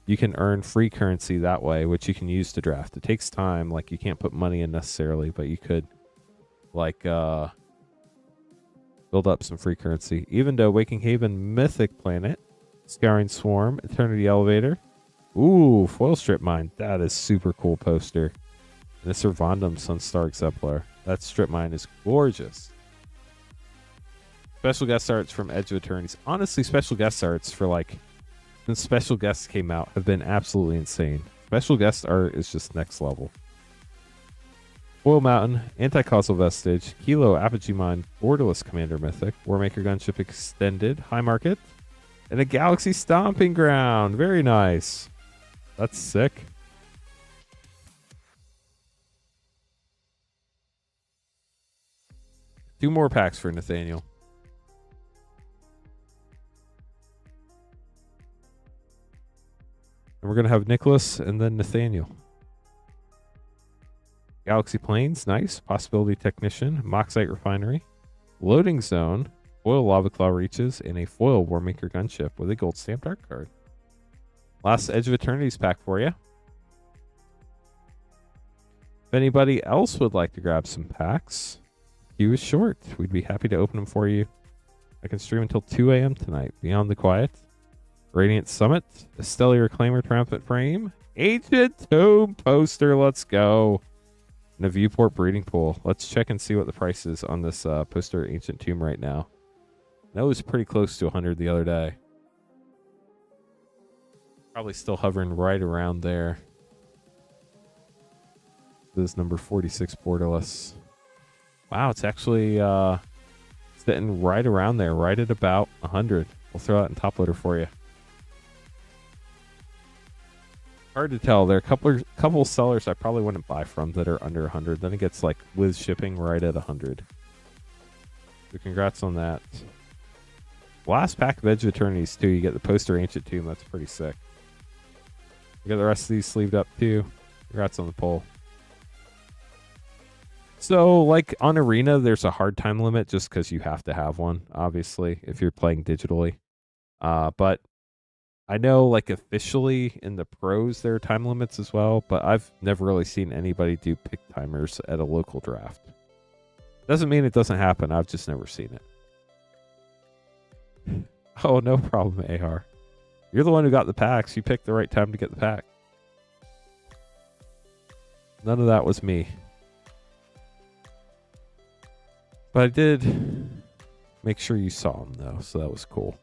you can earn free currency that way, which you can use to draft. It takes time. Like, you can't put money in necessarily, but you could, like, build up some free currency. Even though Waking Haven Mythic Planet, Scouring Swarm, Eternity Elevator. Ooh, Foil Strip Mine. That is super cool poster. And a Servandum Sunstar Exemplar. That Strip Mine is gorgeous. Special guest arts from Edge of Eternities. Honestly, special guest arts for like, since special guests came out, have been absolutely insane. Special guest art is just next level. Foil Mountain, Anti-Causal Vestige, Kilo, Apogee Mine, Borderless Commander Mythic, Warmaker Gunship Extended, High Market, and a Galaxy Stomping Ground. Very nice. That's sick. Two more packs for Nathaniel. And we're going to have Nicholas and then Nathaniel. Galaxy Plains, nice. Possibility Technician, Moxite Refinery, Loading Zone, foil Lava Claw Reaches, and a foil Warmaker Gunship with a gold stamped art card. Last Edge of Eternities pack for you. If anybody else would like to grab some packs, queue is short. We'd be happy to open them for you. I can stream until 2 a.m. tonight. Beyond the Quiet, Radiant Summit, a Stellar Reclaimer Triumphant Frame, Ancient Tomb poster. Let's go. And a Viewport Breeding Pool. Let's check and see what the price is on this poster Ancient Tomb right now. That was pretty close to 100 the other day. Probably still hovering right around there. This is number 46 Borderless. Wow, it's actually sitting right around there, right at about 100. We'll throw that in top loader for you. Hard to tell. There are a couple sellers I probably wouldn't buy from that are under 100. Then it gets like with shipping right at 100. So congrats on that. Last pack of Edge of Eternities too. You get the poster Ancient Tomb. That's pretty sick. You got the rest of these sleeved up too. Congrats on the poll. So like on Arena, there's a hard time limit just because you have to have one, obviously, if you're playing digitally. But I know like officially in the pros there are time limits as well, but I've never really seen anybody do pick timers at a local draft. Doesn't mean it doesn't happen. I've just never seen it. Oh, no problem, AR. You're the one who got the packs. You picked the right time to get the pack. None of that was me. But I did make sure you saw them though, so that was cool.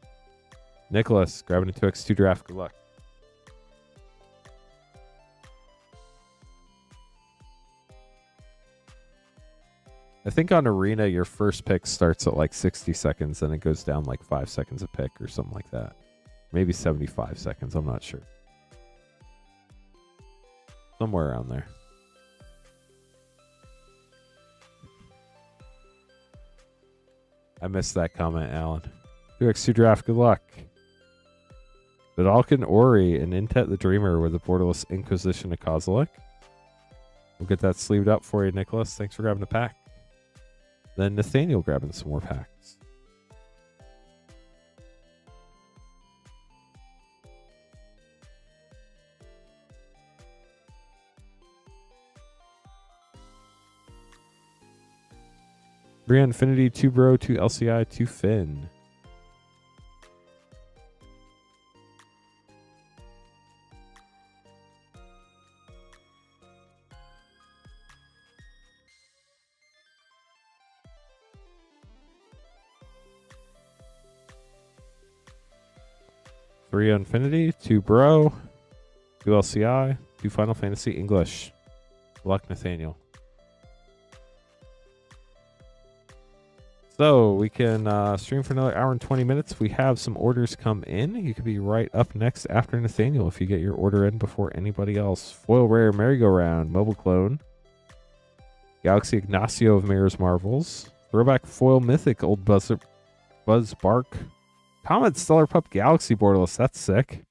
Nicholas, grabbing a 2x2 draft. Good luck. I think on Arena, your first pick starts at like 60 seconds, and it goes down like 5 seconds a pick or something like that. Maybe 75 seconds. I'm not sure. Somewhere around there. I missed that comment, Alan. 2x2 draft. Good luck. Vidalcan Ori and Intet the Dreamer with a Borderless Inquisition of Kozilek. We'll get that sleeved up for you, Nicholas. Thanks for grabbing the pack. Then Nathaniel grabbing some more packs. Three Infinity, 2 Bro, 2 LCI, 2 Finn. Three Infinity, 2 Bro, 2 LCI, 2 Final Fantasy English. Good luck, Nathaniel. So we can stream for another hour and 20 minutes. We have some orders come in. You could be right up next after Nathaniel if you get your order in before anybody else. Foil Rare Merry-Go-Round, Mobile Clone, Galaxy Ignacio of Mirror's Marvels, Throwback Foil Mythic Old Buzz Bark, Comet Stellar Pup Galaxy Borderless. That's sick.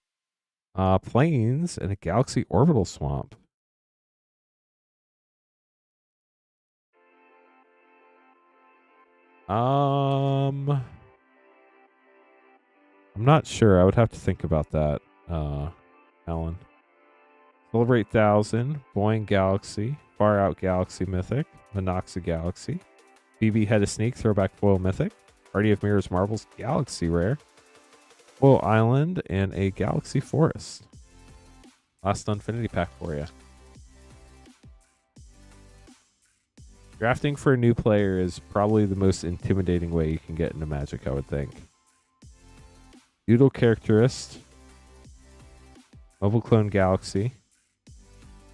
Planes and a Galaxy Orbital Swamp. I'm not sure. I would have to think about that, Alan. Celebrate 1000, Boeing Galaxy, Far Out Galaxy Mythic, Monoxa Galaxy, BB Head of Sneak, Throwback Foil Mythic, Party of Mirrors Marvels Galaxy Rare, Foil Island, and a Galaxy Forest. Last Infinity pack for you. Drafting for a new player is probably the most intimidating way you can get into Magic, I would think. Doodle Characterist, Mobile Clone Galaxy,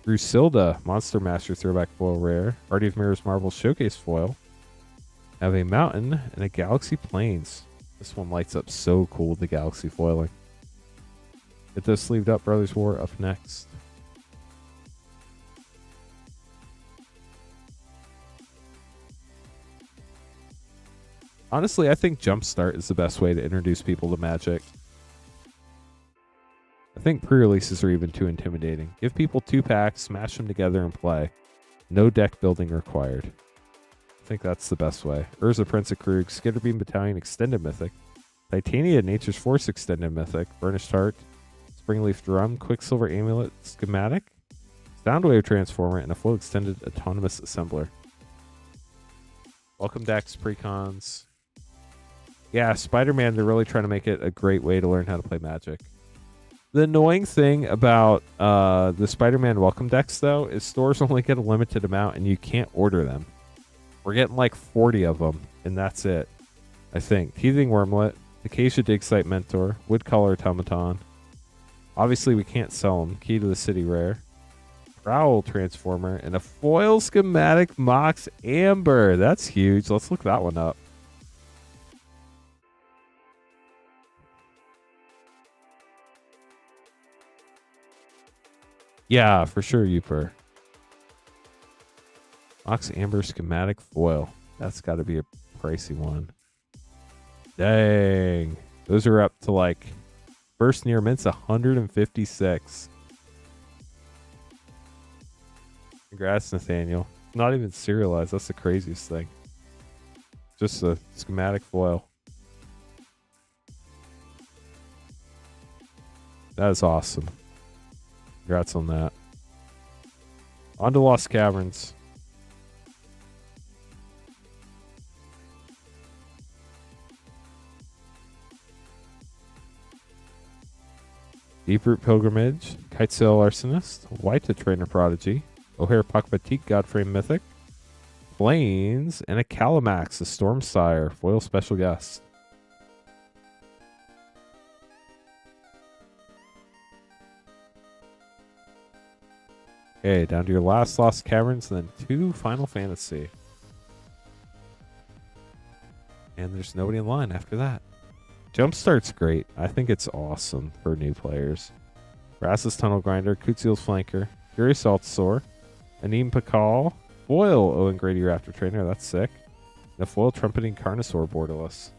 Rusilda, Monster Master Throwback Foil Rare. Party of Mirrors Marvel Showcase Foil. Have a Mountain and a Galaxy Plains. This one lights up so cool with the Galaxy foiling. Get those sleeved up, Brothers War up next. Honestly, I think Jumpstart is the best way to introduce people to Magic. I think pre-releases are even too intimidating. Give people 2 packs, smash them together and play. No deck building required. I think that's the best way. Urza Prince of Krug, Skitterbeam Battalion Extended Mythic, Titania Nature's Force Extended Mythic, Burnished Heart, Springleaf Drum, Quicksilver Amulet Schematic, Soundwave Transformer, and a full extended Autonomous Assembler. Welcome decks, precons. Yeah, Spider-Man, they're really trying to make it a great way to learn how to play Magic. The annoying thing about the Spider-Man welcome decks, though, is stores only get a limited amount and you can't order them. We're getting like 40 of them, and that's it. I think. Teething Wormlet, Acacia Dig Site Mentor, Woodcolor Automaton. Obviously, we can't sell them. Key to the City Rare. Prowl Transformer, and a Foil Schematic Mox Amber. That's huge. Let's look that one up. Yeah, for sure, Uper. Mox Amber Schematic Foil. That's got to be a pricey one. Dang. Those are up to like first near mint's 156. Congrats, Nathaniel. Not even serialized. That's the craziest thing. Just a schematic foil. That is awesome. Congrats on that. On to Lost Caverns. Deeproot Pilgrimage, Kitesail Arsonist, White Trainer Prodigy, O'Hare Pakbatik Godframe Mythic, Plains, and a Calamax, a Stormsire, Foil Special Guest. Okay, down to your last Lost Caverns, and then 2 Final Fantasy. And there's nobody in line after that. Jumpstart's great. I think it's awesome for new players. Rass's Tunnel Grinder, Kutziel's Flanker, Furious Altasaur, Anim Pakal, Foil Owen Grady Raptor Trainer, that's sick. And a Foil Trumpeting Carnosaur Borderless.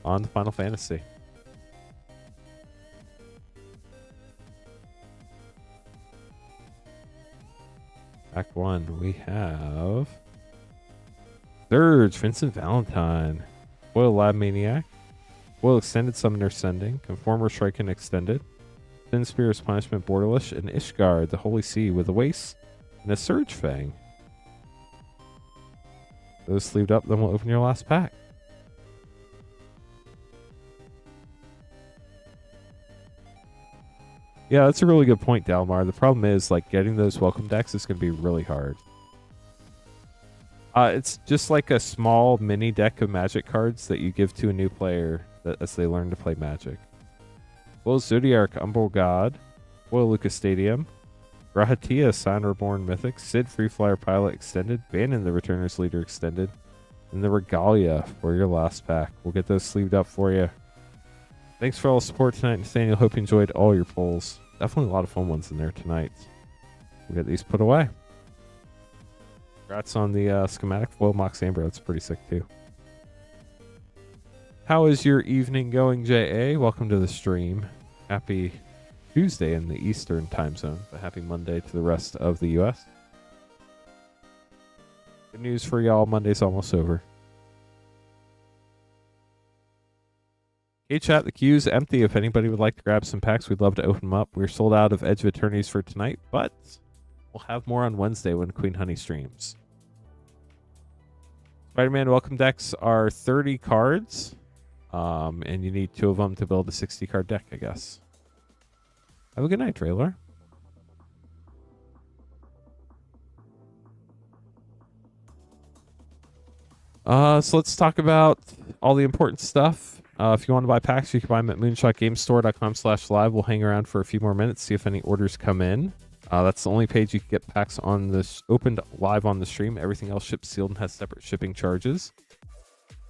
On to Final Fantasy. Act 1, we have Surge, Vincent Valentine, Foil Lab Maniac, Foil Extended Summoner Sending, Conformer Shrike Extended, Thin Spear's Punishment Borderless, and Ishgard, the Holy Sea, with a Waste and a Surge Fang. Those sleeved up, then we'll open your last pack. Yeah, that's a really good point, Dalmar. The problem is, like, getting those welcome decks is going to be really hard. It's just like a small mini deck of Magic cards that you give to a new player as they learn to play Magic. Foil Zodiac Umbral God, Foil Lucas Stadium, Rahatia Sign Reborn Mythic, Sid Free Flyer Pilot Extended, Bannon the Returner's Leader Extended, and the Regalia for your last pack. We'll get those sleeved up for you. Thanks for all the support tonight, Nathaniel. Hope you enjoyed all your polls. Definitely a lot of fun ones in there tonight. We'll get these put away. Congrats on the schematic foil Mox Amber. That's pretty sick too. How is your evening going, J.A.? Welcome to the stream. Happy Tuesday in the Eastern time zone, but happy Monday to the rest of the U.S. Good news for y'all. Monday's almost over. Hey chat, the queue's empty. If anybody would like to grab some packs, we'd love to open them up. We're sold out of Edge of Eternities for tonight, but we'll have more on Wednesday when Queen Honey streams. Spider-Man welcome decks are 30 cards, and you need 2 of them to build a 60-card deck, I guess. Have a good night, Trailer. So let's talk about all the important stuff. If you want to buy packs, you can buy them at moonshotgamestore.com/live. We'll hang around for a few more minutes, see if any orders come in. That's the only page you can get packs on this opened live on the stream. Everything else ships sealed and has separate shipping charges.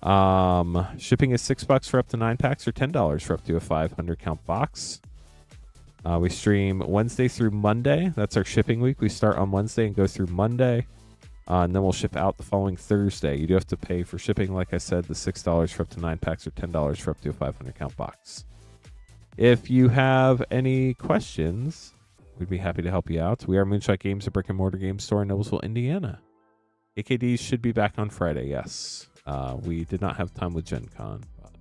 Shipping is $6 for up to 9 packs or $10 for up to a 500 count box. We stream Wednesday through Monday. That's our shipping week. We start on Wednesday and go through Monday. And then we'll ship out the following Thursday. You do have to pay for shipping, like I said, the $6 for up to 9 packs or $10 for up to a 500 count box. If you have any questions, we'd be happy to help you out. We are Moonshot Games, a brick and mortar game store in Noblesville, Indiana. AKDs should be back on Friday, yes. We did not have time with Gen Con. But...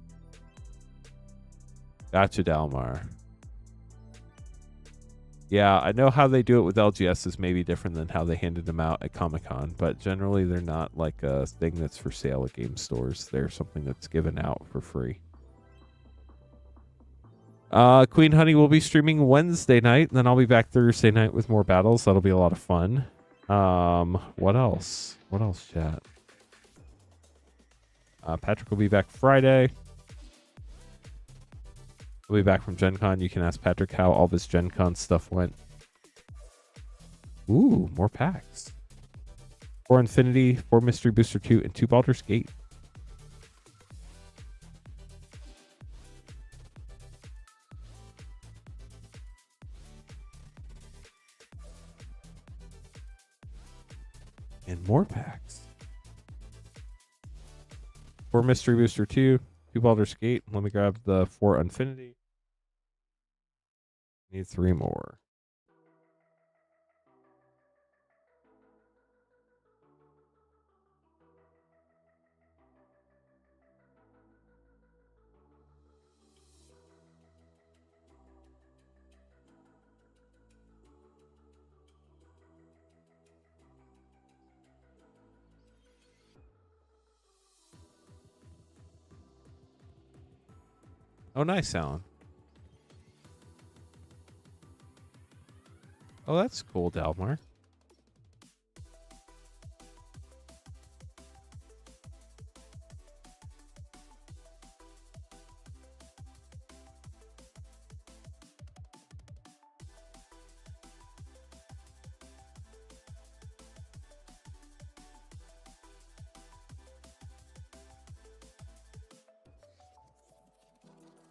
Gotcha, Dalmar. Yeah, I know how they do it with LGS is maybe different than how they handed them out at Comic-Con, but generally they're not like a thing that's for sale at game stores. They're something that's given out for free. Queen Honey will be streaming Wednesday night, and then I'll be back Thursday night with more battles. That'll be a lot of fun. What else? What else, chat? Patrick will be back Friday. We'll be back from Gen Con. You can ask Patrick how all this Gen Con stuff went. Ooh, more packs. 4 Infinity, 4 Mystery Booster 2, and 2 Baldur's Gate. And more packs. 4 Mystery Booster 2, 2 Baldur's Gate. Let me grab the 4 Infinity. Need 3 more. Oh, nice, Alan. Oh, that's cool, Dalmar.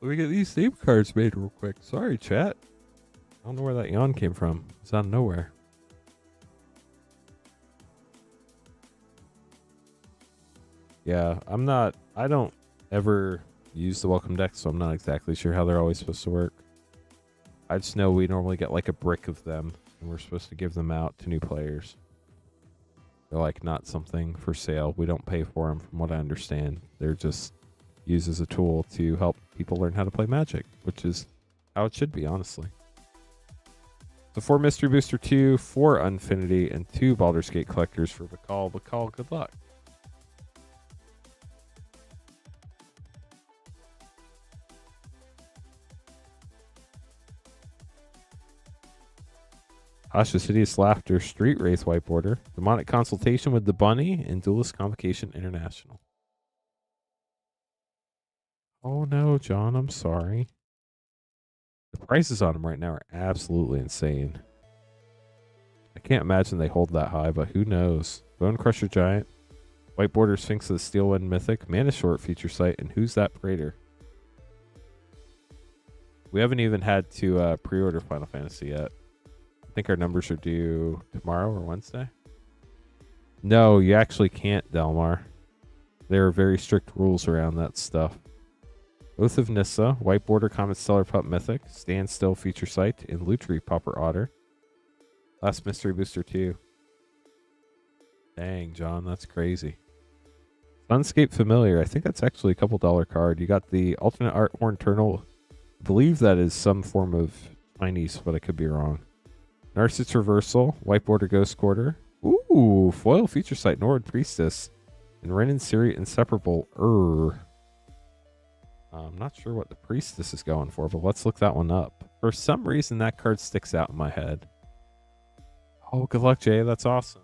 Let me get these name cards made real quick. Sorry, chat. I don't know where that yawn came from. It's out of nowhere. Yeah, I don't ever use the welcome deck, so I'm not exactly sure how they're always supposed to work. I just know we normally get like a brick of them, and we're supposed to give them out to new players. They're like not something for sale. We don't pay for them, from what I understand. They're just used as a tool to help people learn how to play Magic, which is how it should be, honestly. So 4 Mystery Booster 2, 4 Infinity, and 2 Baldur's Gate collectors for Bakal. Bakal, good luck. Asha's Hideous Laughter, Street Wraith White Border, Demonic Consultation with the Bunny, and Duelist Convocation International. Oh no, John, I'm sorry. The prices on them right now are absolutely insane. I can't imagine they hold that high, but who knows? Bone Crusher Giant, White Border Sphinx of the Steelwind Mythic, Mana Short feature site, and Who's That Praetor? We haven't even had to pre-order Final Fantasy yet. I think our numbers are due tomorrow or Wednesday. No, you actually can't, Delmar. There are very strict rules around that stuff. Oath of Nissa, White Border Comet Stellar Pup Mythic, Stand Still feature site, and Lutri Popper Otter. Last Mystery Booster 2. Dang, John, that's crazy. Sunscape Familiar, I think that's actually a couple dollar card. You got the alternate art Horned Turtle. I believe that is some form of Chinese, but I could be wrong. Narcissus Reversal, White Border Ghost Quarter. Ooh, foil feature site Nord Priestess, and Ren and Siri Inseparable. I'm not sure what the Priestess is going for, but let's look that one up. For some reason, that card sticks out in my head. Oh, good luck, Jay. That's awesome.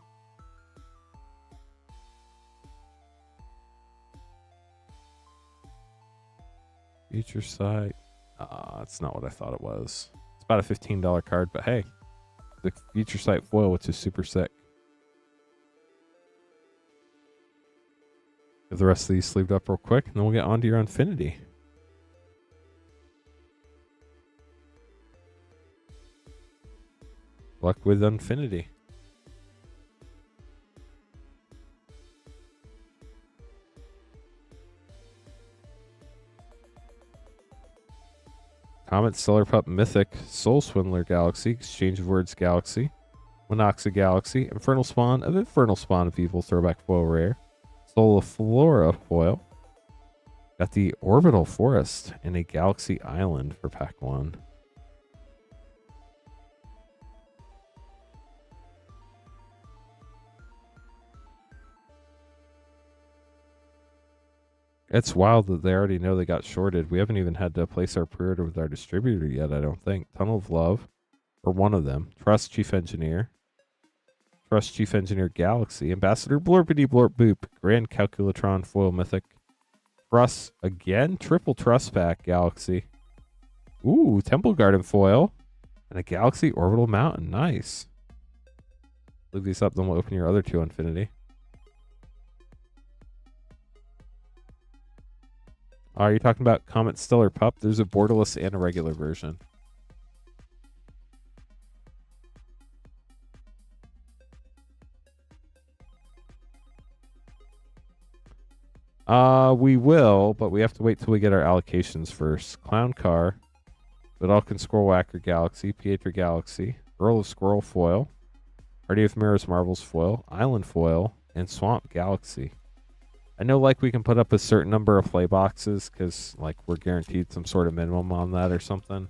Feature site. That's not what I thought it was. It's about a $15 card, but hey, the Future Sight foil, which is super sick. Get the rest of these sleeved up real quick, and then we'll get on to your Infinity. Luck with Infinity. Comet, Stellar Pup, Mythic, Soul Swindler Galaxy, Exchange of Words Galaxy, Monoxa Galaxy, Infernal Spawn of Evil Throwback Foil Rare, Soul of Flora Foil. Got the Orbital Forest and a Galaxy Island for pack 1. It's wild that they already know they got shorted. We haven't even had to place our pre-order with our distributor yet, I don't think. Tunnel of Love, or one of them. Trust Chief Engineer. Trust Chief Engineer Galaxy. Ambassador Blorpity Blorp Boop. Grand Calculatron Foil Mythic. Trust again. Triple Trust Pack Galaxy. Ooh, Temple Garden Foil. And a Galaxy Orbital Mountain. Nice. Leave these up, then we'll open your other 2 Infinity. Are you talking about Comet Stellar Pup? There's a borderless and a regular version. We will, but we have to wait till we get our allocations first. Clown Car, Vidalcan Scroll Whacker Galaxy, Pietra Galaxy, Earl of Squirrel Foil, Hardy of Mirrors Marvels Foil, Island Foil, and Swamp Galaxy. I know, like, we can put up a certain number of play boxes because, like, we're guaranteed some sort of minimum on that or something.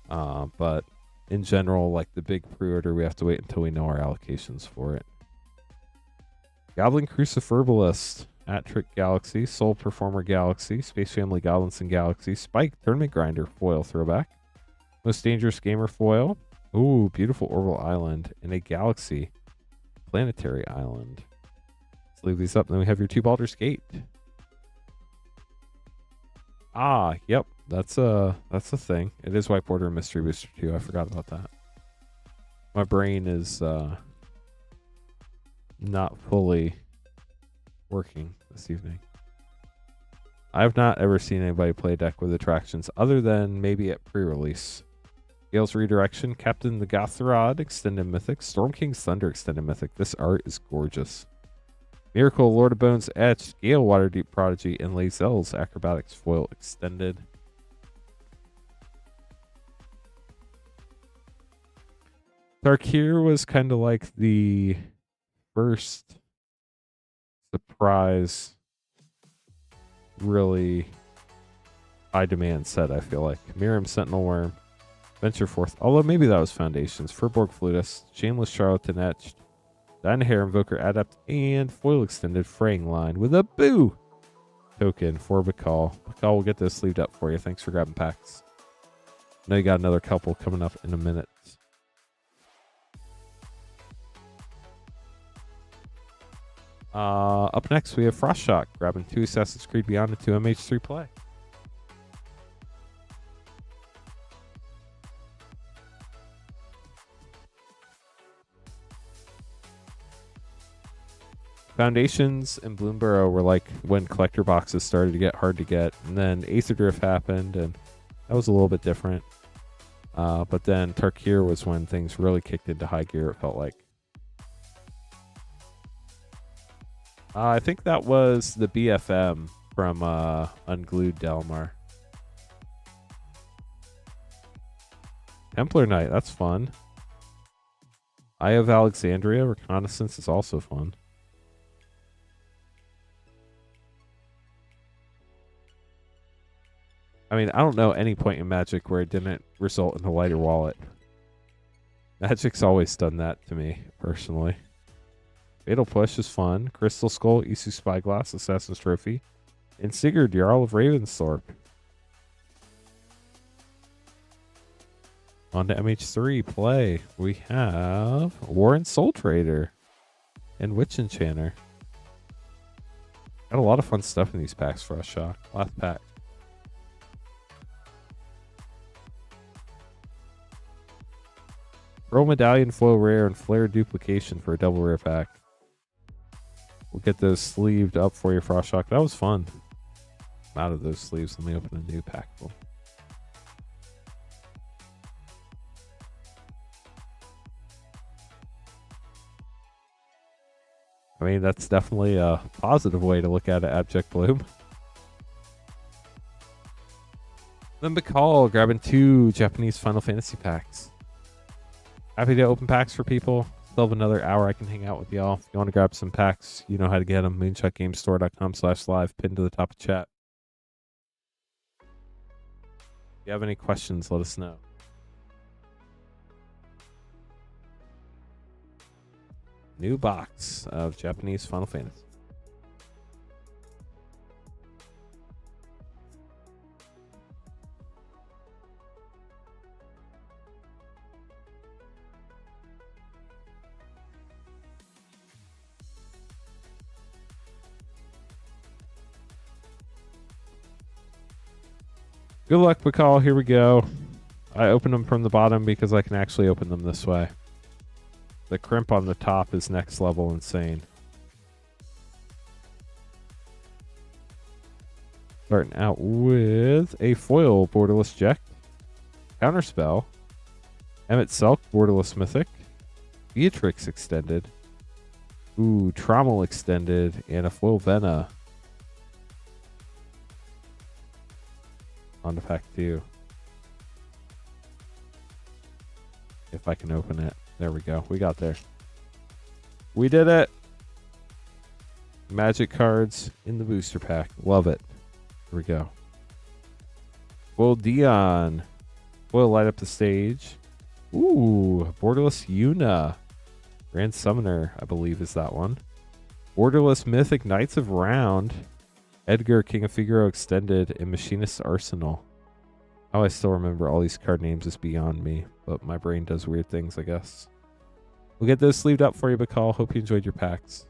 But in general, like the big pre-order, we have to wait until we know our allocations for it. Goblin Cruciferbalist, At-Trick Galaxy, Soul Performer Galaxy, Space Family Goblins Galaxy, Spike Tournament Grinder Foil Throwback, Most Dangerous Gamer Foil, ooh, Beautiful Orbital Island, and a Galaxy Planetary Island. Let's leave these up, and then we have your 2 Baldur's Gate. Ah, yep, that's a thing. It is White Border and Mystery Booster 2. I forgot about that. My brain is not fully working this evening. I have not ever seen anybody play a deck with attractions other than maybe at pre-release. Gale's Redirection, Captain the Gothrod Extended Mythic, Storm King's Thunder Extended Mythic. This art is gorgeous. Miracle, Lord of Bones Etched, Gale Waterdeep Prodigy, and Lae'zel's Acrobatics Foil Extended. Tarkir was kind of like the first surprise, really high demand set, I feel like. Miriam Sentinel Worm, Venture Forth, although maybe that was Foundations, Furborg Flutist, Shameless Charlatan Etched, Dynahair Invoker Adept, and Foil Extended Fraying Line with a Boo token for Bakal. Bakal will get this sleeved up for you. Thanks for grabbing packs. I know you got another couple coming up in a minute. Up next, we have Frost Shock, grabbing 2 Assassin's Creed Beyond and 2 MH3 Play. Foundations and Bloomburrow were like when collector boxes started to get hard to get, and then Aether Drift happened, and that was a little bit different. But then Tarkir was when things really kicked into high gear, it felt like. I think that was the BFM from Unglued Delmar. Templar Knight, that's fun. Eye of Alexandria Reconnaissance is also fun. I mean, I don't know any point in Magic where it didn't result in a lighter wallet. Magic's always done that to me, personally. Fatal Push is fun. Crystal Skull, Isu Spyglass, Assassin's Trophy, and Sigurd, Jarl of Ravensthorpe. On to MH3 Play. We have Warren Soul Trader and Witch Enchanter. Got a lot of fun stuff in these packs for us, Shock. Last pack. Pearl Medallion foil rare and Flare duplication for a double rare pack. We'll get those sleeved up for you, Frostshock. That was fun. I'm out of those sleeves. Let me open a new pack. I mean, that's definitely a positive way to look at it, Abject Bloom. Then Bakal grabbing 2 Japanese Final Fantasy packs. Happy to open packs for people. Still have another hour I can hang out with y'all. If you want to grab some packs, you know how to get them. moonshotgamestore.com/live, pinned to the top of chat. If you have any questions, let us know. New box of Japanese Final Fantasy. Good luck, Bakal. Here we go. I opened them from the bottom because I can actually open them this way. The crimp on the top is next level insane. Starting out with a foil Borderless Jack, Counterspell, Emmett Selk Borderless Mythic, Beatrix Extended, Trommel Extended, and a foil Vena. On to pack 2. If I can open it. There we go. We got there. We did it. Magic cards in the booster pack. Love it. Here we go. Foil Dion. Foil Light Up the Stage. Borderless Yuna. Grand Summoner, I believe, is that one. Borderless Mythic Knights of Round. Edgar, King of Figaro Extended, and Machinist's Arsenal. How I still remember all these card names is beyond me, but my brain does weird things, I guess. We'll get those sleeved up for you, Bakal. Hope you enjoyed your packs.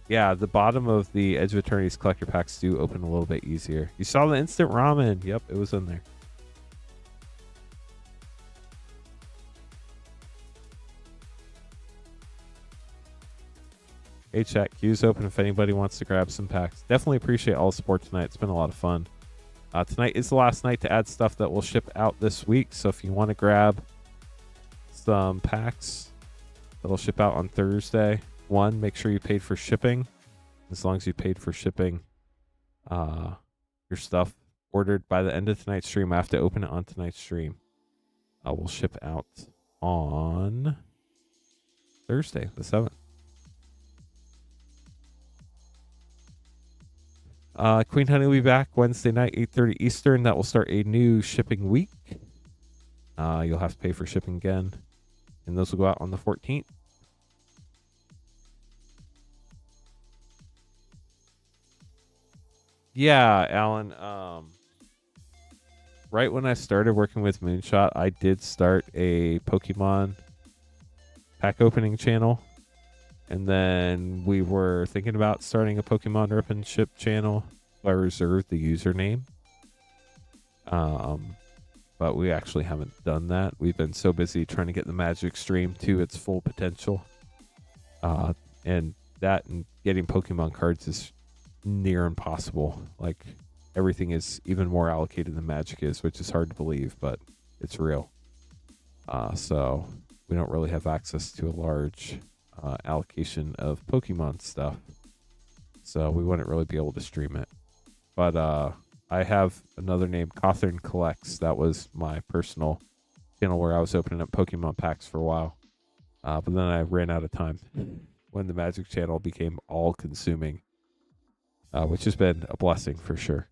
Yeah, the bottom of the Edge of Eternity's collector packs do open a little bit easier. You saw the instant ramen. Yep, it was in there. Hey chat, queue's open if anybody wants to grab some packs. Definitely appreciate all the support tonight. It's been a lot of fun. Tonight is the last night to add stuff that will ship out this week. So if you want to grab some packs that'll ship out on Thursday, make sure you paid for shipping. As long as you paid for shipping, your stuff ordered by the end of tonight's stream, I have to open it on tonight's stream. Will ship out on Thursday, the 7th. Queen Honey will be back Wednesday night, 8:30 Eastern. That will start a new shipping week. You'll have to pay for shipping again. And those will go out on the 14th. Yeah, Alan. Right when I started working with Moonshot, I did start a Pokemon pack opening channel. And then we were thinking about starting a Pokemon Rip and Ship channel. So I reserved the username. But we actually haven't done that. We've been so busy trying to get the Magic stream to its full potential. And getting Pokemon cards is near impossible. Like, everything is even more allocated than Magic is, which is hard to believe, but it's real. So we don't really have access to a large allocation of Pokemon stuff, so we wouldn't really be able to stream it. But I have another name, Cawthorn Collects. That was my personal channel where I was opening up Pokemon packs for a while, but then I ran out of time when the Magic channel became all-consuming, which has been a blessing for sure.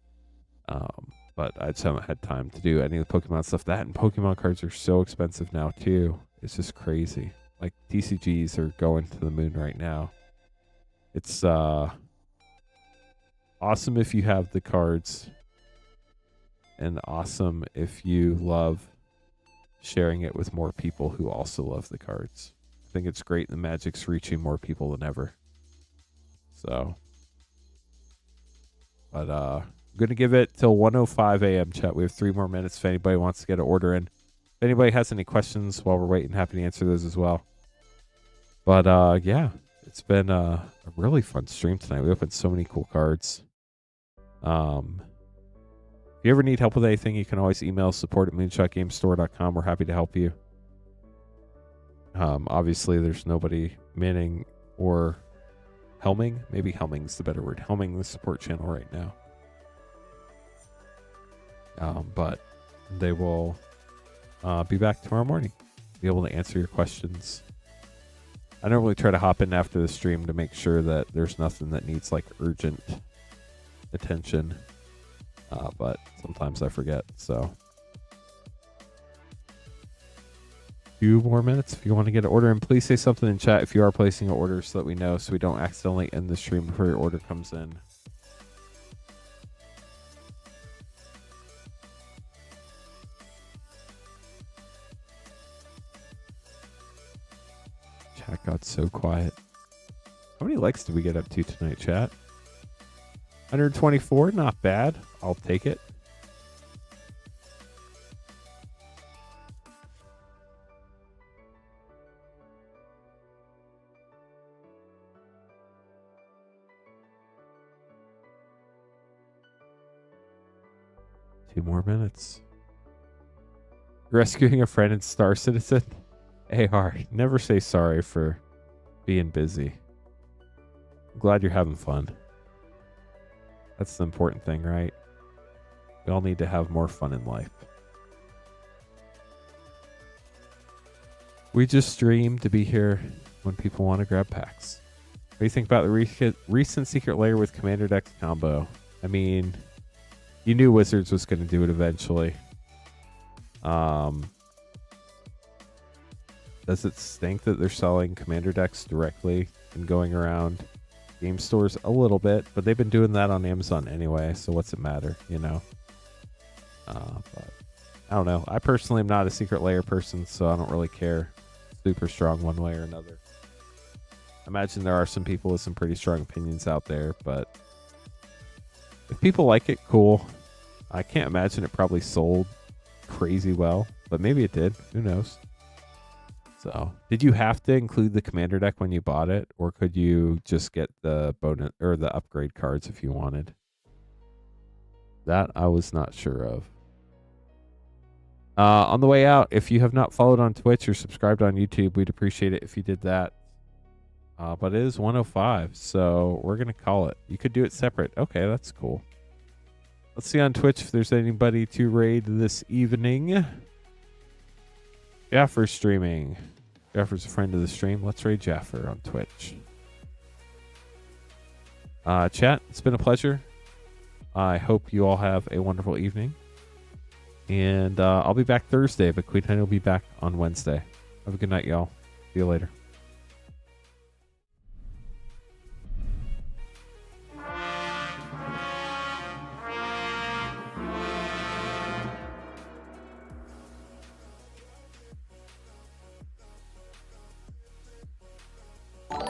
But I just haven't had time to do any of the Pokemon stuff. That and Pokemon cards are so expensive now too. It's just crazy. Like, TCGs are going to the moon right now. It's awesome if you have the cards, and awesome if you love sharing it with more people who also love the cards. I think it's great the Magic's reaching more people than ever. So, but I'm going to give it till 1:05 a.m. chat. We have 3 more minutes if anybody wants to get an order in. If anybody has any questions while we're waiting, happy to answer those as well. But yeah, it's been a really fun stream tonight. We opened so many cool cards. If you ever need help with anything, you can always email support@moonshotgamestore.com. We're happy to help you. Obviously, there's nobody manning or helming. Maybe helming's the better word. Helming the support channel right now. But they will be back tomorrow morning. Be able to answer your questions. I normally try to hop in after the stream to make sure that there's nothing that needs like urgent attention. But sometimes I forget, so. 2 more minutes. If you want to get an order in, please say something in chat if you are placing an order so that we know, so we don't accidentally end the stream before your order comes in. Chat got so quiet. How many likes did we get up to tonight, chat? 124, not bad. I'll take it. Two more minutes. Rescuing a friend in Star Citizen. AR, never say sorry for being busy. I'm glad you're having fun. That's the important thing, right? We all need to have more fun in life. We just stream to be here when people want to grab packs. What do you think about the recent Secret Lair with Commander Dex combo? I mean, you knew Wizards was going to do it eventually. Does it stink that they're selling Commander decks directly and going around game stores? A little bit, but they've been doing that on Amazon anyway, so what's it matter, you know? But I don't know. I personally am not a Secret Lair person, so I don't really care super strong one way or another. I imagine there are some people with some pretty strong opinions out there, but if people like it, cool. I can't imagine it probably sold crazy well, but maybe it did. Who knows? So, did you have to include the Commander deck when you bought it, or could you just get the bonus or the upgrade cards if you wanted? That I was not sure of. On the way out, if you have not followed on Twitch or subscribed on YouTube, we'd appreciate it if you did that. But it is 1:05, so we're going to call it. You could do it separate. Okay, that's cool. Let's see on Twitch if there's anybody to raid this evening. Jaffer's streaming. Jaffer's a friend of the stream. Let's raid Jaffer on Twitch. Chat, it's been a pleasure. I hope you all have a wonderful evening. And I'll be back Thursday, but Queen Honey will be back on Wednesday. Have a good night, y'all. See you later.